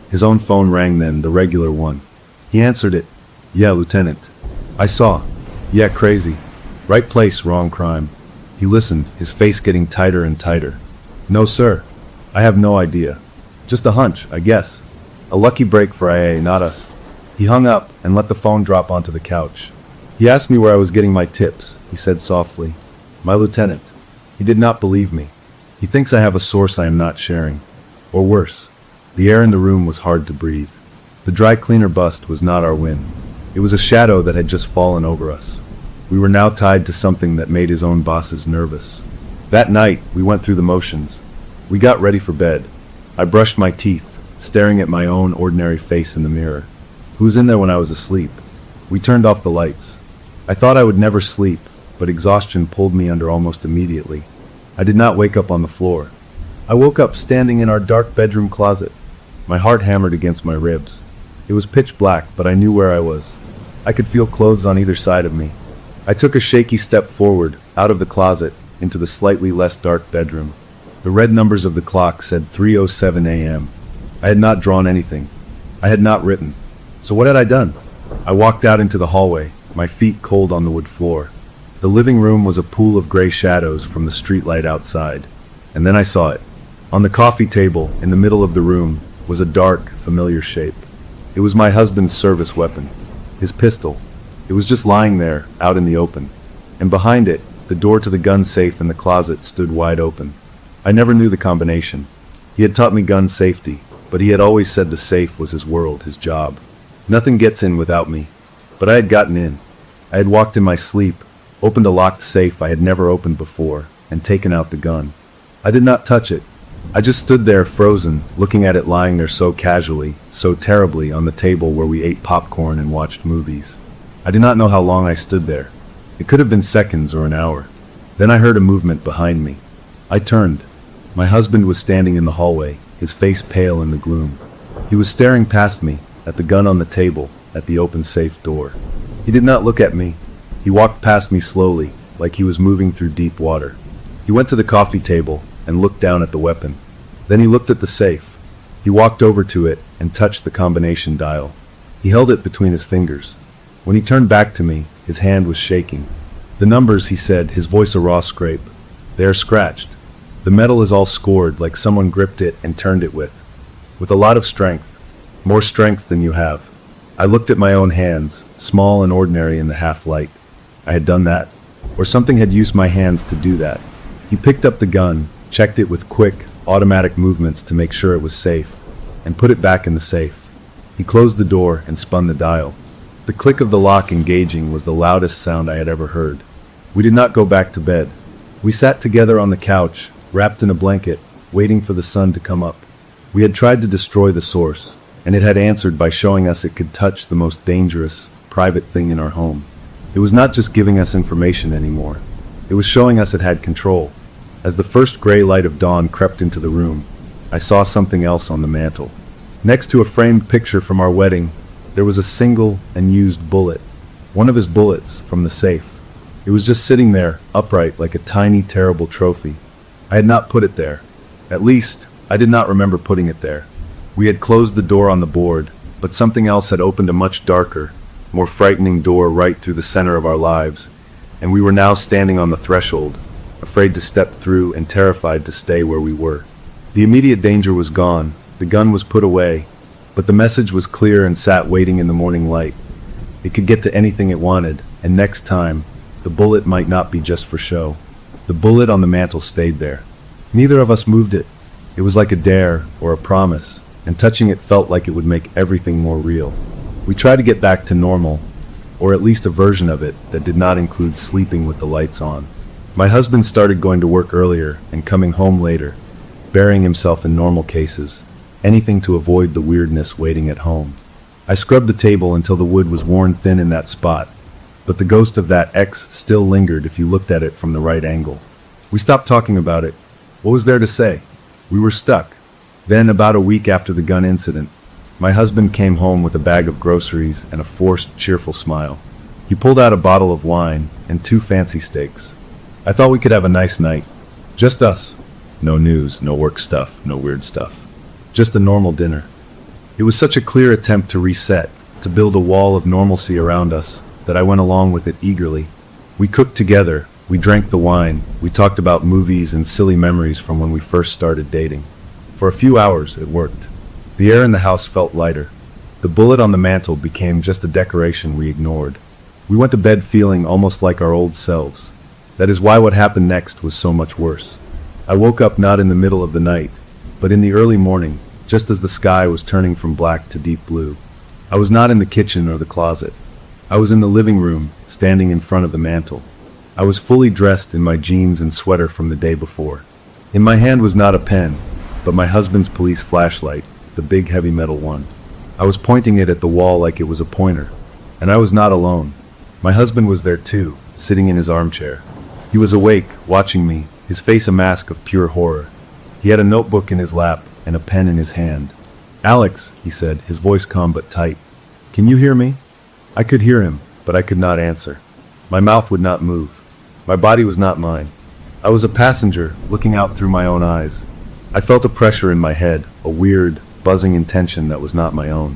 His own phone rang then, the regular one. He answered it. "Yeah, Lieutenant. I saw. Yeah, crazy. Right place, wrong crime." He listened, his face getting tighter and tighter. "No, sir. I have no idea. Just a hunch, I guess. A lucky break for IA, not us." He hung up and let the phone drop onto the couch. He asked me where I was getting my tips, he said softly. My lieutenant. He did not believe me. He thinks I have a source I am not sharing. Or worse. The air in the room was hard to breathe. The dry cleaner bust was not our win. It was a shadow that had just fallen over us. We were now tied to something that made his own bosses nervous. That night, we went through the motions. We got ready for bed. I brushed my teeth, staring at my own ordinary face in the mirror. Who was in there when I was asleep? We turned off the lights. I thought I would never sleep, but exhaustion pulled me under almost immediately. I did not wake up on the floor. I woke up standing in our dark bedroom closet. My heart hammered against my ribs. It was pitch black, but I knew where I was. I could feel clothes on either side of me. I took a shaky step forward, out of the closet, into the slightly less dark bedroom. The red numbers of the clock said 3:07 a.m. I had not drawn anything. I had not written. So what had I done? I walked out into the hallway, my feet cold on the wood floor. The living room was a pool of gray shadows from the streetlight outside. And then I saw it. On the coffee table, in the middle of the room, was a dark, familiar shape. It was my husband's service weapon. His pistol. It was just lying there, out in the open. And behind it, the door to the gun safe in the closet stood wide open. I never knew the combination. He had taught me gun safety, but he had always said the safe was his world, his job. Nothing gets in without me. But I had gotten in. I had walked in my sleep, opened a locked safe I had never opened before, and taken out the gun. I did not touch it. I just stood there frozen, looking at it lying there so casually, so terribly on the table where we ate popcorn and watched movies. I do not know how long I stood there. It could have been seconds or an hour. Then I heard a movement behind me. I turned. My husband was standing in the hallway, his face pale in the gloom. He was staring past me, at the gun on the table, at the open safe door. He did not look at me. He walked past me slowly, like he was moving through deep water. He went to the coffee table and looked down at the weapon. Then he looked at the safe. He walked over to it and touched the combination dial. He held it between his fingers. When he turned back to me, his hand was shaking. The numbers, he said, his voice a raw scrape. They are scratched. The metal is all scored like someone gripped it and turned it with a lot of strength. More strength than you have. I looked at my own hands, small and ordinary in the half-light. I had done that. Or something had used my hands to do that. He picked up the gun, checked it with quick, automatic movements to make sure it was safe, and put it back in the safe. He closed the door and spun the dial. The click of the lock engaging was the loudest sound I had ever heard. We did not go back to bed. We sat together on the couch, wrapped in a blanket, waiting for the sun to come up. We had tried to destroy the source, and it had answered by showing us it could touch the most dangerous, private thing in our home. It was not just giving us information anymore. It was showing us it had control. As the first gray light of dawn crept into the room, I saw something else on the mantel. Next to a framed picture from our wedding, there was a single and used bullet. One of his bullets from the safe. It was just sitting there, upright like a tiny, terrible trophy. I had not put it there. At least, I did not remember putting it there. We had closed the door on the board, but something else had opened a much darker, more frightening door right through the center of our lives, and we were now standing on the threshold, afraid to step through and terrified to stay where we were. The immediate danger was gone, the gun was put away, but the message was clear and sat waiting in the morning light. It could get to anything it wanted, and next time, the bullet might not be just for show. The bullet on the mantel stayed there. Neither of us moved it. It was like a dare or a promise, and touching it felt like it would make everything more real. We tried to get back to normal, or at least a version of it that did not include sleeping with the lights on. My husband started going to work earlier and coming home later, burying himself in normal cases, anything to avoid the weirdness waiting at home. I scrubbed the table until the wood was worn thin in that spot, but the ghost of that X still lingered if you looked at it from the right angle. We stopped talking about it. What was there to say? We were stuck. Then, about a week after the gun incident, my husband came home with a bag of groceries and a forced, cheerful smile. He pulled out a bottle of wine and 2 fancy steaks. I thought we could have a nice night. Just us. No news, no work stuff, no weird stuff. Just a normal dinner. It was such a clear attempt to reset, to build a wall of normalcy around us, that I went along with it eagerly. We cooked together, we drank the wine, we talked about movies and silly memories from when we first started dating. For a few hours, it worked. The air in the house felt lighter. The The bullet on the mantel became just a decoration we ignored. We went to bed feeling almost like our old selves. That is why what happened next was so much worse. I woke up not in the middle of the night, but in the early morning, just as the sky was turning from black to deep blue. I was not in the kitchen or the closet. I was in the living room, standing in front of the mantel. I was fully dressed in my jeans and sweater from the day before. In my hand was not a pen, but my husband's police flashlight, the big heavy metal one. I was pointing it at the wall like it was a pointer. And I was not alone. My husband was there too, sitting in his armchair. He was awake, watching me, his face a mask of pure horror. He had a notebook in his lap and a pen in his hand. "Alex," he said, his voice calm but tight. "Can you hear me?" I could hear him, but I could not answer. My mouth would not move. My body was not mine. I was a passenger, looking out through my own eyes. I felt a pressure in my head, a weird, buzzing intention that was not my own.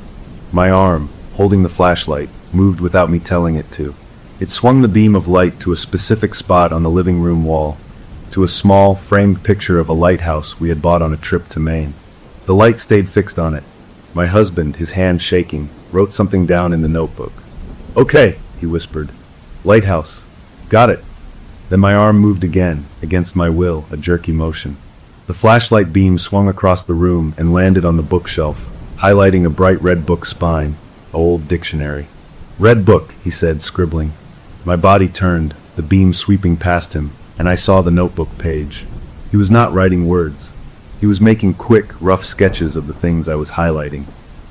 My arm, holding the flashlight, moved without me telling it to. It swung the beam of light to a specific spot on the living room wall, to a small, framed picture of a lighthouse we had bought on a trip to Maine. The light stayed fixed on it. My husband, his hand shaking, wrote something down in the notebook. "Okay," he whispered. "Lighthouse. Got it." Then my arm moved again, against my will, a jerky motion. The flashlight beam swung across the room and landed on the bookshelf, highlighting a bright red book spine, an old dictionary. "Red book," he said, scribbling. My body turned, the beam sweeping past him, and I saw the notebook page. He was not writing words. He was making quick, rough sketches of the things I was highlighting.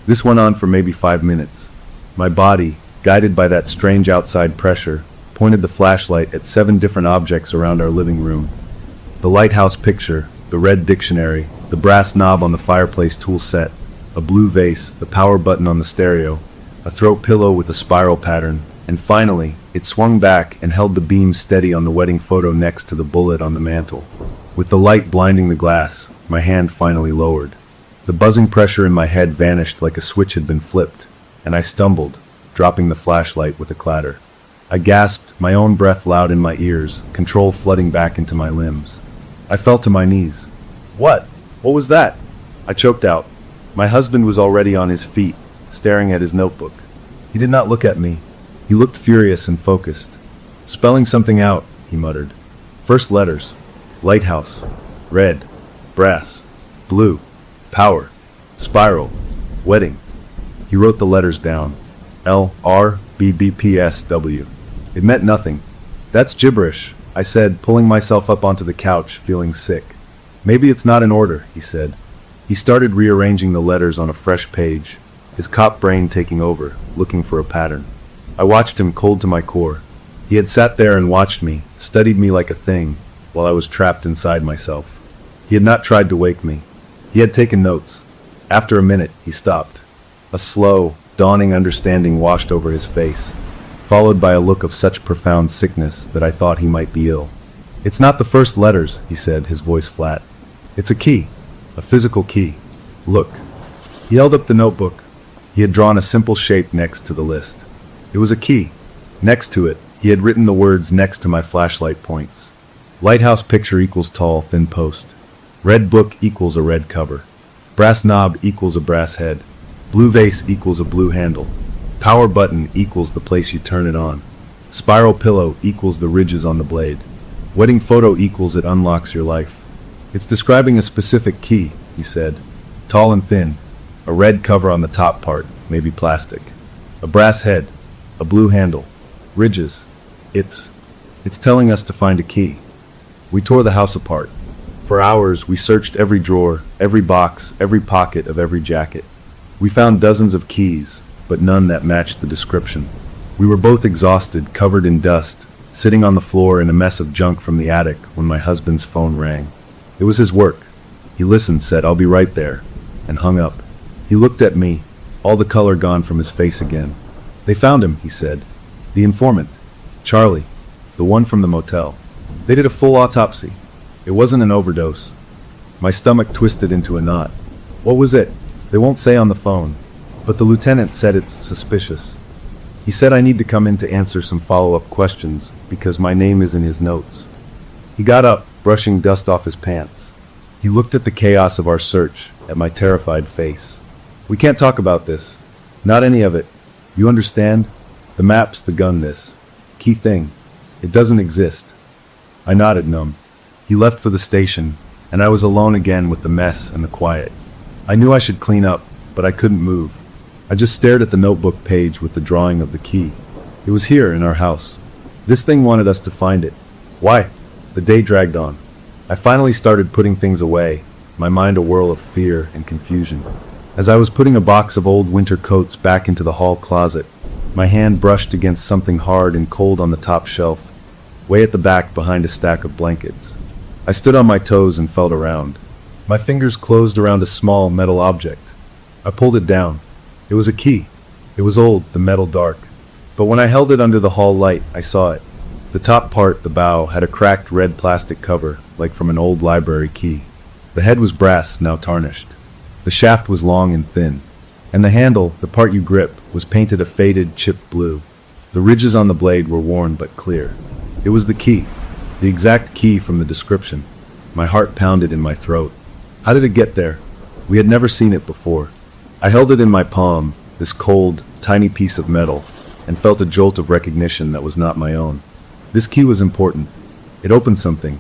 This went on for maybe 5 minutes. My body, guided by that strange outside pressure, pointed the flashlight at 7 different objects around our living room. The lighthouse picture, the red dictionary, the brass knob on the fireplace tool set, a blue vase, the power button on the stereo, a throat pillow with a spiral pattern, and finally, it swung back and held the beam steady on the wedding photo next to the bullet on the mantel. With the light blinding the glass, my hand finally lowered. The buzzing pressure in my head vanished like a switch had been flipped, and I stumbled, dropping the flashlight with a clatter. I gasped, my own breath loud in my ears, control flooding back into my limbs. I fell to my knees. "What? What was that?" I choked out. My husband was already on his feet, staring at his notebook. He did not look at me. He looked furious and focused. "Spelling something out," he muttered. "First letters. Lighthouse. Red. Brass. Blue. Power. Spiral. Wedding." He wrote the letters down. LRBBPSW. It meant nothing. "That's gibberish," I said, pulling myself up onto the couch, feeling sick. "Maybe it's not in order," he said. He started rearranging the letters on a fresh page, his cop brain taking over, looking for a pattern. I watched him, cold to my core. He had sat there and watched me, studied me like a thing, while I was trapped inside myself. He had not tried to wake me. He had taken notes. After a minute, he stopped. A slow, dawning understanding washed over his face, followed by a look of such profound sickness that I thought he might be ill. "It's not the first letters," he said, his voice flat. "It's a key, a physical key. Look." He held up the notebook. He had drawn a simple shape next to the list. It was a key. Next to it, he had written the words next to my flashlight points. Lighthouse picture equals tall, thin post. Red book equals a red cover. Brass knob equals a brass head. Blue vase equals a blue handle. Power button equals the place you turn it on. Spiral pillow equals the ridges on the blade. Wedding photo equals it unlocks your life. "It's describing a specific key," he said. "Tall and thin. A red cover on the top part, maybe plastic. A brass head. A blue handle. Ridges. It's telling us to find a key." We tore the house apart. For hours, we searched every drawer, every box, every pocket of every jacket. We found dozens of keys, but none that matched the description. We were both exhausted, covered in dust, sitting on the floor in a mess of junk from the attic when my husband's phone rang. It was his work. He listened, said, "I'll be right there," and hung up. He looked at me, all the color gone from his face again. "They found him," he said. "The informant. Charlie. The one from the motel. They did a full autopsy. It wasn't an overdose." My stomach twisted into a knot. "What was it?" "They won't say on the phone, but the lieutenant said it's suspicious. He said I need to come in to answer some follow-up questions because my name is in his notes." He got up, brushing dust off his pants. He looked at the chaos of our search, at my terrified face. "We can't talk about this. Not any of it. You understand? The maps, the gun, this. Key thing. It doesn't exist. I nodded numb. He left for the station, and I was alone again with the mess and the quiet. I knew I should clean up, but I couldn't move. I just stared at the notebook page with the drawing of the key. It was here in our house. This thing wanted us to find it. Why? The day dragged on. I finally started putting things away, my mind a whirl of fear and confusion. As I was putting a box of old winter coats back into the hall closet, my hand brushed against something hard and cold on the top shelf, way at the back behind a stack of blankets. I stood on my toes and felt around. My fingers closed around a small metal object. I pulled it down. It was a key. It was old, the metal dark. But when I held it under the hall light, I saw it. The top part, the bow, had a cracked red plastic cover, like from an old library key. The head was brass, now tarnished. The shaft was long and thin. And the handle, the part you grip, was painted a faded, chipped blue. The ridges on the blade were worn but clear. It was the key. The exact key from the description. My heart pounded in my throat. How did it get there? We had never seen it before. I held it in my palm, this cold, tiny piece of metal, and felt a jolt of recognition that was not my own. This key was important. It opened something.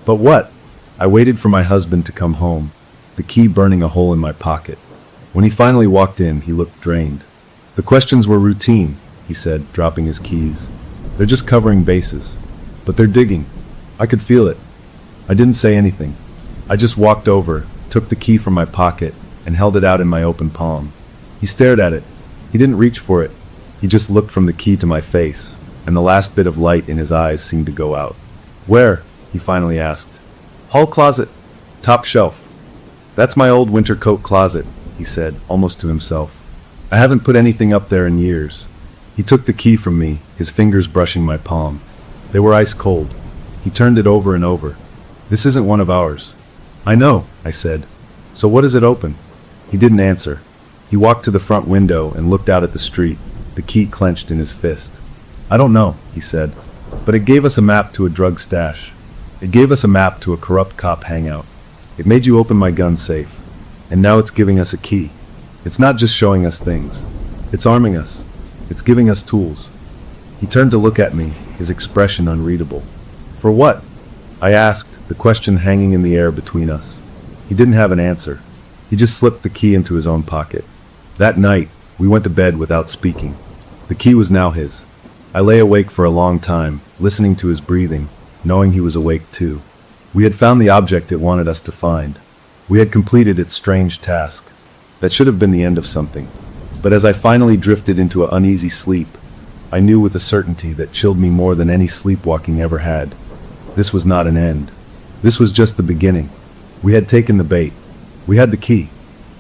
But what? I waited for my husband to come home, the key burning a hole in my pocket. When he finally walked in, he looked drained. The questions were routine, he said, dropping his keys. They're just covering bases. But they're digging. I could feel it. I didn't say anything. I just walked over, took the key from my pocket, and held it out in my open palm. He stared at it. He didn't reach for it. He just looked from the key to my face, and the last bit of light in his eyes seemed to go out. Where? He finally asked. Hall closet. Top shelf. That's my old winter coat closet, he said, almost to himself. I haven't put anything up there in years. He took the key from me, his fingers brushing my palm. They were ice cold. He turned it over and over. This isn't one of ours. I know, I said. So what does it open? He didn't answer. He walked to the front window and looked out at the street, the key clenched in his fist. I don't know, he said, but it gave us a map to a drug stash. It gave us a map to a corrupt cop hangout. It made you open my gun safe. And now it's giving us a key. It's not just showing us things. It's arming us. It's giving us tools. He turned to look at me, his expression unreadable. For what? I asked, the question hanging in the air between us. He didn't have an answer. He just slipped the key into his own pocket. That night, we went to bed without speaking. The key was now his. I lay awake for a long time, listening to his breathing, knowing he was awake too. We had found the object it wanted us to find. We had completed its strange task. That should have been the end of something. But as I finally drifted into an uneasy sleep, I knew with a certainty that chilled me more than any sleepwalking ever had. This was not an end. This was just the beginning. We had taken the bait. We had the key.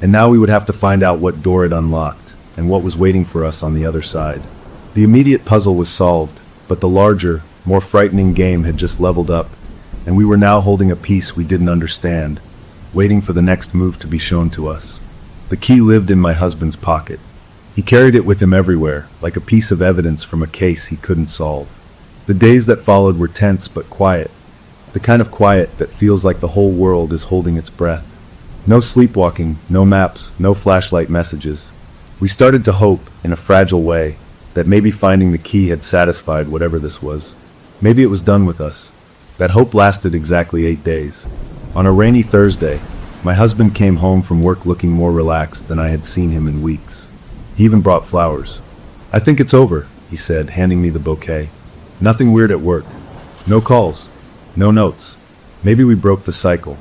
And now we would have to find out what door it unlocked, and what was waiting for us on the other side. The immediate puzzle was solved, but the larger, more frightening game had just leveled up, and we were now holding a piece we didn't understand, waiting for the next move to be shown to us. The key lived in my husband's pocket. He carried it with him everywhere, like a piece of evidence from a case he couldn't solve. The days that followed were tense but quiet, the kind of quiet that feels like the whole world is holding its breath. No sleepwalking, no maps, no flashlight messages. We started to hope, in a fragile way, that maybe finding the key had satisfied whatever this was. Maybe it was done with us. That hope lasted exactly 8 days. On a rainy Thursday, my husband came home from work looking more relaxed than I had seen him in weeks. He even brought flowers. I think it's over, he said, handing me the bouquet. Nothing weird at work. No calls. No notes. Maybe we broke the cycle.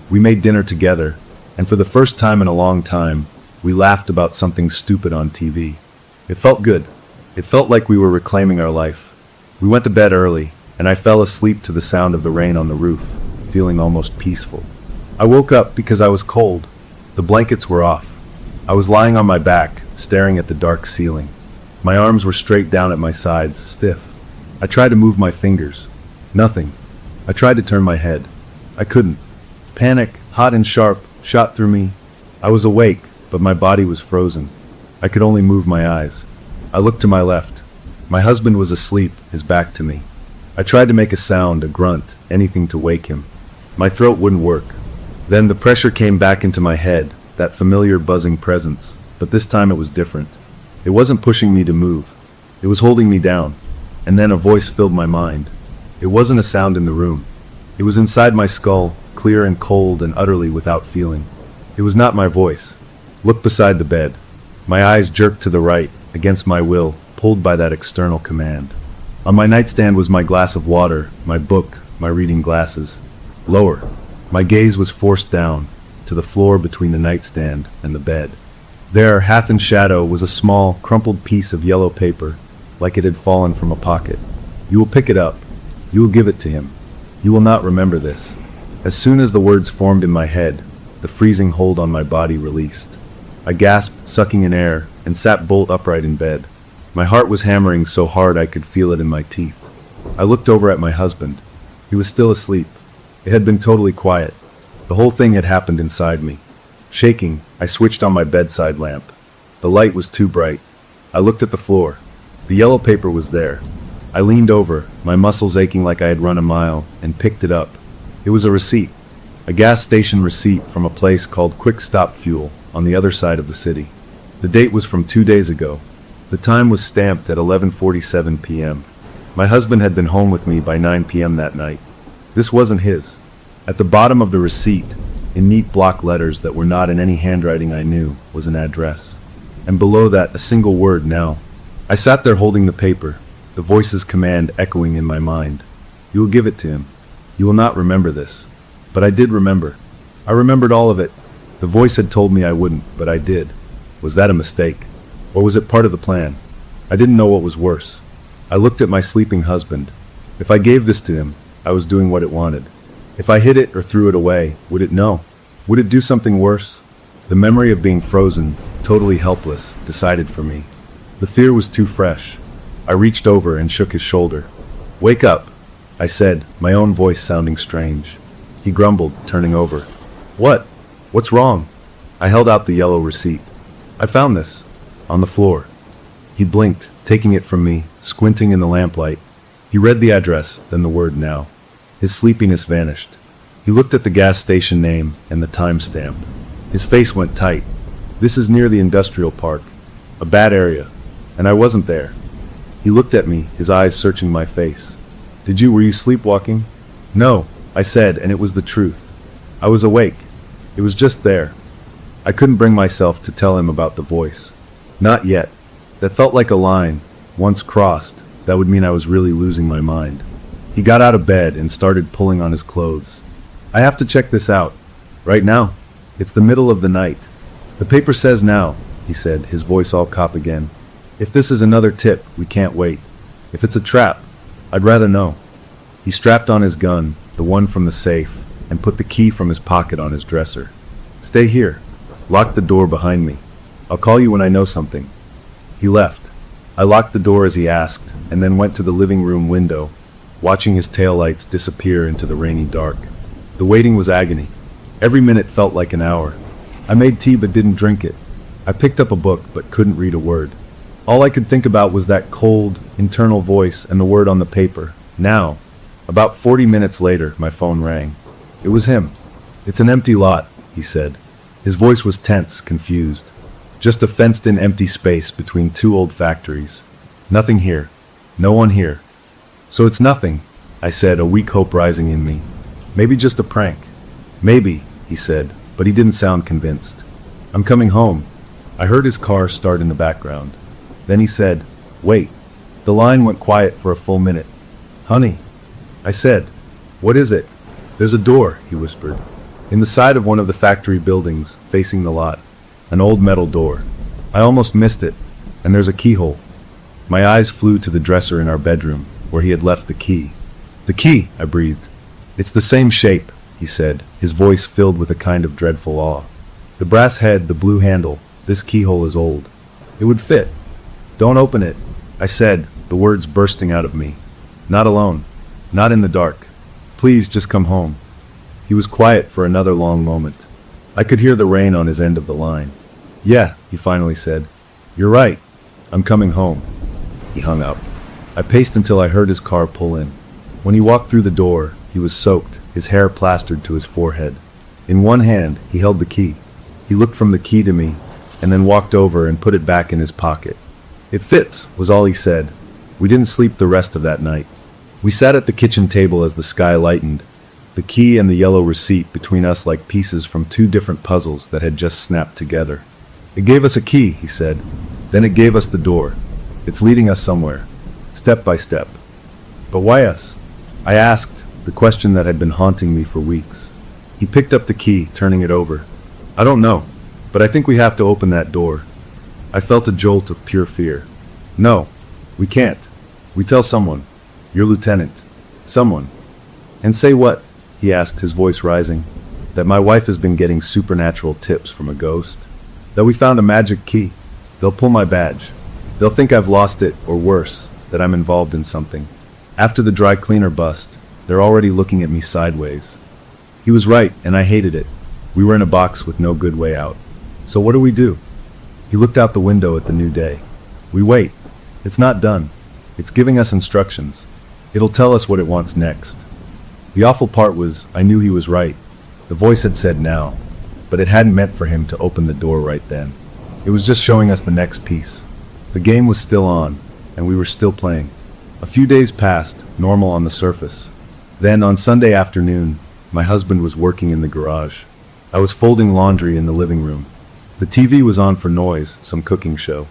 We made dinner together, and for the first time in a long time, we laughed about something stupid on TV. It felt good. It felt like we were reclaiming our life. We went to bed early, and I fell asleep to the sound of the rain on the roof, feeling almost peaceful. I woke up because I was cold. The blankets were off. I was lying on my back, staring at the dark ceiling. My arms were straight down at my sides, stiff. I tried to move my fingers. Nothing. I tried to turn my head. I couldn't. Panic, hot and sharp, shot through me. I was awake, but my body was frozen. I could only move my eyes. I looked to my left. My husband was asleep, his back to me. I tried to make a sound, a grunt, anything to wake him. My throat wouldn't work. Then the pressure came back into my head, that familiar buzzing presence, but this time it was different. It wasn't pushing me to move. It was holding me down. And then a voice filled my mind. It wasn't a sound in the room. It was inside my skull, clear and cold and utterly without feeling. It was not my voice. Look beside the bed. My eyes jerked to the right, against my will, pulled by that external command. On my nightstand was my glass of water, my book, my reading glasses. Lower. My gaze was forced down, to the floor between the nightstand and the bed. There, half in shadow, was a small, crumpled piece of yellow paper, like it had fallen from a pocket. You will pick it up. You will give it to him. You will not remember this. As soon as the words formed in my head, the freezing hold on my body released. I gasped, sucking in air, and sat bolt upright in bed. My heart was hammering so hard I could feel it in my teeth. I looked over at my husband. He was still asleep. It had been totally quiet. The whole thing had happened inside me. Shaking, I switched on my bedside lamp. The light was too bright. I looked at the floor. The yellow paper was there. I leaned over, my muscles aching like I had run a mile, and picked it up. It was a receipt. A gas station receipt from a place called Quick Stop Fuel on the other side of the city. The date was from 2 days ago. The time was stamped at 11:47 p.m. My husband had been home with me by 9 p.m. that night. This wasn't his. At the bottom of the receipt, in neat block letters that were not in any handwriting I knew, was an address. And below that, a single word, now. I sat there holding the paper, the voice's command echoing in my mind. You will give it to him. You will not remember this. But I did remember. I remembered all of it. The voice had told me I wouldn't, but I did. Was that a mistake? Or was it part of the plan? I didn't know what was worse. I looked at my sleeping husband. If I gave this to him, I was doing what it wanted. If I hid it or threw it away, would it know? Would it do something worse? The memory of being frozen, totally helpless, decided for me. The fear was too fresh. I reached over and shook his shoulder. Wake up, I said, my own voice sounding strange. He grumbled, turning over. What? What's wrong? I held out the yellow receipt. I found this. On the floor. He blinked, taking it from me, squinting in the lamplight. He read the address, then the word now. His sleepiness vanished. He looked at the gas station name and the timestamp. His face went tight. This is near the industrial park. A bad area. And I wasn't there. He looked at me, his eyes searching my face. Were you sleepwalking? No, I said, and it was the truth. I was awake. It was just there. I couldn't bring myself to tell him about the voice. Not yet. That felt like a line. Once crossed, that would mean I was really losing my mind. He got out of bed and started pulling on his clothes. I have to check this out. Right now. It's the middle of the night. The paper says now, he said, his voice all cop again. If this is another tip, we can't wait. If it's a trap, I'd rather know. He strapped on his gun, the one from the safe, and put the key from his pocket on his dresser. Stay here. Lock the door behind me. I'll call you when I know something. He left. I locked the door as he asked, and then went to the living room window, watching his taillights disappear into the rainy dark. The waiting was agony. Every minute felt like an hour. I made tea but didn't drink it. I picked up a book but couldn't read a word. All I could think about was that cold, internal voice and the word on the paper, now. About 40 minutes later, my phone rang. It was him. It's an empty lot, he said. His voice was tense, confused. Just a fenced-in empty space between two old factories. Nothing here. No one here. So it's nothing, I said, a weak hope rising in me. Maybe just a prank. Maybe, he said, but he didn't sound convinced. I'm coming home. I heard his car start in the background. Then he said, wait. The line went quiet for a full minute. Honey, I said. What is it? There's a door, he whispered. In the side of one of the factory buildings, facing the lot. An old metal door. I almost missed it, and there's a keyhole. My eyes flew to the dresser in our bedroom, where he had left the key. The key, I breathed. It's the same shape, he said, his voice filled with a kind of dreadful awe. The brass head, the blue handle, this keyhole is old. It would fit. Don't open it, I said, the words bursting out of me. Not alone. Not in the dark. Please just come home. He was quiet for another long moment. I could hear the rain on his end of the line. Yeah, he finally said. You're right. I'm coming home. He hung up. I paced until I heard his car pull in. When he walked through the door, he was soaked, his hair plastered to his forehead. In one hand, he held the key. He looked from the key to me, and then walked over and put it back in his pocket. "It fits," was all he said. We didn't sleep the rest of that night. We sat at the kitchen table as the sky lightened, the key and the yellow receipt between us like pieces from two different puzzles that had just snapped together. "It gave us a key," he said. "Then it gave us the door. It's leading us somewhere, step by step." "But why us?" I asked, the question that had been haunting me for weeks. He picked up the key, turning it over. "I don't know, but I think we have to open that door." I felt a jolt of pure fear. "No, we can't. We tell someone. Your lieutenant. Someone." "And say what?" he asked, his voice rising. "That my wife has been getting supernatural tips from a ghost? That we found a magic key? They'll pull my badge. They'll think I've lost it, or worse, that I'm involved in something. After the dry cleaner bust, they're already looking at me sideways." He was right, and I hated it. We were in a box with no good way out. So what do we do? He looked out the window at the new day. "We wait. It's not done. It's giving us instructions. It'll tell us what it wants next." The awful part was, I knew he was right. The voice had said now, but it hadn't meant for him to open the door right then. It was just showing us the next piece. The game was still on, and we were still playing. A few days passed, normal on the surface. Then, on Sunday afternoon, my husband was working in the garage. I was folding laundry in the living room. The TV was on for noise, some cooking show.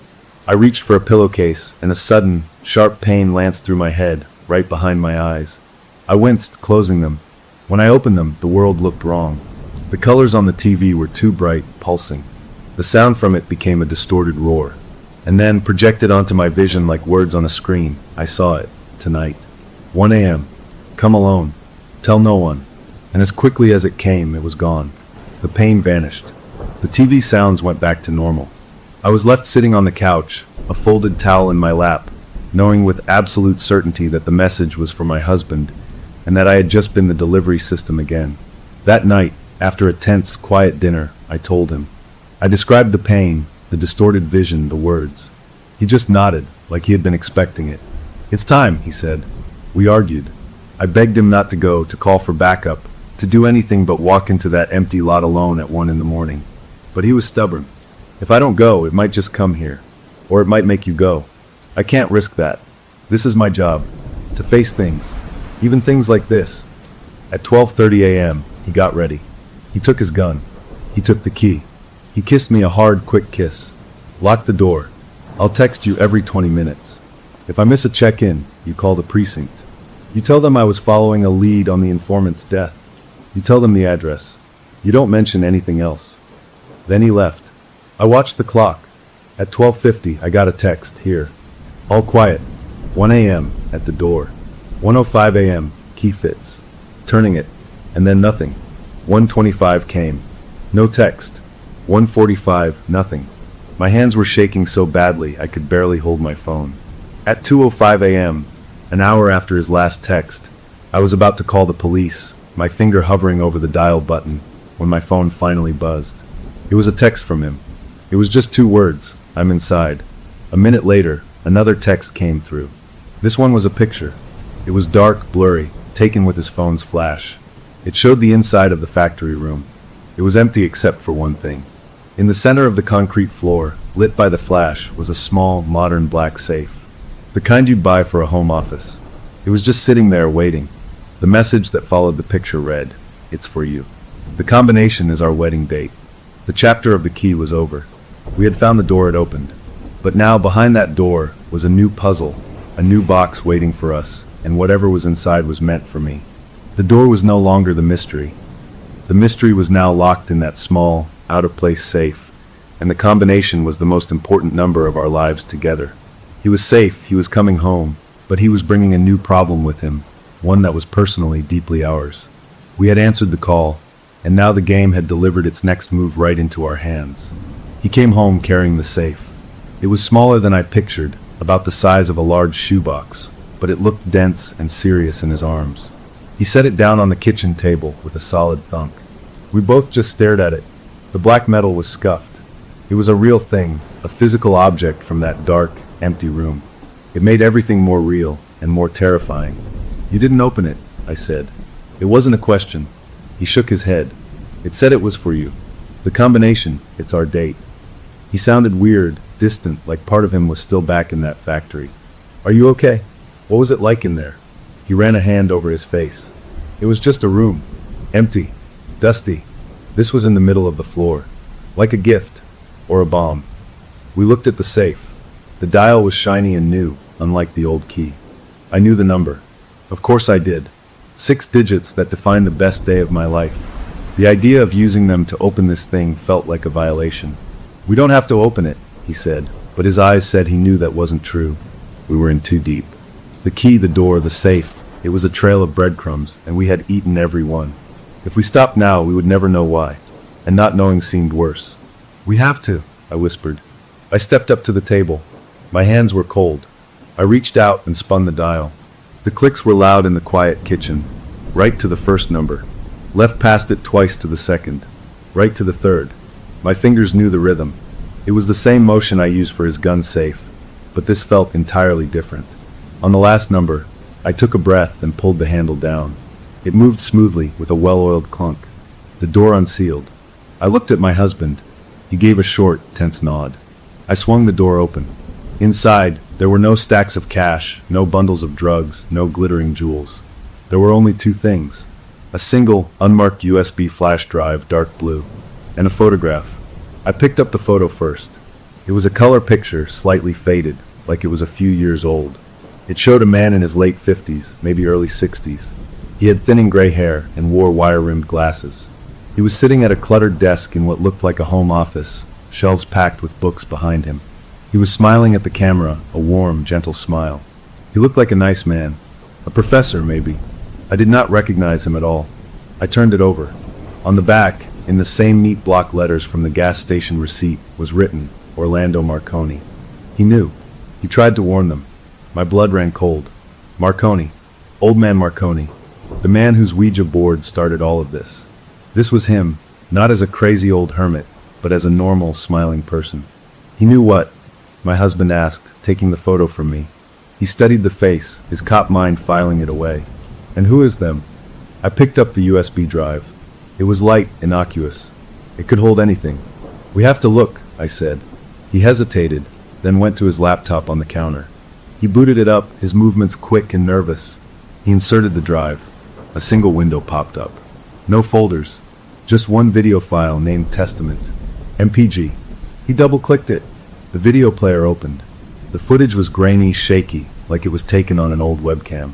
I reached for a pillowcase, and a sudden, sharp pain lanced through my head, right behind my eyes. I winced, closing them. When I opened them, the world looked wrong. The colors on the TV were too bright, pulsing. The sound from it became a distorted roar. And then, projected onto my vision like words on a screen, I saw it. Tonight. 1 a.m. Come alone. Tell no one. And as quickly as it came, it was gone. The pain vanished. The TV sounds went back to normal. I was left sitting on the couch, a folded towel in my lap, knowing with absolute certainty that the message was for my husband, and that I had just been the delivery system again. That night, after a tense, quiet dinner, I told him. I described the pain, the distorted vision, the words. He just nodded, like he had been expecting it. "It's time," he said. We argued. I begged him not to go, to call for backup, to do anything but walk into that empty lot alone at 1 a.m. But he was stubborn. "If I don't go, it might just come here. Or it might make you go. I can't risk that. This is my job. To face things. Even things like this." At 12:30 a.m., he got ready. He took his gun. He took the key. He kissed me a hard, quick kiss. "Lock the door. I'll text you every 20 minutes. If I miss a check-in, you call the precinct. You tell them I was following a lead on the informant's death. You tell them the address. You don't mention anything else." Then he left. I watched the clock. At 12:50, I got a text, here. "All quiet. 1 a.m. at the door. 1:05 a.m. key fits." Turning it. And then nothing. 1:25 came. No text. 1:45, nothing. My hands were shaking so badly I could barely hold my phone. At 2:05 a.m., an hour after his last text, I was about to call the police, my finger hovering over the dial button, when my phone finally buzzed. It was a text from him. It was just 2 words, "I'm inside." A minute later, another text came through. This one was a picture. It was dark, blurry, taken with his phone's flash. It showed the inside of the factory room. It was empty except for one thing. In the center of the concrete floor, lit by the flash, was a small, modern black safe. The kind you'd buy for a home office. It was just sitting there waiting. The message that followed the picture read, "It's for you. The combination is our wedding date." The chapter of the key was over. We had found the door it opened. But now behind that door was a new puzzle, a new box waiting for us, and whatever was inside was meant for me. The door was no longer the mystery. The mystery was now locked in that small, out-of-place safe, and the combination was the most important number of our lives together. He was safe, he was coming home, but he was bringing a new problem with him, one that was personally deeply ours. We had answered the call, and now the game had delivered its next move right into our hands. He came home carrying the safe. It was smaller than I pictured, about the size of a large shoebox, but it looked dense and serious in his arms. He set it down on the kitchen table with a solid thunk. We both just stared at it. The black metal was scuffed. It was a real thing, a physical object from that dark, empty room. It made everything more real and more terrifying. "You didn't open it," I said. It wasn't a question. He shook his head. "It said it was for you. The combination, it's our date." He sounded weird, distant, like part of him was still back in that factory. "Are you okay? What was it like in there?" He ran a hand over his face. "It was just a room. Empty. Dusty. This was in the middle of the floor. Like a gift. Or a bomb." We looked at the safe. The dial was shiny and new, unlike the old key. I knew the number. Of course I did. 6 digits that defined the best day of my life. The idea of using them to open this thing felt like a violation. "We don't have to open it," he said, but his eyes said he knew that wasn't true. We were in too deep. The key, the door, the safe, it was a trail of breadcrumbs, and we had eaten every one. If we stopped now, we would never know why, and not knowing seemed worse. "We have to," I whispered. I stepped up to the table. My hands were cold. I reached out and spun the dial. The clicks were loud in the quiet kitchen. Right to the first number. Left past it twice to the second. Right to the third. My fingers knew the rhythm. It was the same motion I used for his gun safe, but this felt entirely different. On the last number, I took a breath and pulled the handle down. It moved smoothly with a well-oiled clunk. The door unsealed. I looked at my husband. He gave a short, tense nod. I swung the door open. Inside, there were no stacks of cash, no bundles of drugs, no glittering jewels. There were only 2 things. A single, unmarked USB flash drive, dark blue, and a photograph. I picked up the photo first. It was a color picture, slightly faded, like it was a few years old. It showed a man in his late 50s, maybe early 60s. He had thinning gray hair and wore wire-rimmed glasses. He was sitting at a cluttered desk in what looked like a home office, shelves packed with books behind him. He was smiling at the camera, a warm, gentle smile. He looked like a nice man. A professor, maybe. I did not recognize him at all. I turned it over. On the back, in the same neat block letters from the gas station receipt, was written, Orlando Marconi. He knew. He tried to warn them. My blood ran cold. Marconi. Old man Marconi. The man whose Ouija board started all of this. This was him, not as a crazy old hermit, but as a normal, smiling person. He knew what? My husband asked, taking the photo from me. He studied the face, his cop mind filing it away. "And who is them?" I picked up the USB drive. It was light, innocuous. It could hold anything. "We have to look," I said. He hesitated, then went to his laptop on the counter. He booted it up, his movements quick and nervous. He inserted the drive. A single window popped up. No folders. Just one video file named Testament. MPG. He double-clicked it. The video player opened. The footage was grainy, shaky, like it was taken on an old webcam.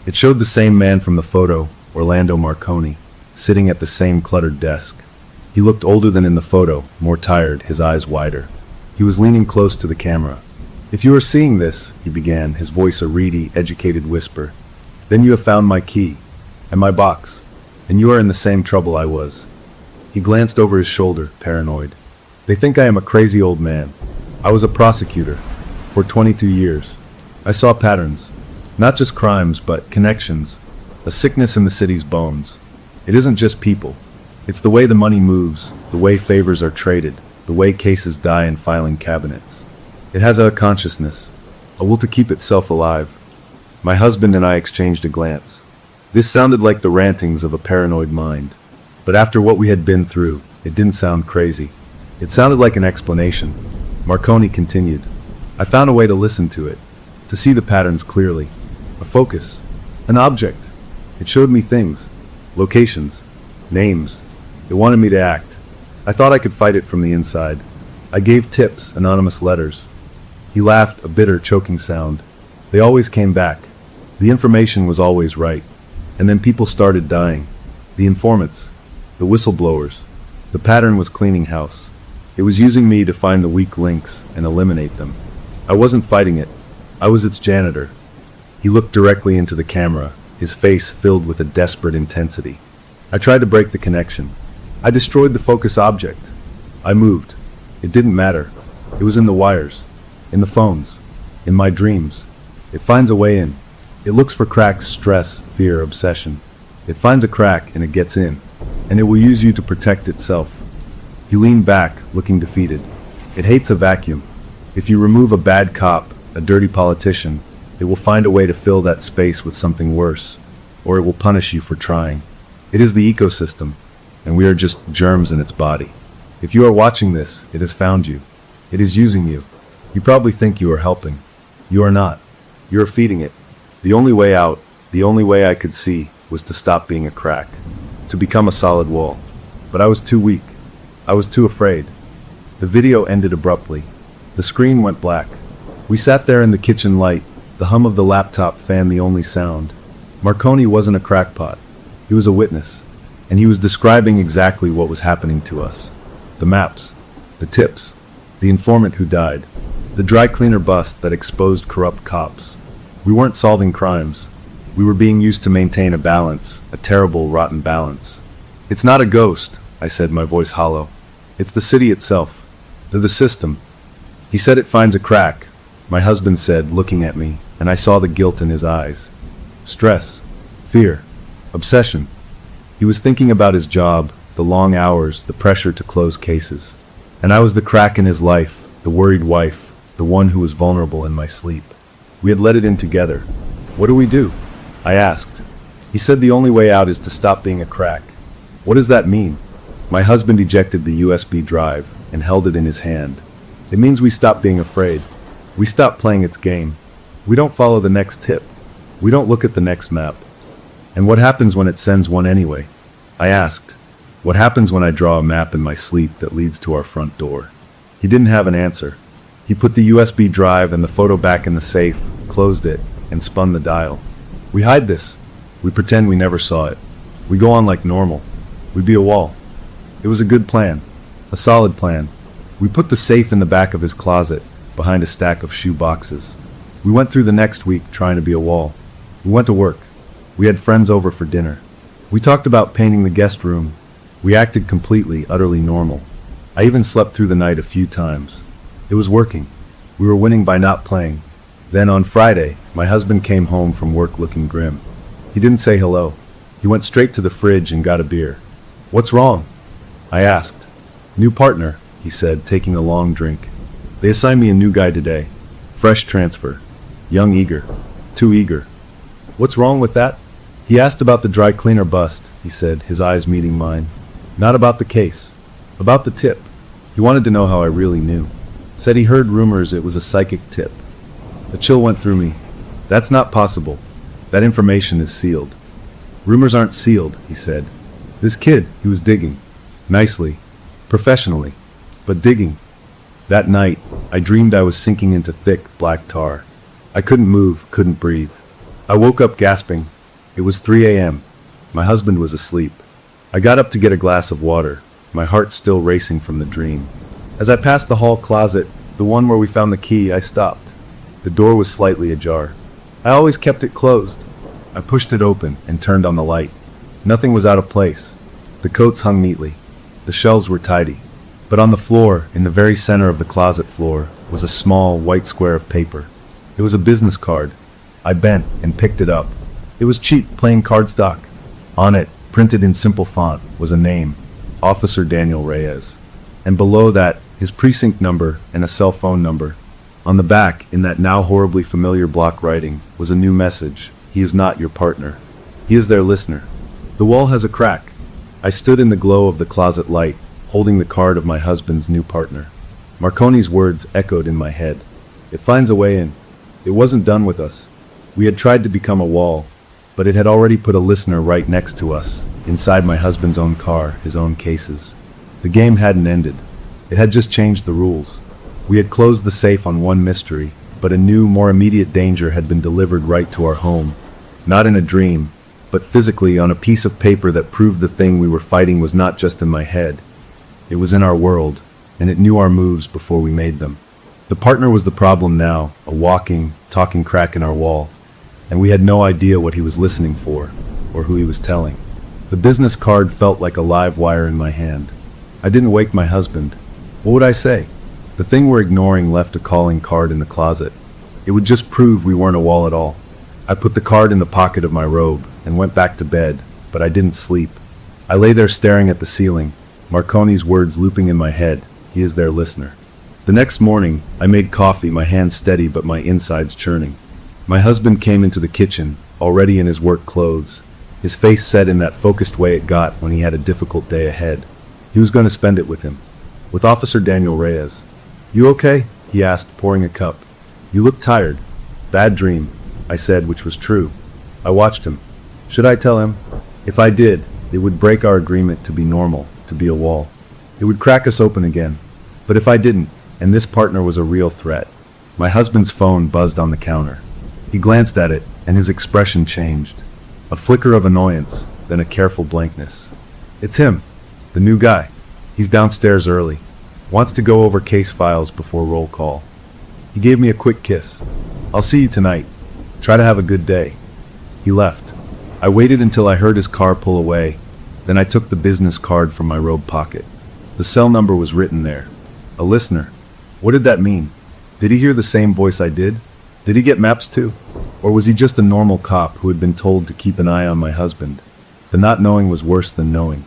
It showed the same man from the photo, Orlando Marconi, sitting at the same cluttered desk. He looked older than in the photo, more tired, his eyes wider. He was leaning close to the camera. "If you are seeing this," he began, his voice a reedy, educated whisper, "then you have found my key, and my box, and you are in the same trouble I was." He glanced over his shoulder, paranoid. "They think I am a crazy old man. I was a prosecutor for 22 years. I saw patterns, not just crimes, but connections, a sickness in the city's bones. It isn't just people. It's the way the money moves, the way favors are traded, the way cases die in filing cabinets. It has a consciousness, a will to keep itself alive." My husband and I exchanged a glance. This sounded like the rantings of a paranoid mind. But after what we had been through, it didn't sound crazy. It sounded like an explanation. Marconi continued. "I found a way to listen to it, to see the patterns clearly. A focus, an object. It showed me things, locations, names. It wanted me to act. I thought I could fight it from the inside. I gave tips, anonymous letters." He laughed, a bitter, choking sound. "They always came back. The information was always right. And then people started dying. The informants, the whistleblowers. The pattern was cleaning house. It was using me to find the weak links and eliminate them. I wasn't fighting it. I was its janitor." He looked directly into the camera, his face filled with a desperate intensity. "I tried to break the connection. I destroyed the focus object. I moved. It didn't matter. It was in the wires, in the phones, in my dreams. It finds a way in. It looks for cracks, stress, fear, obsession. It finds a crack and it gets in, and it will use you to protect itself." He leaned back, looking defeated. "It hates a vacuum. If you remove a bad cop, a dirty politician, it will find a way to fill that space with something worse, or it will punish you for trying. It is the ecosystem, and we are just germs in its body. If you are watching this, it has found you. It is using you. You probably think you are helping. You are not. You are feeding it. The only way out, the only way I could see, was to stop being a crack, to become a solid wall. But I was too weak. I was too afraid. The video ended abruptly. The screen went black. We sat there in the kitchen light, the hum of the laptop fan the only sound. Marconi wasn't a crackpot. He was a witness, and he was describing exactly what was happening to us. The maps, the tips, the informant who died, the dry cleaner bust that exposed corrupt cops. We weren't solving crimes. We were being used to maintain a balance, a terrible, rotten balance. It's not a ghost, I said, my voice hollow. It's the city itself. The system. He said it finds a crack, my husband said, looking at me, and I saw the guilt in his eyes. Stress, fear, obsession. He was thinking about his job, the long hours, the pressure to close cases. And I was the crack in his life, the worried wife, the one who was vulnerable in my sleep. We had let it in together. What do we do? I asked. He said the only way out is to stop being a crack. What does that mean? My husband ejected the USB drive and held it in his hand. It means we stop being afraid. We stop playing its game. We don't follow the next tip. We don't look at the next map. And what happens when it sends one anyway? I asked. What happens when I draw a map in my sleep that leads to our front door? He didn't have an answer. He put the USB drive and the photo back in the safe, closed it, and spun the dial. We hide this. We pretend we never saw it. We go on like normal. We be a wall. It was a good plan. A solid plan. We put the safe in the back of his closet, behind a stack of shoe boxes. We went through the next week trying to be a wall. We went to work. We had friends over for dinner. We talked about painting the guest room. We acted completely, utterly normal. I even slept through the night a few times. It was working. We were winning by not playing. Then on Friday, my husband came home from work looking grim. He didn't say hello. He went straight to the fridge and got a beer. What's wrong? I asked. New partner, he said, taking a long drink. They assigned me a new guy today. Fresh transfer. Young, eager. Too eager. What's wrong with that? He asked about the dry cleaner bust, he said, his eyes meeting mine. Not about the case. About the tip. He wanted to know how I really knew. Said he heard rumors it was a psychic tip. A chill went through me. That's not possible. That information is sealed. Rumors aren't sealed, he said. This kid, he was digging. Nicely. Professionally. But digging. That night, I dreamed I was sinking into thick, black tar. I couldn't move, couldn't breathe. I woke up gasping. It was 3 a.m. My husband was asleep. I got up to get a glass of water, my heart still racing from the dream. As I passed the hall closet, the one where we found the key, I stopped. The door was slightly ajar. I always kept it closed. I pushed it open and turned on the light. Nothing was out of place. The coats hung neatly. The shelves were tidy. But on the floor, in the very center of the closet floor, was a small, white square of paper. It was a business card. I bent and picked it up. It was cheap, plain cardstock. On it, printed in simple font, was a name, Officer Daniel Reyes. And below that, his precinct number and a cell phone number. On the back, in that now horribly familiar block writing, was a new message. He is not your partner. He is their listener. The wall has a crack. I stood in the glow of the closet light, holding the card of my husband's new partner. Marconi's words echoed in my head. It finds a way in. It wasn't done with us. We had tried to become a wall, but it had already put a listener right next to us, inside my husband's own car, his own cases. The game hadn't ended. It had just changed the rules. We had closed the safe on one mystery, but a new, more immediate danger had been delivered right to our home. Not in a dream, but physically on a piece of paper that proved the thing we were fighting was not just in my head. It was in our world, and it knew our moves before we made them. The partner was the problem now, a walking, talking crack in our wall, and we had no idea what he was listening for, or who he was telling. The business card felt like a live wire in my hand. I didn't wake my husband. What would I say? The thing we're ignoring left a calling card in the closet. It would just prove we weren't a wall at all. I put the card in the pocket of my robe and went back to bed, but I didn't sleep. I lay there staring at the ceiling, Marconi's words looping in my head. He is their listener. The next morning, I made coffee, my hands steady but my insides churning. My husband came into the kitchen, already in his work clothes, his face set in that focused way it got when he had a difficult day ahead. He was going to spend it with him. With Officer Daniel Reyes. You okay? he asked, pouring a cup. You look tired. Bad dream, I said, which was true. I watched him. Should I tell him? If I did, it would break our agreement to be normal, to be a wall. It would crack us open again. But if I didn't, and this partner was a real threat. My husband's phone buzzed on the counter. He glanced at it, and his expression changed. A flicker of annoyance, then a careful blankness. It's him, the new guy. He's downstairs early. Wants to go over case files before roll call. He gave me a quick kiss. I'll see you tonight. Try to have a good day. He left. I waited until I heard his car pull away. Then I took the business card from my robe pocket. The cell number was written there. A listener. What did that mean? Did he hear the same voice I did? Did he get maps too? Or was he just a normal cop who had been told to keep an eye on my husband? The not knowing was worse than knowing.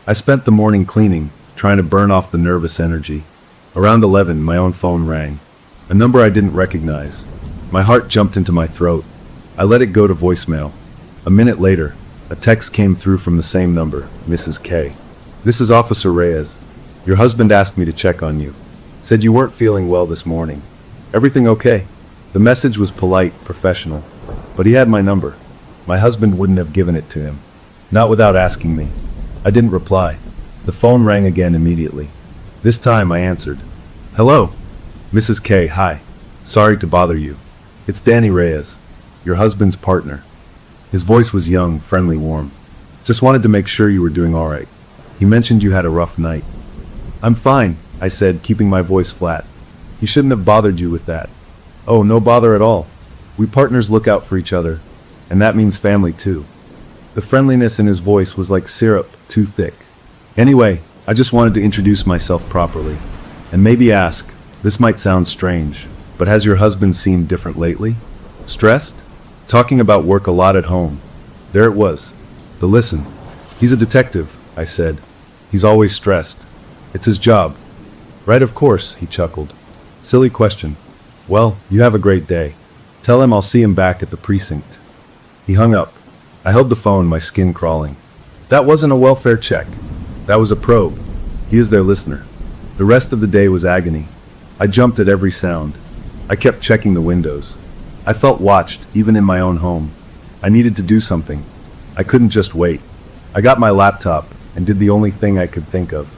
I spent the morning cleaning, trying to burn off the nervous energy. Around 11, my own phone rang. A number I didn't recognize. My heart jumped into my throat. I let it go to voicemail. A minute later, a text came through from the same number, Mrs. K. This is Officer Reyes. Your husband asked me to check on you. Said you weren't feeling well this morning. Everything okay? The message was polite, professional. But he had my number. My husband wouldn't have given it to him. Not without asking me. I didn't reply. The phone rang again immediately. This time I answered. Hello? Mrs. K, hi. Sorry to bother you. It's Danny Reyes, your husband's partner. His voice was young, friendly, warm. Just wanted to make sure you were doing all right. He mentioned you had a rough night. I'm fine, I said, keeping my voice flat. He shouldn't have bothered you with that. Oh, no bother at all. We partners look out for each other, and that means family too. The friendliness in his voice was like syrup, too thick. Anyway, I just wanted to introduce myself properly, and maybe ask, this might sound strange, but has your husband seemed different lately? Stressed? Talking about work a lot at home. There it was. The listen. He's a detective, I said. He's always stressed. It's his job. Right, of course, he chuckled. Silly question. Well, you have a great day. Tell him I'll see him back at the precinct. He hung up. I held the phone, my skin crawling. That wasn't a welfare check. That was a probe. He is their listener. The rest of the day was agony. I jumped at every sound. I kept checking the windows. I felt watched, even in my own home. I needed to do something. I couldn't just wait. I got my laptop and did the only thing I could think of.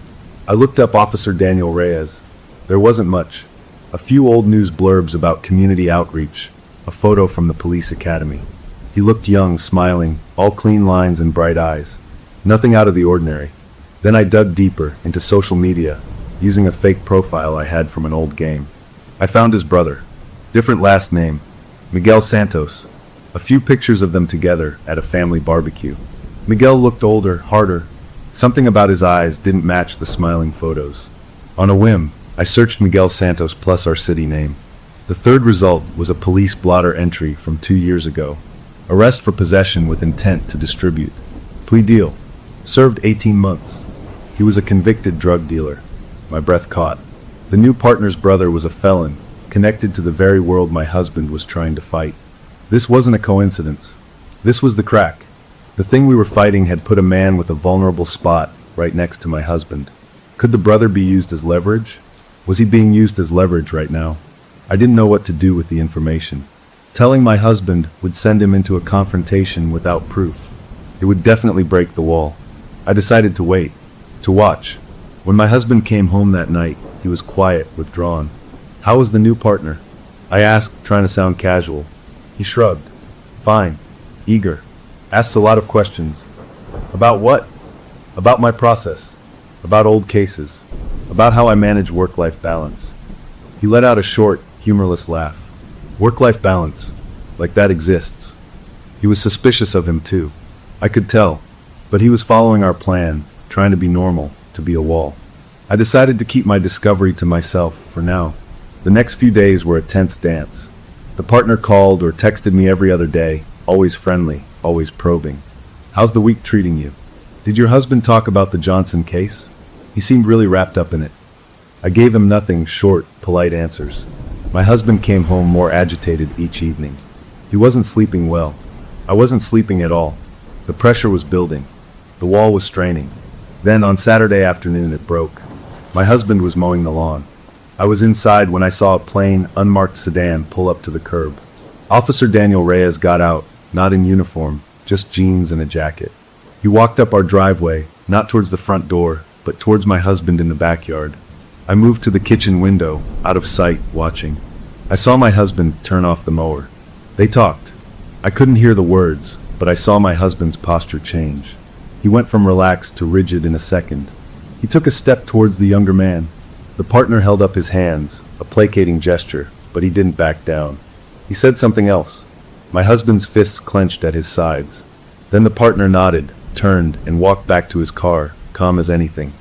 I looked up Officer Daniel Reyes. There wasn't much. A few old news blurbs about community outreach. A photo from the police academy. He looked young, smiling, all clean lines and bright eyes. Nothing out of the ordinary. Then I dug deeper into social media, using a fake profile I had from an old game. I found his brother. Different last name. Miguel Santos. A few pictures of them together at a family barbecue. Miguel looked older, harder. Something about his eyes didn't match the smiling photos. On a whim, I searched Miguel Santos plus our city name. The third result was a police blotter entry from 2 years ago. Arrest for possession with intent to distribute. Plea deal. Served 18 months. He was a convicted drug dealer. My breath caught. The new partner's brother was a felon, connected to the very world my husband was trying to fight. This wasn't a coincidence. This was the crack. The thing we were fighting had put a man with a vulnerable spot right next to my husband. Could the brother be used as leverage? Was he being used as leverage right now? I didn't know what to do with the information. Telling my husband would send him into a confrontation without proof. It would definitely break the wall. I decided to wait, to watch. When my husband came home that night, he was quiet, withdrawn. How was the new partner? I asked, trying to sound casual. He shrugged. Fine. Eager. Asked a lot of questions. About what? About my process. About old cases. About how I manage work-life balance. He let out a short, humorless laugh. Work-life balance. Like that exists. He was suspicious of him too. I could tell. But he was following our plan, trying to be normal, to be a wall. I decided to keep my discovery to myself for now. The next few days were a tense dance. The partner called or texted me every other day, always friendly, always probing. How's the week treating you? Did your husband talk about the Johnson case? He seemed really wrapped up in it. I gave him nothing short, polite answers. My husband came home more agitated each evening. He wasn't sleeping well. I wasn't sleeping at all. The pressure was building. The wall was straining. Then on Saturday afternoon it broke. My husband was mowing the lawn. I was inside when I saw a plain, unmarked sedan pull up to the curb. Officer Daniel Reyes got out, not in uniform, just jeans and a jacket. He walked up our driveway, not towards the front door, but towards my husband in the backyard. I moved to the kitchen window, out of sight, watching. I saw my husband turn off the mower. They talked. I couldn't hear the words, but I saw my husband's posture change. He went from relaxed to rigid in a second. He took a step towards the younger man. The partner held up his hands, a placating gesture, but he didn't back down. He said something else. My husband's fists clenched at his sides. Then the partner nodded, turned, and walked back to his car, calm as anything.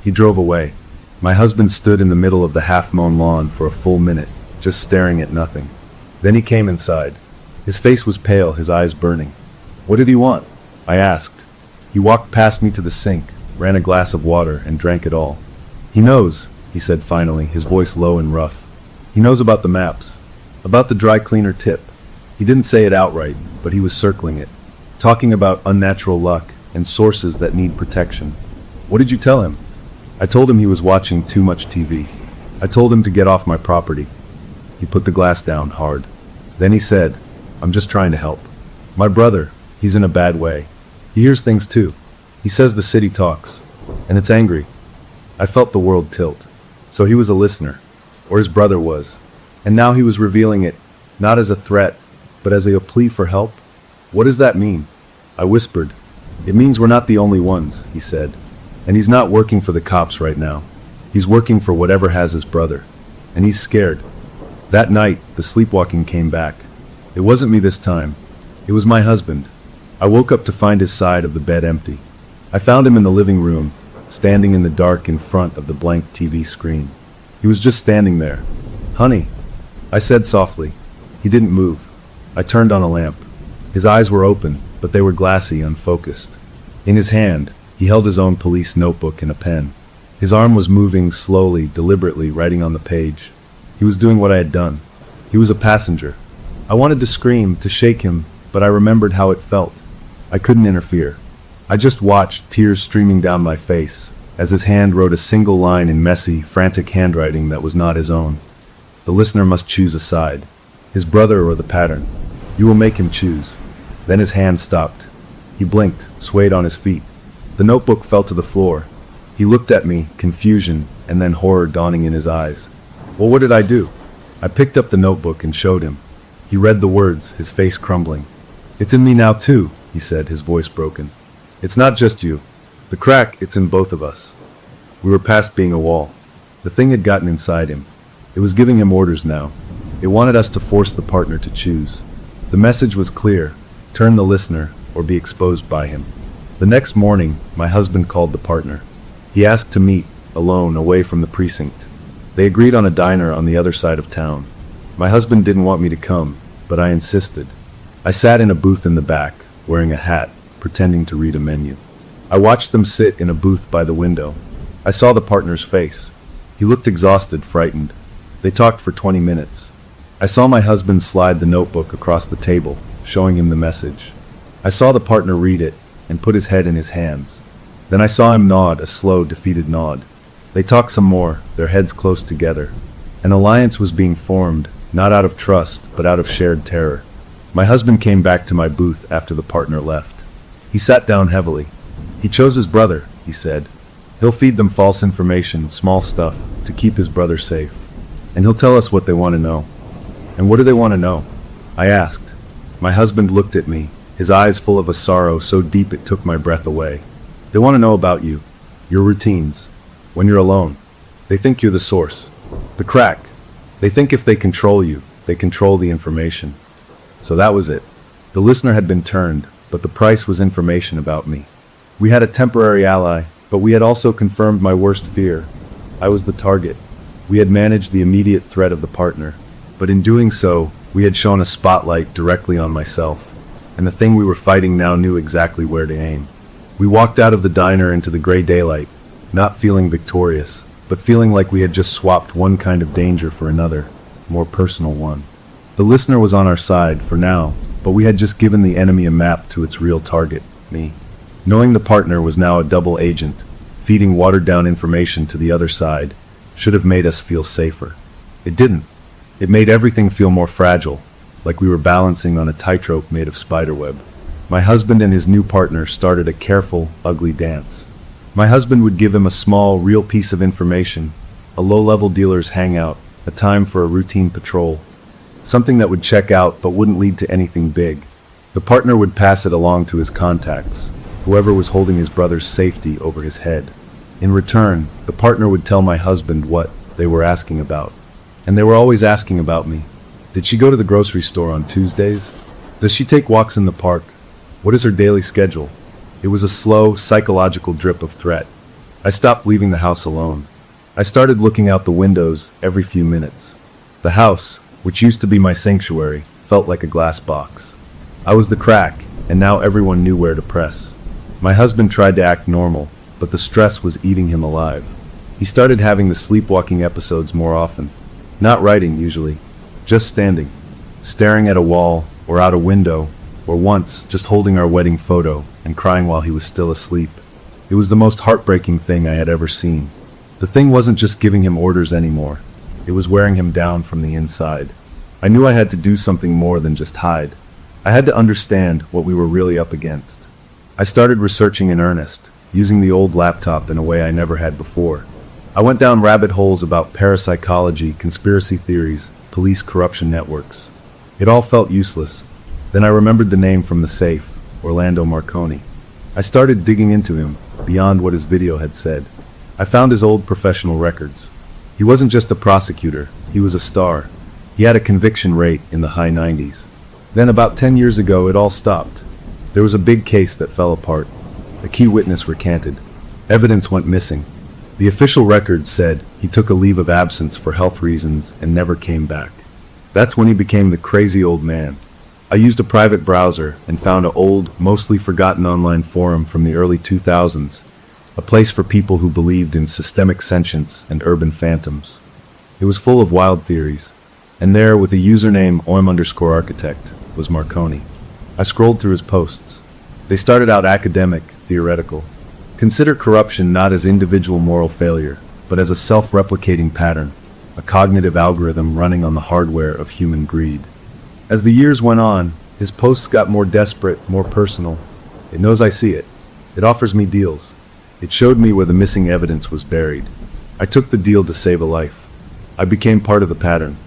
He drove away. My husband stood in the middle of the half-mown lawn for a full minute, just staring at nothing. Then he came inside. His face was pale, his eyes burning. "What did he want?" I asked. He walked past me to the sink, ran a glass of water, and drank it all. "He knows," he said finally, his voice low and rough. "He knows about the maps, about the dry cleaner tip." He didn't say it outright, but he was circling it, talking about unnatural luck and sources that need protection. "What did you tell him?" I told him he was watching too much TV. I told him to get off my property. He put the glass down hard. Then he said, "I'm just trying to help. My brother, he's in a bad way. He hears things too. He says the city talks, and it's angry." I felt the world tilt. So he was a listener, or his brother was, and now he was revealing it, not as a threat, but as a plea for help. "What does that mean?" I whispered. "It means we're not the only ones," he said. "And he's not working for the cops right now. He's working for whatever has his brother. And he's scared." That night, the sleepwalking came back. It wasn't me this time. It was my husband. I woke up to find his side of the bed empty. I found him in the living room, standing in the dark in front of the blank TV screen. He was just standing there. "Honey," I said softly. He didn't move. I turned on a lamp. His eyes were open, but they were glassy, unfocused. In his hand, he held his own police notebook and a pen. His arm was moving slowly, deliberately, writing on the page. He was doing what I had done. He was a passenger. I wanted to scream, to shake him, but I remembered how it felt. I couldn't interfere. I just watched, tears streaming down my face, as his hand wrote a single line in messy, frantic handwriting that was not his own. The listener must choose a side. His brother or the pattern. You will make him choose. Then his hand stopped. He blinked, swayed on his feet. The notebook fell to the floor. He looked at me, confusion, and then horror dawning in his eyes. "Well, what did I do?" I picked up the notebook and showed him. He read the words, his face crumbling. "It's in me now too," he said, his voice broken. "It's not just you. The crack, it's in both of us." We were past being a wall. The thing had gotten inside him. It was giving him orders now. It wanted us to force the partner to choose. The message was clear: turn the listener or be exposed by him. The next morning, my husband called the partner. He asked to meet, alone, away from the precinct. They agreed on a diner on the other side of town. My husband didn't want me to come, but I insisted. I sat in a booth in the back, wearing a hat, pretending to read a menu. I watched them sit in a booth by the window. I saw the partner's face. He looked exhausted, frightened. They talked for 20 minutes. I saw my husband slide the notebook across the table, showing him the message. I saw the partner read it and put his head in his hands. Then I saw him nod, a slow, defeated nod. They talked some more, their heads close together. An alliance was being formed, not out of trust, but out of shared terror. My husband came back to my booth after the partner left. He sat down heavily. "He chose his brother," he said. "He'll feed them false information, small stuff, to keep his brother safe. And he'll tell us what they want to know." "And what do they want to know?" I asked. My husband looked at me, his eyes full of a sorrow so deep it took my breath away. "They want to know about you, your routines, when you're alone. They think you're the source, the crack. They think if they control you, they control the information." So that was it. The listener had been turned, but the price was information about me. We had a temporary ally, but we had also confirmed my worst fear. I was the target. We had managed the immediate threat of the partner, but in doing so, we had shone a spotlight directly on myself, and the thing we were fighting now knew exactly where to aim. We walked out of the diner into the gray daylight, not feeling victorious, but feeling like we had just swapped one kind of danger for another, more personal one. The listener was on our side for now, but we had just given the enemy a map to its real target, me. Knowing the partner was now a double agent, feeding watered-down information to the other side, should have made us feel safer. It didn't. It made everything feel more fragile, like we were balancing on a tightrope made of spiderweb. My husband and his new partner started a careful, ugly dance. My husband would give him a small, real piece of information, a low-level dealer's hangout, a time for a routine patrol, something that would check out but wouldn't lead to anything big. The partner would pass it along to his contacts, whoever was holding his brother's safety over his head. In return, the partner would tell my husband what they were asking about. And they were always asking about me. Did she go to the grocery store on Tuesdays? Does she take walks in the park? What is her daily schedule? It was a slow, psychological drip of threat. I stopped leaving the house alone. I started looking out the windows every few minutes. The house, which used to be my sanctuary, felt like a glass box. I was the crack, and now everyone knew where to press. My husband tried to act normal, but the stress was eating him alive. He started having the sleepwalking episodes more often. Not writing, usually. Just standing. Staring at a wall, or out a window, or once, just holding our wedding photo, and crying while he was still asleep. It was the most heartbreaking thing I had ever seen. The thing wasn't just giving him orders anymore. It was wearing him down from the inside. I knew I had to do something more than just hide. I had to understand what we were really up against. I started researching in earnest, using the old laptop in a way I never had before. I went down rabbit holes about parapsychology, conspiracy theories, police corruption networks. It all felt useless. Then I remembered the name from the safe, Orlando Marconi. I started digging into him, beyond what his video had said. I found his old professional records. He wasn't just a prosecutor, he was a star. He had a conviction rate in the high 90s. Then about 10 years ago, it all stopped. There was a big case that fell apart. A key witness recanted. Evidence went missing. The official record said he took a leave of absence for health reasons and never came back. That's when he became the crazy old man. I used a private browser and found an old, mostly forgotten online forum from the early 2000s, a place for people who believed in systemic sentience and urban phantoms. It was full of wild theories, and there, with a username oim_architect, was Marconi. I scrolled through his posts. They started out academic, theoretical. Consider corruption not as individual moral failure, but as a self-replicating pattern, a cognitive algorithm running on the hardware of human greed. As the years went on, his posts got more desperate, more personal. It knows I see it. It offers me deals. It showed me where the missing evidence was buried. I took the deal to save a life. I became part of the pattern.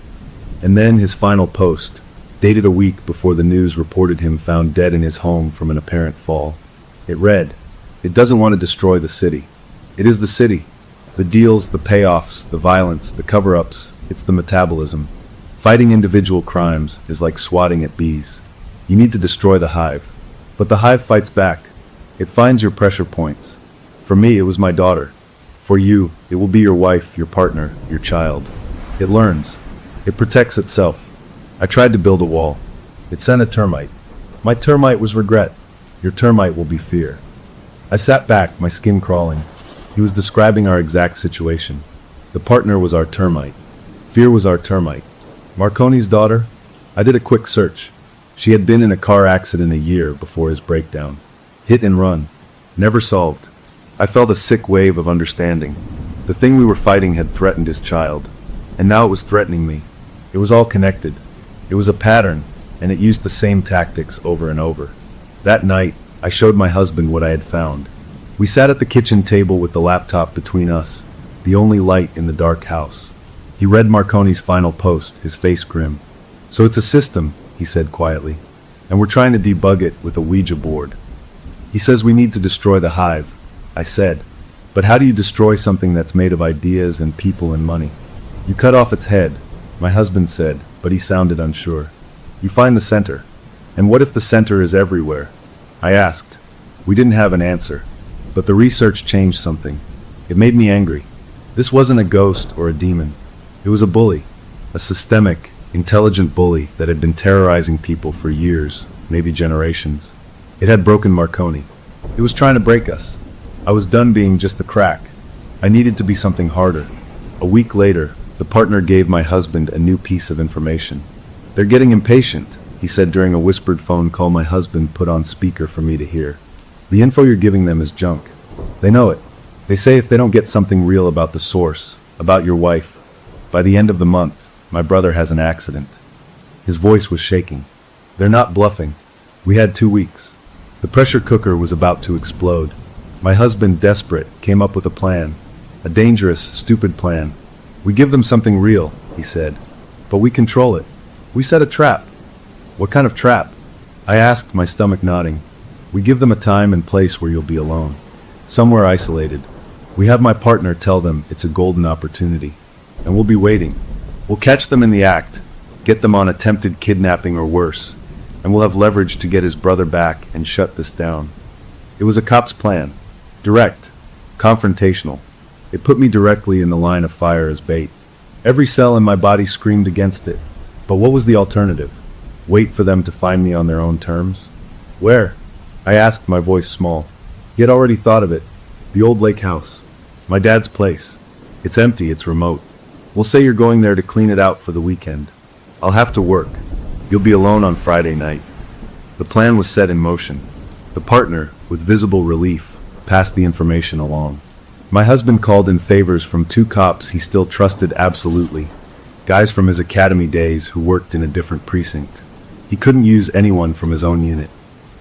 And then his final post, dated a week before the news reported him found dead in his home from an apparent fall. It read, "It doesn't want to destroy the city. It is the city. The deals, the payoffs, the violence, the cover-ups, it's the metabolism. Fighting individual crimes is like swatting at bees. You need to destroy the hive. But the hive fights back. It finds your pressure points. For me, it was my daughter. For you, it will be your wife, your partner, your child. It learns. It protects itself. I tried to build a wall. It sent a termite. My termite was regret. Your termite will be fear." I sat back, my skin crawling. He was describing our exact situation. The partner was our termite. Fear was our termite. Marconi's daughter? I did a quick search. She had been in a car accident a year before his breakdown. Hit and run. Never solved. I felt a sick wave of understanding. The thing we were fighting had threatened his child, and now it was threatening me. It was all connected. It was a pattern, and it used the same tactics over and over. That night, I showed my husband what I had found. We sat at the kitchen table with the laptop between us, the only light in the dark house. He read Marconi's final post, his face grim. "So it's a system," he said quietly, "and we're trying to debug it with a Ouija board." He says we need to destroy the hive. I said, "But how do you destroy something that's made of ideas and people and money?" "You cut off its head," my husband said, but he sounded unsure. "You find the center. And what if the center is everywhere?" I asked. We didn't have an answer, but the research changed something. It made me angry. This wasn't a ghost or a demon. It was a bully, a systemic, intelligent bully that had been terrorizing people for years, maybe generations. It had broken Marconi. It was trying to break us. I was done being just the crack. I needed to be something harder. A week later, the partner gave my husband a new piece of information. "They're getting impatient," he said during a whispered phone call my husband put on speaker for me to hear. "The info you're giving them is junk. They know it. They say if they don't get something real about the source, About your wife. By the end of the month, my brother has an accident. His voice was shaking. They're not bluffing. We had 2 weeks. The pressure cooker was about to explode. My husband, desperate, came up with a plan. A dangerous, stupid plan. We give them something real, he said. But we control it. We set a trap. What kind of trap? I asked, my stomach nodding. We give them a time and place where you'll be alone. Somewhere isolated. We have my partner tell them it's a golden opportunity. And we'll be waiting. We'll catch them in the act, get them on attempted kidnapping or worse, and we'll have leverage to get his brother back and shut this down. It was a cop's plan. Direct. Confrontational. It put me directly in the line of fire as bait. Every cell in my body screamed against it. But what was the alternative? Wait for them to find me on their own terms? Where? I asked, my voice small. He had already thought of it. The old lake house. My dad's place. It's empty, it's remote. We'll say you're going there to clean it out for the weekend. I'll have to work. You'll be alone on Friday night. The plan was set in motion. The partner, with visible relief, passed the information along. My husband called in favors from 2 cops he still trusted absolutely. Guys from his academy days who worked in a different precinct. He couldn't use anyone from his own unit.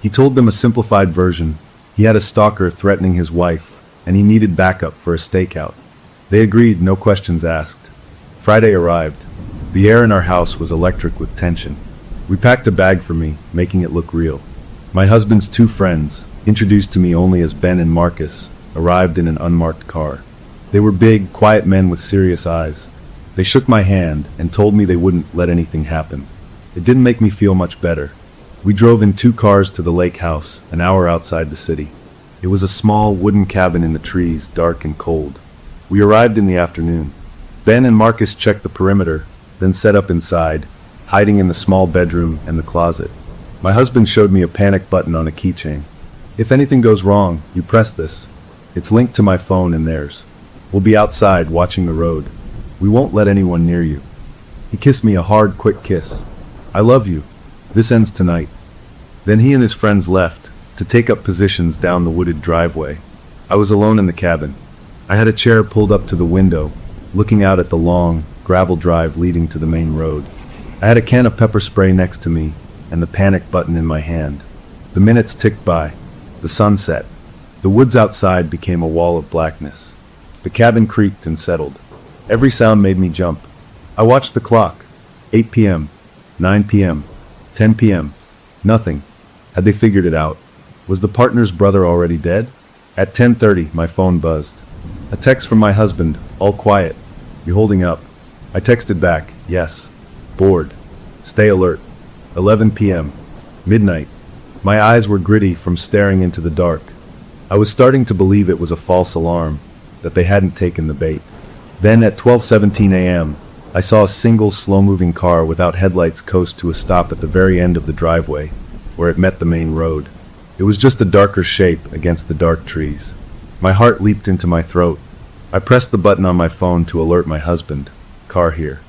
He told them a simplified version. He had a stalker threatening his wife, and he needed backup for a stakeout. They agreed, no questions asked. Friday arrived. The air in our house was electric with tension. We packed a bag for me, making it look real. My husband's 2 friends, introduced to me only as Ben and Marcus, arrived in an unmarked car. They were big, quiet men with serious eyes. They shook my hand and told me they wouldn't let anything happen. It didn't make me feel much better. We drove in 2 cars to the lake house, an hour outside the city. It was a small wooden cabin in the trees, dark and cold. We arrived in the afternoon. Ben and Marcus checked the perimeter, then set up inside, hiding in the small bedroom and the closet. My husband showed me a panic button on a keychain. If anything goes wrong, you press this. It's linked to my phone and theirs. We'll be outside watching the road. We won't let anyone near you. He kissed me a hard, quick kiss. I love you. This ends tonight. Then he and his friends left to take up positions down the wooded driveway. I was alone in the cabin. I had a chair pulled up to the window, looking out at the long, gravel drive leading to the main road. I had a can of pepper spray next to me and the panic button in my hand. The minutes ticked by. The sun set. The woods outside became a wall of blackness. The cabin creaked and settled. Every sound made me jump. I watched the clock. 8 p.m., 9 p.m., 10 p.m. Nothing. Had they figured it out? Was the partner's brother already dead? At 10:30, my phone buzzed. A text from my husband, all quiet. You holding up? I texted back, yes. Bored. Stay alert. 11 p.m. Midnight. My eyes were gritty from staring into the dark. I was starting to believe it was a false alarm, that they hadn't taken the bait. Then at 12:17 a.m., I saw a single slow-moving car without headlights coast to a stop at the very end of the driveway, where it met the main road. It was just a darker shape against the dark trees. My heart leaped into my throat. I pressed the button on my phone to alert my husband. Car here.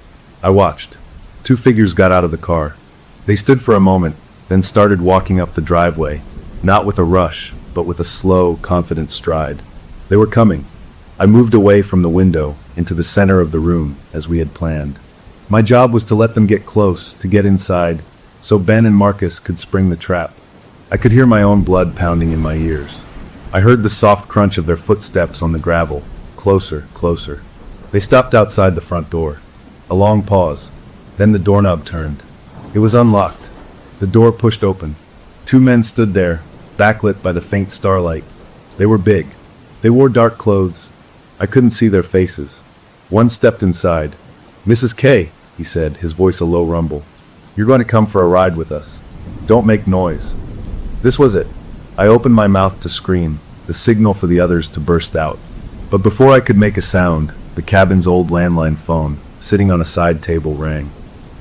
I watched. 2 figures got out of the car. They stood for a moment, then started walking up the driveway, not with a rush, but with a slow, confident stride. They were coming. I moved away from the window into the center of the room, as we had planned. My job was to let them get close, to get inside, so Ben and Marcus could spring the trap. I could hear my own blood pounding in my ears. I heard the soft crunch of their footsteps on the gravel. Closer, closer. They stopped outside the front door. A long pause. Then the doorknob turned. It was unlocked. The door pushed open. 2 men stood there, backlit by the faint starlight. They were big. They wore dark clothes. I couldn't see their faces. One stepped inside. Mrs. K, he said, his voice a low rumble. You're going to come for a ride with us. Don't make noise. This was it. I opened my mouth to scream, the signal for the others to burst out. But before I could make a sound, the cabin's old landline phone, sitting on a side table, rang.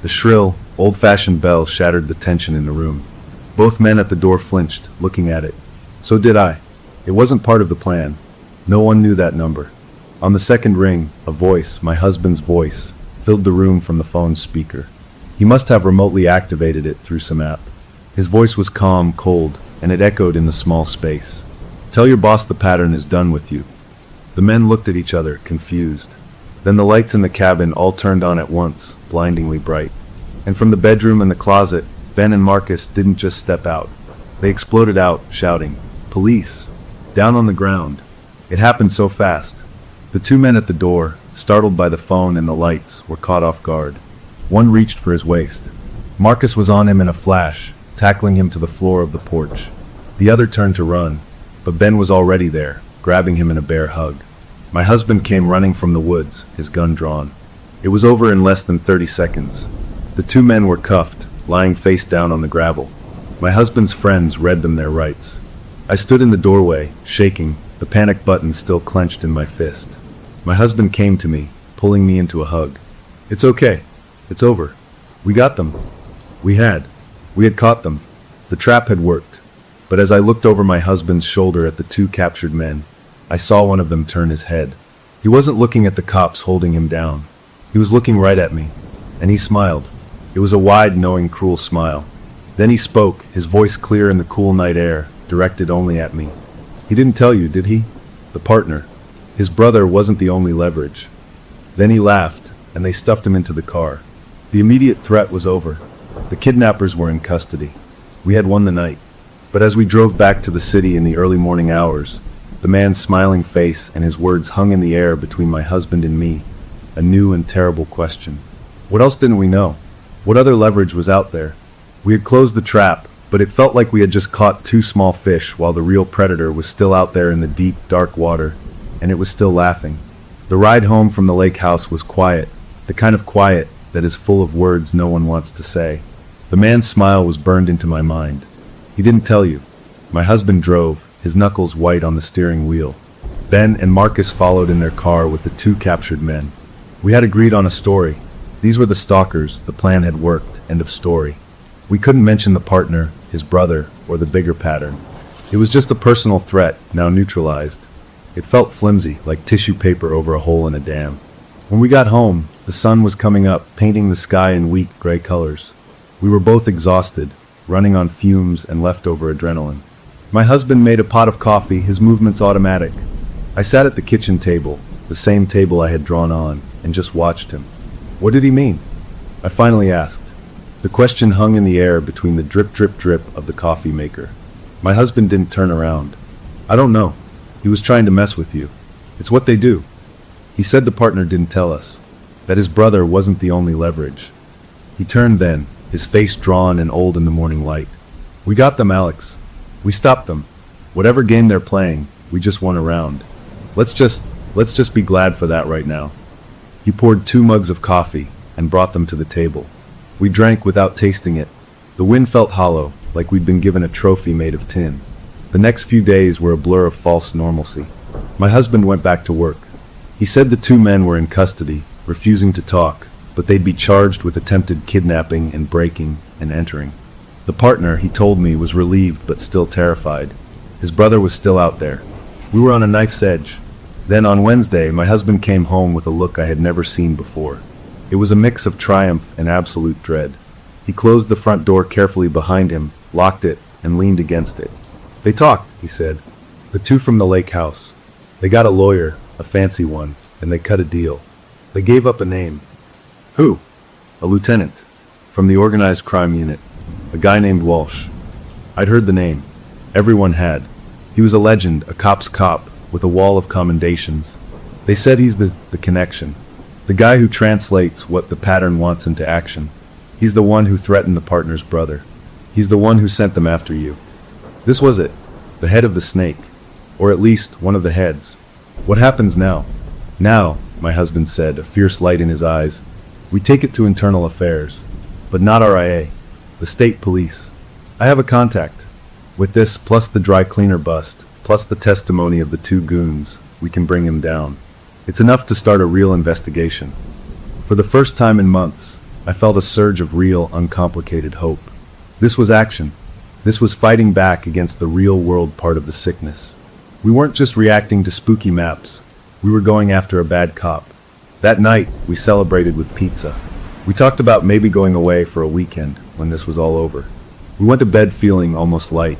The shrill, old-fashioned bell shattered the tension in the room. Both men at the door flinched, looking at it. So did I. It wasn't part of the plan. No one knew that number. On the second ring, a voice, my husband's voice, filled the room from the phone's speaker. He must have remotely activated it through some app. His voice was calm, cold, and it echoed in the small space. Tell your boss the pattern is done with you. The men looked at each other, confused. Then the lights in the cabin all turned on at once, blindingly bright. And from the bedroom and the closet, Ben and Marcus didn't just step out. They exploded out, shouting, "Police!" Down on the ground. It happened so fast. The two men at the door, startled by the phone and the lights, were caught off guard. One reached for his waist. Marcus was on him in a flash, tackling him to the floor of the porch. The other turned to run, but Ben was already there, grabbing him in a bear hug. My husband came running from the woods, his gun drawn. It was over in less than 30 seconds. The two men were cuffed, lying face down on the gravel. My husband's friends read them their rights. I stood in the doorway, shaking, the panic button still clenched in my fist. My husband came to me, pulling me into a hug. "It's okay. It's over. We got them. We had caught them. The trap had worked." But as I looked over my husband's shoulder at the two captured men, I saw one of them turn his head. He wasn't looking at the cops holding him down. He was looking right at me, and he smiled. It was a wide, knowing, cruel smile. Then he spoke, his voice clear in the cool night air, directed only at me. "He didn't tell you, did he? The partner. His brother wasn't the only leverage." Then he laughed, and they stuffed him into the car. The immediate threat was over. The kidnappers were in custody. We had won the night. But as we drove back to the city in the early morning hours, the man's smiling face and his words hung in the air between my husband and me, a new and terrible question. What else didn't we know? What other leverage was out there? We had closed the trap, but it felt like we had just caught two small fish while the real predator was still out there in the deep, dark water, and it was still laughing. The ride home from the lake house was quiet, the kind of quiet that is full of words no one wants to say. The man's smile was burned into my mind. He didn't tell you. My husband drove, his knuckles white on the steering wheel. Ben and Marcus followed in their car with the two captured men. We had agreed on a story. These were the stalkers, the plan had worked, end of story. We couldn't mention the partner, his brother, or the bigger pattern. It was just a personal threat, now neutralized. It felt flimsy, like tissue paper over a hole in a dam. When we got home, the sun was coming up, painting the sky in weak gray colors. We were both exhausted, running on fumes and leftover adrenaline. My husband made a pot of coffee, his movements automatic. I sat at the kitchen table, the same table I had drawn on, and just watched him. What did he mean? I finally asked. The question hung in the air between the drip, drip, drip of the coffee maker. My husband didn't turn around. "I don't know. He was trying to mess with you. It's what they do." He said the partner didn't tell us, that his brother wasn't the only leverage. He turned then, his face drawn and old in the morning light. "We got them, Alex. We stopped them. Whatever game they're playing, we just won a round. Let's just be glad for that right now." He poured 2 mugs of coffee and brought them to the table. We drank without tasting it. The wind felt hollow, like we'd been given a trophy made of tin. The next few days were a blur of false normalcy. My husband went back to work. He said the 2 men were in custody, refusing to talk, but they'd be charged with attempted kidnapping and breaking and entering. The partner, he told me, was relieved but still terrified. His brother was still out there. We were on a knife's edge. Then on Wednesday, my husband came home with a look I had never seen before. It was a mix of triumph and absolute dread. He closed the front door carefully behind him, locked it, and leaned against it. "They talked," he said. "The 2 from the lake house. They got a lawyer, a fancy one, and they cut a deal. They gave up a name." "Who?" "A lieutenant. From the organized crime unit. A guy named Walsh." I'd heard the name. Everyone had. He was a legend, a cop's cop, with a wall of commendations. They said he's the connection. The guy who translates what the pattern wants into action. He's the one who threatened the partner's brother. He's the one who sent them after you. This was it. The head of the snake. Or at least, one of the heads. What happens now? Now, my husband said, a fierce light in his eyes, we take it to internal affairs. But not RIA. The state police. I have a contact. With this, plus the dry cleaner bust, plus the testimony of the 2 goons, we can bring him down. It's enough to start a real investigation. For the first time in months, I felt a surge of real, uncomplicated hope. This was action. This was fighting back against the real-world part of the sickness. We weren't just reacting to spooky maps. We were going after a bad cop. That night, we celebrated with pizza. We talked about maybe going away for a weekend when this was all over. We went to bed feeling almost light.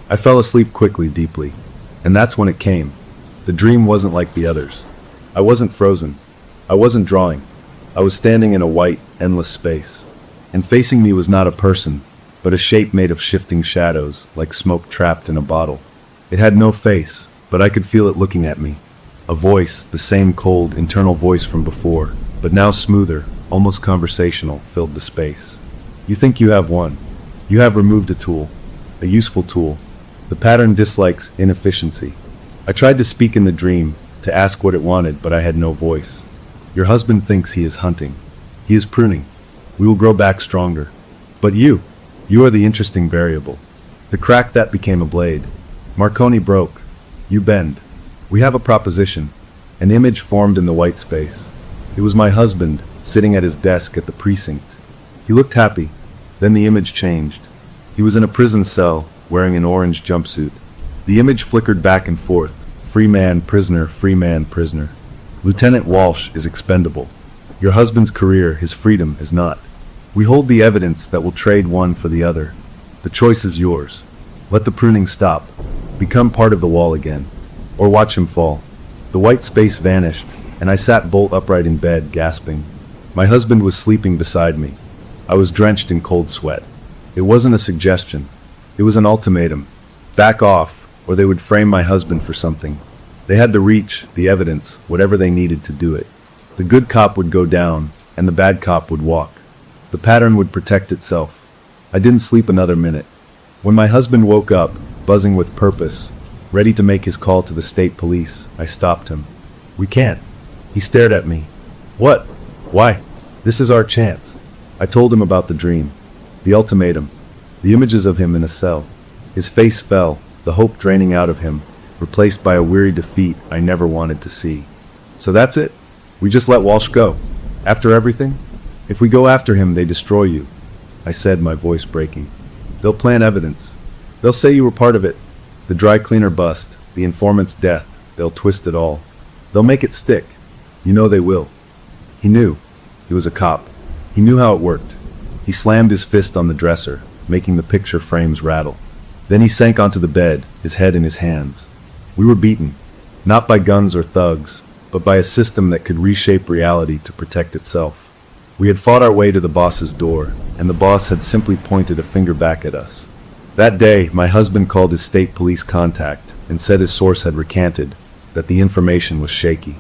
I fell asleep quickly, deeply. And that's when it came. The dream wasn't like the others. I wasn't frozen. I wasn't drawing. I was standing in a white, endless space. And facing me was not a person, but a shape made of shifting shadows, like smoke trapped in a bottle. It had no face, but I could feel it looking at me. A voice, the same cold, internal voice from before, but now smoother, almost conversational, filled the space. You think you have won. You have removed a tool. A useful tool. The pattern dislikes inefficiency. I tried to speak in the dream, to ask what it wanted, but I had no voice. Your husband thinks he is hunting. He is pruning. We will grow back stronger. But you are the interesting variable. The crack that became a blade. Marconi broke. You bend. We have a proposition. An image formed in the white space. It was my husband, sitting at his desk at the precinct. He looked happy. Then the image changed. He was in a prison cell, wearing an orange jumpsuit. The image flickered back and forth. Free man, prisoner, free man, prisoner. Lieutenant Walsh is expendable. Your husband's career, his freedom, is not. We hold the evidence that will trade one for the other. The choice is yours. Let the pruning stop. Become part of the wall again. Or watch him fall. The white space vanished, and I sat bolt upright in bed, gasping. My husband was sleeping beside me. I was drenched in cold sweat. It wasn't a suggestion. It was an ultimatum. Back off, or they would frame my husband for something. They had the reach, the evidence, whatever they needed to do it. The good cop would go down, and the bad cop would walk. The pattern would protect itself. I didn't sleep another minute. When my husband woke up, buzzing with purpose, ready to make his call to the state police, I stopped him. We can't. He stared at me. What? Why? This is our chance. I told him about the dream. The ultimatum. The images of him in a cell. His face fell, the hope draining out of him, replaced by a weary defeat I never wanted to see. So that's it? We just let Walsh go? After everything? If we go after him, they destroy you, I said, my voice breaking. They'll plant evidence. They'll say you were part of it. The dry cleaner bust, the informant's death, they'll twist it all. They'll make it stick. You know they will. He knew. He was a cop. He knew how it worked. He slammed his fist on the dresser, making the picture frames rattle. Then he sank onto the bed, his head in his hands. We were beaten, not by guns or thugs, but by a system that could reshape reality to protect itself. We had fought our way to the boss's door, and the boss had simply pointed a finger back at us. That day, my husband called his state police contact and said his source had recanted, that the information was shaky.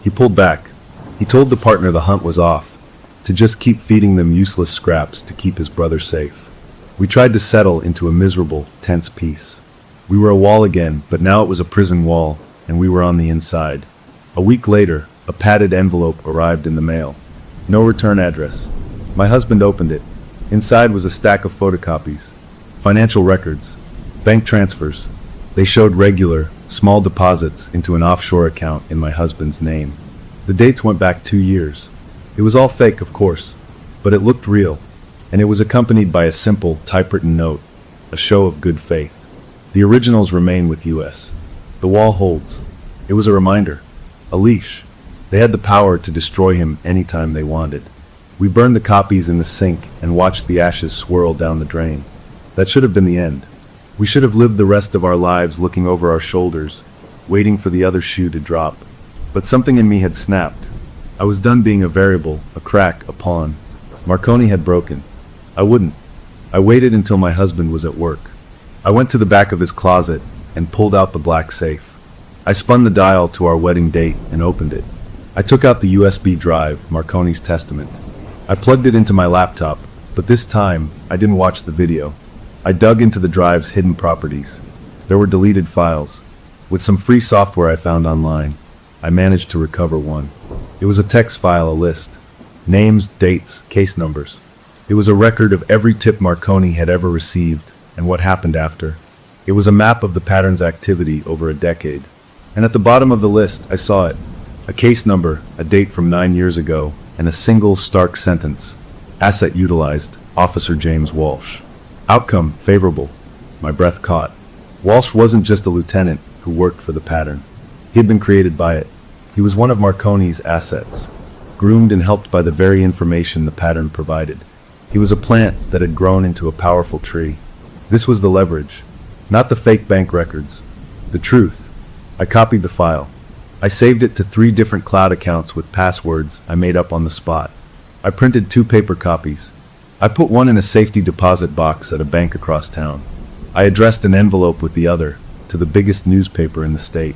He pulled back. He told the partner the hunt was off, to just keep feeding them useless scraps to keep his brother safe. We tried to settle into a miserable, tense peace. We were a wall again, but now it was a prison wall, and we were on the inside. A week later, a padded envelope arrived in the mail. No return address. My husband opened it. Inside was a stack of photocopies, financial records, bank transfers. They showed regular, small deposits into an offshore account in my husband's name. The dates went back 2 years. It was all fake, of course, but it looked real, and it was accompanied by a simple, typewritten note, a show of good faith. The originals remain with US. The wall holds. It was a reminder, a leash. They had the power to destroy him anytime they wanted. We burned the copies in the sink and watched the ashes swirl down the drain. That should have been the end. We should have lived the rest of our lives looking over our shoulders, waiting for the other shoe to drop. But something in me had snapped. I was done being a variable, a crack, a pawn. Marconi had broken. I wouldn't. I waited until my husband was at work. I went to the back of his closet and pulled out the black safe. I spun the dial to our wedding date and opened it. I took out the USB drive, Marconi's testament. I plugged it into my laptop, but this time I didn't watch the video. I dug into the drive's hidden properties. There were deleted files. With some free software I found online, I managed to recover one. It was a text file, a list. Names, dates, case numbers. It was a record of every tip Marconi had ever received and what happened after. It was a map of the pattern's activity over a decade. And at the bottom of the list, I saw it. A case number, a date from 9 years ago, and a single stark sentence. Asset utilized, Officer James Walsh. Outcome, favorable. My breath caught. Walsh wasn't just a lieutenant who worked for the pattern. He had been created by it. He was one of Marconi's assets, groomed and helped by the very information the pattern provided. He was a plant that had grown into a powerful tree. This was the leverage, not the fake bank records. The truth. I copied the file. I saved it to 3 different cloud accounts with passwords I made up on the spot. I printed 2 paper copies. I put one in a safety deposit box at a bank across town. I addressed an envelope with the other to the biggest newspaper in the state.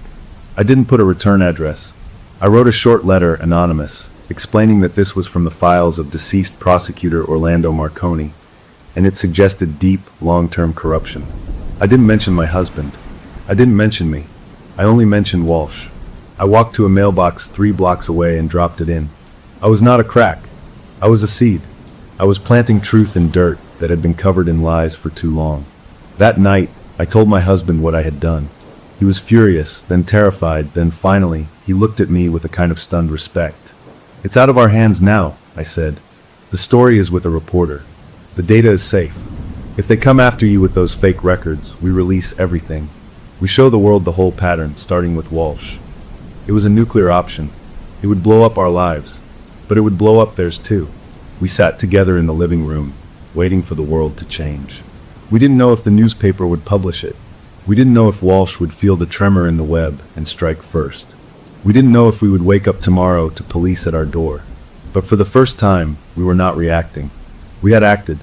I didn't put a return address. I wrote a short letter, anonymous, explaining that this was from the files of deceased prosecutor Orlando Marconi, and it suggested deep, long-term corruption. I didn't mention my husband. I didn't mention me. I only mentioned Walsh. I walked to a mailbox 3 blocks away and dropped it in. I was not a crack. I was a seed. I was planting truth in dirt that had been covered in lies for too long. That night, I told my husband what I had done. He was furious, then terrified, then finally, he looked at me with a kind of stunned respect. "It's out of our hands now," I said. "The story is with a reporter. The data is safe. If they come after you with those fake records, we release everything. We show the world the whole pattern, starting with Walsh." It was a nuclear option. It would blow up our lives, but it would blow up theirs too. We sat together in the living room, waiting for the world to change. We didn't know if the newspaper would publish it. We didn't know if Walsh would feel the tremor in the web and strike first. We didn't know if we would wake up tomorrow to police at our door. But for the first time, we were not reacting. We had acted.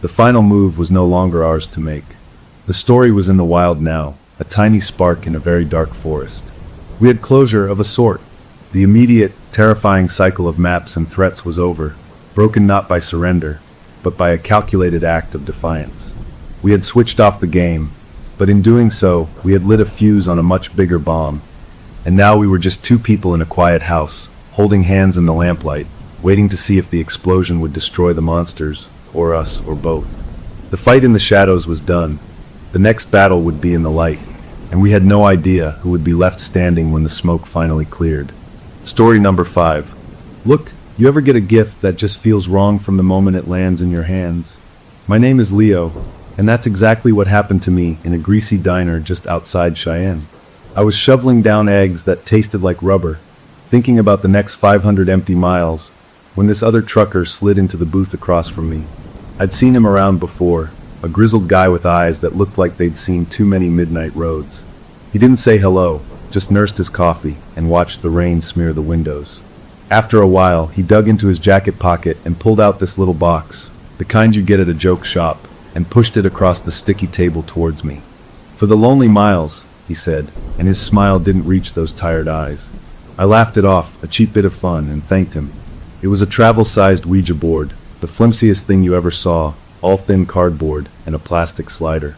The final move was no longer ours to make. The story was in the wild now, a tiny spark in a very dark forest. We had closure of a sort. The immediate, terrifying cycle of maps and threats was over, broken not by surrender, but by a calculated act of defiance. We had switched off the game, but in doing so, we had lit a fuse on a much bigger bomb, and now we were just 2 people in a quiet house, holding hands in the lamplight, waiting to see if the explosion would destroy the monsters, or us, or both. The fight in the shadows was done. The next battle would be in the light, and we had no idea who would be left standing when the smoke finally cleared. Story number 5. Look, you ever get a gift that just feels wrong from the moment it lands in your hands? My name is Leo, and that's exactly what happened to me in a greasy diner just outside Cheyenne. I was shoveling down eggs that tasted like rubber, thinking about the next 500 empty miles, when this other trucker slid into the booth across from me. I'd seen him around before, a grizzled guy with eyes that looked like they'd seen too many midnight roads. He didn't say hello, just nursed his coffee and watched the rain smear the windows. After a while, he dug into his jacket pocket and pulled out this little box, the kind you get at a joke shop, and pushed it across the sticky table towards me. "For the lonely miles," he said, and his smile didn't reach those tired eyes. I laughed it off, a cheap bit of fun, and thanked him. It was a travel-sized Ouija board, the flimsiest thing you ever saw, all thin cardboard and a plastic slider.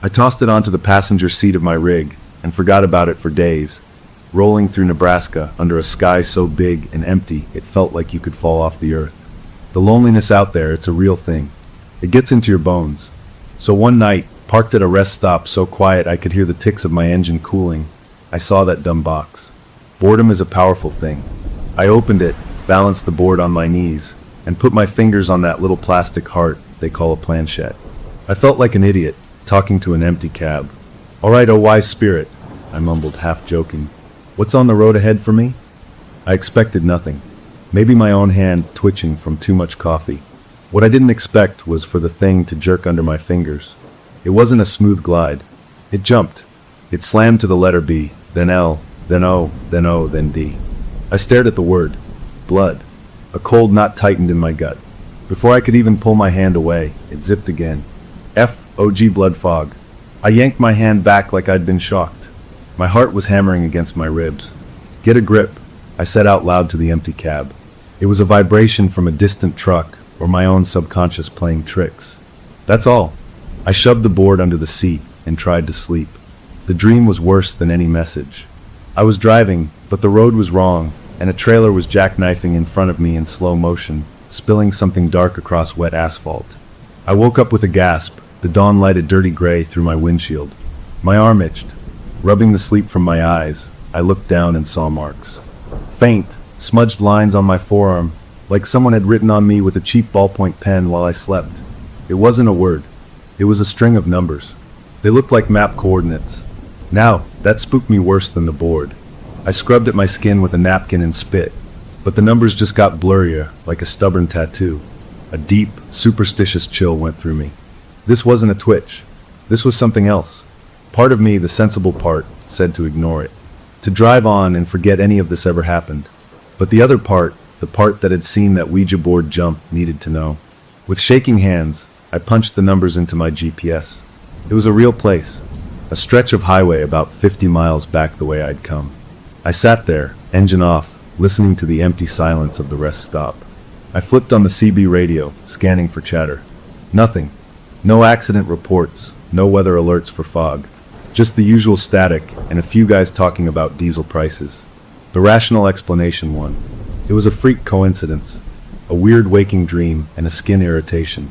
I tossed it onto the passenger seat of my rig and forgot about it for days, rolling through Nebraska under a sky so big and empty it felt like you could fall off the earth. The loneliness out there, it's a real thing. It gets into your bones. So one night, parked at a rest stop so quiet I could hear the ticks of my engine cooling, I saw that dumb box. Boredom is a powerful thing. I opened it, balanced the board on my knees, and put my fingers on that little plastic heart they call a planchette. I felt like an idiot, talking to an empty cab. "All right, oh wise spirit," I mumbled, half joking. "What's on the road ahead for me?" I expected nothing. Maybe my own hand twitching from too much coffee. What I didn't expect was for the thing to jerk under my fingers. It wasn't a smooth glide. It jumped. It slammed to the letter B, then L, then O, then O, then D. I stared at the word. Blood. A cold knot tightened in my gut. Before I could even pull my hand away, it zipped again. F-O-G blood fog. I yanked my hand back like I'd been shocked. My heart was hammering against my ribs. "Get a grip," I said out loud to the empty cab. It was a vibration from a distant truck, or my own subconscious playing tricks. That's all. I shoved the board under the seat and tried to sleep. The dream was worse than any message. I was driving, but the road was wrong, and a trailer was jackknifing in front of me in slow motion, spilling something dark across wet asphalt. I woke up with a gasp, the dawn lighted dirty gray through my windshield. My arm itched. Rubbing the sleep from my eyes, I looked down and saw marks. Faint, smudged lines on my forearm, like someone had written on me with a cheap ballpoint pen while I slept. It wasn't a word. It was a string of numbers. They looked like map coordinates. Now, that spooked me worse than the board. I scrubbed at my skin with a napkin and spit, but the numbers just got blurrier, like a stubborn tattoo. A deep, superstitious chill went through me. This wasn't a twitch. This was something else. Part of me, the sensible part, said to ignore it. to drive on and forget any of this ever happened. But the other part, the part that had seen that Ouija board jump, needed to know. With shaking hands, I punched the numbers into my GPS. It was a real place, a stretch of highway about 50 miles back the way I'd come. I sat there, engine off, listening to the empty silence of the rest stop. I flipped on the CB radio, scanning for chatter. Nothing. No accident reports, no weather alerts for fog. Just the usual static and a few guys talking about diesel prices. The rational explanation one. It was a freak coincidence, a weird waking dream and a skin irritation.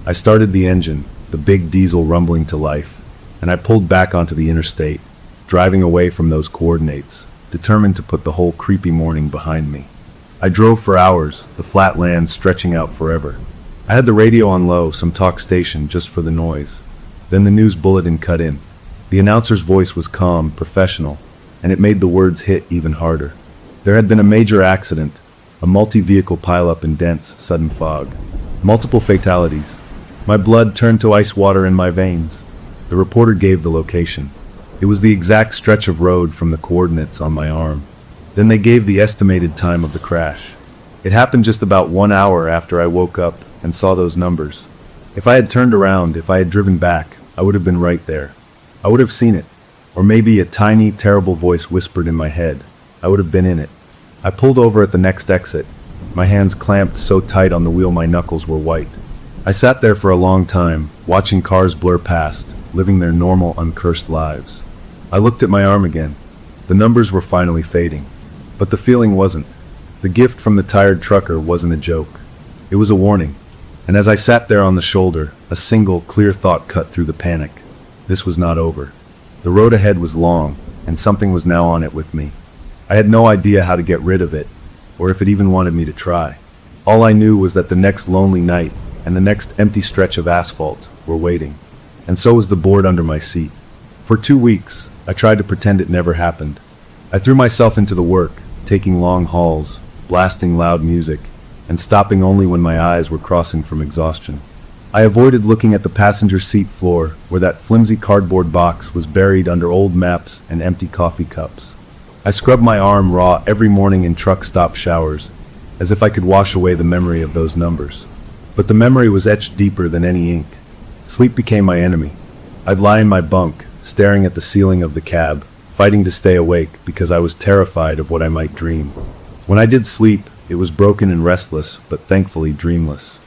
I started the engine, the big diesel rumbling to life, and I pulled back onto the interstate, driving away from those coordinates, determined to put the whole creepy morning behind me. I drove for hours, the flat land stretching out forever. I had the radio on low, some talk station just for the noise. Then the news bulletin cut in. The announcer's voice was calm, professional, and it made the words hit even harder. There had been a major accident, a multi-vehicle pileup in dense, sudden fog. Multiple fatalities. My blood turned to ice water in my veins. The reporter gave the location. It was the exact stretch of road from the coordinates on my arm. Then they gave the estimated time of the crash. It happened just about 1 hour after I woke up and saw those numbers. If I had turned around, if I had driven back, I would have been right there. I would have seen it. Or maybe a tiny, terrible voice whispered in my head. I would have been in it. I pulled over at the next exit, my hands clamped so tight on the wheel my knuckles were white. I sat there for a long time, watching cars blur past, living their normal, uncursed lives. I looked at my arm again. The numbers were finally fading. But the feeling wasn't. The gift from the tired trucker wasn't a joke. It was a warning. And as I sat there on the shoulder, a single, clear thought cut through the panic. This was not over. The road ahead was long, and something was now on it with me. I had no idea how to get rid of it, or if it even wanted me to try. All I knew was that the next lonely night and the next empty stretch of asphalt were waiting. And so was the board under my seat. For 2 weeks, I tried to pretend it never happened. I threw myself into the work, taking long hauls, blasting loud music, and stopping only when my eyes were crossing from exhaustion. I avoided looking at the passenger seat floor, where that flimsy cardboard box was buried under old maps and empty coffee cups. I scrubbed my arm raw every morning in truck stop showers, as if I could wash away the memory of those numbers. But the memory was etched deeper than any ink. Sleep became my enemy. I'd lie in my bunk, staring at the ceiling of the cab, fighting to stay awake because I was terrified of what I might dream. When I did sleep, it was broken and restless, but thankfully dreamless.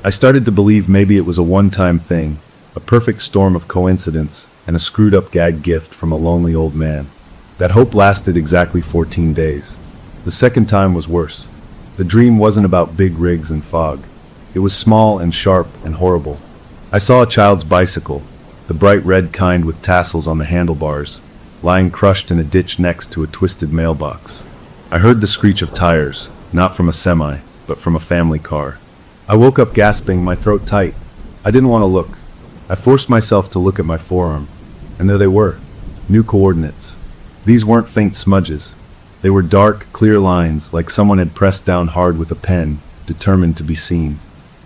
I started to believe maybe it was a one-time thing, a perfect storm of coincidence, and a screwed-up gag gift from a lonely old man. That hope lasted exactly 14 days. The second time was worse. The dream wasn't about big rigs and fog. It was small and sharp and horrible. I saw a child's bicycle, the bright red kind with tassels on the handlebars, lying crushed in a ditch next to a twisted mailbox. I heard the screech of tires, not from a semi, but from a family car. I woke up gasping, my throat tight. I didn't want to look. I forced myself to look at my forearm, and there they were, new coordinates. These weren't faint smudges. They were dark, clear lines, like someone had pressed down hard with a pen, determined to be seen.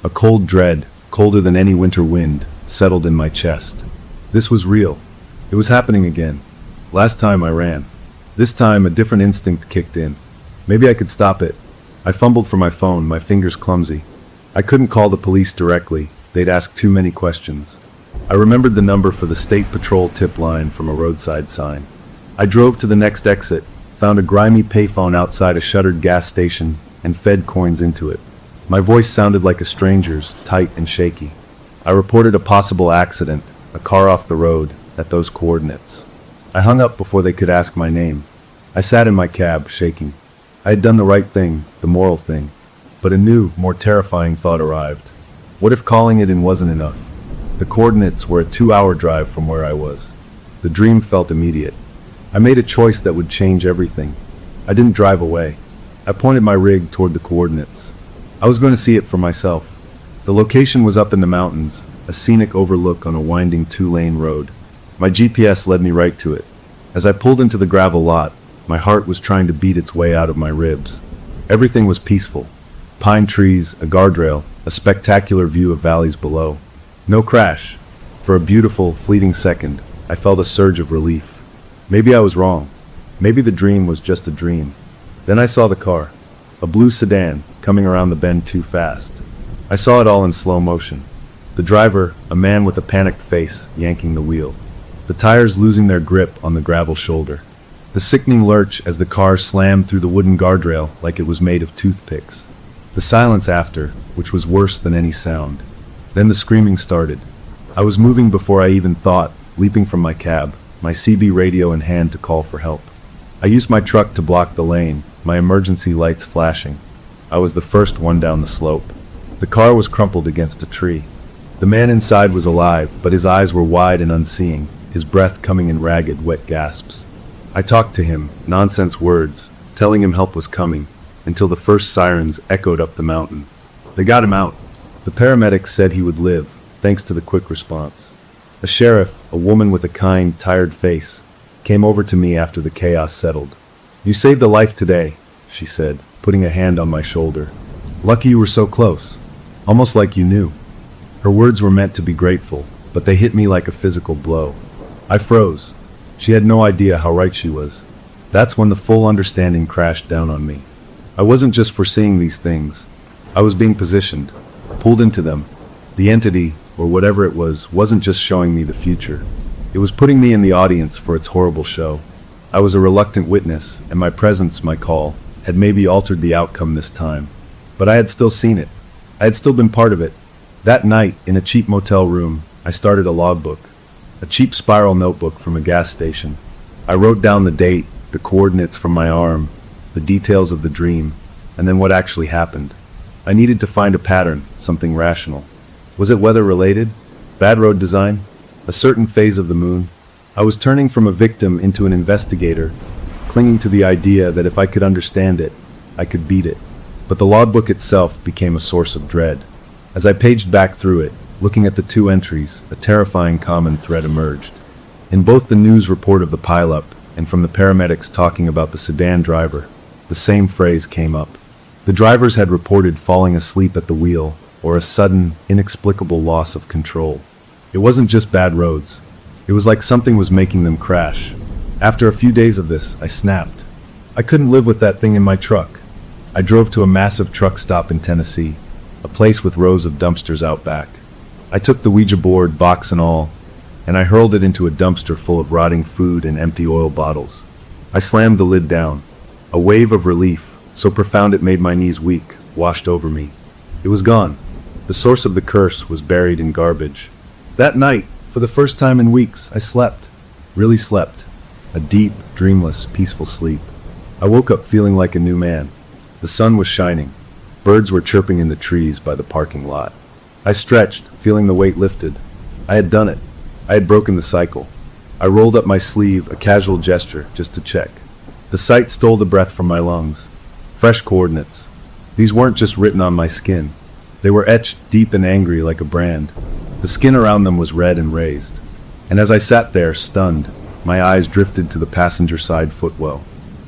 A cold dread, colder than any winter wind, settled in my chest. This was real. It was happening again. Last time I ran. This time a different instinct kicked in. Maybe I could stop it. I fumbled for my phone, my fingers clumsy. I couldn't call the police directly. They'd ask too many questions. I remembered the number for the State Patrol tip line from a roadside sign. I drove to the next exit, found a grimy payphone outside a shuttered gas station, and fed coins into it. My voice sounded like a stranger's, tight and shaky. I reported a possible accident, a car off the road, at those coordinates. I hung up before they could ask my name. I sat in my cab, shaking. I had done the right thing, the moral thing. But a new, more terrifying thought arrived. What if calling it in wasn't enough? The coordinates were a 2-hour drive from where I was. The dream felt immediate. I made a choice that would change everything. I didn't drive away. I pointed my rig toward the coordinates. I was going to see it for myself. The location was up in the mountains, a scenic overlook on a winding 2-lane road. My GPS led me right to it. As I pulled into the gravel lot, my heart was trying to beat its way out of my ribs. Everything was peaceful. Pine trees, a guardrail, a spectacular view of valleys below. No crash. For a beautiful, fleeting second, I felt a surge of relief. Maybe I was wrong. Maybe the dream was just a dream. Then I saw the car. A blue sedan, coming around the bend too fast. I saw it all in slow motion. The driver, a man with a panicked face, yanking the wheel. The tires losing their grip on the gravel shoulder. The sickening lurch as the car slammed through the wooden guardrail like it was made of toothpicks. The silence after, which was worse than any sound. Then the screaming started. I was moving before I even thought, leaping from my cab, my CB radio in hand to call for help. I used my truck to block the lane, my emergency lights flashing. I was the first one down the slope. The car was crumpled against a tree. The man inside was alive, but his eyes were wide and unseeing, his breath coming in ragged, wet gasps. I talked to him, nonsense words, telling him help was coming, until the first sirens echoed up the mountain. They got him out. The paramedics said he would live, thanks to the quick response. A sheriff, a woman with a kind, tired face, came over to me after the chaos settled. "You saved a life today," she said, putting a hand on my shoulder. "Lucky you were so close. Almost like you knew." Her words were meant to be grateful, but they hit me like a physical blow. I froze. She had no idea how right she was. That's when the full understanding crashed down on me. I wasn't just foreseeing these things. I was being positioned, pulled into them. The entity, or whatever it was, wasn't just showing me the future. It was putting me in the audience for its horrible show. I was a reluctant witness, and my presence, my call, had maybe altered the outcome this time. But I had still seen it. I had still been part of it. That night, in a cheap motel room, I started a logbook. A cheap spiral notebook from a gas station. I wrote down the date, the coordinates from my arm, the details of the dream, and then what actually happened. I needed to find a pattern, something rational. Was it weather-related? Bad road design? A certain phase of the moon? I was turning from a victim into an investigator, clinging to the idea that if I could understand it, I could beat it. But the logbook itself became a source of dread. As I paged back through it, looking at the two entries, a terrifying common thread emerged. In both the news report of the pileup and from the paramedics talking about the sedan driver, the same phrase came up. The drivers had reported falling asleep at the wheel or a sudden, inexplicable loss of control. It wasn't just bad roads. It was like something was making them crash. After a few days of this, I snapped. I couldn't live with that thing in my truck. I drove to a massive truck stop in Tennessee, a place with rows of dumpsters out back. I took the Ouija board, box and all, and I hurled it into a dumpster full of rotting food and empty oil bottles. I slammed the lid down. A wave of relief, so profound it made my knees weak, washed over me. It was gone. The source of the curse was buried in garbage. That night, for the first time in weeks, I slept. Really slept. A deep, dreamless, peaceful sleep. I woke up feeling like a new man. The sun was shining. Birds were chirping in the trees by the parking lot. I stretched, feeling the weight lifted. I had done it. I had broken the cycle. I rolled up my sleeve, a casual gesture, just to check. The sight stole the breath from my lungs. Fresh coordinates. These weren't just written on my skin. They were etched deep and angry like a brand. The skin around them was red and raised. And as I sat there, stunned, my eyes drifted to the passenger side footwell.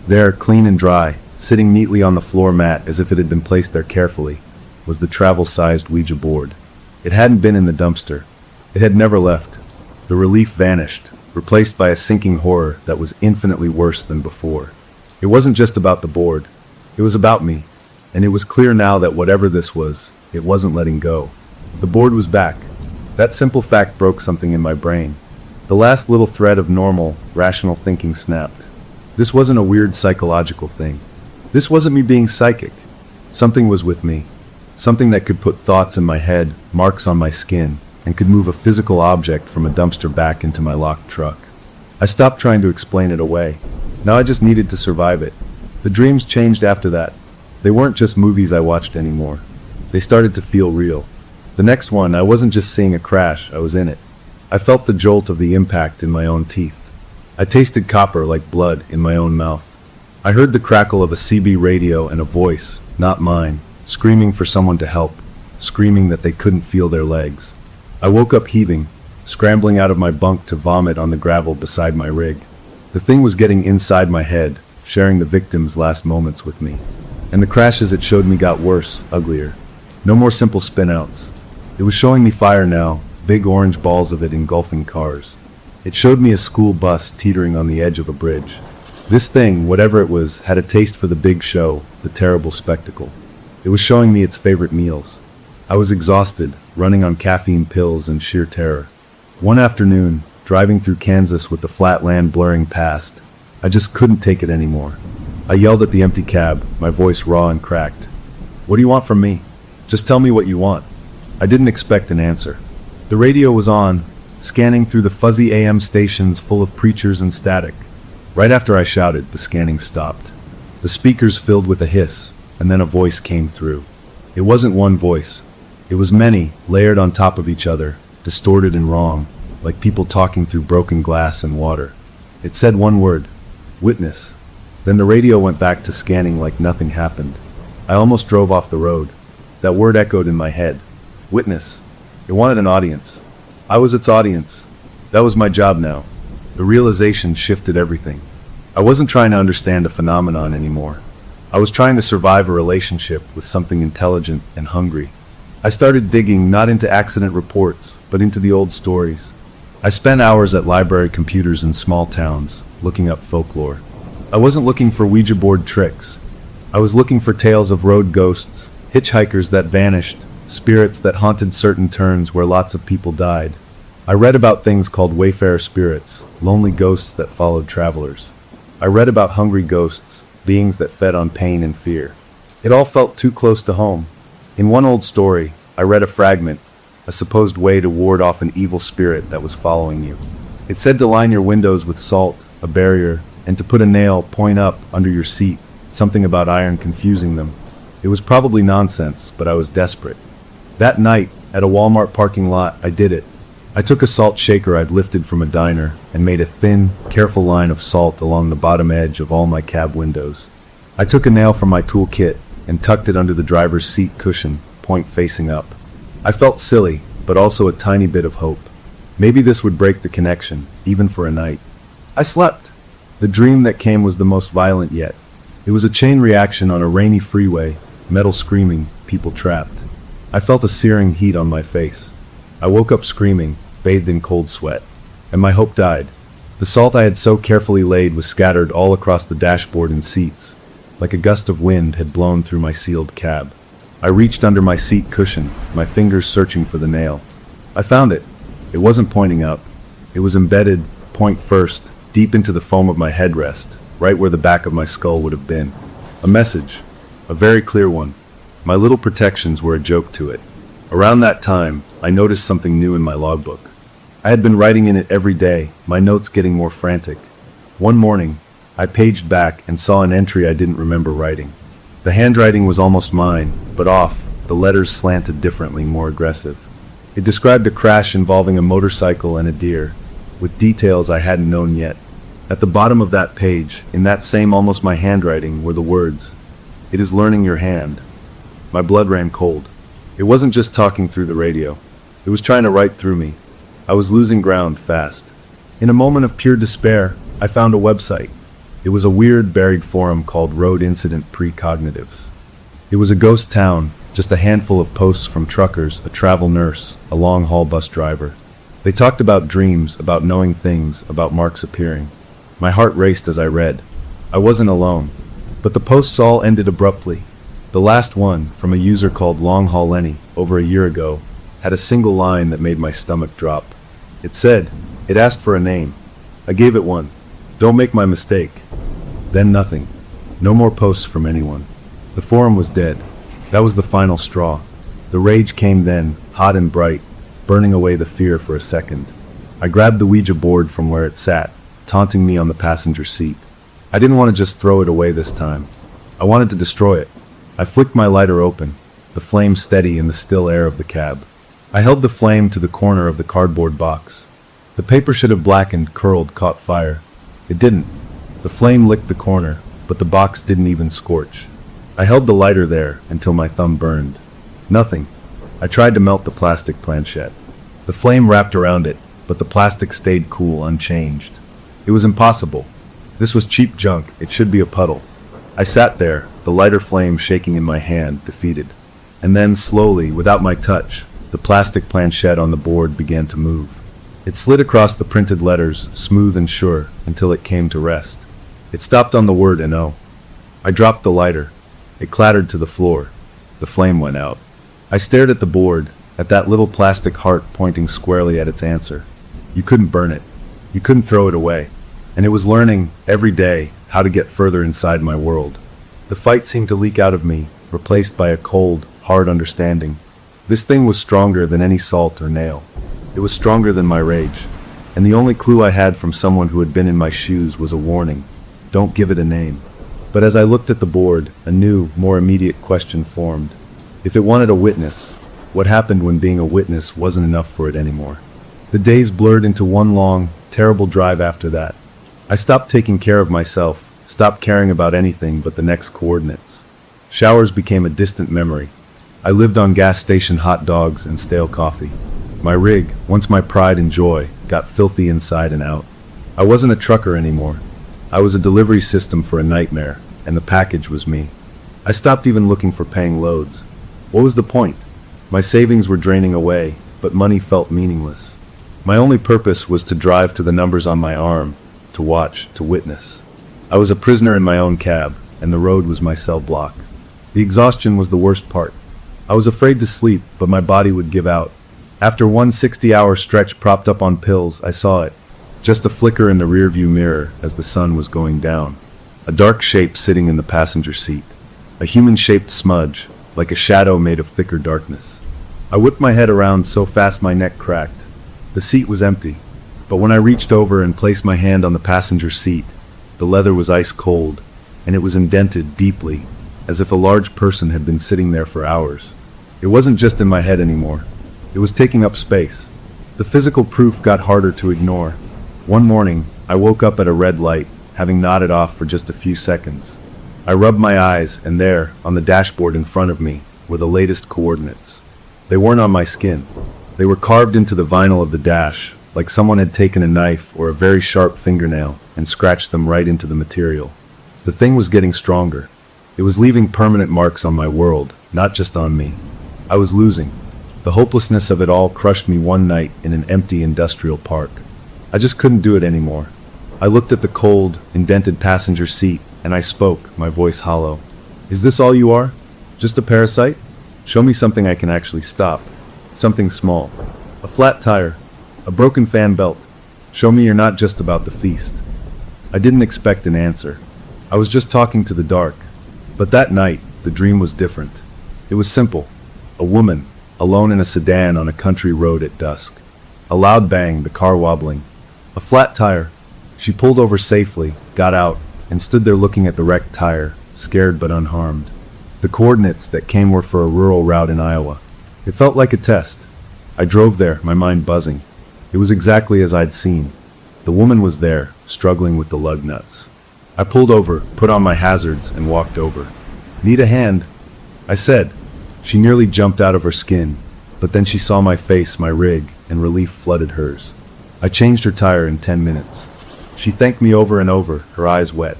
There, clean and dry, sitting neatly on the floor mat as if it had been placed there carefully, was the travel-sized Ouija board. It hadn't been in the dumpster. It had never left. The relief vanished, replaced by a sinking horror that was infinitely worse than before. It wasn't just about the board. It was about me, and it was clear now that whatever this was, it wasn't letting go. The board was back. That simple fact broke something in my brain. The last little thread of normal, rational thinking snapped. This wasn't a weird psychological thing. This wasn't me being psychic. Something was with me. Something that could put thoughts in my head, marks on my skin, and could move a physical object from a dumpster back into my locked truck. I stopped trying to explain it away. Now I just needed to survive it. The dreams changed after that. They weren't just movies I watched anymore. They started to feel real. The next one, I wasn't just seeing a crash, I was in it. I felt the jolt of the impact in my own teeth. I tasted copper like blood in my own mouth. I heard the crackle of a CB radio and a voice, not mine, screaming for someone to help, screaming that they couldn't feel their legs. I woke up heaving, scrambling out of my bunk to vomit on the gravel beside my rig. The thing was getting inside my head, sharing the victim's last moments with me. And the crashes it showed me got worse, uglier. No more simple spin-outs. It was showing me fire now, big orange balls of it engulfing cars. It showed me a school bus teetering on the edge of a bridge. This thing, whatever it was, had a taste for the big show, the terrible spectacle. It was showing me its favorite meals. I was exhausted, running on caffeine pills and sheer terror. One afternoon, driving through Kansas with the flat land blurring past, I just couldn't take it anymore. I yelled at the empty cab, my voice raw and cracked. "What do you want from me? Just tell me what you want." I didn't expect an answer. The radio was on, scanning through the fuzzy AM stations full of preachers and static. Right after I shouted, the scanning stopped. The speakers filled with a hiss, and then a voice came through. It wasn't one voice. It was many, layered on top of each other, distorted and wrong, like people talking through broken glass and water. It said one word: witness. Then the radio went back to scanning like nothing happened. I almost drove off the road. That word echoed in my head. Witness. It wanted an audience. I was its audience. That was my job now. The realization shifted everything. I wasn't trying to understand a phenomenon anymore. I was trying to survive a relationship with something intelligent and hungry. I started digging not into accident reports, but into the old stories. I spent hours at library computers in small towns, looking up folklore. I wasn't looking for Ouija board tricks. I was looking for tales of road ghosts, hitchhikers that vanished, spirits that haunted certain turns where lots of people died. I read about things called wayfarer spirits, lonely ghosts that followed travelers. I read about hungry ghosts, beings that fed on pain and fear. It all felt too close to home. In one old story, I read a fragment, a supposed way to ward off an evil spirit that was following you. It said to line your windows with salt, a barrier, and to put a nail point up under your seat, something about iron confusing them. It was probably nonsense, but I was desperate. That night, at a Walmart parking lot, I did it. I took a salt shaker I'd lifted from a diner and made a thin, careful line of salt along the bottom edge of all my cab windows. I took a nail from my toolkit and tucked it under the driver's seat cushion, point facing up. I felt silly, but also a tiny bit of hope. Maybe this would break the connection, even for a night. I slept. The dream that came was the most violent yet. It was a chain reaction on a rainy freeway, metal screaming, people trapped. I felt a searing heat on my face. I woke up screaming, bathed in cold sweat, and my hope died. The salt I had so carefully laid was scattered all across the dashboard and seats, like a gust of wind had blown through my sealed cab. I reached under my seat cushion, my fingers searching for the nail. I found it. It wasn't pointing up. It was embedded, point first, deep into the foam of my headrest, right where the back of my skull would have been. A message. A very clear one. My little protections were a joke to it. Around that time, I noticed something new in my logbook. I had been writing in it every day, my notes getting more frantic. One morning, I paged back and saw an entry I didn't remember writing. The handwriting was almost mine, but off, the letters slanted differently, more aggressive. It described a crash involving a motorcycle and a deer, with details I hadn't known yet. At the bottom of that page, in that same almost my handwriting, were the words, "It is learning your hand." My blood ran cold. It wasn't just talking through the radio. It was trying to write through me. I was losing ground fast. In a moment of pure despair, I found a website. It was a weird buried forum called Road Incident Precognitives. It was a ghost town, just a handful of posts from truckers, a travel nurse, a long-haul bus driver. They talked about dreams, about knowing things, about marks appearing. My heart raced as I read. I wasn't alone. But the posts all ended abruptly. The last one, from a user called Long Haul Lenny, over a year ago, had a single line that made my stomach drop. It said, it asked for a name. I gave it one. Don't make my mistake. Then nothing. No more posts from anyone. The forum was dead. That was the final straw. The rage came then, hot and bright, burning away the fear for a second. I grabbed the Ouija board from where it sat, taunting me on the passenger seat. I didn't want to just throw it away this time. I wanted to destroy it. I flicked my lighter open, the flame steady in the still air of the cab. I held the flame to the corner of the cardboard box. The paper should have blackened, curled, caught fire. It didn't. The flame licked the corner, but the box didn't even scorch. I held the lighter there until my thumb burned. Nothing. I tried to melt the plastic planchette. The flame wrapped around it, but the plastic stayed cool, unchanged. It was impossible. This was cheap junk. It should be a puddle. I sat there, the lighter flame shaking in my hand, defeated. And then, slowly, without my touch, the plastic planchette on the board began to move. It slid across the printed letters, smooth and sure, until it came to rest. It stopped on the word "no." I dropped the lighter. It clattered to the floor. The flame went out. I stared at the board, at that little plastic heart pointing squarely at its answer. You couldn't burn it. You couldn't throw it away. And it was learning, every day, how to get further inside my world. The fight seemed to leak out of me, replaced by a cold, hard understanding. This thing was stronger than any salt or nail. It was stronger than my rage. And the only clue I had from someone who had been in my shoes was a warning. Don't give it a name. But as I looked at the board, a new, more immediate question formed. If it wanted a witness, what happened when being a witness wasn't enough for it anymore? The days blurred into one long, terrible drive after that. I stopped taking care of myself, stopped caring about anything but the next coordinates. Showers became a distant memory. I lived on gas station hot dogs and stale coffee. My rig, once my pride and joy, got filthy inside and out. I wasn't a trucker anymore. I was a delivery system for a nightmare, and the package was me. I stopped even looking for paying loads. What was the point? My savings were draining away, but money felt meaningless. My only purpose was to drive to the numbers on my arm, to watch, to witness. I was a prisoner in my own cab, and the road was my cell block. The exhaustion was the worst part. I was afraid to sleep, but my body would give out. After one 60-hour stretch propped up on pills, I saw it. Just a flicker in the rearview mirror as the sun was going down. A dark shape sitting in the passenger seat. A human-shaped smudge, like a shadow made of thicker darkness. I whipped my head around so fast my neck cracked. The seat was empty, but when I reached over and placed my hand on the passenger seat, the leather was ice cold, and it was indented deeply, as if a large person had been sitting there for hours. It wasn't just in my head anymore. It was taking up space. The physical proof got harder to ignore. One morning, I woke up at a red light, having nodded off for just a few seconds. I rubbed my eyes, and there, on the dashboard in front of me, were the latest coordinates. They weren't on my skin. They were carved into the vinyl of the dash, like someone had taken a knife or a very sharp fingernail and scratched them right into the material. The thing was getting stronger. It was leaving permanent marks on my world, not just on me. I was losing. The hopelessness of it all crushed me one night in an empty industrial park. I just couldn't do it anymore. I looked at the cold, indented passenger seat, and I spoke, my voice hollow. Is this all you are? Just a parasite? Show me something I can actually stop. Something small. A flat tire. A broken fan belt. Show me you're not just about the feast. I didn't expect an answer. I was just talking to the dark. But that night, the dream was different. It was simple. A woman, alone in a sedan on a country road at dusk. A loud bang, the car wobbling. A flat tire. She pulled over safely, got out, and stood there looking at the wrecked tire, scared but unharmed. The coordinates that came were for a rural route in Iowa. It felt like a test. I drove there, my mind buzzing. It was exactly as I'd seen. The woman was there, struggling with the lug nuts. I pulled over, put on my hazards, and walked over. Need a hand? I said. She nearly jumped out of her skin, but then she saw my face, my rig, and relief flooded hers. I changed her tire in 10 minutes. She thanked me over and over, her eyes wet.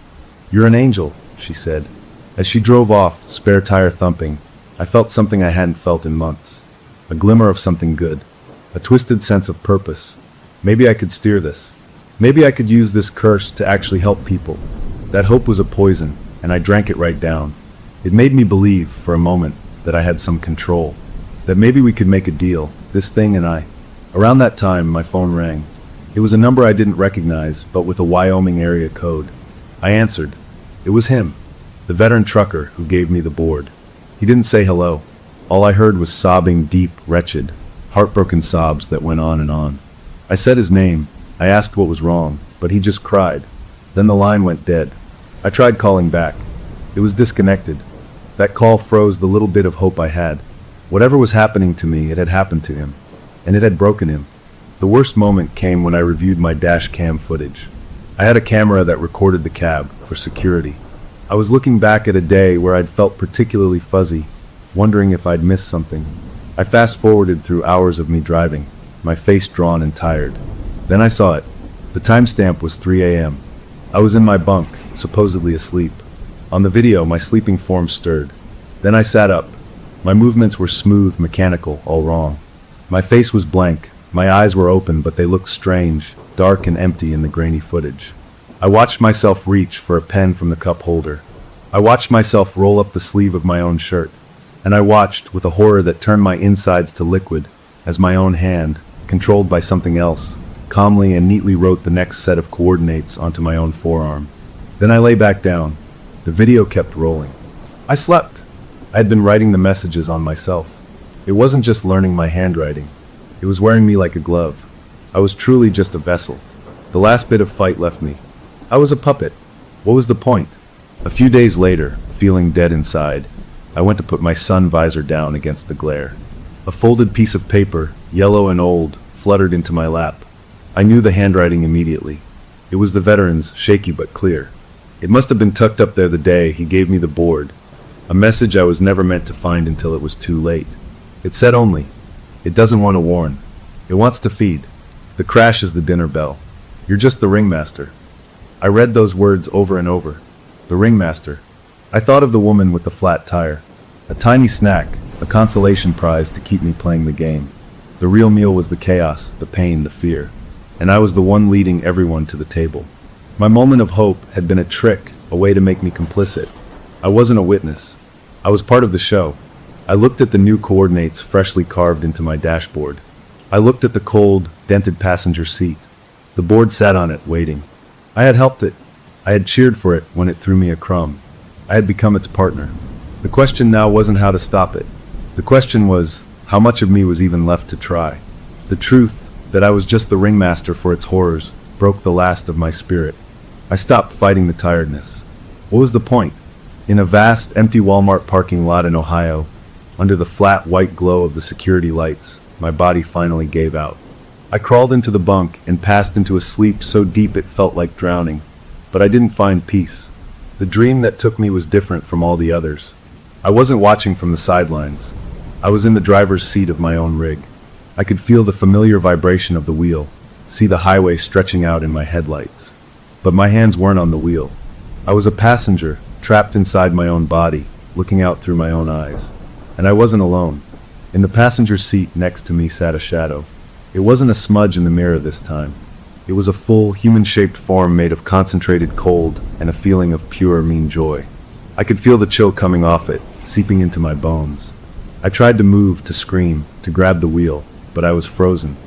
You're an angel, she said. As she drove off, spare tire thumping, I felt something I hadn't felt in months. A glimmer of something good. A twisted sense of purpose. Maybe I could steer this. Maybe I could use this curse to actually help people. That hope was a poison, and I drank it right down. It made me believe, for a moment, that I had some control. That maybe we could make a deal, this thing and I. Around that time, my phone rang. It was a number I didn't recognize, but with a Wyoming area code. I answered. It was him, the veteran trucker who gave me the board. He didn't say hello. All I heard was sobbing, deep, wretched, heartbroken sobs that went on and on. I said his name. I asked what was wrong, but he just cried. Then the line went dead. I tried calling back. It was disconnected. That call froze the little bit of hope I had. Whatever was happening to me, it had happened to him. And it had broken him. The worst moment came when I reviewed my dash cam footage. I had a camera that recorded the cab, for security. I was looking back at a day where I'd felt particularly fuzzy, wondering if I'd missed something. I fast-forwarded through hours of me driving, my face drawn and tired. Then I saw it. The timestamp was 3 a.m. I was in my bunk, supposedly asleep. On the video, my sleeping form stirred. Then I sat up. My movements were smooth, mechanical, all wrong. My face was blank. My eyes were open, but they looked strange, dark and empty in the grainy footage. I watched myself reach for a pen from the cup holder. I watched myself roll up the sleeve of my own shirt. And I watched, with a horror that turned my insides to liquid, as my own hand, controlled by something else, calmly and neatly wrote the next set of coordinates onto my own forearm. Then I lay back down. The video kept rolling. I slept. I had been writing the messages on myself. It wasn't just learning my handwriting. It was wearing me like a glove. I was truly just a vessel. The last bit of fight left me. I was a puppet. What was the point? A few days later, feeling dead inside, I went to put my sun visor down against the glare. A folded piece of paper, yellow and old, fluttered into my lap. I knew the handwriting immediately. It was the veteran's, shaky but clear. It must have been tucked up there the day he gave me the board. A message I was never meant to find until it was too late. It said only, "It doesn't want to warn. It wants to feed. The crash is the dinner bell. You're just the ringmaster." I read those words over and over. The ringmaster. I thought of the woman with the flat tire. A tiny snack, a consolation prize to keep me playing the game. The real meal was the chaos, the pain, the fear. And I was the one leading everyone to the table. My moment of hope had been a trick, a way to make me complicit. I wasn't a witness. I was part of the show. I looked at the new coordinates freshly carved into my dashboard. I looked at the cold, dented passenger seat. The board sat on it, waiting. I had helped it. I had cheered for it when it threw me a crumb. I had become its partner. The question now wasn't how to stop it. The question was, how much of me was even left to try? The truth, that I was just the ringmaster for its horrors, broke the last of my spirit. I stopped fighting the tiredness. What was the point? In a vast, empty Walmart parking lot in Ohio, under the flat white glow of the security lights, my body finally gave out. I crawled into the bunk and passed into a sleep so deep it felt like drowning. But I didn't find peace. The dream that took me was different from all the others. I wasn't watching from the sidelines. I was in the driver's seat of my own rig. I could feel the familiar vibration of the wheel, see the highway stretching out in my headlights. But my hands weren't on the wheel. I was a passenger, trapped inside my own body, looking out through my own eyes. And I wasn't alone. In the passenger seat next to me sat a shadow. It wasn't a smudge in the mirror this time. It was a full, human-shaped form made of concentrated cold and a feeling of pure, mean joy. I could feel the chill coming off it, seeping into my bones. I tried to move, to scream, to grab the wheel, but I was frozen.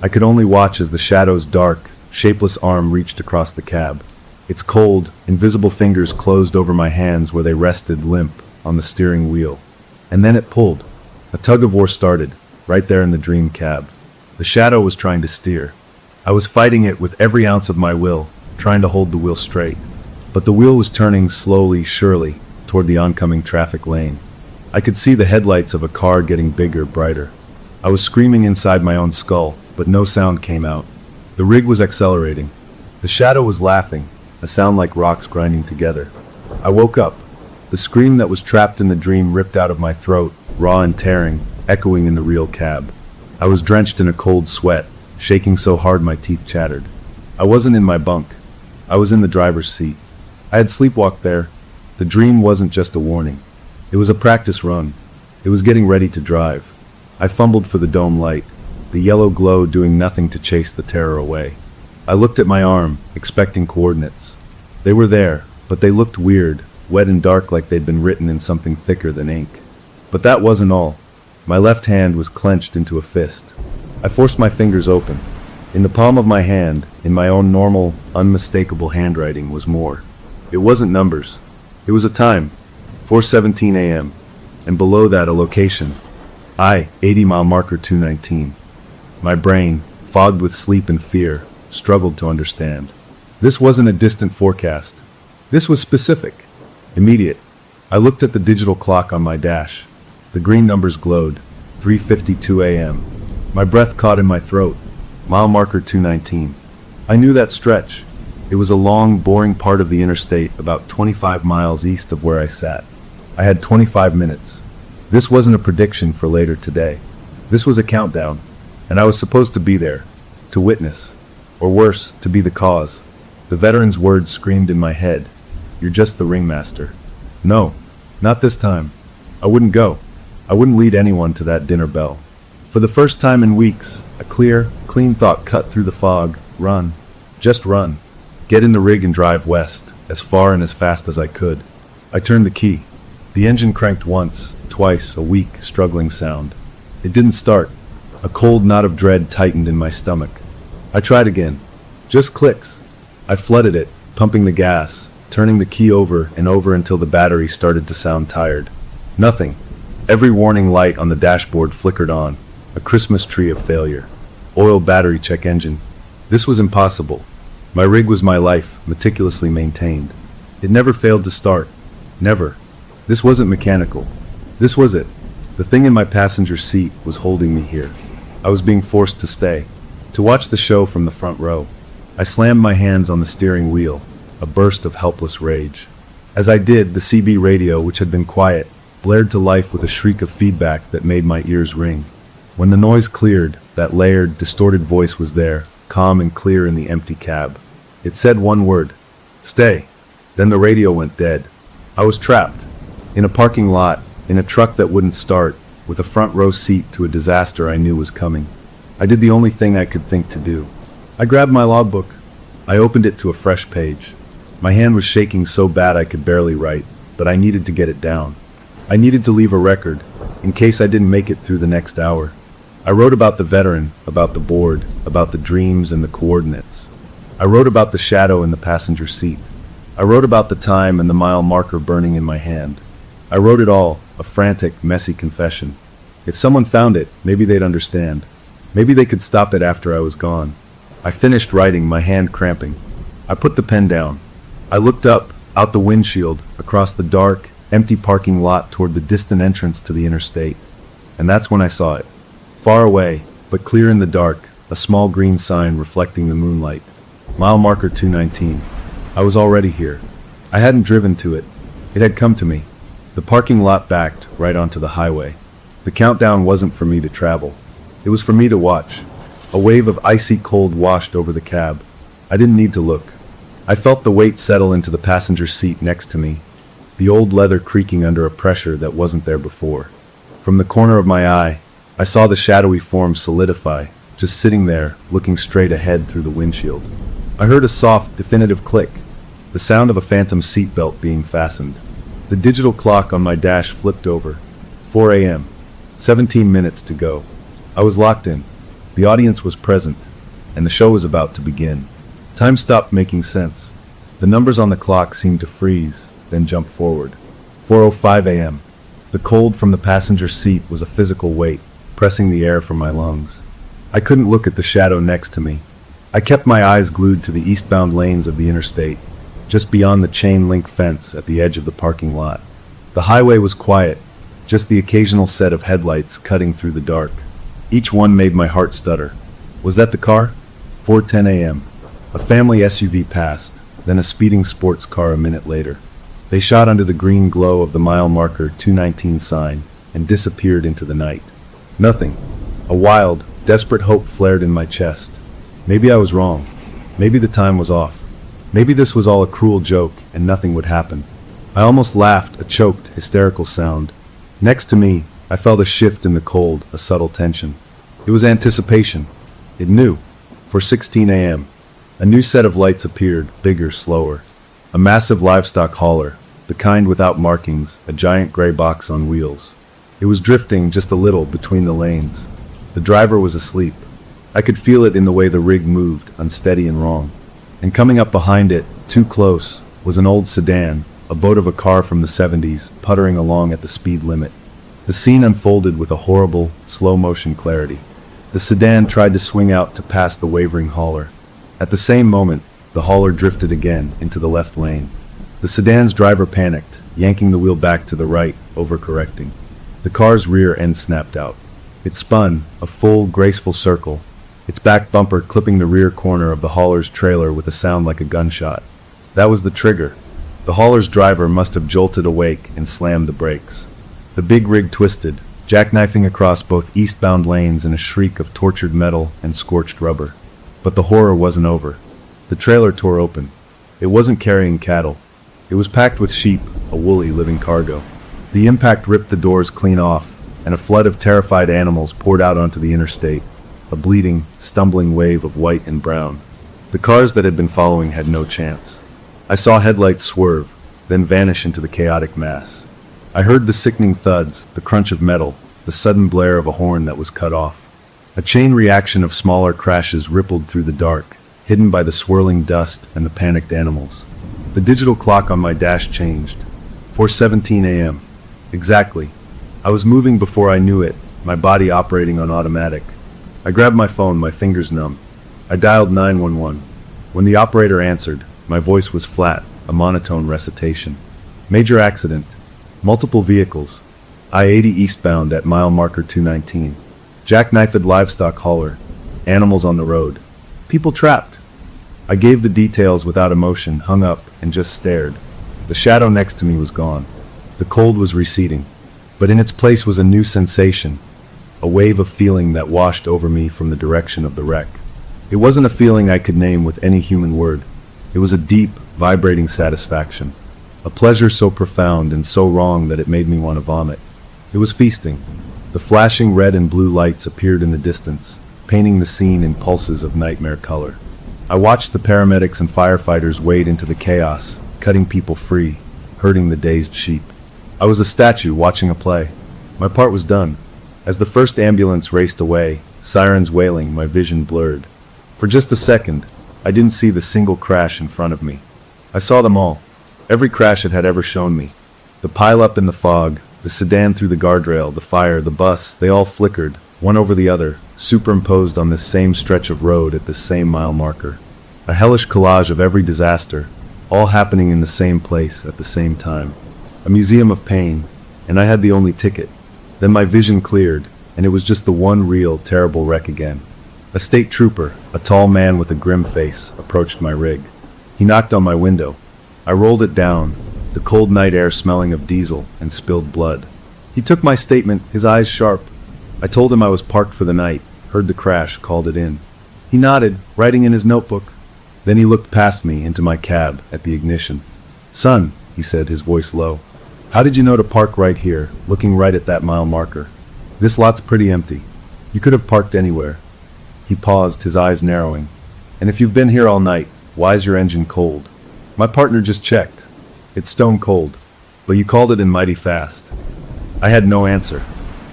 I could only watch as the shadow's dark, shapeless arm reached across the cab. Its cold, invisible fingers closed over my hands where they rested limp on the steering wheel. And then it pulled. A tug-of-war started, right there in the dream cab. The shadow was trying to steer. I was fighting it with every ounce of my will, trying to hold the wheel straight. But the wheel was turning slowly, surely, toward the oncoming traffic lane. I could see the headlights of a car getting bigger, brighter. I was screaming inside my own skull, but no sound came out. The rig was accelerating. The shadow was laughing, a sound like rocks grinding together. I woke up. The scream that was trapped in the dream ripped out of my throat, raw and tearing, echoing in the real cab. I was drenched in a cold sweat, shaking so hard my teeth chattered. I wasn't in my bunk. I was in the driver's seat. I had sleepwalked there. The dream wasn't just a warning. It was a practice run. It was getting ready to drive. I fumbled for the dome light, the yellow glow doing nothing to chase the terror away. I looked at my arm, expecting coordinates. They were there, but they looked weird, wet and dark like they'd been written in something thicker than ink. But that wasn't all. My left hand was clenched into a fist. I forced my fingers open. In the palm of my hand, in my own normal, unmistakable handwriting, was more. It wasn't numbers. It was a time, 4:17 a.m., and below that a location. 80-mile marker 219. My brain, fogged with sleep and fear, struggled to understand. This wasn't a distant forecast. This was specific, immediate. I looked at the digital clock on my dash. The green numbers glowed, 3:52 a.m. My breath caught in my throat, mile marker 219. I knew that stretch. It was a long, boring part of the interstate about 25 miles east of where I sat. I had 25 minutes. This wasn't a prediction for later today. This was a countdown, and I was supposed to be there, to witness, or worse, to be the cause. The veteran's words screamed in my head. You're just the ringmaster. No, not this time. I wouldn't go. I wouldn't lead anyone to that dinner bell. For the first time in weeks, a clear, clean thought cut through the fog. Run. Just run. Get in the rig and drive west, as far and as fast as I could. I turned the key. The engine cranked once, twice, a weak, struggling sound. It didn't start. A cold knot of dread tightened in my stomach. I tried again. Just clicks. I flooded it, pumping the gas, turning the key over and over until the battery started to sound tired. Nothing. Every warning light on the dashboard flickered on. A Christmas tree of failure. Oil battery check engine. This was impossible. My rig was my life, meticulously maintained. It never failed to start. Never. This wasn't mechanical. This was it. The thing in my passenger seat was holding me here. I was being forced to stay, to watch the show from the front row. I slammed my hands on the steering wheel, a burst of helpless rage. As I did, the CB radio, which had been quiet, blared to life with a shriek of feedback that made my ears ring. When the noise cleared, that layered, distorted voice was there, calm and clear in the empty cab. It said one word: stay. Then the radio went dead. I was trapped. In a parking lot, in a truck that wouldn't start, with a front row seat to a disaster I knew was coming. I did the only thing I could think to do. I grabbed my logbook. I opened it to a fresh page. My hand was shaking so bad I could barely write, but I needed to get it down. I needed to leave a record, in case I didn't make it through the next hour. I wrote about the veteran, about the board, about the dreams and the coordinates. I wrote about the shadow in the passenger seat. I wrote about the time and the mile marker burning in my hand. I wrote it all, a frantic, messy confession. If someone found it, maybe they'd understand. Maybe they could stop it after I was gone. I finished writing, my hand cramping. I put the pen down. I looked up, out the windshield, across the dark, empty parking lot toward the distant entrance to the interstate. And that's when I saw it. Far away, but clear in the dark, a small green sign reflecting the moonlight. Mile marker 219. I was already here. I hadn't driven to it. It had come to me. The parking lot backed right onto the highway. The countdown wasn't for me to travel. It was for me to watch. A wave of icy cold washed over the cab. I didn't need to look. I felt the weight settle into the passenger seat next to me, the old leather creaking under a pressure that wasn't there before. From the corner of my eye, I saw the shadowy form solidify, just sitting there, looking straight ahead through the windshield. I heard a soft, definitive click, the sound of a phantom seatbelt being fastened. The digital clock on my dash flipped over. 4 a.m. 17 minutes to go. I was locked in. The audience was present, and the show was about to begin. Time stopped making sense. The numbers on the clock seemed to freeze, then jump forward. 4:05 a.m. The cold from the passenger seat was a physical weight, pressing the air from my lungs. I couldn't look at the shadow next to me. I kept my eyes glued to the eastbound lanes of the interstate, just beyond the chain-link fence at the edge of the parking lot. The highway was quiet, just the occasional set of headlights cutting through the dark. Each one made my heart stutter. Was that the car? 4:10 a.m. A family SUV passed, then a speeding sports car a minute later. They shot under the green glow of the mile marker 219 sign and disappeared into the night. Nothing. A wild, desperate hope flared in my chest. Maybe I was wrong. Maybe the time was off. Maybe this was all a cruel joke and nothing would happen. I almost laughed, a choked, hysterical sound. Next to me, I felt a shift in the cold, a subtle tension. It was anticipation. It knew. 4:16 a.m. A new set of lights appeared, bigger, slower. A massive livestock hauler, the kind without markings, a giant gray box on wheels. It was drifting just a little between the lanes. The driver was asleep. I could feel it in the way the rig moved, unsteady and wrong. And coming up behind it, too close, was an old sedan, a boat of a car from the 70s, puttering along at the speed limit. The scene unfolded with a horrible, slow-motion clarity. The sedan tried to swing out to pass the wavering hauler. At the same moment, the hauler drifted again into the left lane. The sedan's driver panicked, yanking the wheel back to the right, overcorrecting. The car's rear end snapped out. It spun, a full, graceful circle, its back bumper clipping the rear corner of the hauler's trailer with a sound like a gunshot. That was the trigger. The hauler's driver must have jolted awake and slammed the brakes. The big rig twisted, jackknifing across both eastbound lanes in a shriek of tortured metal and scorched rubber. But the horror wasn't over. The trailer tore open. It wasn't carrying cattle. It was packed with sheep, a woolly living cargo. The impact ripped the doors clean off, and a flood of terrified animals poured out onto the interstate, a bleeding, stumbling wave of white and brown. The cars that had been following had no chance. I saw headlights swerve, then vanish into the chaotic mass. I heard the sickening thuds, the crunch of metal, the sudden blare of a horn that was cut off. A chain reaction of smaller crashes rippled through the dark, hidden by the swirling dust and the panicked animals. The digital clock on my dash changed. 4:17 a.m. Exactly. I was moving before I knew it, my body operating on automatic. I grabbed my phone, my fingers numb. I dialed 911. When the operator answered, my voice was flat, a monotone recitation. Major accident. Multiple vehicles. I-80 eastbound at mile marker 219. Jackknifed livestock hauler. Animals on the road. People trapped. I gave the details without emotion, hung up, and just stared. The shadow next to me was gone. The cold was receding. But in its place was a new sensation. A wave of feeling that washed over me from the direction of the wreck. It wasn't a feeling I could name with any human word. It was a deep, vibrating satisfaction. A pleasure so profound and so wrong that it made me want to vomit. It was feasting. The flashing red and blue lights appeared in the distance, painting the scene in pulses of nightmare color. I watched the paramedics and firefighters wade into the chaos, cutting people free, herding the dazed sheep. I was a statue watching a play. My part was done. As the first ambulance raced away, sirens wailing, my vision blurred. For just a second, I didn't see the single crash in front of me. I saw them all. Every crash it had ever shown me. The pile-up in the fog, the sedan through the guardrail, the fire, the bus, they all flickered, one over the other, superimposed on this same stretch of road at this same mile marker. A hellish collage of every disaster, all happening in the same place at the same time. A museum of pain, and I had the only ticket. Then my vision cleared, and it was just the one real, terrible wreck again. A state trooper, a tall man with a grim face, approached my rig. He knocked on my window. I rolled it down, the cold night air smelling of diesel and spilled blood. He took my statement, his eyes sharp. I told him I was parked for the night, heard the crash, called it in. He nodded, writing in his notebook. Then he looked past me into my cab at the ignition. "Son," he said, his voice low, "how did you know to park right here, looking right at that mile marker? This lot's pretty empty. You could have parked anywhere." He paused, his eyes narrowing. "And if you've been here all night, why's your engine cold?" "My partner just checked. It's stone cold. But you called it in mighty fast." I had no answer.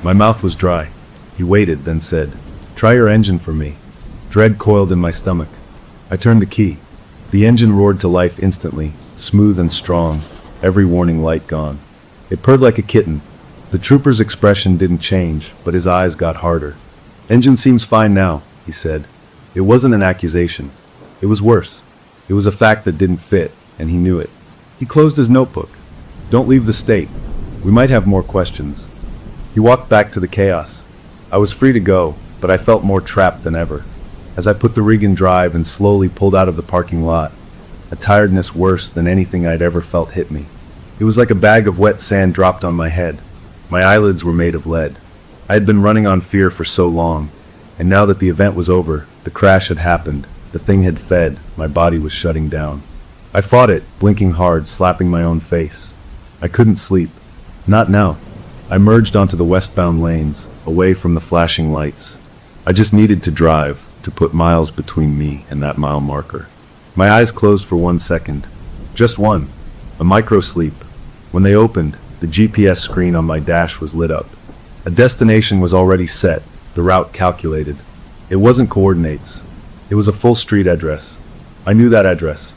My mouth was dry. He waited, then said, "Try your engine for me." Dread coiled in my stomach. I turned the key. The engine roared to life instantly, smooth and strong, every warning light gone. It purred like a kitten. The trooper's expression didn't change, but his eyes got harder. "Engine seems fine now," he said. It wasn't an accusation. It was worse. It was a fact that didn't fit, and he knew it. He closed his notebook. "Don't leave the state. We might have more questions." He walked back to the chaos. I was free to go, but I felt more trapped than ever. As I put the rig in drive and slowly pulled out of the parking lot, a tiredness worse than anything I'd ever felt hit me. It was like a bag of wet sand dropped on my head. My eyelids were made of lead. I had been running on fear for so long, and now that the event was over, the crash had happened, the thing had fed, my body was shutting down. I fought it, blinking hard, slapping my own face. I couldn't sleep. Not now. I merged onto the westbound lanes, away from the flashing lights. I just needed to drive, to put miles between me and that mile marker. My eyes closed for 1 second. Just one. A micro sleep. When they opened, the GPS screen on my dash was lit up. A destination was already set, the route calculated. It wasn't coordinates. It was a full street address. I knew that address.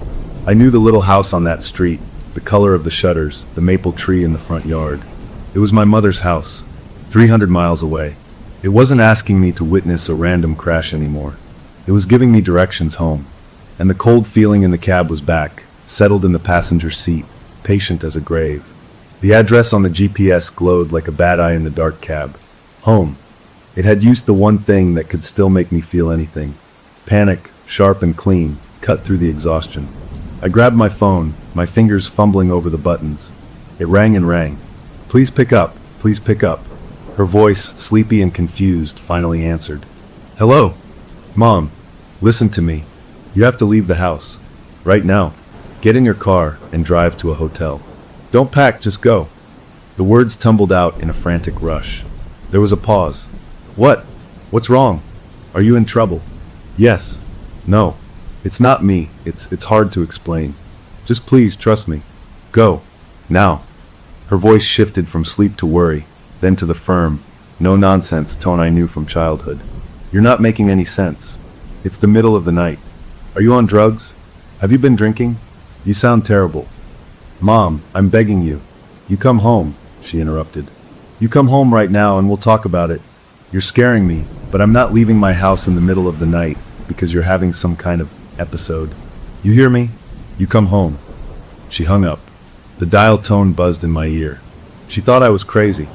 I knew the little house on that street, the color of the shutters, the maple tree in the front yard. It was my mother's house, 300 miles away. It wasn't asking me to witness a random crash anymore. It was giving me directions home. And the cold feeling in the cab was back, settled in the passenger seat, patient as a grave. The address on the GPS glowed like a bad eye in the dark cab. Home. It had used the one thing that could still make me feel anything. Panic, sharp and clean, cut through the exhaustion. I grabbed my phone, my fingers fumbling over the buttons. It rang and rang. "Please pick up, please pick up." Her voice, sleepy and confused, finally answered. "Hello? Mom, listen to me. You have to leave the house. Right now. Get in your car and drive to a hotel. Don't pack, just go." The words tumbled out in a frantic rush. There was a pause. "What? What's wrong? Are you in trouble?" "Yes. No. It's not me. It's hard to explain. Just please trust me. Go. Now. Her voice shifted from sleep to worry, then to the firm, no-nonsense tone I knew from childhood. You're not making any sense. It's the middle of the night. Are you on drugs? Have you been drinking? You sound terrible. Mom, I'm begging you. You come home, she interrupted. You come home right now and we'll talk about it. You're scaring me, but I'm not leaving my house in the middle of the night because you're having some kind of episode. You hear me? You come home. She hung up. The dial tone buzzed in my ear. She thought I was crazy.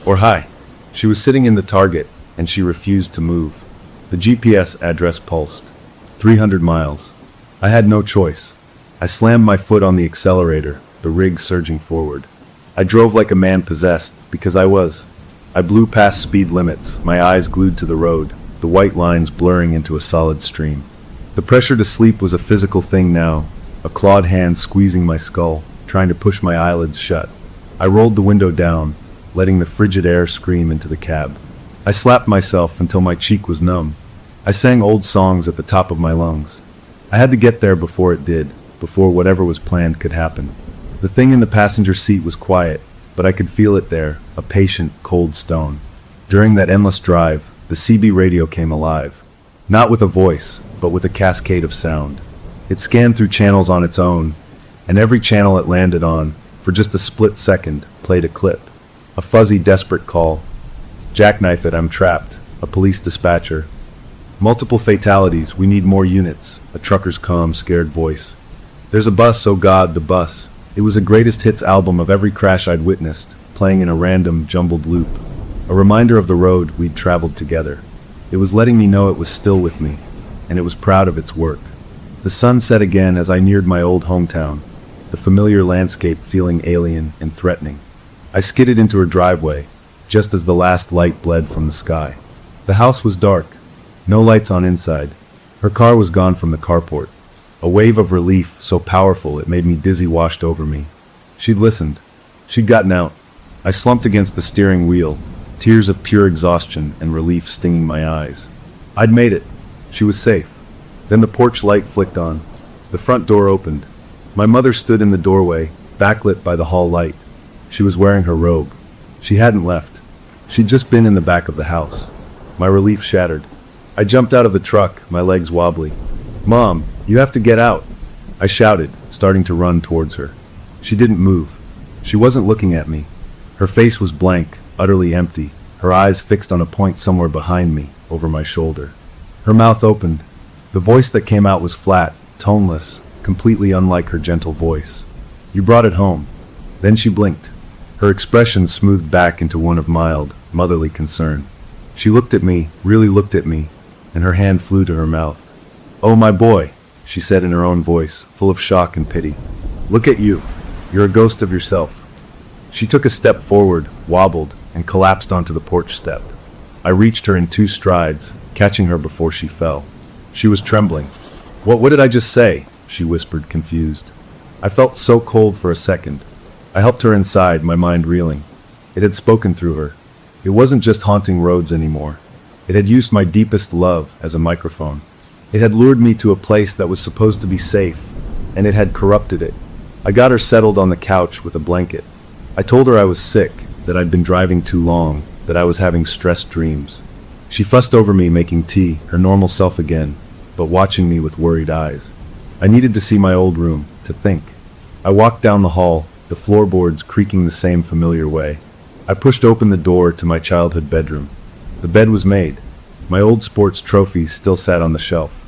Or high. She was sitting in the target, and she refused to move. The GPS address pulsed. 300 miles. I had no choice. I slammed my foot on the accelerator, the rig surging forward. I drove like a man possessed, because I was. I blew past speed limits, my eyes glued to the road, the white lines blurring into a solid stream. The pressure to sleep was a physical thing now, a clawed hand squeezing my skull, trying to push my eyelids shut. I rolled the window down, letting the frigid air scream into the cab. I slapped myself until my cheek was numb. I sang old songs at the top of my lungs. I had to get there before it did, before whatever was planned could happen. The thing in the passenger seat was quiet, but I could feel it there, a patient, cold stone. During that endless drive, the CB radio came alive. Not with a voice, but with a cascade of sound. It scanned through channels on its own, and every channel it landed on, for just a split second, played a clip. A fuzzy, desperate call. Jackknife it, I'm trapped. A police dispatcher. Multiple fatalities, we need more units. A trucker's calm, scared voice. There's a bus, oh God, the bus. It was a greatest hits album of every crash I'd witnessed, playing in a random, jumbled loop. A reminder of the road we'd traveled together. It was letting me know it was still with me, and it was proud of its work. The sun set again as I neared my old hometown, the familiar landscape feeling alien and threatening. I skidded into her driveway, just as the last light bled from the sky. The house was dark, no lights on inside. Her car was gone from the carport. A wave of relief so powerful it made me dizzy washed over me. She'd listened. She'd gotten out. I slumped against the steering wheel, tears of pure exhaustion and relief stinging my eyes. I'd made it. She was safe. Then the porch light flicked on. The front door opened. My mother stood in the doorway, backlit by the hall light. She was wearing her robe. She hadn't left. She'd just been in the back of the house. My relief shattered. I jumped out of the truck, my legs wobbly. Mom, you have to get out, I shouted, starting to run towards her. She didn't move. She wasn't looking at me. Her face was blank, utterly empty, her eyes fixed on a point somewhere behind me, over my shoulder. Her mouth opened. The voice that came out was flat, toneless, completely unlike her gentle voice. You brought it home. Then she blinked. Her expression smoothed back into one of mild, motherly concern. She looked at me, really looked at me, and her hand flew to her mouth. Oh, my boy, she said in her own voice, full of shock and pity. Look at you. You're a ghost of yourself. She took a step forward, wobbled, and collapsed onto the porch step. I reached her in 2 strides, catching her before she fell. She was trembling. What did I just say? She whispered, confused. I felt so cold for a second. I helped her inside, my mind reeling. It had spoken through her. It wasn't just haunting roads anymore. It had used my deepest love as a microphone. It had lured me to a place that was supposed to be safe, and it had corrupted it. I got her settled on the couch with a blanket. I told her I was sick, that I'd been driving too long, that I was having stressed dreams. She fussed over me making tea, her normal self again, but watching me with worried eyes. I needed to see my old room, to think. I walked down the hall, the floorboards creaking the same familiar way. I pushed open the door to my childhood bedroom. The bed was made. My old sports trophies still sat on the shelf.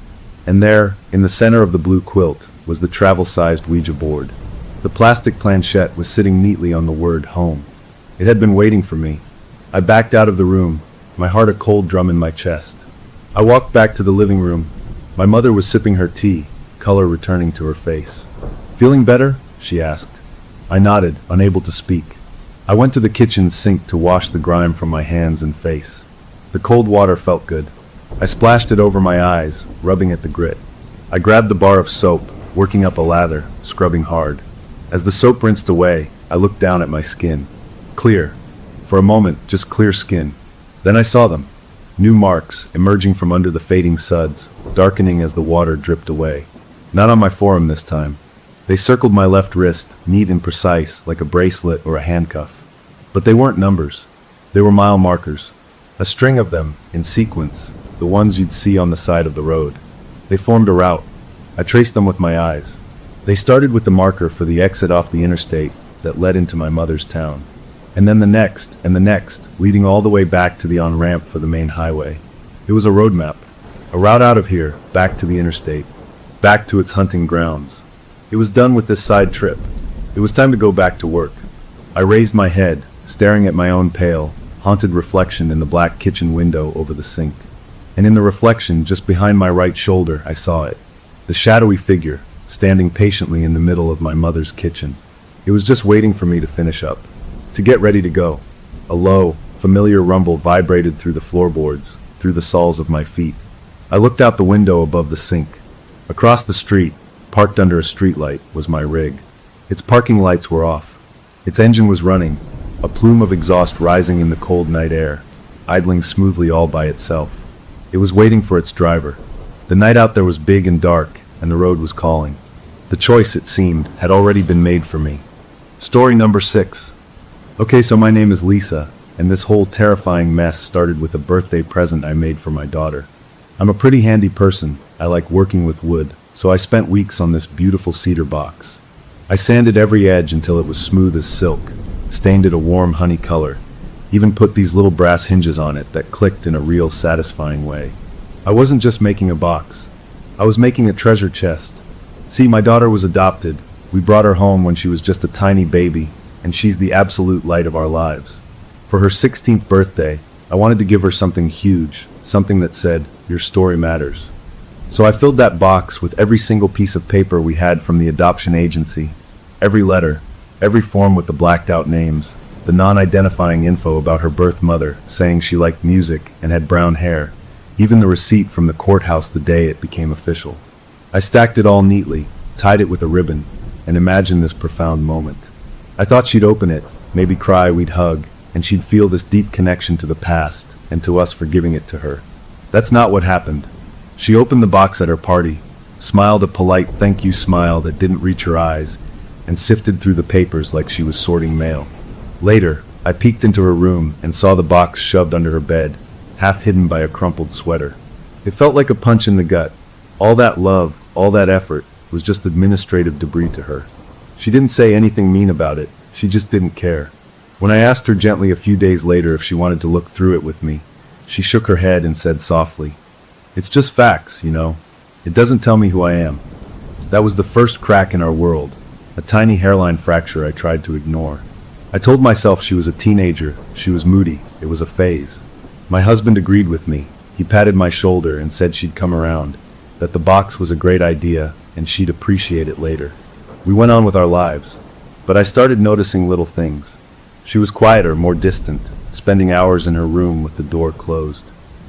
And there, in the center of the blue quilt, was the travel-sized Ouija board. The plastic planchette was sitting neatly on the word home. It had been waiting for me. I backed out of the room, my heart a cold drum in my chest. I walked back to the living room. My mother was sipping her tea, color returning to her face. Feeling better? She asked. I nodded, unable to speak. I went to the kitchen sink to wash the grime from my hands and face. The cold water felt good. I splashed it over my eyes, rubbing at the grit. I grabbed the bar of soap, working up a lather, scrubbing hard. As the soap rinsed away, I looked down at my skin. Clear. For a moment, just clear skin. Then I saw them. New marks, emerging from under the fading suds, darkening as the water dripped away. Not on my forearm this time. They circled my left wrist, neat and precise, like a bracelet or a handcuff. But they weren't numbers. They were mile markers. A string of them, in sequence, the ones you'd see on the side of the road. They formed a route. I traced them with my eyes. They started with the marker for the exit off the interstate that led into my mother's town. And then the next, and the next, leading all the way back to the on-ramp for the main highway. It was a road map. A route out of here, back to the interstate. Back to its hunting grounds. It was done with this side trip. It was time to go back to work. I raised my head, staring at my own pale, haunted reflection in the black kitchen window over the sink. And in the reflection, just behind my right shoulder, I saw it. The shadowy figure, standing patiently in the middle of my mother's kitchen. It was just waiting for me to finish up. To get ready to go. A low, familiar rumble vibrated through the floorboards, through the soles of my feet. I looked out the window above the sink. Across the street, parked under a streetlight, was my rig. Its parking lights were off. Its engine was running, a plume of exhaust rising in the cold night air, idling smoothly all by itself. It was waiting for its driver. The night out there was big and dark, and the road was calling. The choice, it seemed, had already been made for me. Story number 6. Okay, so my name is Lisa, and this whole terrifying mess started with a birthday present I made for my daughter. I'm a pretty handy person. I like working with wood, so I spent weeks on this beautiful cedar box. I sanded every edge until it was smooth as silk, stained it a warm honey color, even put these little brass hinges on it that clicked in a real satisfying way. I wasn't just making a box. I was making a treasure chest. See, my daughter was adopted. We brought her home when she was just a tiny baby, and she's the absolute light of our lives. For her 16th birthday, I wanted to give her something huge, something that said, "Your story matters." So I filled that box with every single piece of paper we had from the adoption agency, every letter, every form with the blacked out names, the non-identifying info about her birth mother, saying she liked music and had brown hair, even the receipt from the courthouse the day it became official. I stacked it all neatly, tied it with a ribbon, and imagined this profound moment. I thought she'd open it, maybe cry, we'd hug, and she'd feel this deep connection to the past and to us for giving it to her. That's not what happened. She opened the box at her party, smiled a polite thank you smile that didn't reach her eyes, and sifted through the papers like she was sorting mail. Later, I peeked into her room and saw the box shoved under her bed, half hidden by a crumpled sweater. It felt like a punch in the gut. All that love, all that effort, was just administrative debris to her. She didn't say anything mean about it, she just didn't care. When I asked her gently a few days later if she wanted to look through it with me, she shook her head and said softly, "It's just facts, you know. It doesn't tell me who I am." That was the first crack in our world, a tiny hairline fracture I tried to ignore. I told myself she was a teenager, she was moody, it was a phase. My husband agreed with me. He patted my shoulder and said she'd come around, that the box was a great idea and she'd appreciate it later. We went on with our lives, but I started noticing little things. She was quieter, more distant, spending hours in her room with the door closed.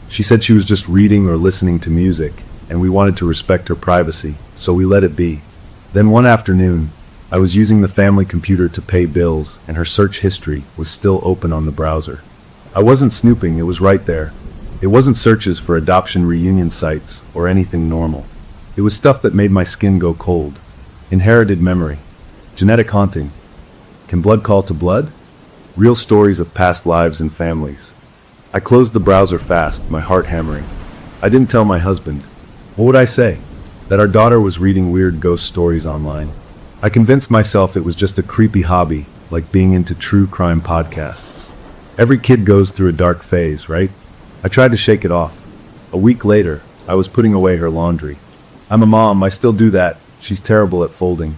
She said she was just reading or listening to music, and we wanted to respect her privacy, so we let it be. Then one afternoon, I was using the family computer to pay bills, and her search history was still open on the browser. I wasn't snooping, it was right there. It wasn't searches for adoption reunion sites or anything normal. It was stuff that made my skin go cold. Inherited memory. Genetic haunting. Can blood call to blood? Real stories of past lives and families. I closed the browser fast, my heart hammering. I didn't tell my husband. What would I say? That our daughter was reading weird ghost stories online. I convinced myself it was just a creepy hobby, like being into true crime podcasts. Every kid goes through a dark phase, right? I tried to shake it off. A week later, I was putting away her laundry. I'm a mom, I still do that. She's terrible at folding.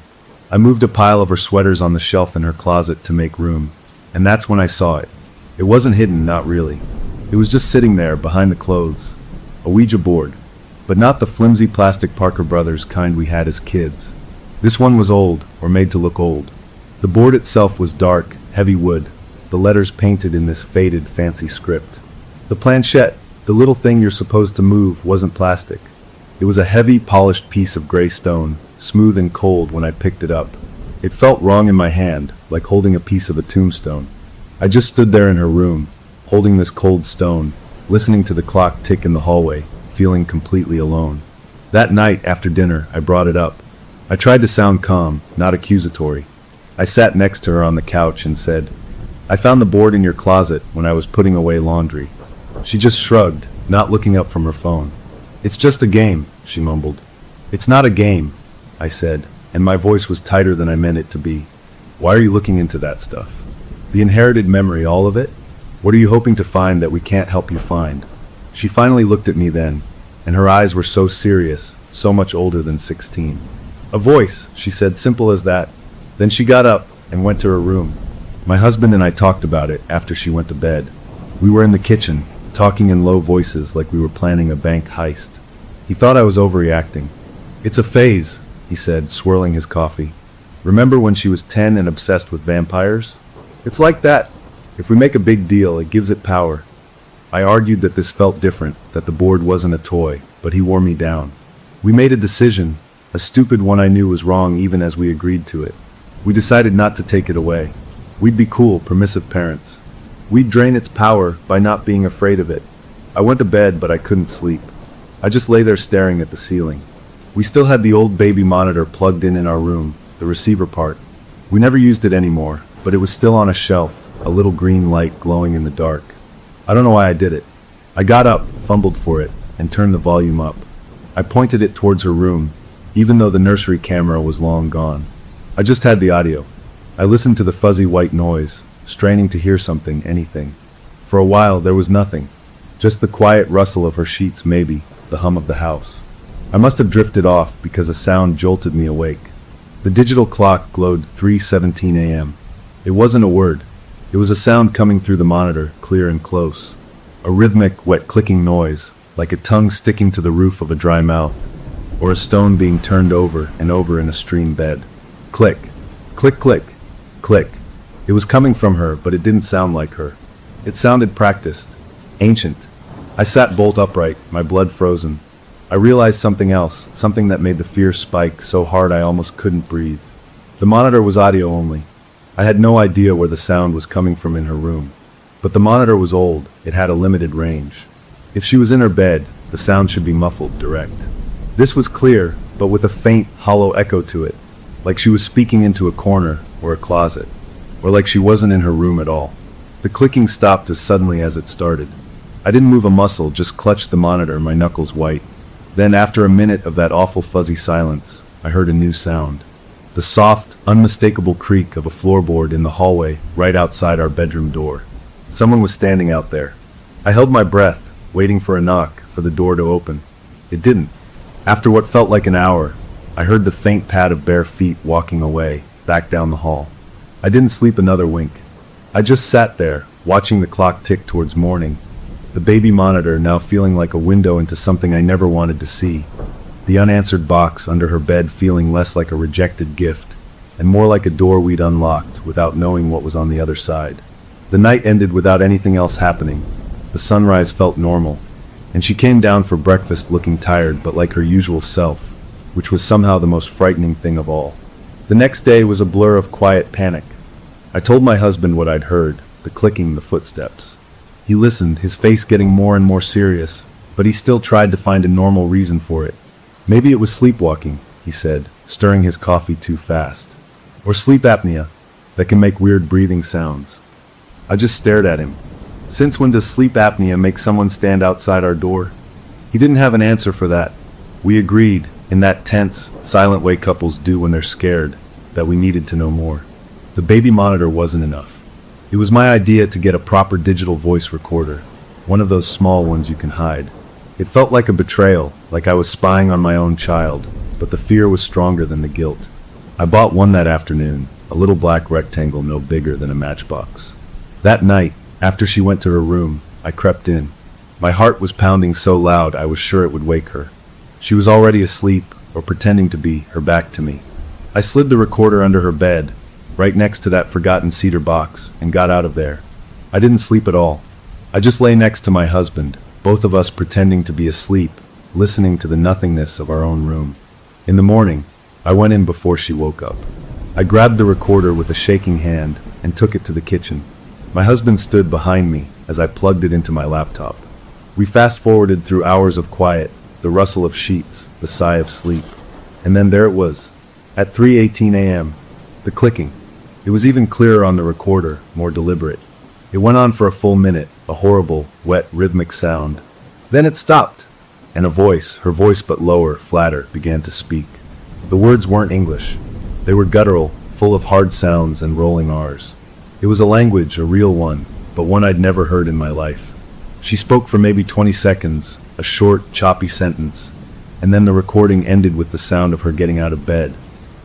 I moved a pile of her sweaters on the shelf in her closet to make room, and that's when I saw it. It wasn't hidden, not really. It was just sitting there, behind the clothes. A Ouija board, but not the flimsy plastic Parker Brothers kind we had as kids. This one was old, or made to look old. The board itself was dark, heavy wood, the letters painted in this faded, fancy script. The planchette, the little thing you're supposed to move, wasn't plastic. It was a heavy, polished piece of gray stone, smooth and cold when I picked it up. It felt wrong in my hand, like holding a piece of a tombstone. I just stood there in her room, holding this cold stone, listening to the clock tick in the hallway, feeling completely alone. That night, after dinner, I brought it up. I tried to sound calm, not accusatory. I sat next to her on the couch and said, "I found the board in your closet when I was putting away laundry." She just shrugged, not looking up from her phone. "It's just a game," she mumbled. "It's not a game," I said, and my voice was tighter than I meant it to be. "Why are you looking into that stuff? The inherited memory, all of it? What are you hoping to find that we can't help you find?" She finally looked at me then, and her eyes were so serious, so much older than 16. "A voice," she said, simple as that. Then she got up and went to her room. My husband and I talked about it after she went to bed. We were in the kitchen, talking in low voices like we were planning a bank heist. He thought I was overreacting. "It's a phase," he said, swirling his coffee. "Remember when she was 10 and obsessed with vampires? It's like that. If we make a big deal, it gives it power." I argued that this felt different, that the board wasn't a toy, but he wore me down. We made a decision, a stupid one I knew was wrong even as we agreed to it. We decided not to take it away. We'd be cool, permissive parents. We'd drain its power by not being afraid of it. I went to bed, but I couldn't sleep. I just lay there staring at the ceiling. We still had the old baby monitor plugged in our room, the receiver part. We never used it anymore, but it was still on a shelf, a little green light glowing in the dark. I don't know why I did it. I got up, fumbled for it, and turned the volume up. I pointed it towards her room, even though the nursery camera was long gone. I just had the audio. I listened to the fuzzy white noise, straining to hear something, anything. For a while, there was nothing. Just the quiet rustle of her sheets, maybe, the hum of the house. I must have drifted off because a sound jolted me awake. The digital clock glowed 3:17 a.m. It wasn't a word. It was a sound coming through the monitor, clear and close. A rhythmic, wet clicking noise, like a tongue sticking to the roof of a dry mouth, or a stone being turned over and over in a stream bed. Click, click, click, click. It was coming from her, but it didn't sound like her. It sounded practiced, ancient. I sat bolt upright, my blood frozen. I realized something else, something that made the fear spike so hard I almost couldn't breathe. The monitor was audio only. I had no idea where the sound was coming from in her room. But the monitor was old, it had a limited range. If she was in her bed, the sound should be muffled, direct. This was clear, but with a faint, hollow echo to it, like she was speaking into a corner or a closet, or like she wasn't in her room at all. The clicking stopped as suddenly as it started. I didn't move a muscle, just clutched the monitor, my knuckles white. Then, after a minute of that awful fuzzy silence, I heard a new sound. The soft, unmistakable creak of a floorboard in the hallway right outside our bedroom door. Someone was standing out there. I held my breath, waiting for a knock, for the door to open. It didn't. After what felt like an hour, I heard the faint pad of bare feet walking away, back down the hall. I didn't sleep another wink. I just sat there, watching the clock tick towards morning. The baby monitor now feeling like a window into something I never wanted to see. The unanswered box under her bed feeling less like a rejected gift, and more like a door we'd unlocked without knowing what was on the other side. The night ended without anything else happening. The sunrise felt normal, and she came down for breakfast looking tired but like her usual self, which was somehow the most frightening thing of all. The next day was a blur of quiet panic. I told my husband what I'd heard, the clicking, the footsteps. He listened, his face getting more and more serious, but he still tried to find a normal reason for it. Maybe it was sleepwalking, he said, stirring his coffee too fast. Or sleep apnea, that can make weird breathing sounds. I just stared at him. Since when does sleep apnea make someone stand outside our door? He didn't have an answer for that. We agreed, in that tense, silent way couples do when they're scared, that we needed to know more. The baby monitor wasn't enough. It was my idea to get a proper digital voice recorder, one of those small ones you can hide. It felt like a betrayal, like I was spying on my own child, but the fear was stronger than the guilt. I bought one that afternoon, a little black rectangle no bigger than a matchbox. That night, after she went to her room, I crept in. My heart was pounding so loud I was sure it would wake her. She was already asleep, or pretending to be, her back to me. I slid the recorder under her bed, right next to that forgotten cedar box, and got out of there. I didn't sleep at all. I just lay next to my husband, both of us pretending to be asleep, listening to the nothingness of our own room. In the morning, I went in before she woke up. I grabbed the recorder with a shaking hand and took it to the kitchen. My husband stood behind me as I plugged it into my laptop. We fast-forwarded through hours of quiet, the rustle of sheets, the sigh of sleep. And then there it was, at 3:18 a.m., the clicking. It was even clearer on the recorder, more deliberate. It went on for a full minute, a horrible, wet, rhythmic sound. Then it stopped, and a voice, her voice but lower, flatter, began to speak. The words weren't English. They were guttural, full of hard sounds and rolling R's. It was a language, a real one, but one I'd never heard in my life. She spoke for maybe 20 seconds, a short, choppy sentence, and then the recording ended with the sound of her getting out of bed.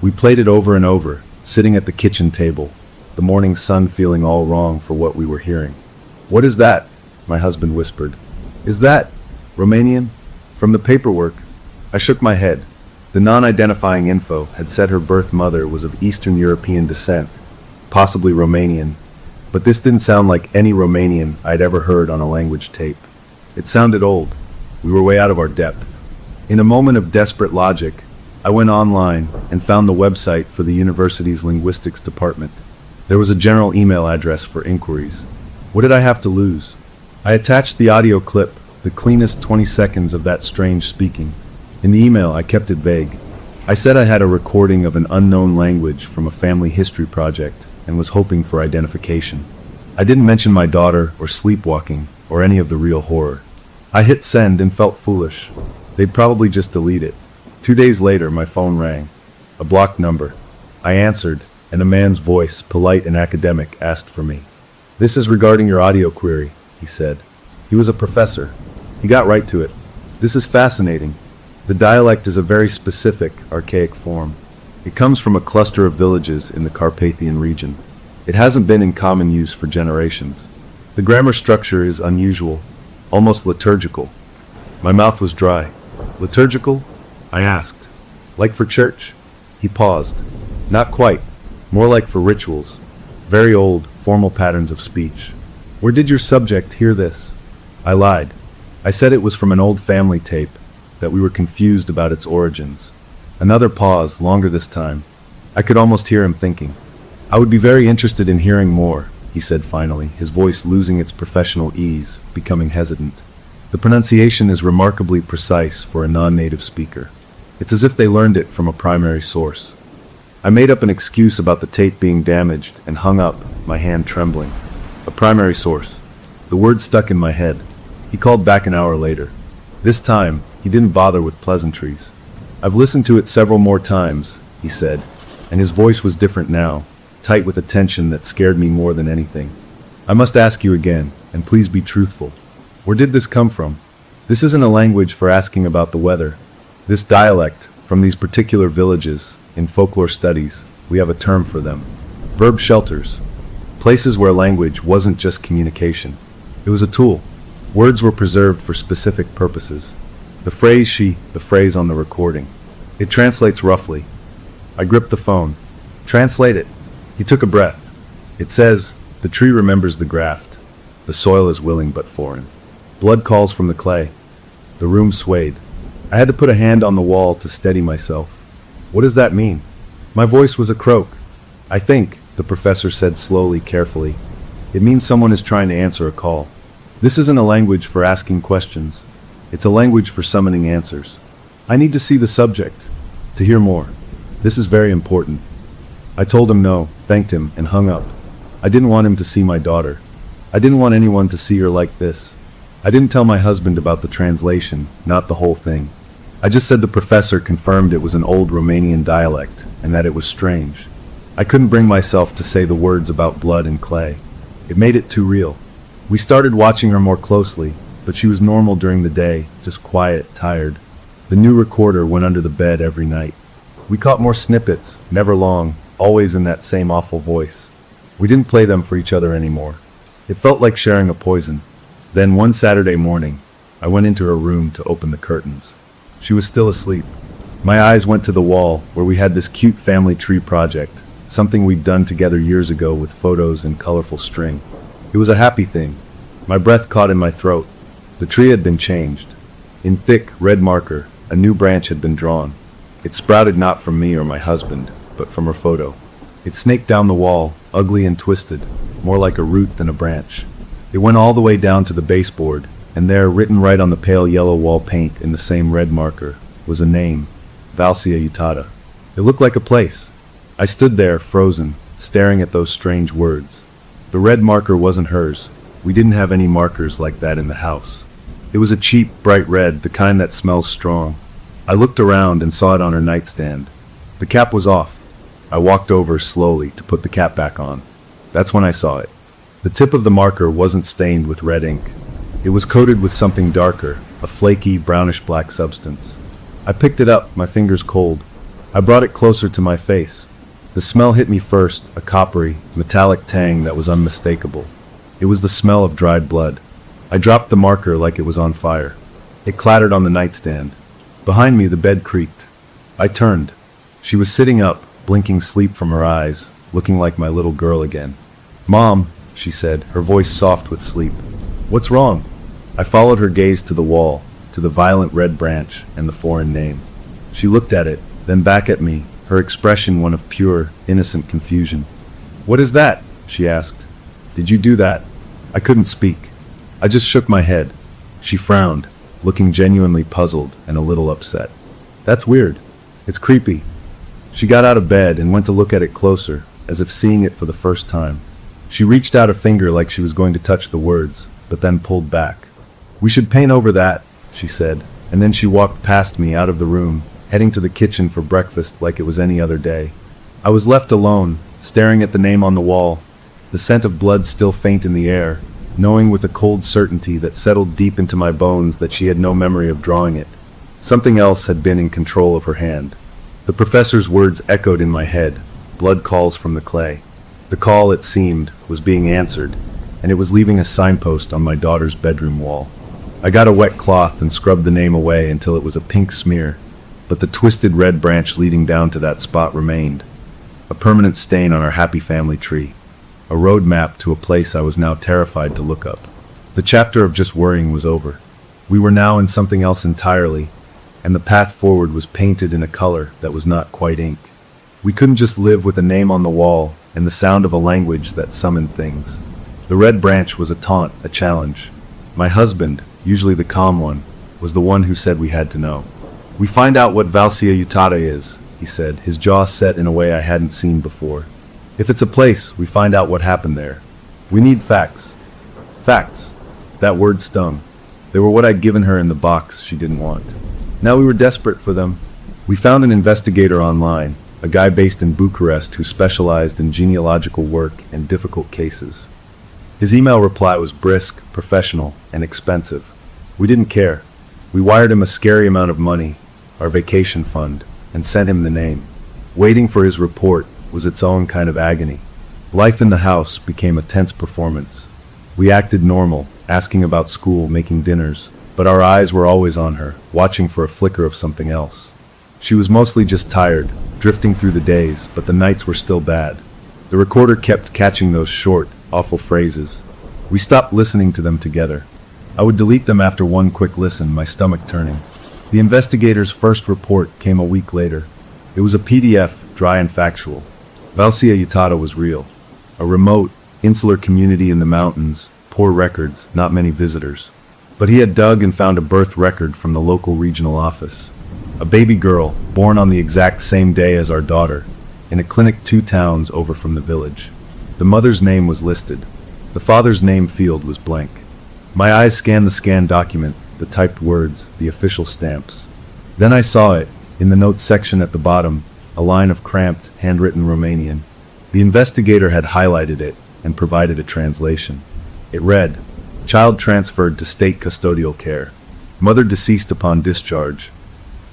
We played it over and over, sitting at the kitchen table, the morning sun feeling all wrong for what we were hearing. "What is that?" my husband whispered. "Is that Romanian? From the paperwork?" I shook my head. The non-identifying info had said her birth mother was of Eastern European descent, possibly Romanian, but this didn't sound like any Romanian I'd ever heard on a language tape. It sounded old. We were way out of our depth. In a moment of desperate logic, I went online and found the website for the university's linguistics department. There was a general email address for inquiries. What did I have to lose? I attached the audio clip, the cleanest 20 seconds of that strange speaking. In the email, I kept it vague. I said I had a recording of an unknown language from a family history project and was hoping for identification. I didn't mention my daughter or sleepwalking or any of the real horror. I hit send and felt foolish. They'd probably just delete it. 2 days later, my phone rang. A blocked number. I answered, and a man's voice, polite and academic, asked for me. "This is regarding your audio query," he said. He was a professor. He got right to it. "This is fascinating. The dialect is a very specific, archaic form. It comes from a cluster of villages in the Carpathian region. It hasn't been in common use for generations. The grammar structure is unusual, almost liturgical." My mouth was dry. "Liturgical?" I asked. "Like for church?" He paused. "Not quite. More like for rituals. Very old, formal patterns of speech." "Where did your subject hear this?" I lied. I said it was from an old family tape, that we were confused about its origins. Another pause, longer this time. I could almost hear him thinking. "I would be very interested in hearing more," he said finally, his voice losing its professional ease, becoming hesitant. "The pronunciation is remarkably precise for a non-native speaker. It's as if they learned it from a primary source." I made up an excuse about the tape being damaged and hung up, my hand trembling. A primary source. The word stuck in my head. He called back an hour later. This time, he didn't bother with pleasantries. "I've listened to it several more times," he said, and his voice was different now, tight with a tension that scared me more than anything. "I must ask you again, and please be truthful. Where did this come from? This isn't a language for asking about the weather. This dialect, from these particular villages, in folklore studies, we have a term for them. Verb shelters. Places where language wasn't just communication. It was a tool. Words were preserved for specific purposes. The phrase on the recording. It translates roughly." I gripped the phone. "Translate it." He took a breath. "It says, the tree remembers the graft. The soil is willing but foreign. Blood calls from the clay." The room swayed. I had to put a hand on the wall to steady myself. "What does that mean?" My voice was a croak. "I think," the professor said slowly, carefully, "it means someone is trying to answer a call. This isn't a language for asking questions. It's a language for summoning answers. I need to see the subject, to hear more. This is very important." I told him no, thanked him, and hung up. I didn't want him to see my daughter. I didn't want anyone to see her like this. I didn't tell my husband about the translation, not the whole thing. I just said the professor confirmed it was an old Romanian dialect, and that it was strange. I couldn't bring myself to say the words about blood and clay. It made it too real. We started watching her more closely, but she was normal during the day, just quiet, tired. The new recorder went under the bed every night. We caught more snippets, never long, always in that same awful voice. We didn't play them for each other anymore. It felt like sharing a poison. Then one Saturday morning, I went into her room to open the curtains. She was still asleep. My eyes went to the wall where we had this cute family tree project, something we'd done together years ago with photos and colorful string. It was a happy thing. My breath caught in my throat. The tree had been changed. In thick, red marker, a new branch had been drawn. It sprouted not from me or my husband, but from her photo. It snaked down the wall, ugly and twisted, more like a root than a branch. It went all the way down to the baseboard, and there, written right on the pale yellow wall paint in the same red marker, was a name, Valsia Utada. It looked like a place. I stood there, frozen, staring at those strange words. The red marker wasn't hers. We didn't have any markers like that in the house. It was a cheap, bright red, the kind that smells strong. I looked around and saw it on her nightstand. The cap was off. I walked over slowly to put the cap back on. That's when I saw it. The tip of the marker wasn't stained with red ink. It was coated with something darker, a flaky, brownish-black substance. I picked it up, my fingers cold. I brought it closer to my face. The smell hit me first, a coppery, metallic tang that was unmistakable. It was the smell of dried blood. I dropped the marker like it was on fire. It clattered on the nightstand. Behind me, the bed creaked. I turned. She was sitting up, blinking sleep from her eyes, looking like my little girl again. "Mom," she said, her voice soft with sleep. "What's wrong?" I followed her gaze to the wall, to the violent red branch and the foreign name. She looked at it, then back at me, her expression one of pure, innocent confusion. "What is that?" she asked. "Did you do that?" I couldn't speak. I just shook my head. She frowned, looking genuinely puzzled and a little upset. "That's weird. It's creepy." She got out of bed and went to look at it closer, as if seeing it for the first time. She reached out a finger like she was going to touch the words, but then pulled back. "We should paint over that," she said, and then she walked past me out of the room, heading to the kitchen for breakfast like it was any other day. I was left alone, staring at the name on the wall, the scent of blood still faint in the air, knowing with a cold certainty that settled deep into my bones that she had no memory of drawing it. Something else had been in control of her hand. The professor's words echoed in my head, blood calls from the clay. The call, it seemed, was being answered, and it was leaving a signpost on my daughter's bedroom wall. I got a wet cloth and scrubbed the name away until it was a pink smear, but the twisted red branch leading down to that spot remained, a permanent stain on our happy family tree, a road map to a place I was now terrified to look up. The chapter of just worrying was over. We were now in something else entirely, and the path forward was painted in a color that was not quite ink. We couldn't just live with a name on the wall and the sound of a language that summoned things. The red branch was a taunt, a challenge. My husband, usually the calm one, was the one who said we had to know. "We find out what Valsia Utada is," he said, his jaw set in a way I hadn't seen before. "If it's a place, we find out what happened there. We need facts." Facts. That word stung. They were what I'd given her in the box she didn't want. Now we were desperate for them. We found an investigator online, a guy based in Bucharest who specialized in genealogical work and difficult cases. His email reply was brisk, professional, and expensive. We didn't care. We wired him a scary amount of money, our vacation fund, and sent him the name. Waiting for his report was its own kind of agony. Life in the house became a tense performance. We acted normal, asking about school, making dinners, but our eyes were always on her, watching for a flicker of something else. She was mostly just tired, drifting through the days, but the nights were still bad. The recorder kept catching those short, awful phrases. We stopped listening to them together. I would delete them after one quick listen, my stomach turning. The investigator's first report came a week later. It was a PDF, dry and factual. Valsia Utada was real. A remote, insular community in the mountains, poor records, not many visitors. But he had dug and found a birth record from the local regional office. A baby girl, born on the exact same day as our daughter, in a clinic 2 towns over from the village. The mother's name was listed. The father's name field was blank. My eyes scanned the scanned document, the typed words, the official stamps. Then I saw it, in the notes section at the bottom, a line of cramped, handwritten Romanian. The investigator had highlighted it and provided a translation. It read, "Child transferred to state custodial care. Mother deceased upon discharge."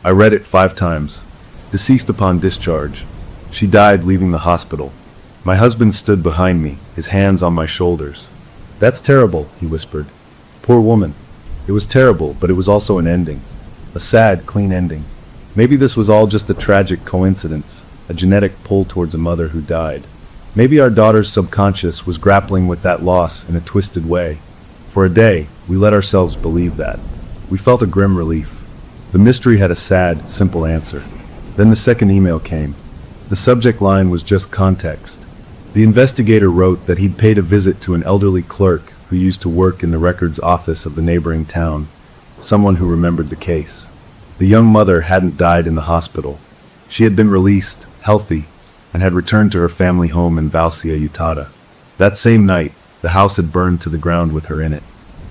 I read it 5 times. Deceased upon discharge. She died leaving the hospital. My husband stood behind me, his hands on my shoulders. "That's terrible," he whispered. "Poor woman." It was terrible, but it was also an ending. A sad, clean ending. Maybe this was all just a tragic coincidence, a genetic pull towards a mother who died. Maybe our daughter's subconscious was grappling with that loss in a twisted way. For a day, we let ourselves believe that. We felt a grim relief. The mystery had a sad, simple answer. Then the second email came. The subject line was just context. The investigator wrote that he'd paid a visit to an elderly clerk who used to work in the records office of the neighboring town, someone who remembered the case. The young mother hadn't died in the hospital. She had been released, healthy, and had returned to her family home in Valsia, Utah. That same night, the house had burned to the ground with her in it.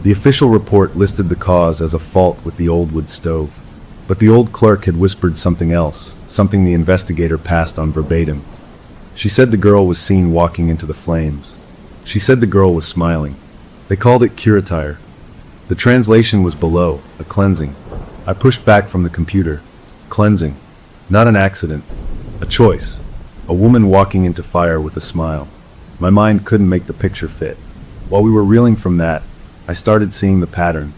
The official report listed the cause as a fault with the old wood stove. But the old clerk had whispered something else, something the investigator passed on verbatim. She said the girl was seen walking into the flames. She said the girl was smiling. They called it curatire. The translation was below, a cleansing. I pushed back from the computer. Cleansing. Not an accident. A choice. A woman walking into fire with a smile. My mind couldn't make the picture fit. While we were reeling from that, I started seeing the pattern.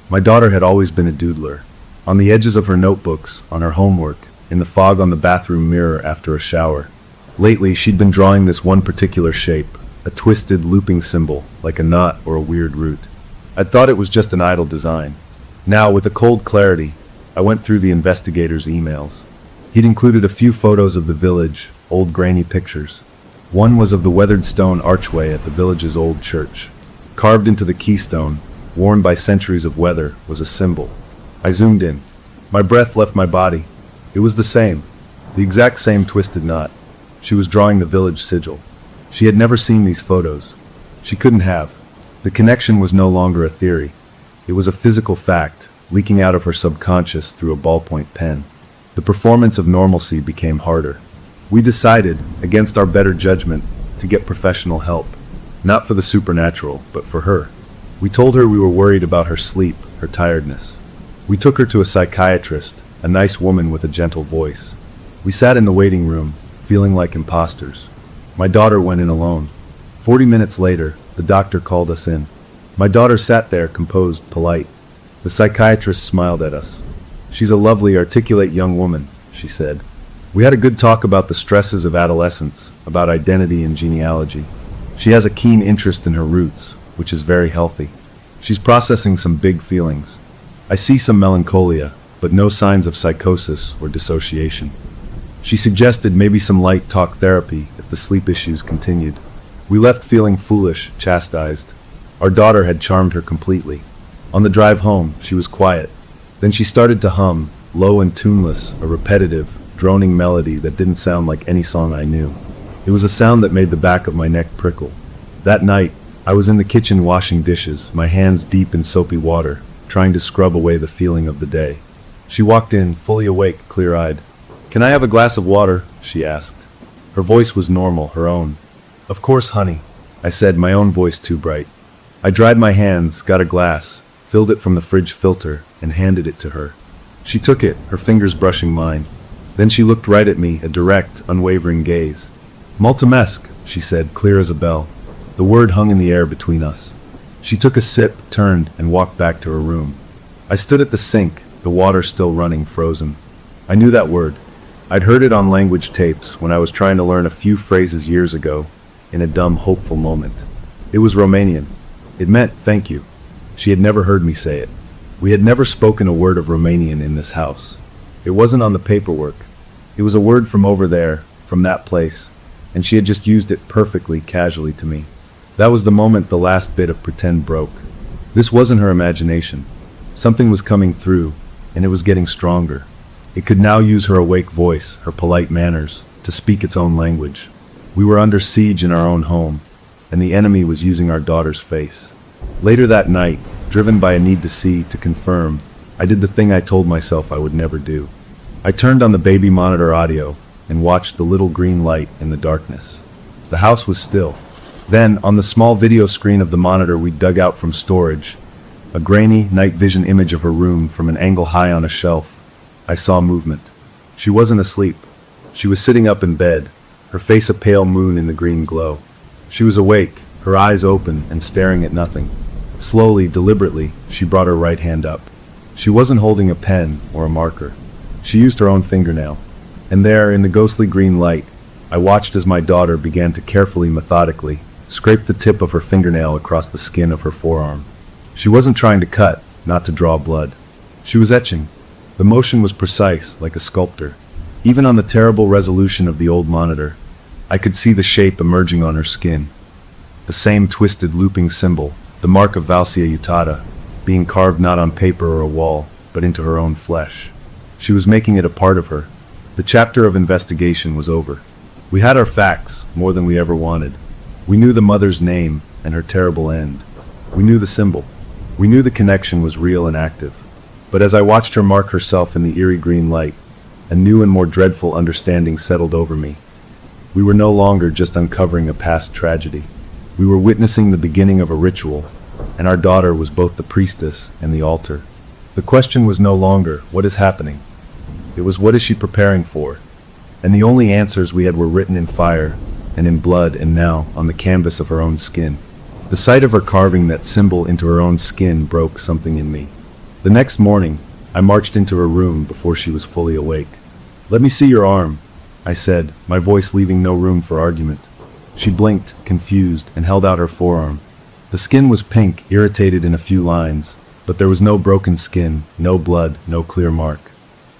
My daughter had always been a doodler. On the edges of her notebooks, on her homework, in the fog on the bathroom mirror after a shower. Lately, she'd been drawing this one particular shape, a twisted, looping symbol, like a knot or a weird root. I'd thought it was just an idle design. Now, with a cold clarity, I went through the investigator's emails. He'd included a few photos of the village, old grainy pictures. One was of the weathered stone archway at the village's old church. Carved into the keystone, worn by centuries of weather, was a symbol. I zoomed in. My breath left my body. It was the same. The exact same twisted knot. She was drawing the village sigil. She had never seen these photos. She couldn't have. The connection was no longer a theory. It was a physical fact, leaking out of her subconscious through a ballpoint pen. The performance of normalcy became harder. We decided, against our better judgment, to get professional help. Not for the supernatural, but for her. We told her we were worried about her sleep, her tiredness. We took her to a psychiatrist, a nice woman with a gentle voice. We sat in the waiting room, feeling like imposters. My daughter went in alone. 40 minutes later, the doctor called us in. My daughter sat there, composed, polite. The psychiatrist smiled at us. "She's a lovely, articulate young woman," she said. We had a good talk about the stresses of adolescence, about identity and genealogy. She has a keen interest in her roots, which is very healthy. She's processing some big feelings. I see some melancholia, but no signs of psychosis or dissociation. She suggested maybe some light talk therapy if the sleep issues continued. We left feeling foolish, chastised. Our daughter had charmed her completely. On the drive home, she was quiet. Then she started to hum, low and tuneless, a repetitive, droning melody that didn't sound like any song I knew. It was a sound that made the back of my neck prickle. That night, I was in the kitchen washing dishes, my hands deep in soapy water, trying to scrub away the feeling of the day. She walked in, fully awake, clear-eyed. "Can I have a glass of water?" she asked. Her voice was normal, her own. "Of course, honey," I said, my own voice too bright. I dried my hands, got a glass, filled it from the fridge filter, and handed it to her. She took it, her fingers brushing mine. Then she looked right at me, a direct, unwavering gaze. "Mulțumesc," she said, clear as a bell. The word hung in the air between us. She took a sip, turned, and walked back to her room. I stood at the sink, the water still running, frozen. I knew that word. I'd heard it on language tapes when I was trying to learn a few phrases years ago, in a dumb, hopeful moment. It was Romanian. It meant thank you. She had never heard me say it. We had never spoken a word of Romanian in this house. It wasn't on the paperwork. It was a word from over there, from that place, and she had just used it perfectly, casually to me. That was the moment the last bit of pretend broke. This wasn't her imagination. Something was coming through, and it was getting stronger. It could now use her awake voice, her polite manners, to speak its own language. We were under siege in our own home, and the enemy was using our daughter's face. Later that night, driven by a need to see, to confirm, I did the thing I told myself I would never do. I turned on the baby monitor audio and watched the little green light in the darkness. The house was still. Then, on the small video screen of the monitor we dug out from storage, a grainy, night vision image of her room from an angle high on a shelf, I saw movement. She wasn't asleep. She was sitting up in bed, her face a pale moon in the green glow. She was awake, her eyes open and staring at nothing. Slowly, deliberately, she brought her right hand up. She wasn't holding a pen or a marker. She used her own fingernail. And there, in the ghostly green light, I watched as my daughter began to carefully, methodically, scrape the tip of her fingernail across the skin of her forearm. She wasn't trying to cut, not to draw blood. She was etching. The motion was precise, like a sculptor. Even on the terrible resolution of the old monitor, I could see the shape emerging on her skin. The same twisted, looping symbol, the mark of Valsia Utata, being carved not on paper or a wall, but into her own flesh. She was making it a part of her. The chapter of investigation was over. We had our facts, more than we ever wanted. We knew the mother's name and her terrible end. We knew the symbol. We knew the connection was real and active. But as I watched her mark herself in the eerie green light, a new and more dreadful understanding settled over me. We were no longer just uncovering a past tragedy. We were witnessing the beginning of a ritual, and our daughter was both the priestess and the altar. The question was no longer, what is happening? It was, what is she preparing for? And the only answers we had were written in fire, and in blood, and now on the canvas of her own skin. The sight of her carving that symbol into her own skin broke something in me. The next morning, I marched into her room before she was fully awake. "Let me see your arm," I said, my voice leaving no room for argument. She blinked, confused, and held out her forearm. The skin was pink, irritated in a few lines, but there was no broken skin, no blood, no clear mark.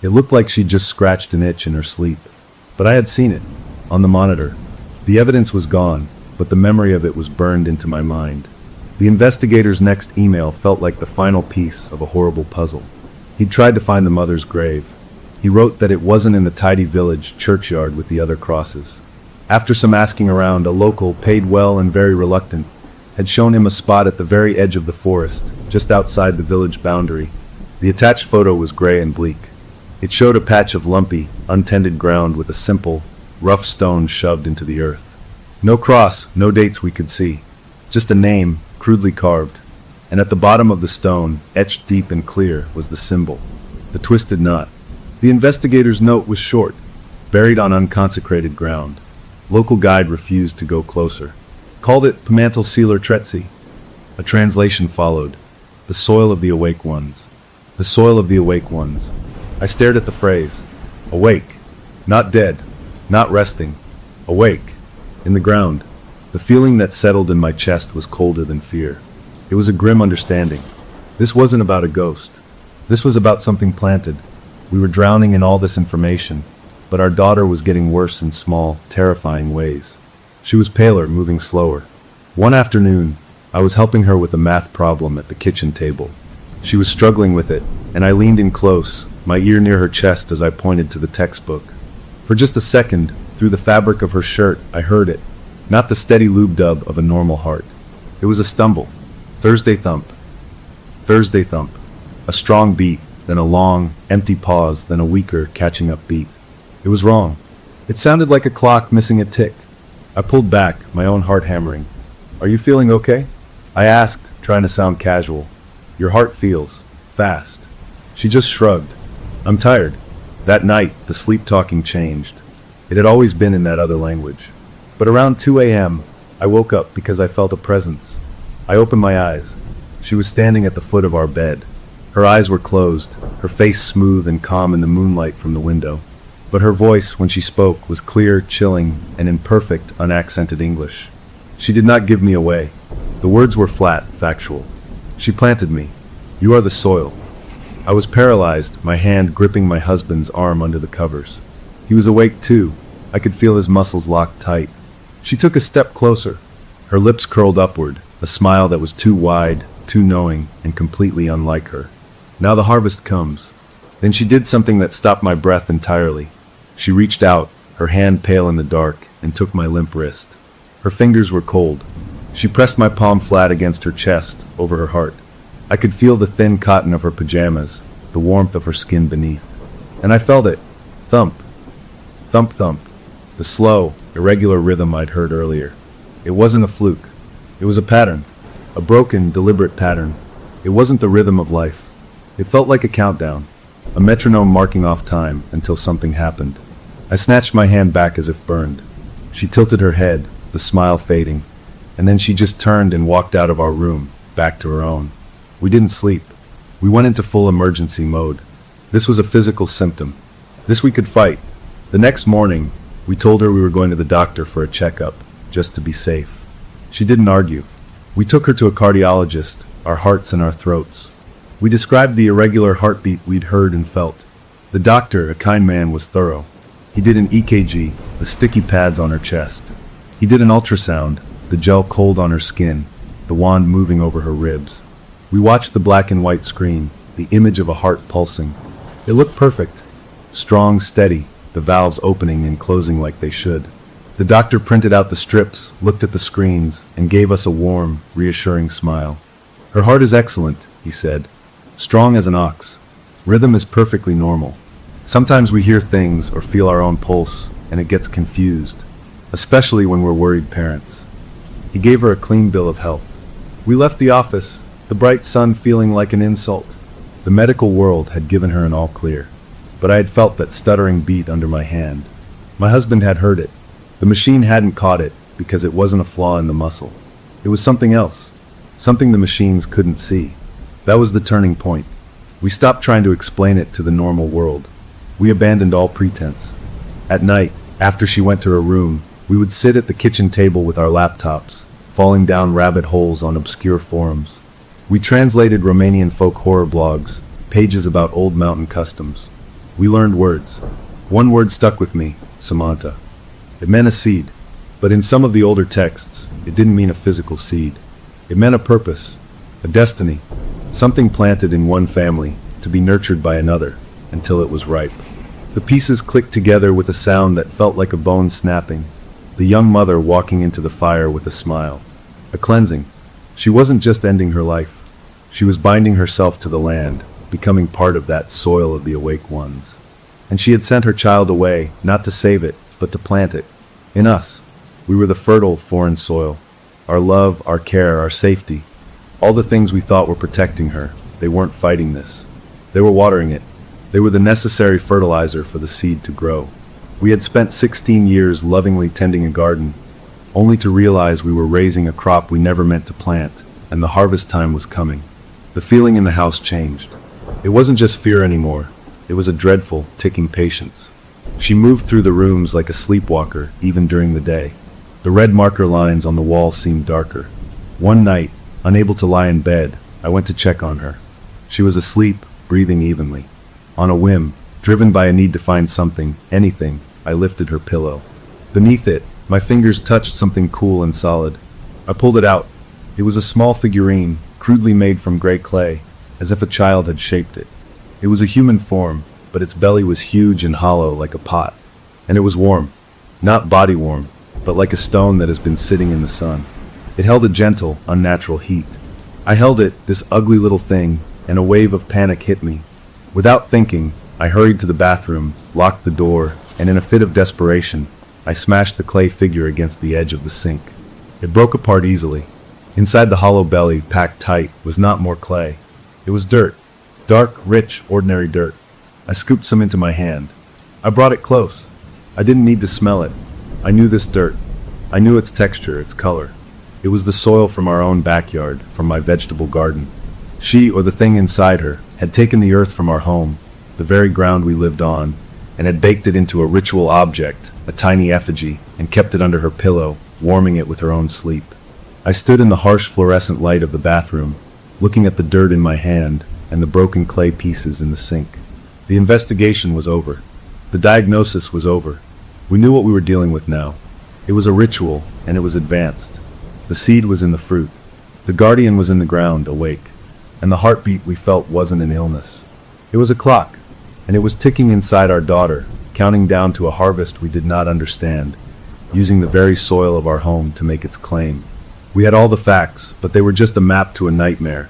It looked like she'd just scratched an itch in her sleep. But I had seen it, on the monitor. The evidence was gone, but the memory of it was burned into my mind. The investigator's next email felt like the final piece of a horrible puzzle. He'd tried to find the mother's grave. He wrote that it wasn't in the tidy village churchyard with the other crosses. After some asking around, a local, paid well and very reluctant, had shown him a spot at the very edge of the forest, just outside the village boundary. The attached photo was gray and bleak. It showed a patch of lumpy, untended ground with a simple, rough stone shoved into the earth. No cross, no dates we could see. Just a name, crudely carved. And at the bottom of the stone, etched deep and clear, was the symbol, the twisted knot. The investigator's note was short, buried on unconsecrated ground. Local guide refused to go closer. Called it Pamantel Sealer Tretzi. A translation followed. The soil of the awake ones. The soil of the awake ones. I stared at the phrase. Awake. Not dead. Not resting. Awake. In the ground. The feeling that settled in my chest was colder than fear. It was a grim understanding. This wasn't about a ghost. This was about something planted. We were drowning in all this information, but our daughter was getting worse in small, terrifying ways. She was paler, moving slower. One afternoon, I was helping her with a math problem at the kitchen table. She was struggling with it, and I leaned in close, my ear near her chest as I pointed to the textbook. For just a second, through the fabric of her shirt, I heard it. Not the steady lube dub of a normal heart. It was a stumble. Thursday thump. Thursday thump. A strong beat, then a long, empty pause, then a weaker, catching up beat. It was wrong. It sounded like a clock missing a tick. I pulled back, my own heart hammering. "Are you feeling okay?" I asked, trying to sound casual. "Your heart feels fast." She just shrugged. "I'm tired." That night, the sleep-talking changed. It had always been in that other language. But around 2 a.m., I woke up because I felt a presence. I opened my eyes. She was standing at the foot of our bed. Her eyes were closed, her face smooth and calm in the moonlight from the window. But her voice, when she spoke, was clear, chilling, and in perfect, unaccented English. She did not give me away. The words were flat, factual. She planted me. "You are the soil." I was paralyzed, my hand gripping my husband's arm under the covers. He was awake too. I could feel his muscles locked tight. She took a step closer. Her lips curled upward, a smile that was too wide, too knowing, and completely unlike her. "Now the harvest comes." Then she did something that stopped my breath entirely. She reached out, her hand pale in the dark, and took my limp wrist. Her fingers were cold. She pressed my palm flat against her chest, over her heart. I could feel the thin cotton of her pajamas, the warmth of her skin beneath. And I felt it. Thump. Thump thump. The slow, irregular rhythm I'd heard earlier. It wasn't a fluke. It was a pattern. A broken, deliberate pattern. It wasn't the rhythm of life. It felt like a countdown. A metronome marking off time until something happened. I snatched my hand back as if burned. She tilted her head, the smile fading, and then she just turned and walked out of our room, back to her own. We didn't sleep. We went into full emergency mode. This was a physical symptom. This we could fight. The next morning, we told her we were going to the doctor for a checkup, just to be safe. She didn't argue. We took her to a cardiologist, our hearts in our throats. We described the irregular heartbeat we'd heard and felt. The doctor, a kind man, was thorough. He did an EKG, the sticky pads on her chest. He did an ultrasound, the gel cold on her skin. the wand moving over her ribs. We watched the black and white screen, the image of a heart pulsing. It looked perfect. Strong, steady, the valves opening and closing like they should. The doctor printed out the strips, looked at the screens, and gave us a warm, reassuring smile. "Her heart is excellent," he said. "Strong as an ox. Rhythm is perfectly normal. Sometimes we hear things or feel our own pulse, and it gets confused, especially when we're worried parents." He gave her a clean bill of health. We left the office, the bright sun feeling like an insult. The medical world had given her an all clear, but I had felt that stuttering beat under my hand. My husband had heard it. The machine hadn't caught it because it wasn't a flaw in the muscle. It was something else, something the machines couldn't see. That was the turning point. We stopped trying to explain it to the normal world. We abandoned all pretense. At night, after she went to her room, we would sit at the kitchen table with our laptops, falling down rabbit holes on obscure forums. We translated Romanian folk horror blogs, pages about old mountain customs. We learned words. One word stuck with me, Samantha. It meant a seed, but in some of the older texts, it didn't mean a physical seed. It meant a purpose, a destiny, something planted in one family to be nurtured by another until it was ripe. The pieces clicked together with a sound that felt like a bone snapping. The young mother walking into the fire with a smile. A cleansing. She wasn't just ending her life. She was binding herself to the land, becoming part of that soil of the awake ones. And she had sent her child away, not to save it, but to plant it. In us. We were the fertile foreign soil. Our love, our care, our safety. All the things we thought were protecting her, they weren't fighting this. They were watering it. They were the necessary fertilizer for the seed to grow. We had spent 16 years lovingly tending a garden, only to realize we were raising a crop we never meant to plant, and the harvest time was coming. The feeling in the house changed. It wasn't just fear anymore. It was a dreadful, ticking patience. She moved through the rooms like a sleepwalker, even during the day. The red marker lines on the wall seemed darker. One night, unable to lie in bed, I went to check on her. She was asleep, breathing evenly. On a whim, driven by a need to find something, anything, I lifted her pillow. Beneath it, my fingers touched something cool and solid. I pulled it out. It was a small figurine, crudely made from gray clay, as if a child had shaped it. It was a human form, but its belly was huge and hollow like a pot. And it was warm. Not body warm, but like a stone that has been sitting in the sun. It held a gentle, unnatural heat. I held it, this ugly little thing, and a wave of panic hit me. Without thinking, I hurried to the bathroom, locked the door, and in a fit of desperation, I smashed the clay figure against the edge of the sink. It broke apart easily. Inside the hollow belly, packed tight, was not more clay. It was dirt. Dark, rich, ordinary dirt. I scooped some into my hand. I brought it close. I didn't need to smell it. I knew this dirt. I knew its texture, its color. It was the soil from our own backyard, from my vegetable garden. She, or the thing inside her, had taken the earth from our home, the very ground we lived on, and had baked it into a ritual object, a tiny effigy, and kept it under her pillow, warming it with her own sleep. I stood in the harsh fluorescent light of the bathroom, looking at the dirt in my hand and the broken clay pieces in the sink. The investigation was over. The diagnosis was over. We knew what we were dealing with now. It was a ritual, and it was advanced. The seed was in the fruit. The guardian was in the ground, awake. And the heartbeat we felt wasn't an illness. It was a clock, and it was ticking inside our daughter, counting down to a harvest we did not understand, using the very soil of our home to make its claim. We had all the facts, but they were just a map to a nightmare,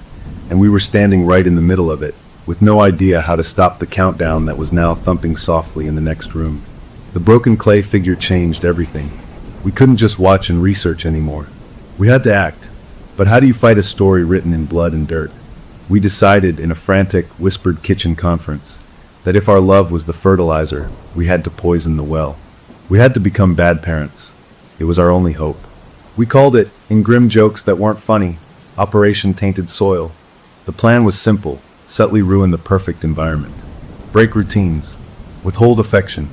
and we were standing right in the middle of it, with no idea how to stop the countdown that was now thumping softly in the next room. The broken clay figure changed everything. We couldn't just watch and research anymore. We had to act. But how do you fight a story written in blood and dirt? We decided in a frantic, whispered kitchen conference that if our love was the fertilizer, we had to poison the well. We had to become bad parents. It was our only hope. We called it, in grim jokes that weren't funny, Operation Tainted Soil. The plan was simple: subtly ruin the perfect environment. Break routines. Withhold affection.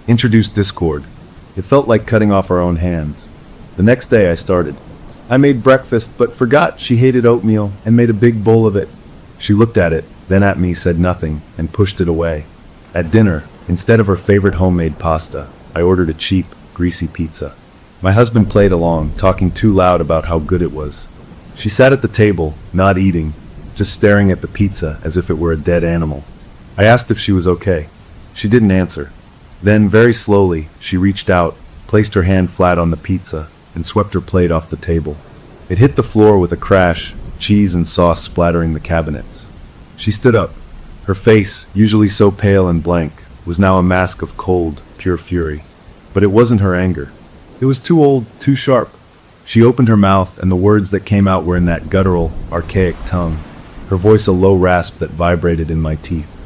Introduce discord. It felt like cutting off our own hands. The next day I started. I made breakfast, but forgot she hated oatmeal and made a big bowl of it. She looked at it, then at me, said nothing, and pushed it away. At dinner, instead of her favorite homemade pasta, I ordered a cheap, greasy pizza. My husband played along, talking too loud about how good it was. She sat at the table, not eating, just staring at the pizza as if it were a dead animal. I asked if she was okay. She didn't answer. Then, very slowly, she reached out, placed her hand flat on the pizza, and swept her plate off the table. It hit the floor with a crash, cheese and sauce splattering the cabinets. She stood up. Her face, usually so pale and blank, was now a mask of cold, pure fury. But it wasn't her anger. It was too old, too sharp. She opened her mouth, and the words that came out were in that guttural, archaic tongue, her voice a low rasp that vibrated in my teeth.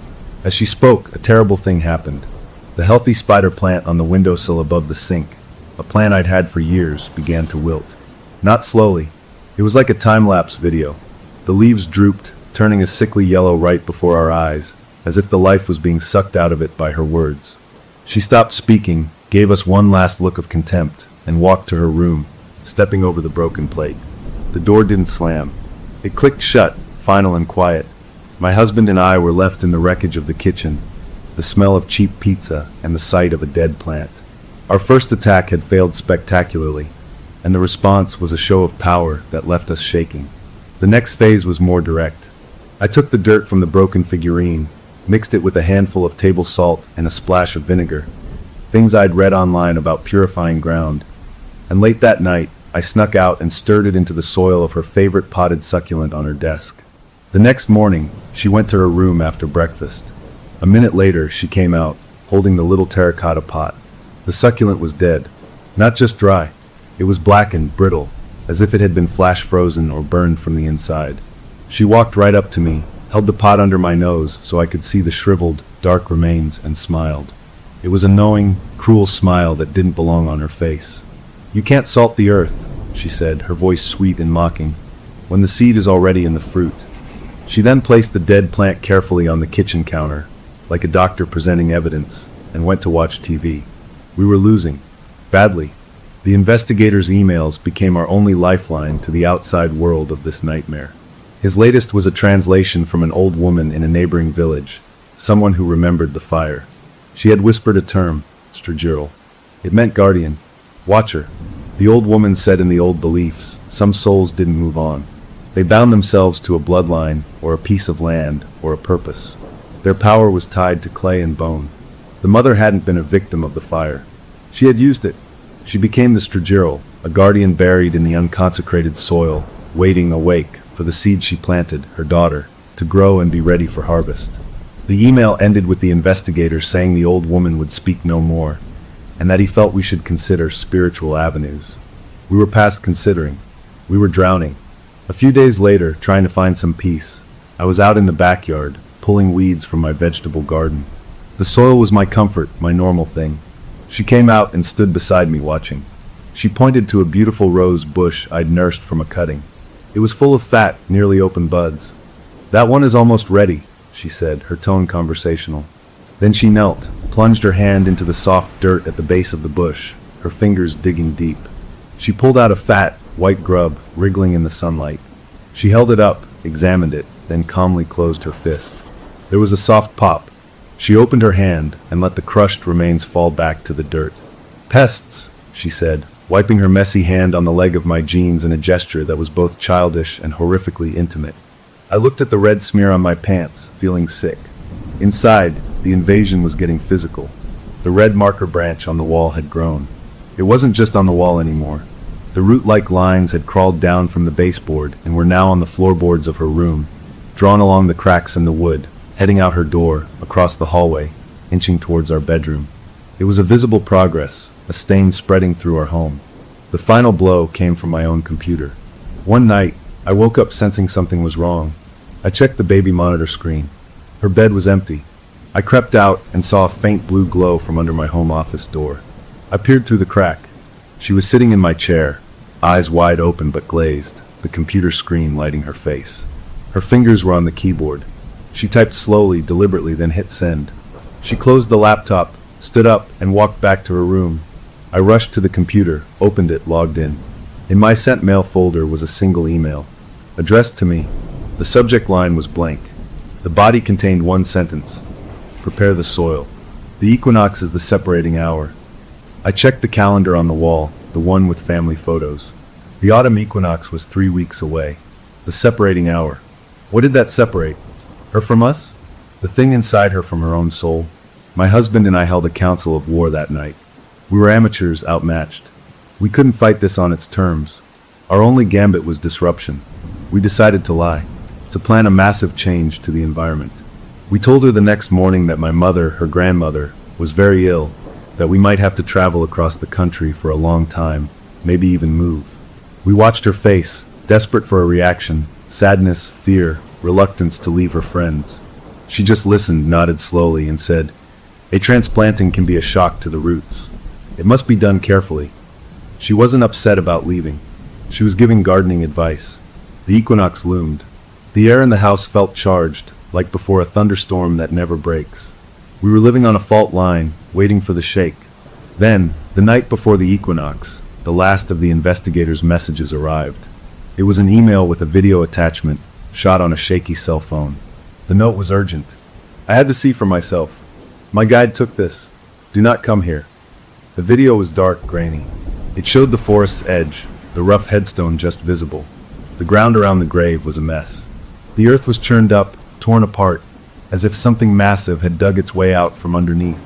As she spoke, a terrible thing happened. The healthy spider plant on the windowsill above the sink, a plant I'd had for years, began to wilt. Not slowly. It was like a time-lapse video. The leaves drooped, turning a sickly yellow right before our eyes, as if the life was being sucked out of it by her words. She stopped speaking, gave us one last look of contempt, and walked to her room, stepping over the broken plate. The door didn't slam. It clicked shut, final and quiet. My husband and I were left in the wreckage of the kitchen, the smell of cheap pizza and the sight of a dead plant. Our first attack had failed spectacularly, and the response was a show of power that left us shaking. The next phase was more direct. I took the dirt from the broken figurine, mixed it with a handful of table salt and a splash of vinegar, things I'd read online about purifying ground, and late that night, I snuck out and stirred it into the soil of her favorite potted succulent on her desk. The next morning, she went to her room after breakfast. A minute later, she came out, holding the little terracotta pot. The succulent was dead. Not just dry. It was blackened, brittle, as if it had been flash frozen or burned from the inside. She walked right up to me, held the pot under my nose so I could see the shriveled, dark remains, and smiled. It was a knowing, cruel smile that didn't belong on her face. "You can't salt the earth," she said, her voice sweet and mocking, "when the seed is already in the fruit." She then placed the dead plant carefully on the kitchen counter, like a doctor presenting evidence, and went to watch TV. We were losing. Badly. The investigator's emails became our only lifeline to the outside world of this nightmare. His latest was a translation from an old woman in a neighboring village, someone who remembered the fire. She had whispered a term, Stragirl. It meant guardian, watcher. The old woman said in the old beliefs, some souls didn't move on. They bound themselves to a bloodline, or a piece of land, or a purpose. Their power was tied to clay and bone. The mother hadn't been a victim of the fire. She had used it. She became the Stragirl, a guardian buried in the unconsecrated soil, waiting awake for the seed she planted, her daughter, to grow and be ready for harvest. The email ended with the investigator saying the old woman would speak no more, and that he felt we should consider spiritual avenues. We were past considering. We were drowning. A few days later, trying to find some peace, I was out in the backyard, pulling weeds from my vegetable garden. The soil was my comfort, my normal thing. She came out and stood beside me watching. She pointed to a beautiful rose bush I'd nursed from a cutting. It was full of fat, nearly open buds. "That one is almost ready," she said, her tone conversational. Then she knelt, plunged her hand into the soft dirt at the base of the bush, her fingers digging deep. She pulled out a fat, white grub, wriggling in the sunlight. She held it up, examined it, then calmly closed her fist. There was a soft pop. She opened her hand and let the crushed remains fall back to the dirt. "Pests," she said, wiping her messy hand on the leg of my jeans in a gesture that was both childish and horrifically intimate. I looked at the red smear on my pants, feeling sick. Inside, the invasion was getting physical. The red marker branch on the wall had grown. It wasn't just on the wall anymore. The root-like lines had crawled down from the baseboard and were now on the floorboards of her room, drawn along the cracks in the wood, heading out her door, across the hallway, inching towards our bedroom. It was a visible progress, a stain spreading through our home. The final blow came from my own computer. One night, I woke up sensing something was wrong. I checked the baby monitor screen. Her bed was empty. I crept out and saw a faint blue glow from under my home office door. I peered through the crack. She was sitting in my chair, eyes wide open but glazed, the computer screen lighting her face. Her fingers were on the keyboard. She typed slowly, deliberately, then hit send. She closed the laptop, stood up, and walked back to her room. I rushed to the computer, opened it, logged in. In my sent mail folder was a single email, addressed to me. The subject line was blank. The body contained one sentence: "Prepare the soil. The equinox is the separating hour." I checked the calendar on the wall, the one with family photos. The autumn equinox was 3 weeks away. The separating hour. What did that separate? Her from us? The thing inside her from her own soul? My husband and I held a council of war that night. We were amateurs outmatched. We couldn't fight this on its terms. Our only gambit was disruption. We decided to lie, to plan a massive change to the environment. We told her the next morning that my mother, her grandmother, was very ill, that we might have to travel across the country for a long time, maybe even move. We watched her face, desperate for a reaction, sadness, fear, reluctance to leave her friends. She just listened, nodded slowly, and said, "A transplanting can be a shock to the roots. It must be done carefully." She wasn't upset about leaving. She was giving gardening advice. The equinox loomed. The air in the house felt charged, like before a thunderstorm that never breaks. We were living on a fault line, waiting for the shake. Then, the night before the equinox, the last of the investigators' messages arrived. It was an email with a video attachment, shot on a shaky cell phone. The note was urgent. I had to see for myself. My guide took this. Do not come here. The video was dark, grainy. It showed the forest's edge, the rough headstone just visible. The ground around the grave was a mess. The earth was churned up, torn apart, as if something massive had dug its way out from underneath.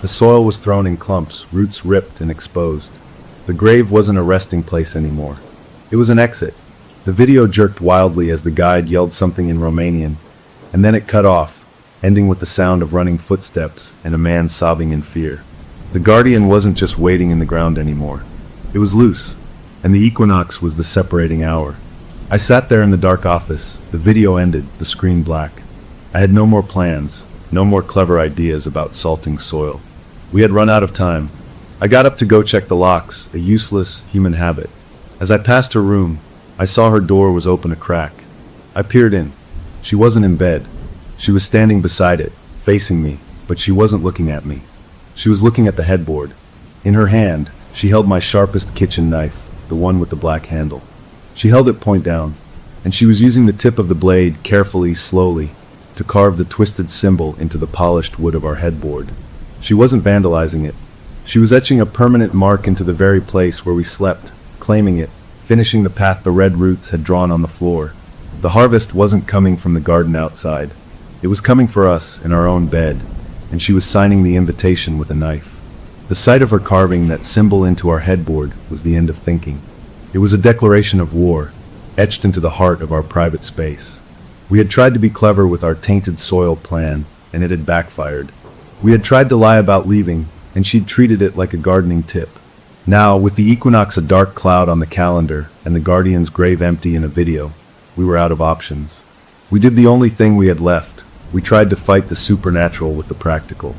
The soil was thrown in clumps, roots ripped and exposed. The grave wasn't a resting place anymore. It was an exit. The video jerked wildly as the guide yelled something in Romanian, and then it cut off, ending with the sound of running footsteps and a man sobbing in fear. The guardian wasn't just waiting in the ground anymore. It was loose, and the equinox was the separating hour. I sat there in the dark office. The video ended, the screen black. I had no more plans, no more clever ideas about salting soil. We had run out of time. I got up to go check the locks, a useless human habit. As I passed her room, I saw her door was open a crack. I peered in. She wasn't in bed. She was standing beside it, facing me, but she wasn't looking at me. She was looking at the headboard. In her hand, she held my sharpest kitchen knife, the one with the black handle. She held it point down, and she was using the tip of the blade carefully, slowly, to carve the twisted symbol into the polished wood of our headboard. She wasn't vandalizing it. She was etching a permanent mark into the very place where we slept, claiming it, finishing the path the red roots had drawn on the floor. The harvest wasn't coming from the garden outside. It was coming for us in our own bed, and she was signing the invitation with a knife. The sight of her carving that symbol into our headboard was the end of thinking. It was a declaration of war, etched into the heart of our private space. We had tried to be clever with our tainted soil plan, and it had backfired. We had tried to lie about leaving, and she'd treated it like a gardening tip. Now, with the equinox a dark cloud on the calendar, and the guardian's grave empty in a video, we were out of options. We did the only thing we had left. We tried to fight the supernatural with the practical.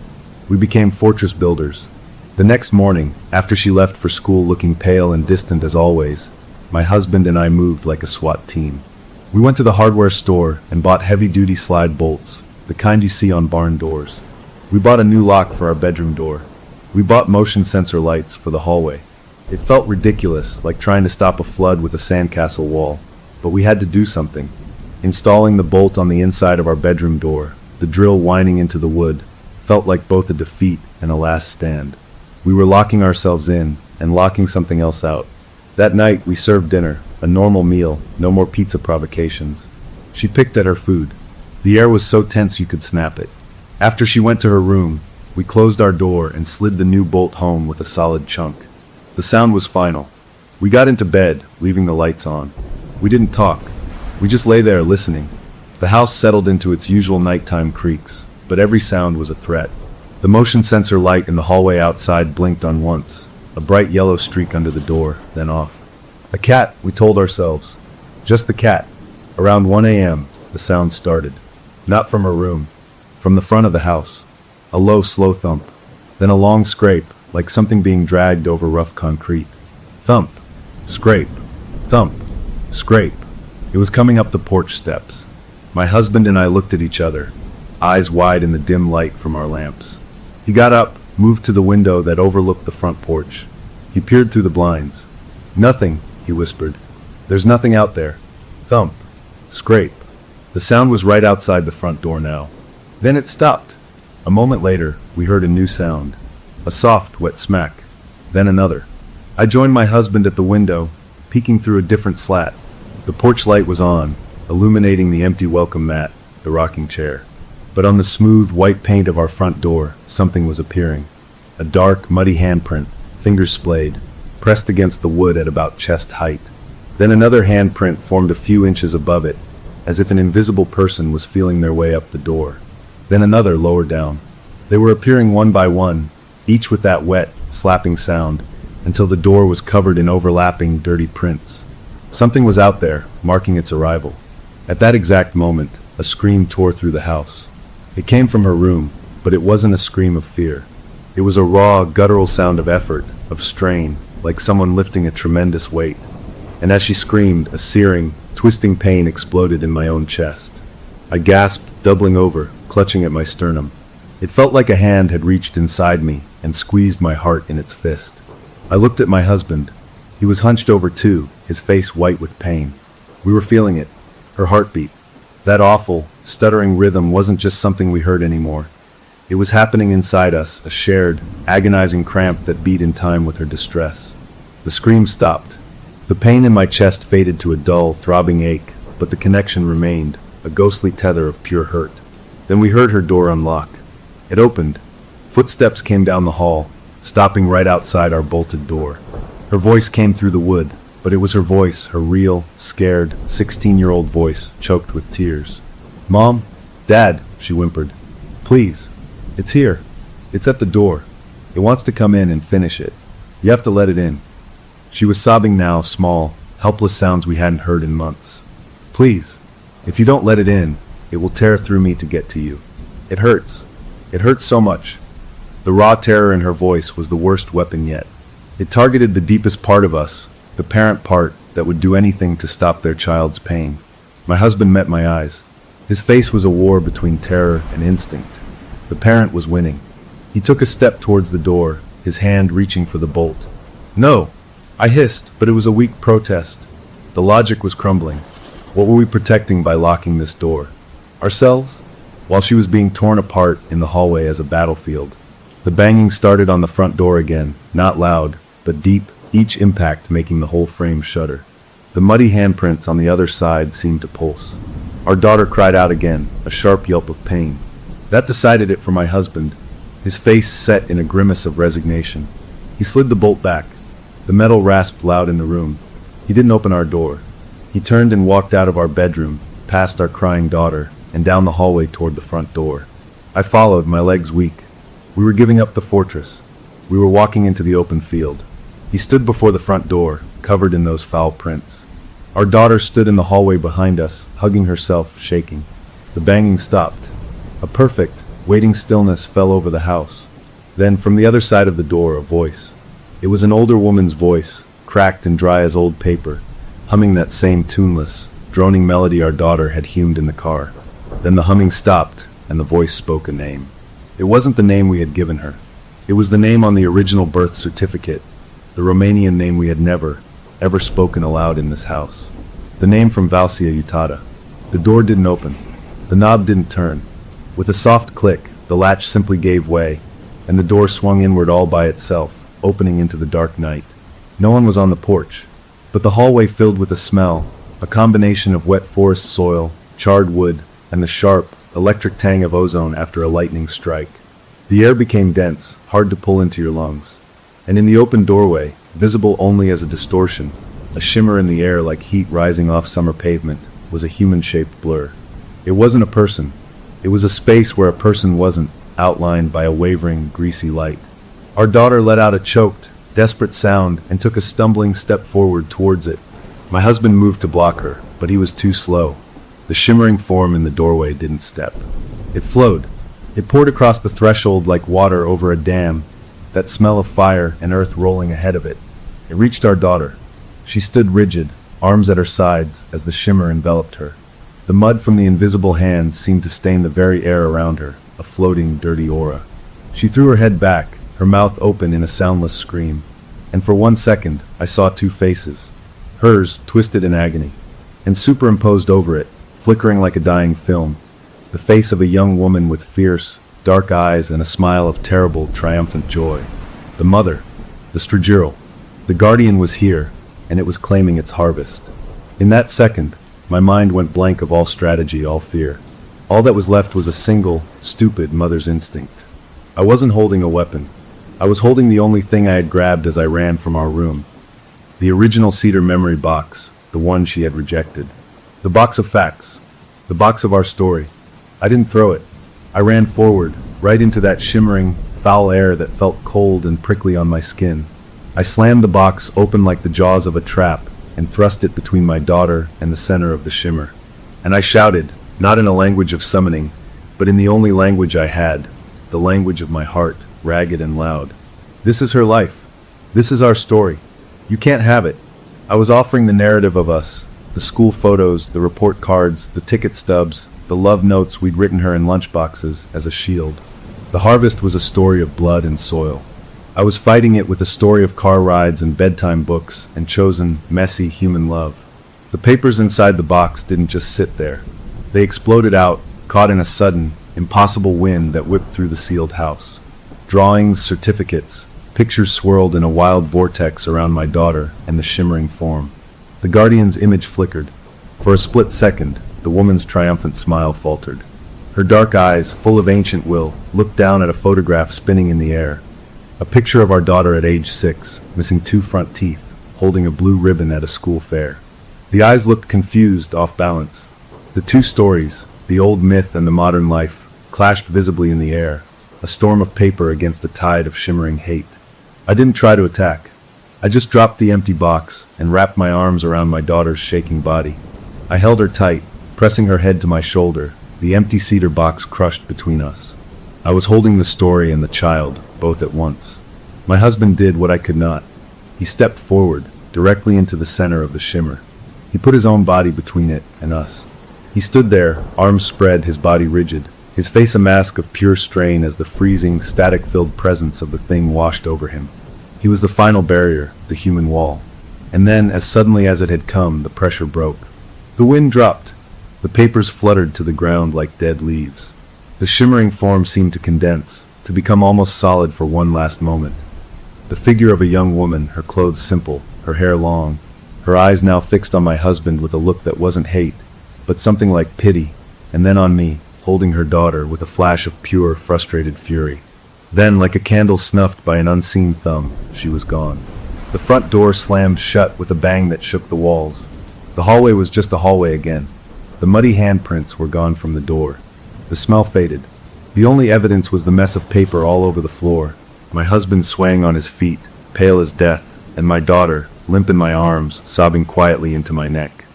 We became fortress builders. The next morning, after she left for school looking pale and distant as always, my husband and I moved like a SWAT team. We went to the hardware store and bought heavy-duty slide bolts, the kind you see on barn doors. We bought a new lock for our bedroom door. We bought motion sensor lights for the hallway. It felt ridiculous, like trying to stop a flood with a sandcastle wall, but we had to do something. Installing the bolt on the inside of our bedroom door, the drill whining into the wood, felt like both a defeat and a last stand. We were locking ourselves in and locking something else out. That night, we served dinner, a normal meal, no more pizza provocations. She picked at her food. The air was so tense you could snap it. After she went to her room, we closed our door and slid the new bolt home with a solid chunk. The sound was final. We got into bed, leaving the lights on. We didn't talk. We just lay there listening. The house settled into its usual nighttime creaks, but every sound was a threat. The motion sensor light in the hallway outside blinked on once, a bright yellow streak under the door, then off. A cat, we told ourselves. Just the cat. Around 1 a.m., the sound started. Not from her room. From the front of the house. A low, slow thump. Then a long scrape, like something being dragged over rough concrete. Thump. Scrape. Thump. Scrape. It was coming up the porch steps. My husband and I looked at each other, eyes wide in the dim light from our lamps. He got up, moved to the window that overlooked the front porch. He peered through the blinds. "Nothing," he whispered. "There's nothing out there." Thump. Scrape. The sound was right outside the front door now. Then it stopped. A moment later, we heard a new sound. A soft, wet smack. Then another. I joined my husband at the window. peeking through a different slat. The porch light was on, illuminating the empty welcome mat, the rocking chair. But on the smooth, white paint of our front door, something was appearing. A dark, muddy handprint, fingers splayed, pressed against the wood at about chest height. Then another handprint formed a few inches above it, as if an invisible person was feeling their way up the door. Then another lower down. They were appearing one by one, each with that wet, slapping sound, until the door was covered in overlapping, dirty prints. Something was out there, marking its arrival. At that exact moment, a scream tore through the house. It came from her room, but it wasn't a scream of fear. It was a raw, guttural sound of effort, of strain, like someone lifting a tremendous weight. And as she screamed, a searing, twisting pain exploded in my own chest. I gasped, doubling over, clutching at my sternum. It felt like a hand had reached inside me and squeezed my heart in its fist. I looked at my husband. He was hunched over too, his face white with pain. We were feeling it, her heartbeat. That awful, stuttering rhythm wasn't just something we heard anymore. It was happening inside us, a shared, agonizing cramp that beat in time with her distress. The scream stopped. The pain in my chest faded to a dull, throbbing ache, but the connection remained, a ghostly tether of pure hurt. Then we heard her door unlock. It opened. Footsteps came down the hall, stopping right outside our bolted door. Her voice came through the wood, but it was her voice, her real, scared, 16-year-old voice, choked with tears. "Mom? Dad," she whimpered. "Please. It's here. It's at the door. It wants to come in and finish it. You have to let it in." She was sobbing now, small, helpless sounds we hadn't heard in months. "Please. If you don't let it in, it will tear through me to get to you. It hurts. It hurts so much." The raw terror in her voice was the worst weapon yet. It targeted the deepest part of us, the parent part that would do anything to stop their child's pain. My husband met my eyes. His face was a war between terror and instinct. The parent was winning. He took a step towards the door, his hand reaching for the bolt. "No!" I hissed, but it was a weak protest. The logic was crumbling. What were we protecting by locking this door? Ourselves? While she was being torn apart in the hallway as a battlefield. The banging started on the front door again, not loud, but deep, each impact making the whole frame shudder. The muddy handprints on the other side seemed to pulse. Our daughter cried out again, a sharp yelp of pain. That decided it for my husband, his face set in a grimace of resignation. He slid the bolt back. The metal rasped loud in the room. He didn't open our door. He turned and walked out of our bedroom, past our crying daughter, and down the hallway toward the front door. I followed, my legs weak. We were giving up the fortress. We were walking into the open field. He stood before the front door, covered in those foul prints. Our daughter stood in the hallway behind us, hugging herself, shaking. The banging stopped. A perfect, waiting stillness fell over the house. Then, from the other side of the door, a voice. It was an older woman's voice, cracked and dry as old paper, humming that same tuneless, droning melody our daughter had hummed in the car. Then the humming stopped, and the voice spoke a name. It wasn't the name we had given her. It was the name on the original birth certificate, the Romanian name we had never, ever spoken aloud in this house. The name from Valsia Utada. The door didn't open. The knob didn't turn. With a soft click, the latch simply gave way, and the door swung inward all by itself, opening into the dark night. No one was on the porch, but the hallway filled with a smell, a combination of wet forest soil, charred wood, and the sharp, electric tang of ozone after a lightning strike. The air became dense, hard to pull into your lungs. And in the open doorway, visible only as a distortion, a shimmer in the air like heat rising off summer pavement, was a human-shaped blur. It wasn't a person. It was a space where a person wasn't, outlined by a wavering, greasy light. Our daughter let out a choked, desperate sound and took a stumbling step forward towards it. My husband moved to block her, but he was too slow. The shimmering form in the doorway didn't step. It flowed. It poured across the threshold like water over a dam, that smell of fire and earth rolling ahead of it. It reached our daughter. She stood rigid, arms at her sides, as the shimmer enveloped her. The mud from the invisible hands seemed to stain the very air around her, a floating, dirty aura. She threw her head back, her mouth open in a soundless scream, and for 1 second I saw two faces. Hers, twisted in agony, and superimposed over it, flickering like a dying film, the face of a young woman with fierce, dark eyes and a smile of terrible, triumphant joy. The mother, the Stragiral, the guardian was here, and it was claiming its harvest. In that second, my mind went blank of all strategy, all fear. All that was left was a single, stupid mother's instinct. I wasn't holding a weapon. I was holding the only thing I had grabbed as I ran from our room. The original cedar memory box, the one she had rejected. The box of facts. The box of our story. I didn't throw it. I ran forward, right into that shimmering, foul air that felt cold and prickly on my skin. I slammed the box open like the jaws of a trap and thrust it between my daughter and the center of the shimmer. And I shouted, not in a language of summoning, but in the only language I had, the language of my heart, ragged and loud. This is her life. This is our story. You can't have it. I was offering the narrative of us, the school photos, the report cards, the ticket stubs, the love notes we'd written her in lunchboxes as a shield. The harvest was a story of blood and soil. I was fighting it with a story of car rides and bedtime books and chosen, messy human love. The papers inside the box didn't just sit there. They exploded out, caught in a sudden, impossible wind that whipped through the sealed house. Drawings, certificates, pictures swirled in a wild vortex around my daughter and the shimmering form. The guardian's image flickered. For a split second, the woman's triumphant smile faltered. Her dark eyes, full of ancient will, looked down at a photograph spinning in the air. A picture of our daughter at age 6, missing 2 front teeth, holding a blue ribbon at a school fair. The eyes looked confused, off balance. The two stories, the old myth and the modern life, clashed visibly in the air, a storm of paper against a tide of shimmering hate. I didn't try to attack. I just dropped the empty box and wrapped my arms around my daughter's shaking body. I held her tight, pressing her head to my shoulder, the empty cedar box crushed between us. I was holding the story and the child, both at once. My husband did what I could not. He stepped forward, directly into the center of the shimmer. He put his own body between it and us. He stood there, arms spread, his body rigid, his face a mask of pure strain as the freezing, static-filled presence of the thing washed over him. He was the final barrier, the human wall. And then, as suddenly as it had come, the pressure broke. The wind dropped. The papers fluttered to the ground like dead leaves. The shimmering form seemed to condense, to become almost solid for one last moment. The figure of a young woman, her clothes simple, her hair long, her eyes now fixed on my husband with a look that wasn't hate, but something like pity, and then on me, holding her daughter with a flash of pure, frustrated fury. Then, like a candle snuffed by an unseen thumb, she was gone. The front door slammed shut with a bang that shook the walls. The hallway was just a hallway again. The muddy handprints were gone from the door. The smell faded. The only evidence was the mess of paper all over the floor, my husband swaying on his feet, pale as death, and my daughter, limp in my arms, sobbing quietly into my neck.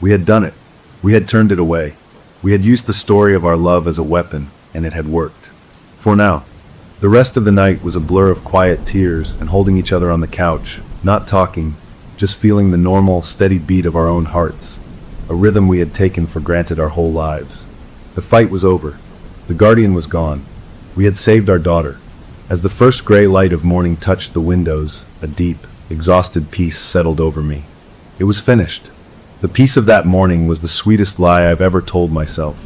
We had done it. We had turned it away. We had used the story of our love as a weapon, and it had worked. For now. The rest of the night was a blur of quiet tears and holding each other on the couch, not talking, just feeling the normal, steady beat of our own hearts, a rhythm we had taken for granted our whole lives. The fight was over. The guardian was gone. We had saved our daughter. As the first gray light of morning touched the windows, a deep, exhausted peace settled over me. It was finished. The peace of that morning was the sweetest lie I've ever told myself.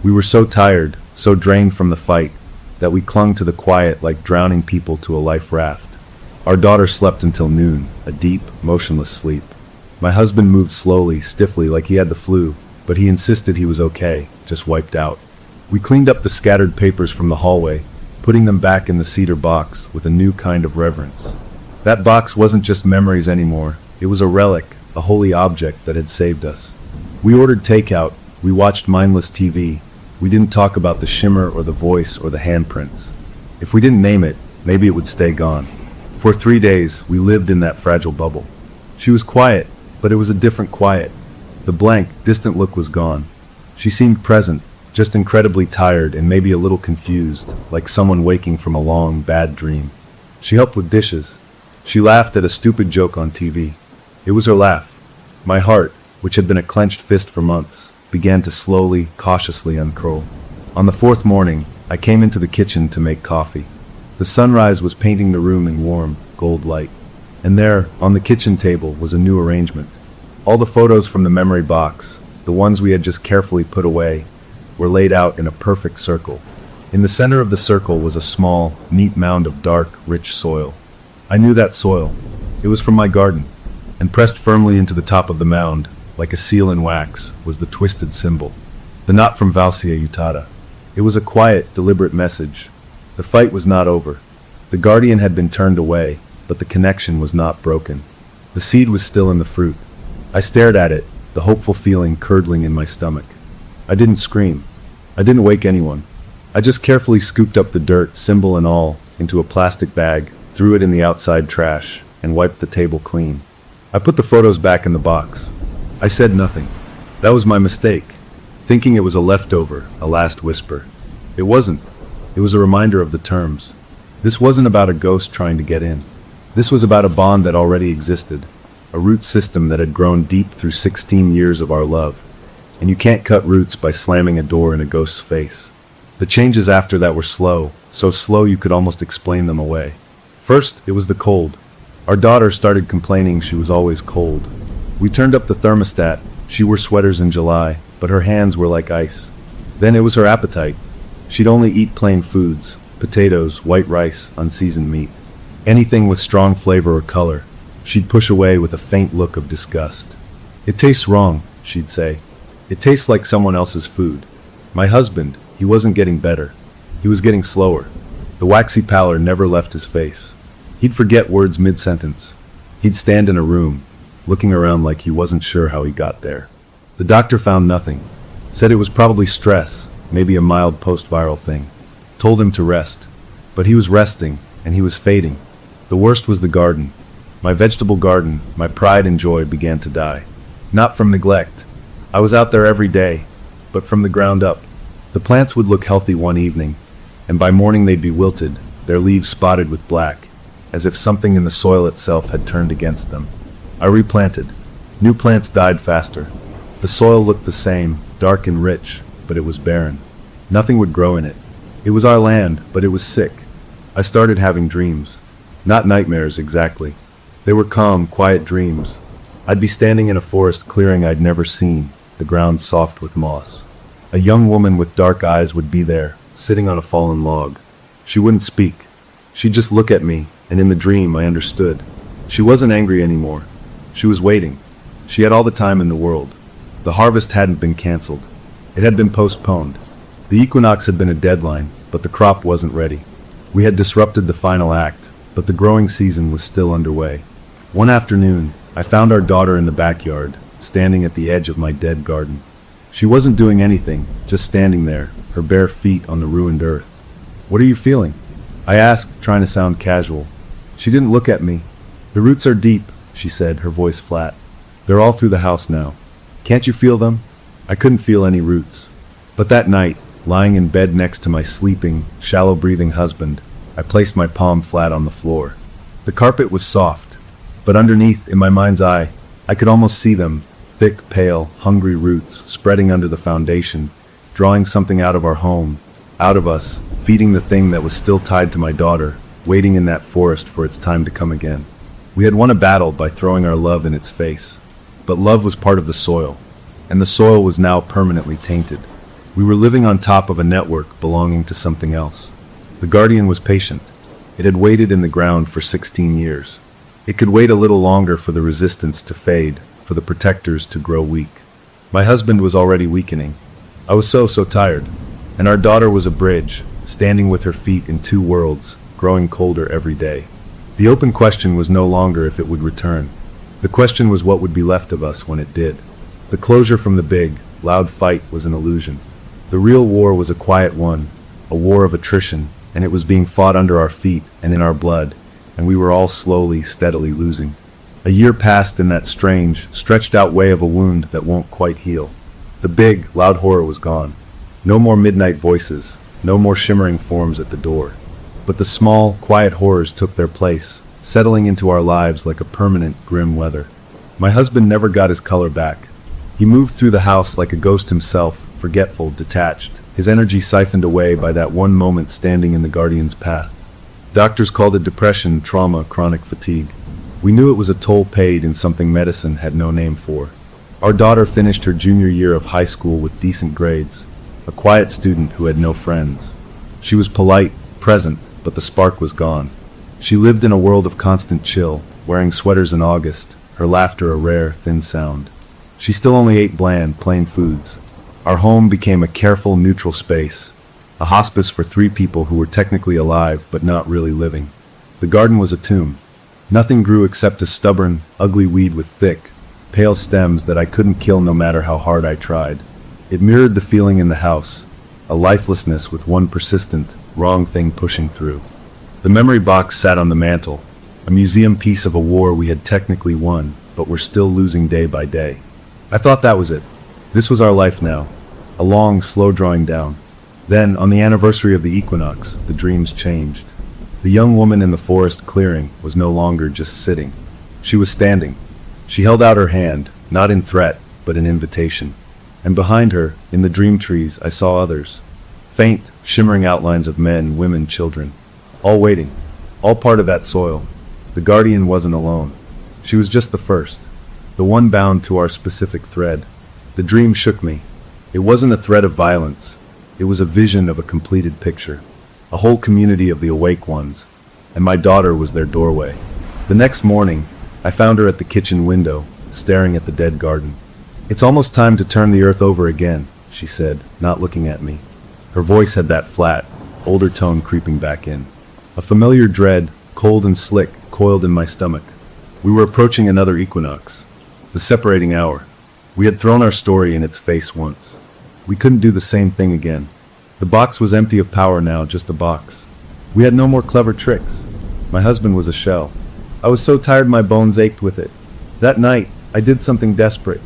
We were so tired, so drained from the fight, that we clung to the quiet like drowning people to a life raft. Our daughter slept until noon, a deep, motionless sleep. My husband moved slowly, stiffly, like he had the flu, but he insisted he was okay, just wiped out. We cleaned up the scattered papers from the hallway, putting them back in the cedar box with a new kind of reverence. That box wasn't just memories anymore. It was a relic, a holy object that had saved us. We ordered takeout. We watched mindless TV. We didn't talk about the shimmer or the voice or the handprints. If we didn't name it, maybe it would stay gone. For 3 days, we lived in that fragile bubble. She was quiet, but it was a different quiet. The blank, distant look was gone. She seemed present, just incredibly tired and maybe a little confused, like someone waking from a long, bad dream. She helped with dishes. She laughed at a stupid joke on TV. It was her laugh. My heart, which had been a clenched fist for months, began to slowly, cautiously uncurl. On the 4th morning, I came into the kitchen to make coffee. The sunrise was painting the room in warm, gold light. And there, on the kitchen table, was a new arrangement. All the photos from the memory box, the ones we had just carefully put away, were laid out in a perfect circle. In the center of the circle was a small, neat mound of dark, rich soil. I knew that soil. It was from my garden. and pressed firmly into the top of the mound, like a seal in wax, was the twisted symbol. The knot from Valsia Utada. It was a quiet, deliberate message. The fight was not over. The guardian had been turned away, but the connection was not broken. The seed was still in the fruit. I stared at it, the hopeful feeling curdling in my stomach. I didn't scream. I didn't wake anyone. I just carefully scooped up the dirt, symbol and all, into a plastic bag, threw it in the outside trash, and wiped the table clean. I put the photos back in the box. I said nothing. That was my mistake, thinking it was a leftover, a last whisper. It wasn't. It was a reminder of the terms. This wasn't about a ghost trying to get in. This was about a bond that already existed, a root system that had grown deep through 16 years of our love. And you can't cut roots by slamming a door in a ghost's face. The changes after that were slow, so slow you could almost explain them away. First, it was the cold. Our daughter started complaining she was always cold. We turned up the thermostat. She wore sweaters in July, but her hands were like ice. Then it was her appetite. She'd only eat plain foods, potatoes, white rice, unseasoned meat. Anything with strong flavor or color, she'd push away with a faint look of disgust. "It tastes wrong," she'd say. "It tastes like someone else's food." My husband, he wasn't getting better. He was getting slower. The waxy pallor never left his face. He'd forget words mid-sentence. He'd stand in a room, looking around like he wasn't sure how he got there. The doctor found nothing. Said it was probably stress, maybe a mild post-viral thing. Told him to rest. But he was resting, and he was fading. The worst was the garden. My vegetable garden, my pride and joy began to die. Not from neglect. I was out there every day, but from the ground up. The plants would look healthy one evening, and by morning they'd be wilted, their leaves spotted with black, as if something in the soil itself had turned against them. I replanted. New plants died faster. The soil looked the same, dark and rich, but it was barren. Nothing would grow in it. It was our land, but it was sick. I started having dreams. Not nightmares, exactly. They were calm, quiet dreams. I'd be standing in a forest clearing I'd never seen, the ground soft with moss. A young woman with dark eyes would be there, sitting on a fallen log. She wouldn't speak. She'd just look at me, and in the dream I understood. She wasn't angry anymore. She was waiting. She had all the time in the world. The harvest hadn't been canceled. It had been postponed. The equinox had been a deadline, but the crop wasn't ready. We had disrupted the final act, but the growing season was still underway. One afternoon, I found our daughter in the backyard, standing at the edge of my dead garden. She wasn't doing anything, just standing there, her bare feet on the ruined earth. "What are you feeling?" I asked, trying to sound casual. She didn't look at me. "The roots are deep," she said, her voice flat. "They're all through the house now. Can't you feel them?" I couldn't feel any roots. But that night, lying in bed next to my sleeping, shallow-breathing husband, I placed my palm flat on the floor. The carpet was soft, but underneath, in my mind's eye, I could almost see them, thick, pale, hungry roots spreading under the foundation, drawing something out of our home, out of us, feeding the thing that was still tied to my daughter, waiting in that forest for its time to come again. We had won a battle by throwing our love in its face, but love was part of the soil, and the soil was now permanently tainted. We were living on top of a network belonging to something else. The guardian was patient. It had waited in the ground for 16 years. It could wait a little longer for the resistance to fade, for the protectors to grow weak. My husband was already weakening. I was so tired, and our daughter was a bridge, standing with her feet in two worlds, growing colder every day. The open question was no longer if it would return. The question was what would be left of us when it did. The closure from the big, loud fight was an illusion. The real war was a quiet one, a war of attrition, and it was being fought under our feet and in our blood, and we were all slowly, steadily losing. A year passed in that strange, stretched-out way of a wound that won't quite heal. The big, loud horror was gone. No more midnight voices, no more shimmering forms at the door. But the small, quiet horrors took their place, settling into our lives like a permanent, grim weather. My husband never got his color back. He moved through the house like a ghost himself, forgetful, detached, his energy siphoned away by that one moment standing in the guardian's path. Doctors called it depression, trauma, chronic fatigue. We knew it was a toll paid in something medicine had no name for. Our daughter finished her junior year of high school with decent grades, a quiet student who had no friends. She was polite, present, but the spark was gone. She lived in a world of constant chill, wearing sweaters in August, her laughter a rare, thin sound. She still only ate bland, plain foods. Our home became a careful, neutral space, a hospice for 3 people who were technically alive but not really living. The garden was a tomb. Nothing grew except a stubborn, ugly weed with thick, pale stems that I couldn't kill no matter how hard I tried. It mirrored the feeling in the house, a lifelessness with one persistent, wrong thing pushing through. The memory box sat on the mantel, a museum piece of a war we had technically won, but were still losing day by day. I thought that was it. This was our life now, a long, slow drawing down. Then, on the anniversary of the equinox, the dreams changed. The young woman in the forest clearing was no longer just sitting. She was standing. She held out her hand, not in threat, but in invitation. And behind her, in the dream trees, I saw others. Faint, shimmering outlines of men, women, children. All waiting. All part of that soil. The guardian wasn't alone. She was just the first. The one bound to our specific thread. The dream shook me. It wasn't a threat of violence. It was a vision of a completed picture. A whole community of the awake ones. And my daughter was their doorway. The next morning, I found her at the kitchen window, staring at the dead garden. "It's almost time to turn the earth over again," she said, not looking at me. Her voice had that flat, older tone creeping back in. A familiar dread, cold and slick, coiled in my stomach. We were approaching another equinox. The separating hour. We had thrown our story in its face once. We couldn't do the same thing again. The box was empty of power now, just a box. We had no more clever tricks. My husband was a shell. I was so tired my bones ached with it. That night, I did something desperate.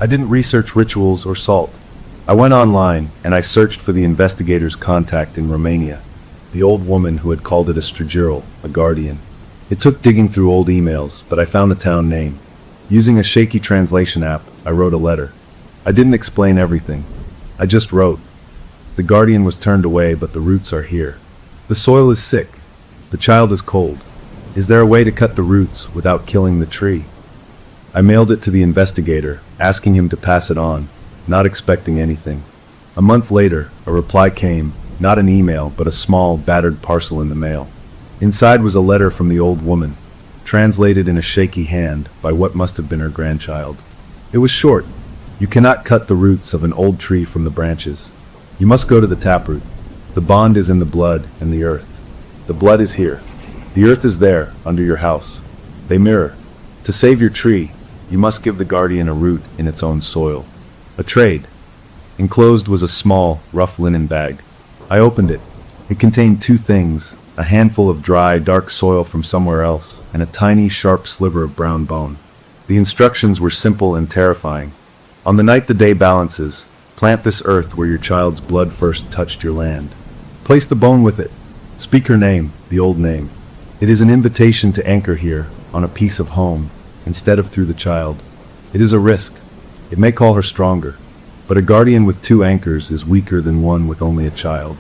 I didn't research rituals or salt. I went online, and I searched for the investigator's contact in Romania. The old woman who had called it a stragiral, a guardian. It took digging through old emails, but I found the town name. Using a shaky translation app, I wrote a letter. I didn't explain everything. I just wrote. The guardian was turned away, but the roots are here. The soil is sick. The child is cold. Is there a way to cut the roots without killing the tree? I mailed it to the investigator, asking him to pass it on, not expecting anything. A month later, a reply came, not an email, but a small, battered parcel in the mail. Inside was a letter from the old woman, translated in a shaky hand by what must have been her grandchild. It was short. "You cannot cut the roots of an old tree from the branches. You must go to the taproot. The bond is in the blood and the earth. The blood is here. The earth is there, under your house. They mirror. To save your tree, you must give the guardian a root in its own soil." A trade. Enclosed was a small, rough linen bag. I opened it. It contained 2 things, a handful of dry, dark soil from somewhere else, and a tiny, sharp sliver of brown bone. The instructions were simple and terrifying. On the night the day balances, plant this earth where your child's blood first touched your land. Place the bone with it. Speak her name, the old name. It is an invitation to anchor here, on a piece of home, instead of through the child. It is a risk. It may call her stronger, but a guardian with 2 anchors is weaker than one with only a child.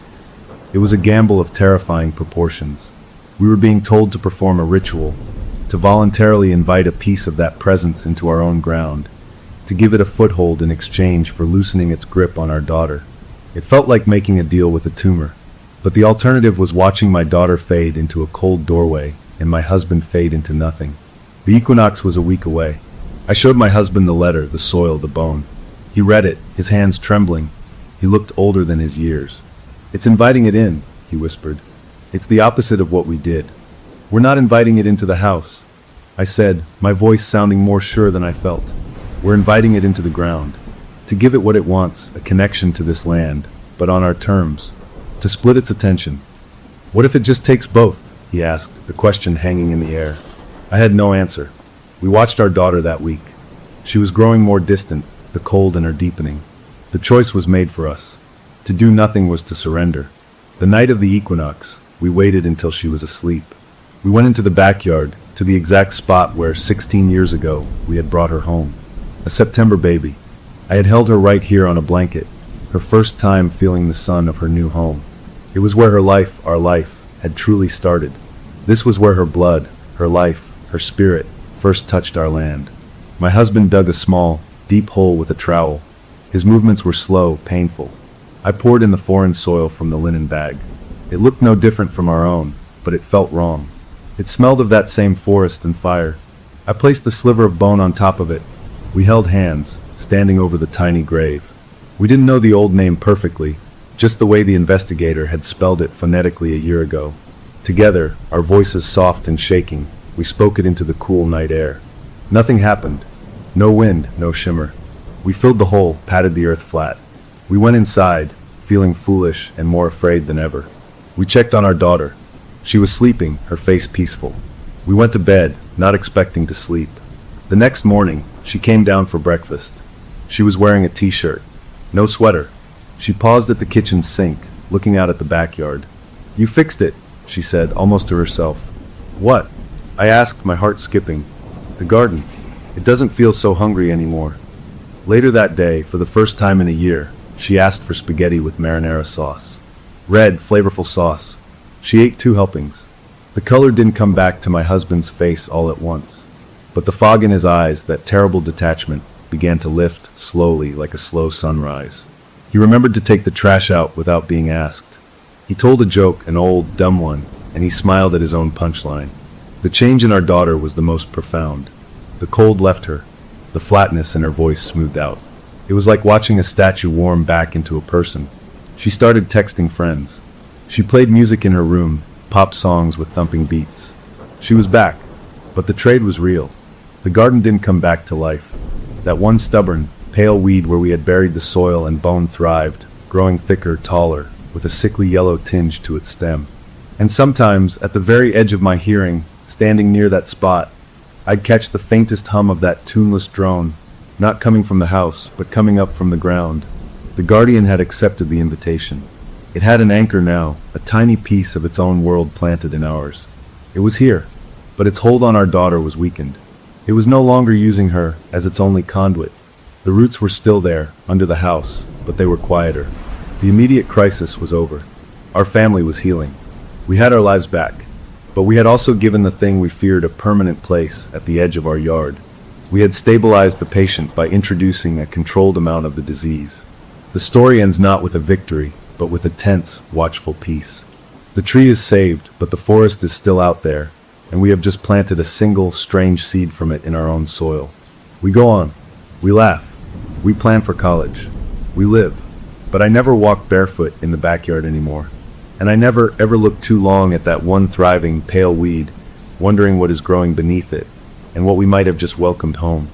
It was a gamble of terrifying proportions. We were being told to perform a ritual, to voluntarily invite a piece of that presence into our own ground, to give it a foothold in exchange for loosening its grip on our daughter. It felt like making a deal with a tumor, but the alternative was watching my daughter fade into a cold doorway and my husband fade into nothing. The equinox was a week away. I showed my husband the letter, the soil, the bone. He read it, his hands trembling. He looked older than his years. "It's inviting it in," he whispered. "It's the opposite of what we did. We're not inviting it into the house," I said, my voice sounding more sure than I felt. "We're inviting it into the ground. To give it what it wants, a connection to this land, but on our terms. To split its attention." "What if it just takes both?" he asked, the question hanging in the air. I had no answer. We watched our daughter that week. She was growing more distant, the cold in her deepening. The choice was made for us. To do nothing was to surrender. The night of the equinox, we waited until she was asleep. We went into the backyard, to the exact spot where 16 years ago we had brought her home. A September baby. I had held her right here on a blanket, her first time feeling the sun of her new home. It was where her life, our life, had truly started. This was where her blood, her life, her spirit, first touched our land. My husband dug a small, deep hole with a trowel. His movements were slow, painful. I poured in the foreign soil from the linen bag. It looked no different from our own, but it felt wrong. It smelled of that same forest and fire. I placed the sliver of bone on top of it. We held hands, standing over the tiny grave. We didn't know the old name perfectly, just the way the investigator had spelled it phonetically a year ago. Together, our voices soft and shaking, we spoke it into the cool night air. Nothing happened. No wind, no shimmer. We filled the hole, patted the earth flat. We went inside, feeling foolish and more afraid than ever. We checked on our daughter. She was sleeping, her face peaceful. We went to bed, not expecting to sleep. The next morning, she came down for breakfast. She was wearing a t-shirt. No sweater. She paused at the kitchen sink, looking out at the backyard. "You fixed it," she said, almost to herself. "What?" I asked, my heart skipping. "The garden. It doesn't feel so hungry anymore." Later that day, for the first time in a year, she asked for spaghetti with marinara sauce. Red, flavorful sauce. She ate 2 helpings. The color didn't come back to my husband's face all at once, but the fog in his eyes, that terrible detachment, began to lift slowly like a slow sunrise. He remembered to take the trash out without being asked. He told a joke, an old, dumb one, and he smiled at his own punchline. The change in our daughter was the most profound. The cold left her, the flatness in her voice smoothed out. It was like watching a statue warm back into a person. She started texting friends. She played music in her room, pop songs with thumping beats. She was back, but the trade was real. The garden didn't come back to life. That one stubborn, pale weed where we had buried the soil and bone thrived, growing thicker, taller, with a sickly yellow tinge to its stem. And sometimes, at the very edge of my hearing, standing near that spot, I'd catch the faintest hum of that tuneless drone, not coming from the house, but coming up from the ground. The guardian had accepted the invitation. It had an anchor now, a tiny piece of its own world planted in ours. It was here, but its hold on our daughter was weakened. It was no longer using her as its only conduit. The roots were still there, under the house, but they were quieter. The immediate crisis was over. Our family was healing. We had our lives back, but we had also given the thing we feared a permanent place at the edge of our yard. We had stabilized the patient by introducing a controlled amount of the disease. The story ends not with a victory, but with a tense, watchful peace. The tree is saved, but the forest is still out there, and we have just planted a single, strange seed from it in our own soil. We go on. We laugh. We plan for college. We live. But I never walk barefoot in the backyard anymore. And I never, ever look too long at that one thriving, pale weed, wondering what is growing beneath it, and what we might have just welcomed home.